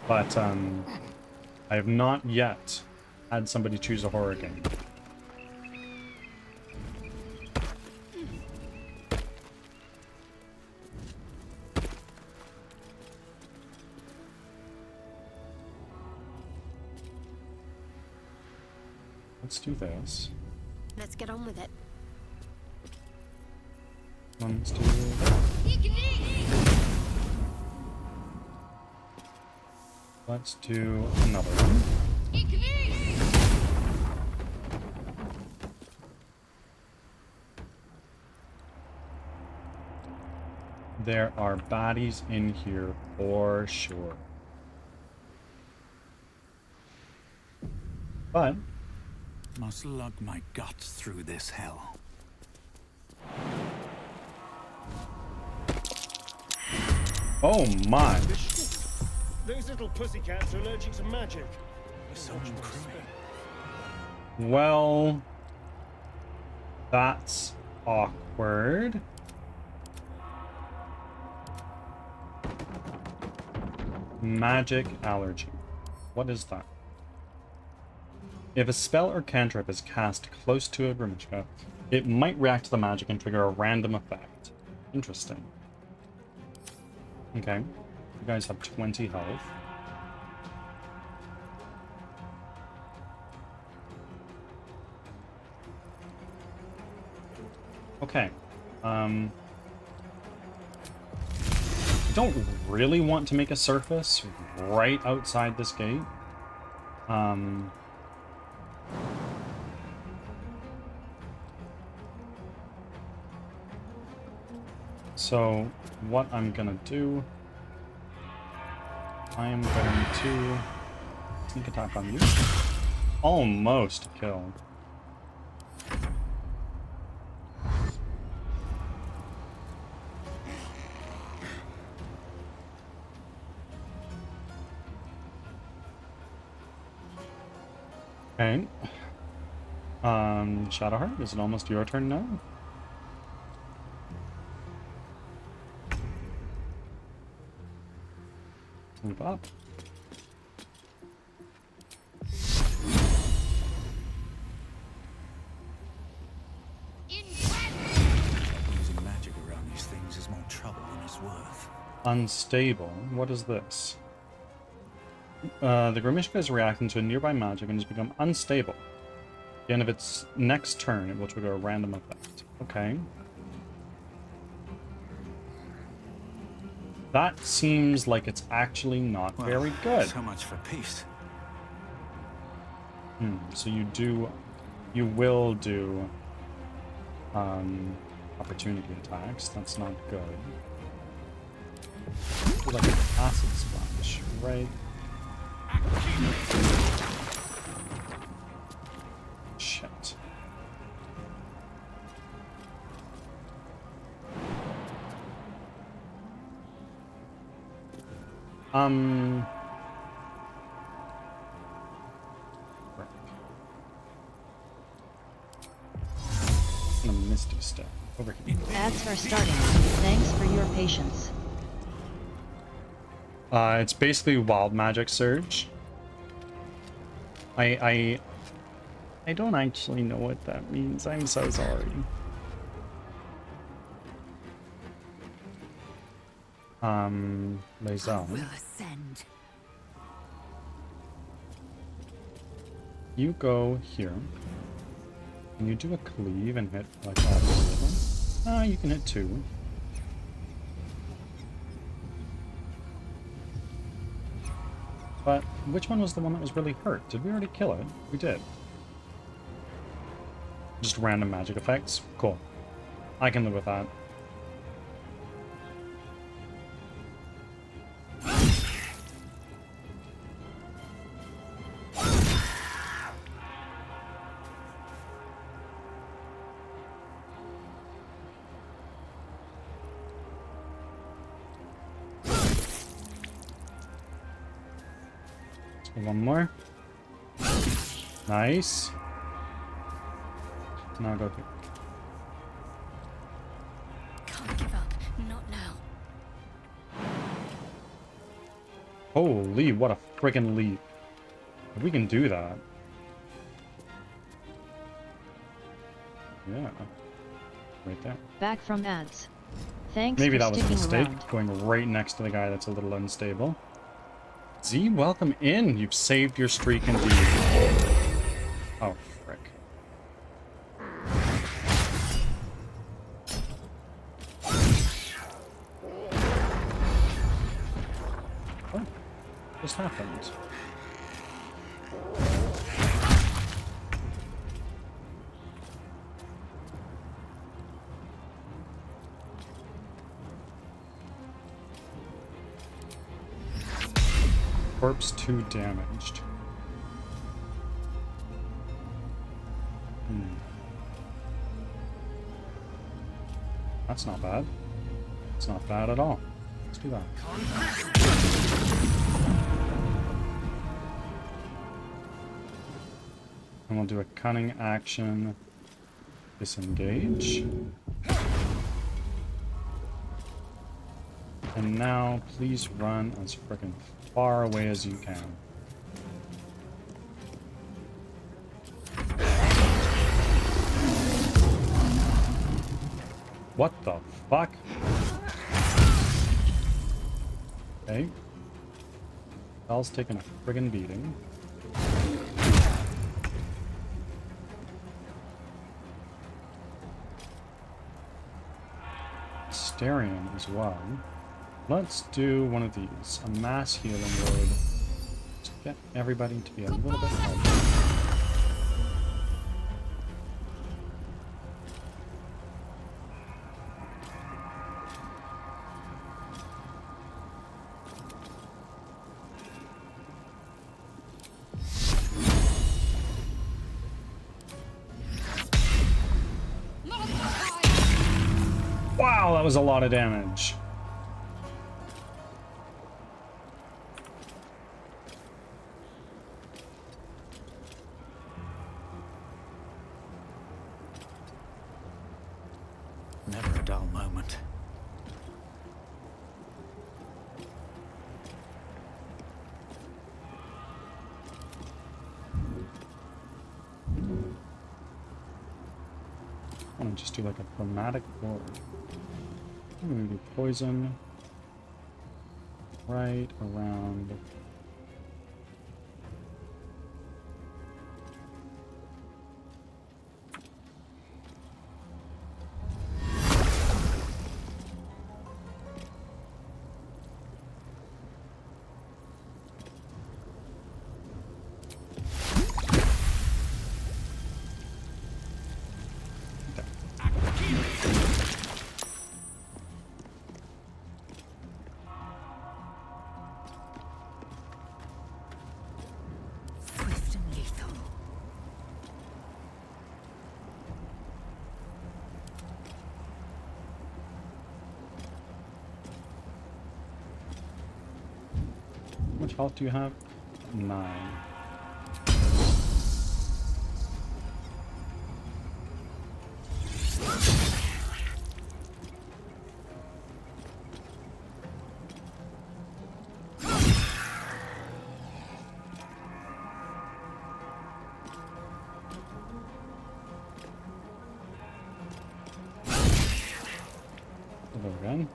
But, I have not yet had somebody choose a horror game. Let's do this. Let's get on with it. Let's do that. Let's do another one. There are bodies in here for sure. But must lug my guts through this hell. oh my. Those little pussycats are allergic to magic. Someone crewing. Well, that's awkward. Magic allergy. What is that? If a spell or cantrip is cast close to a Grimishka, it might react to the magic and trigger a random effect. Interesting. Okay. You guys have 20 health. Okay. I don't really want to make a surface right outside this gate. So what I'm gonna do, I am going to sneak attack on you. Almost a kill. Okay. Shadowheart, is it almost your turn now? Move up. Using magic around these things is more trouble than it's worth. Unstable. What is this? The Grimishka is reacting to a nearby magic and has become unstable. At the end of its next turn, it will trigger a random effect. Okay. That seems like it's actually not very good. So much for peace. So you will do opportunity attacks. That's not good. Do like an acid splash, right? Shit. A Misty Step over here. Ads are starting. Thanks for your patience. It's basically Wild Magic Surge. I don't actually know what that means. I'm so sorry. Les Armes. You go here. And you do a cleave and hit like all three of them. Ah, you can hit 2. But which one was the one that was really hurt? Did we already kill it? We did. Just random magic effects? Cool. I can live with that. One more. Nice. Now go through. Can't give up. Not now. Holy, what a friggin' leap. If we can do that. Yeah. Right there. Back from ads. Thanks Maybe for that was a sticking mistake, around. going right next to the guy that's a little unstable. Z, welcome in. You've saved your streak indeed. Oh, frick. Oh, just happened. Corpse 2 damaged. That's not bad. It's not bad at all. Let's do that. And we'll do a cunning action. Disengage. And now, please run as frickin' far away as you can. What the fuck? Okay. Val's taking a friggin' beating. Starion as well. Let's do one of these. A mass healing word. To get everybody to be a little bit healthy. Wow, that was a lot of damage. Never a dull moment. I want to just do like a chromatic ward. I'm going to do poison right around health do you have? 9. Again.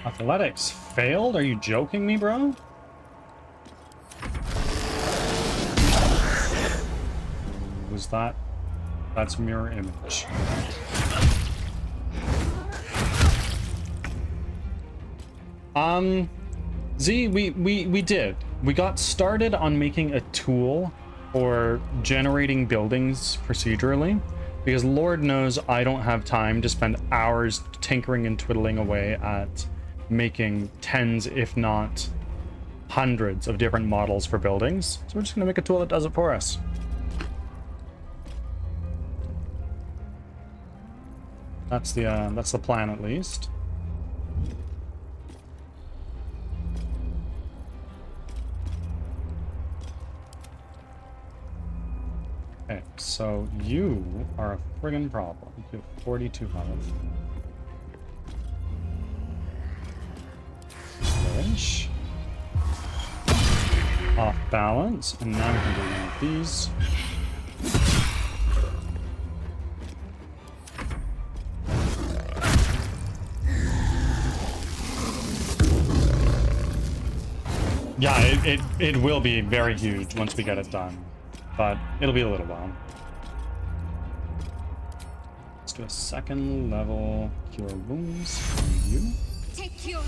Athletics failed? Are you joking me, bro? Was that? That's mirror image. Z, we did. We got started on making a tool for generating buildings procedurally, because Lord knows I don't have time to spend hours tinkering and twiddling away at making tens, if not hundreds, of different models for buildings. So we're just gonna make a tool that does it for us. That's the plan, at least. Okay, so you are a friggin' problem. You have 42 health. Flourish. Off balance, and now we can do one of these. Yeah, it will be very huge once we get it done, but it'll be a little while. Let's do a second level cure wounds for you. Take cure.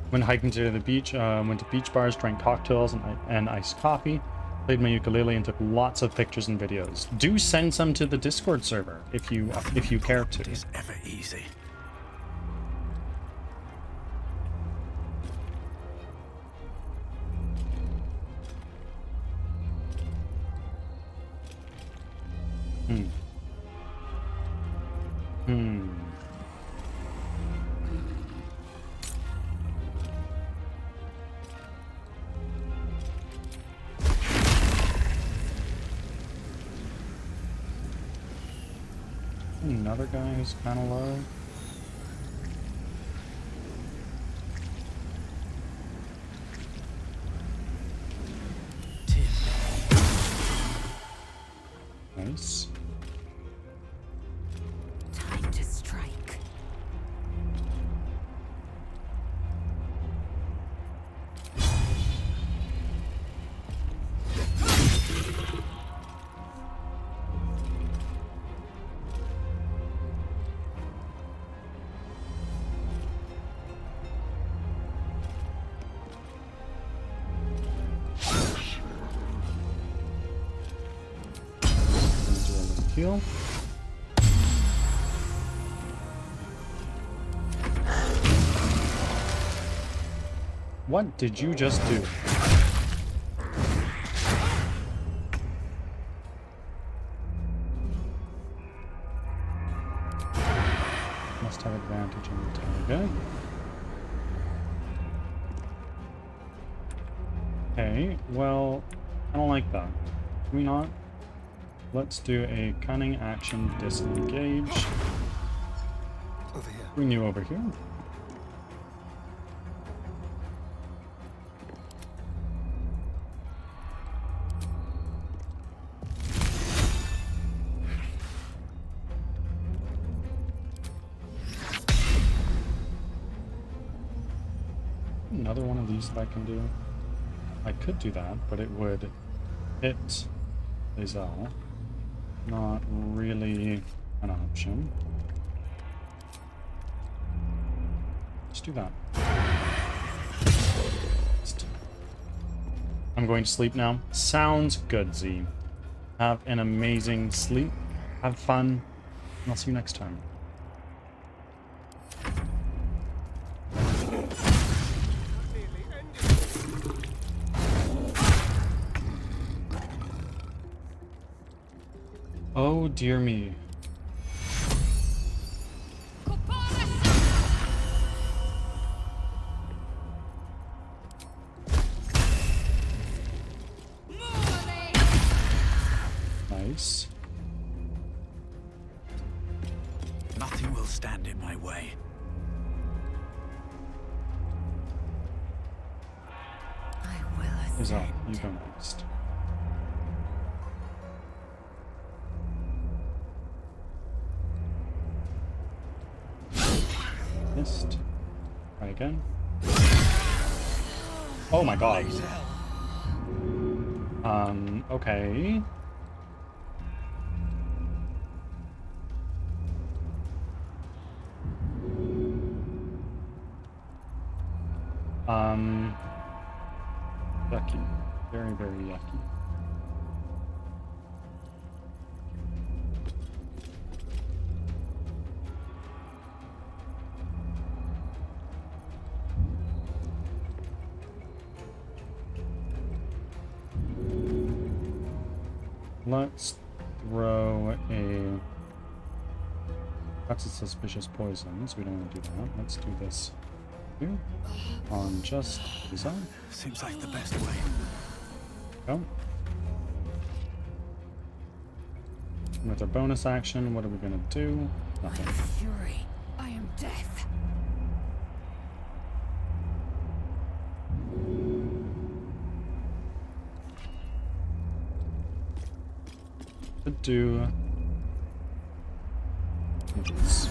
When hiking to the beach, went to beach bars, drank cocktails and iced coffee, played my ukulele, and took lots of pictures and videos. Do send some to the Discord server if you care to. It's ever easy. Another guy who's kind of low. Nice. Time to strike. Heal. What did you just do? Must have advantage on the target. Okay, well, I don't like that. Can we not? Let's do a cunning action disengage. Over here. Bring you over here. Another one of these that I can do. I could do that, but it would hit Lazelle. Not really an option. Let's do that. I'm going to sleep now. Sounds good, Z. Have an amazing sleep. have fun, and I'll see you next time. Oh dear me. Nice. Nothing will stand in my way. Is up. You go next. Missed. Try again. Oh my god. Okay. Yucky. Very, very yucky. Let's throw a... That's a suspicious poison, so we don't want to do that. Let's do this here. On just design. Seems like the best way. Go. And with our bonus action, what are we gonna do? Nothing. Fury. I am death. To do this.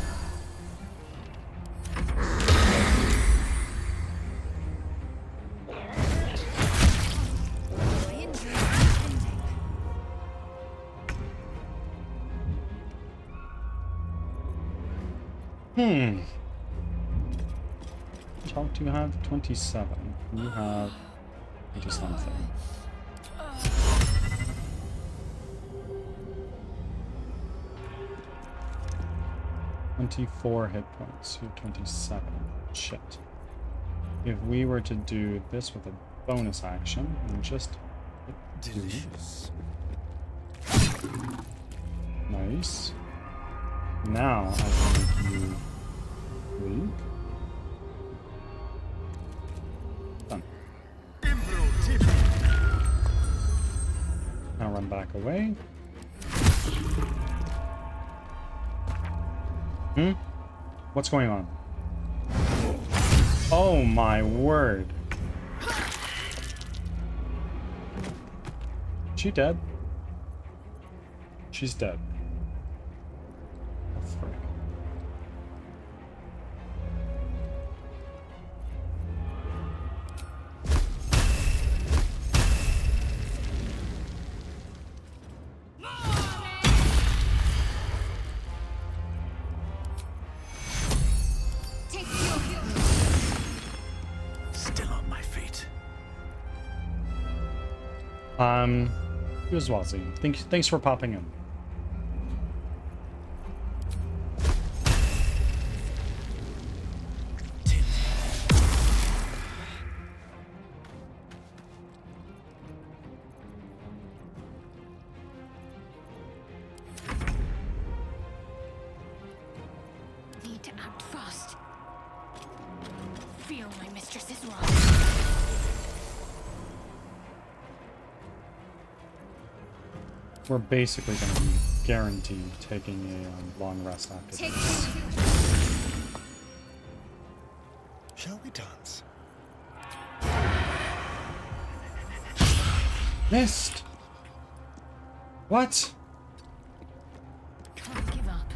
Talk do you have? 27. You have 20 something. 24 hit points. You're 27. Shit. If we were to do this with a bonus action and just delicious. Nice. Now I can make you leave. Done. Now run back away. What's going on? Oh my word. She dead? She's dead. Oh, frick. Here's Wazzy. Thanks for popping in. Need to act fast. Feel my mistress's wrath. We're basically going to be guaranteed taking a long rest after this. Shall we dance? Missed! What? Can't give up.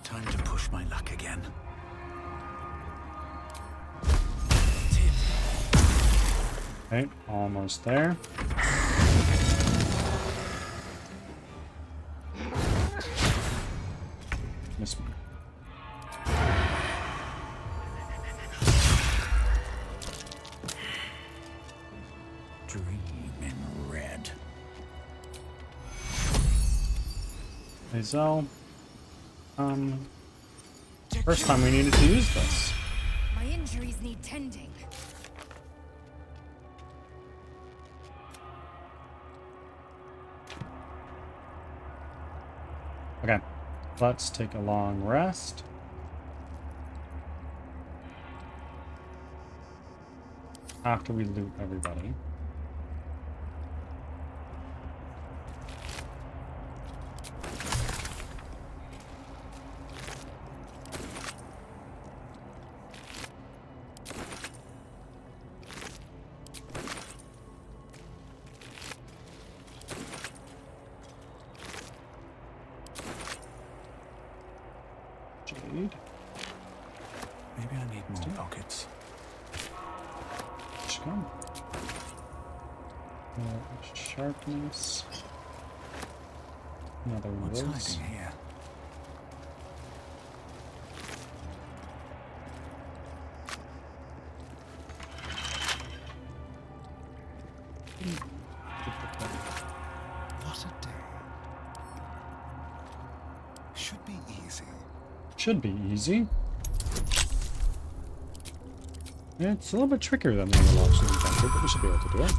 Time to push my luck again. Okay, almost there. Miss me. Dream in red. Hazel. First time we needed to use this. My injuries need tending. Okay, let's take a long rest. After we loot everybody. Jade. Maybe I need more pockets. Come. Sharpness. Another What's rose. hiding here? What a day. Should be easy. Should be easy. It's a little bit trickier than the other logs we've encountered, but we should be able to do it.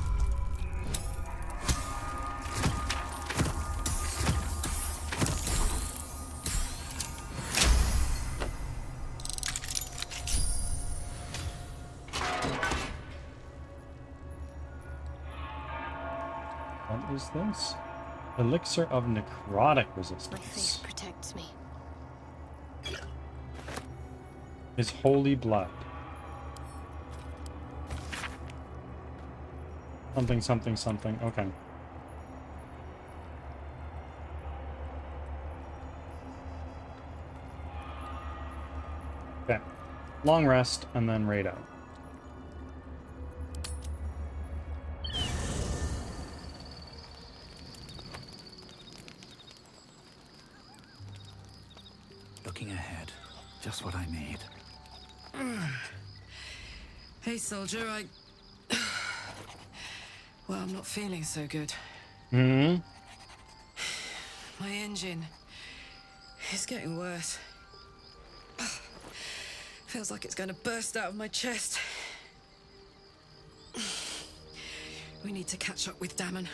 What is this? Elixir of necrotic My resistance. faith protects me. Is holy blood. Something, something, something. Okay. Okay. Long rest and then raid out. Looking ahead. Just what I need. Hey, soldier, Well, I'm not feeling so good. Hmm. My engine is getting worse. Feels like it's going to burst out of my chest. We need to catch up with Damon.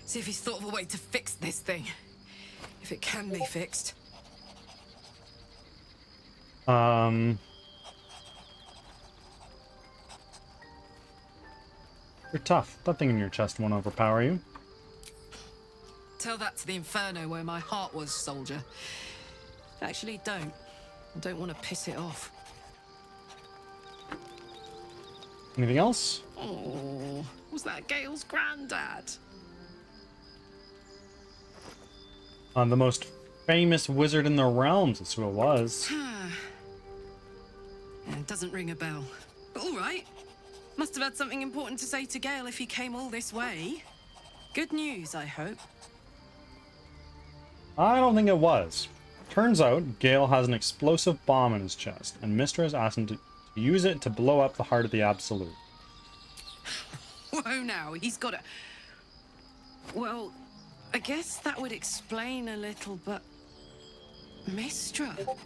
See if he's thought of a way to fix this thing. If it can be fixed. You're tough. That thing in your chest won't overpower you. Tell that to the Inferno where my heart was, soldier. Actually, don't. I don't want to piss it off. Anything else? Oh, was that Gale's granddad? The most famous wizard in the realms, that's who it was. It doesn't ring a bell. But all right. Must have had something important to say to Gale if he came all this way. Good news, I hope. I don't think it was. Turns out, Gale has an explosive bomb in his chest, and Mystra has asked him to use it to blow up the heart of the Absolute. Whoa now, he's got a... Well, I guess that would explain a little, but... Mystra?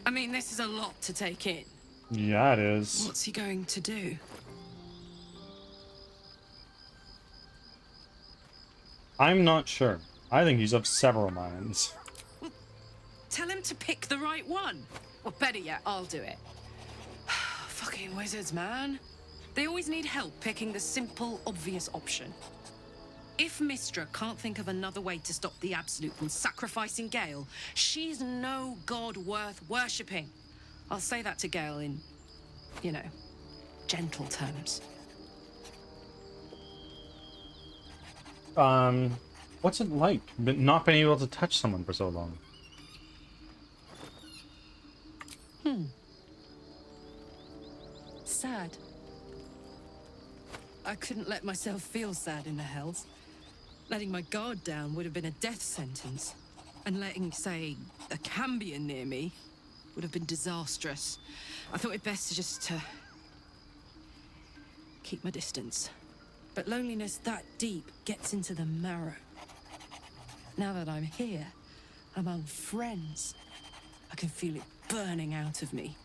I mean, this is a lot to take in. Yeah, it is. What's he going to do? I'm not sure. I think he's of several minds. Well, tell him to pick the right one. Or better yet, I'll do it. Fucking wizards, man. They always need help picking the simple, obvious option. If Mystra can't think of another way to stop the Absolute from sacrificing Gale, she's no god worth worshipping. I'll say that to Gale in, you know, gentle terms. What's it like, not being able to touch someone for so long? Sad. I couldn't let myself feel sad in the Hells. Letting my guard down would have been a death sentence. And letting, say, a Cambion near me would have been disastrous. I thought it best to keep my distance. But loneliness that deep gets into the marrow. Now that I'm here, among friends, I can feel it burning out of me.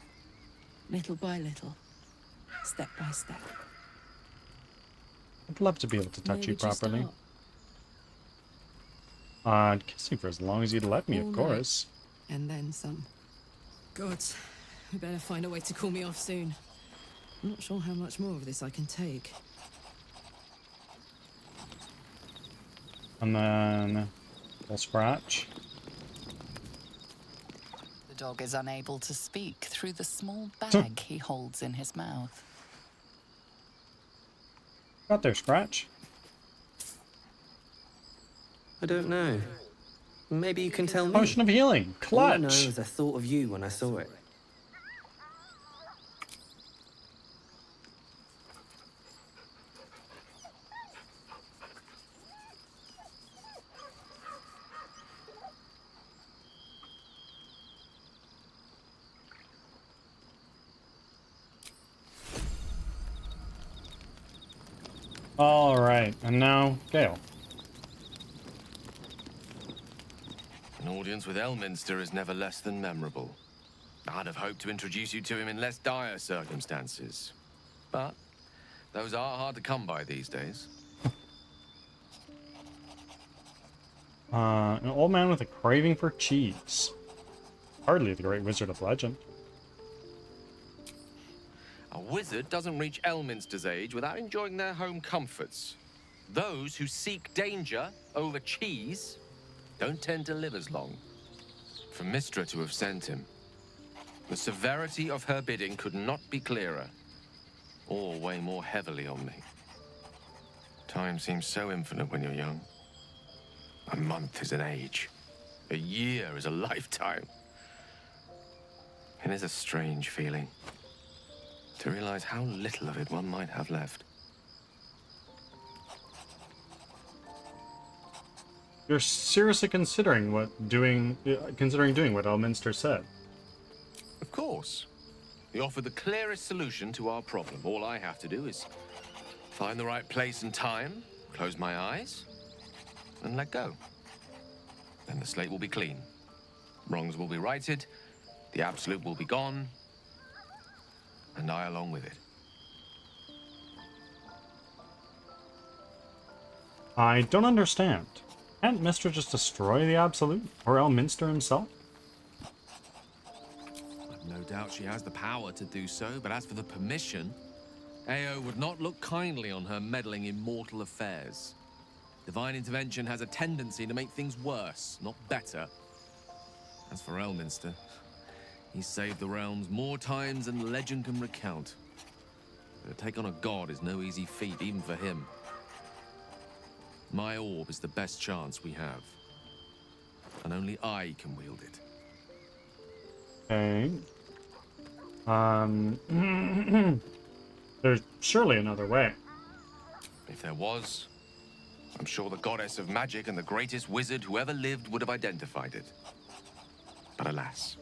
Little by little, step by step. I'd love to be able to touch Where you would you properly. start? I'd kiss you for as long as you'd let me, All of night. course. And then some. Gods, we better find a way to cool me off soon. I'm not sure how much more of this I can take. And then we'll scratch. The dog is unable to speak through the small bag he holds in his mouth. Got there, Scratch. I don't know. Maybe you can tell me. Potion of healing. All I know Clutch. is I thought of you when I saw it. All right, and now Gale. An audience with Elminster is never less than memorable. I'd have hoped to introduce you to him in less dire circumstances. But those are hard to come by these days. An old man with a craving for cheese. Hardly the great wizard of legend. A wizard doesn't reach Elminster's age without enjoying their home comforts. Those who seek danger over cheese don't tend to live as long. For Mystra to have sent him, the severity of her bidding could not be clearer, or weigh more heavily on me. Time seems so infinite when you're young. A month is an age. A year is a lifetime. It is a strange feeling to realize how little of it one might have left. You're seriously considering doing what Elminster said. Of course. He offered the clearest solution to our problem. All I have to do is find the right place and time, close my eyes, and let go. Then the slate will be clean. Wrongs will be righted, the absolute will be gone, and I along with it. I don't understand. Can't Mystra just destroy the Absolute? Or Elminster himself? I've no doubt she has the power to do so, but as for the permission, Ao would not look kindly on her meddling in mortal affairs. Divine intervention has a tendency to make things worse, not better. As for Elminster, he's saved the realms more times than legend can recount. But to take on a god is no easy feat, even for him. My orb is the best chance we have. And only I can wield it. Okay. There's surely another way. If there was, I'm sure the goddess of magic and the greatest wizard who ever lived would have identified it. But alas,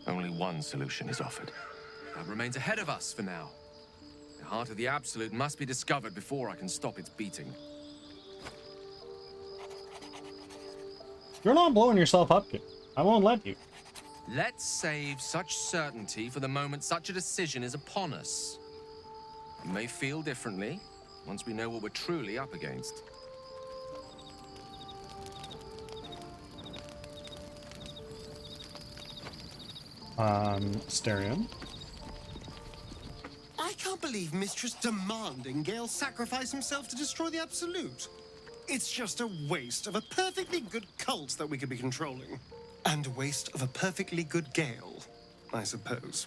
only one solution is offered. That remains ahead of us for now. The heart of the Absolute must be discovered before I can stop its beating. You're not blowing yourself up, kid. I won't let you. Let's save such certainty for the moment such a decision is upon us. We may feel differently once we know what we're truly up against. Stereo. I can't believe Mistress demanding Gale sacrifice himself to destroy the Absolute. It's just a waste of a perfectly good cult that we could be controlling. And a waste of a perfectly good Gale, I suppose.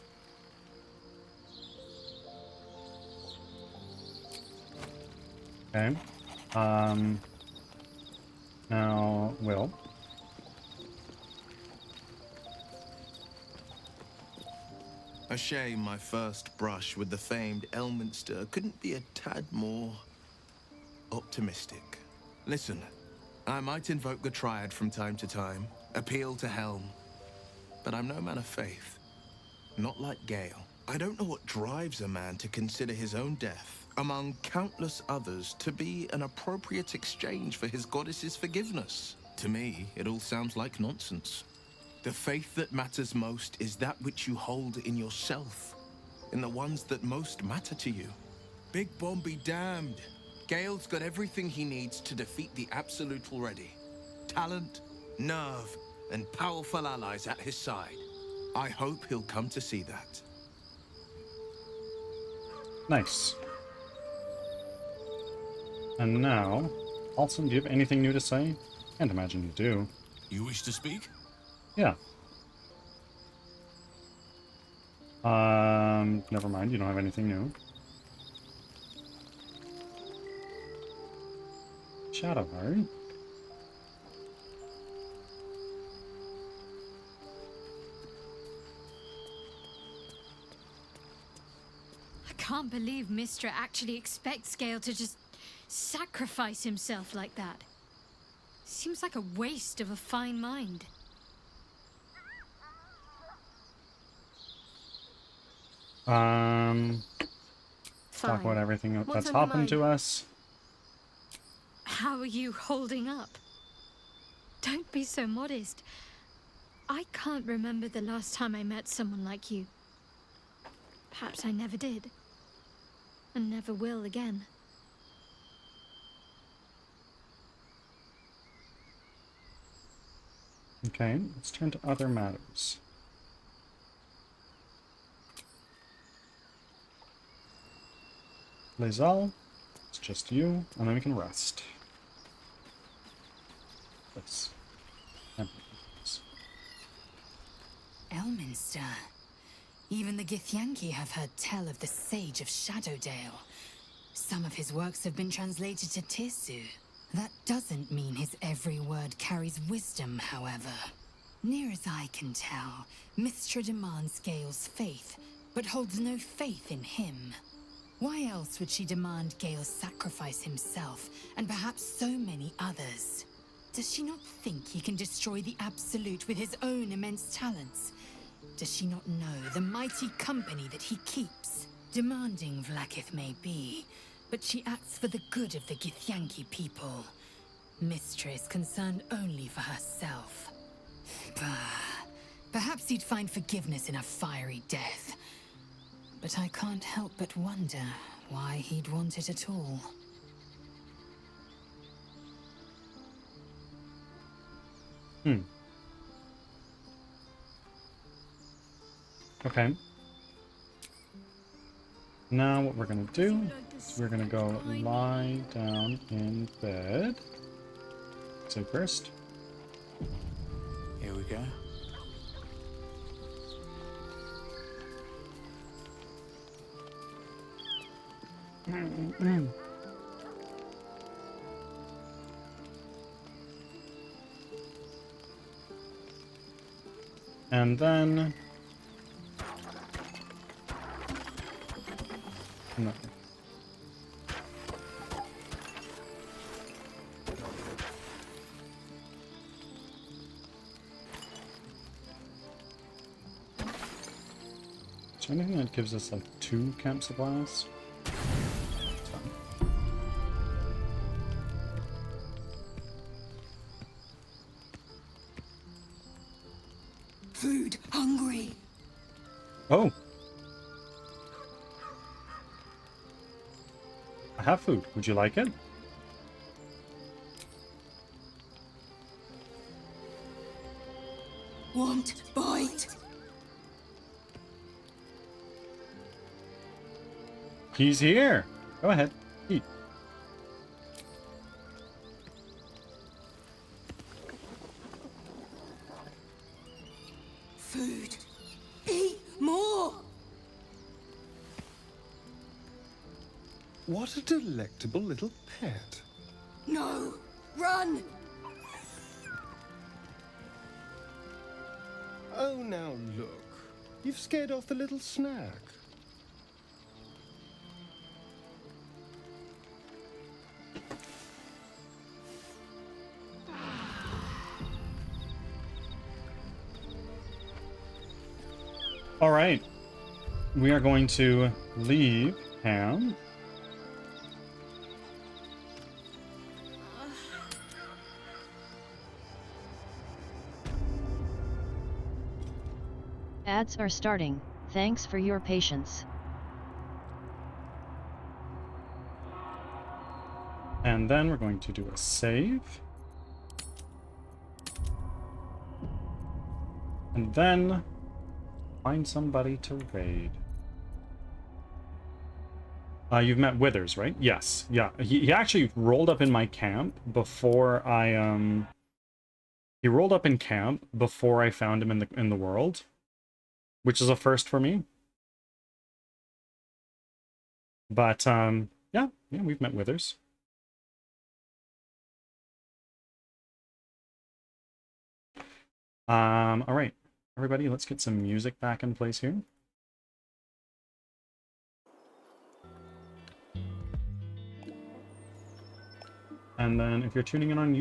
Okay. Now, Will. A shame my first brush with the famed Elminster couldn't be a tad more optimistic. Listen, I might invoke the Triad from time to time, appeal to Helm, but I'm no man of faith. Not like Gale. I don't know what drives a man to consider his own death, among countless others, to be an appropriate exchange for his goddess's forgiveness. To me, it all sounds like nonsense. The faith that matters most is that which you hold in yourself, in the ones that most matter to you. Big Bomb be damned. Gale's got everything he needs to defeat the Absolute already. Talent, nerve, and powerful allies at his side. I hope he'll come to see that. Nice. And now, Alson, do you have anything new to say? Can't imagine you do. You wish to speak? Yeah. Never mind, you don't have anything new. Shadowheart? I can't believe Mistra actually expects Gale to just sacrifice himself like that. Seems like a waste of a fine mind. Talk about everything What's that's on your happened to us. How are you holding up? Don't be so modest. I can't remember the last time I met someone like you. Perhaps I never did. And never will again. Okay, let's turn to other matters. Lazelle, it's just you, and then we can rest. Let's... Elminster. Even the Githyanki have heard tell of the Sage of Shadowdale. Some of his works have been translated to Tirsu. That doesn't mean his every word carries wisdom, however. Near as I can tell, Mistra demands Gale's faith, but holds no faith in him. Why else would she demand Gale sacrifice himself, and perhaps so many others? Does she not think he can destroy the Absolute with his own immense talents? Does she not know the mighty company that he keeps? Demanding Vlaakith may be, but she acts for the good of the Githyanki people. Mistra is concerned only for herself. Bah. Perhaps he'd find forgiveness in a fiery death. But I can't help but wonder why he'd want it at all. Okay. Now what we're gonna do is we're gonna go lie down in bed. So first. Here we go. And then... No. Is there anything that gives us like 2 camp supplies? Food, hungry. Oh! I have food. Would you like it? Want bite? He's here! Go ahead. Eat. Food. Eat more! What a delectable little pet. No! Run! Oh, now look. You've scared off the little snack. Alright. we are going to leave Ham. Ads are starting. Thanks for your patience. And then we're going to do a save. And then find somebody to raid. You've met Withers, right? Yes. Yeah. He actually rolled up in my camp before I he rolled up in camp before I found him in the world, which is a first for me. But yeah, we've met Withers. All right, everybody, let's get some music back in place here. And then if you're tuning in on YouTube,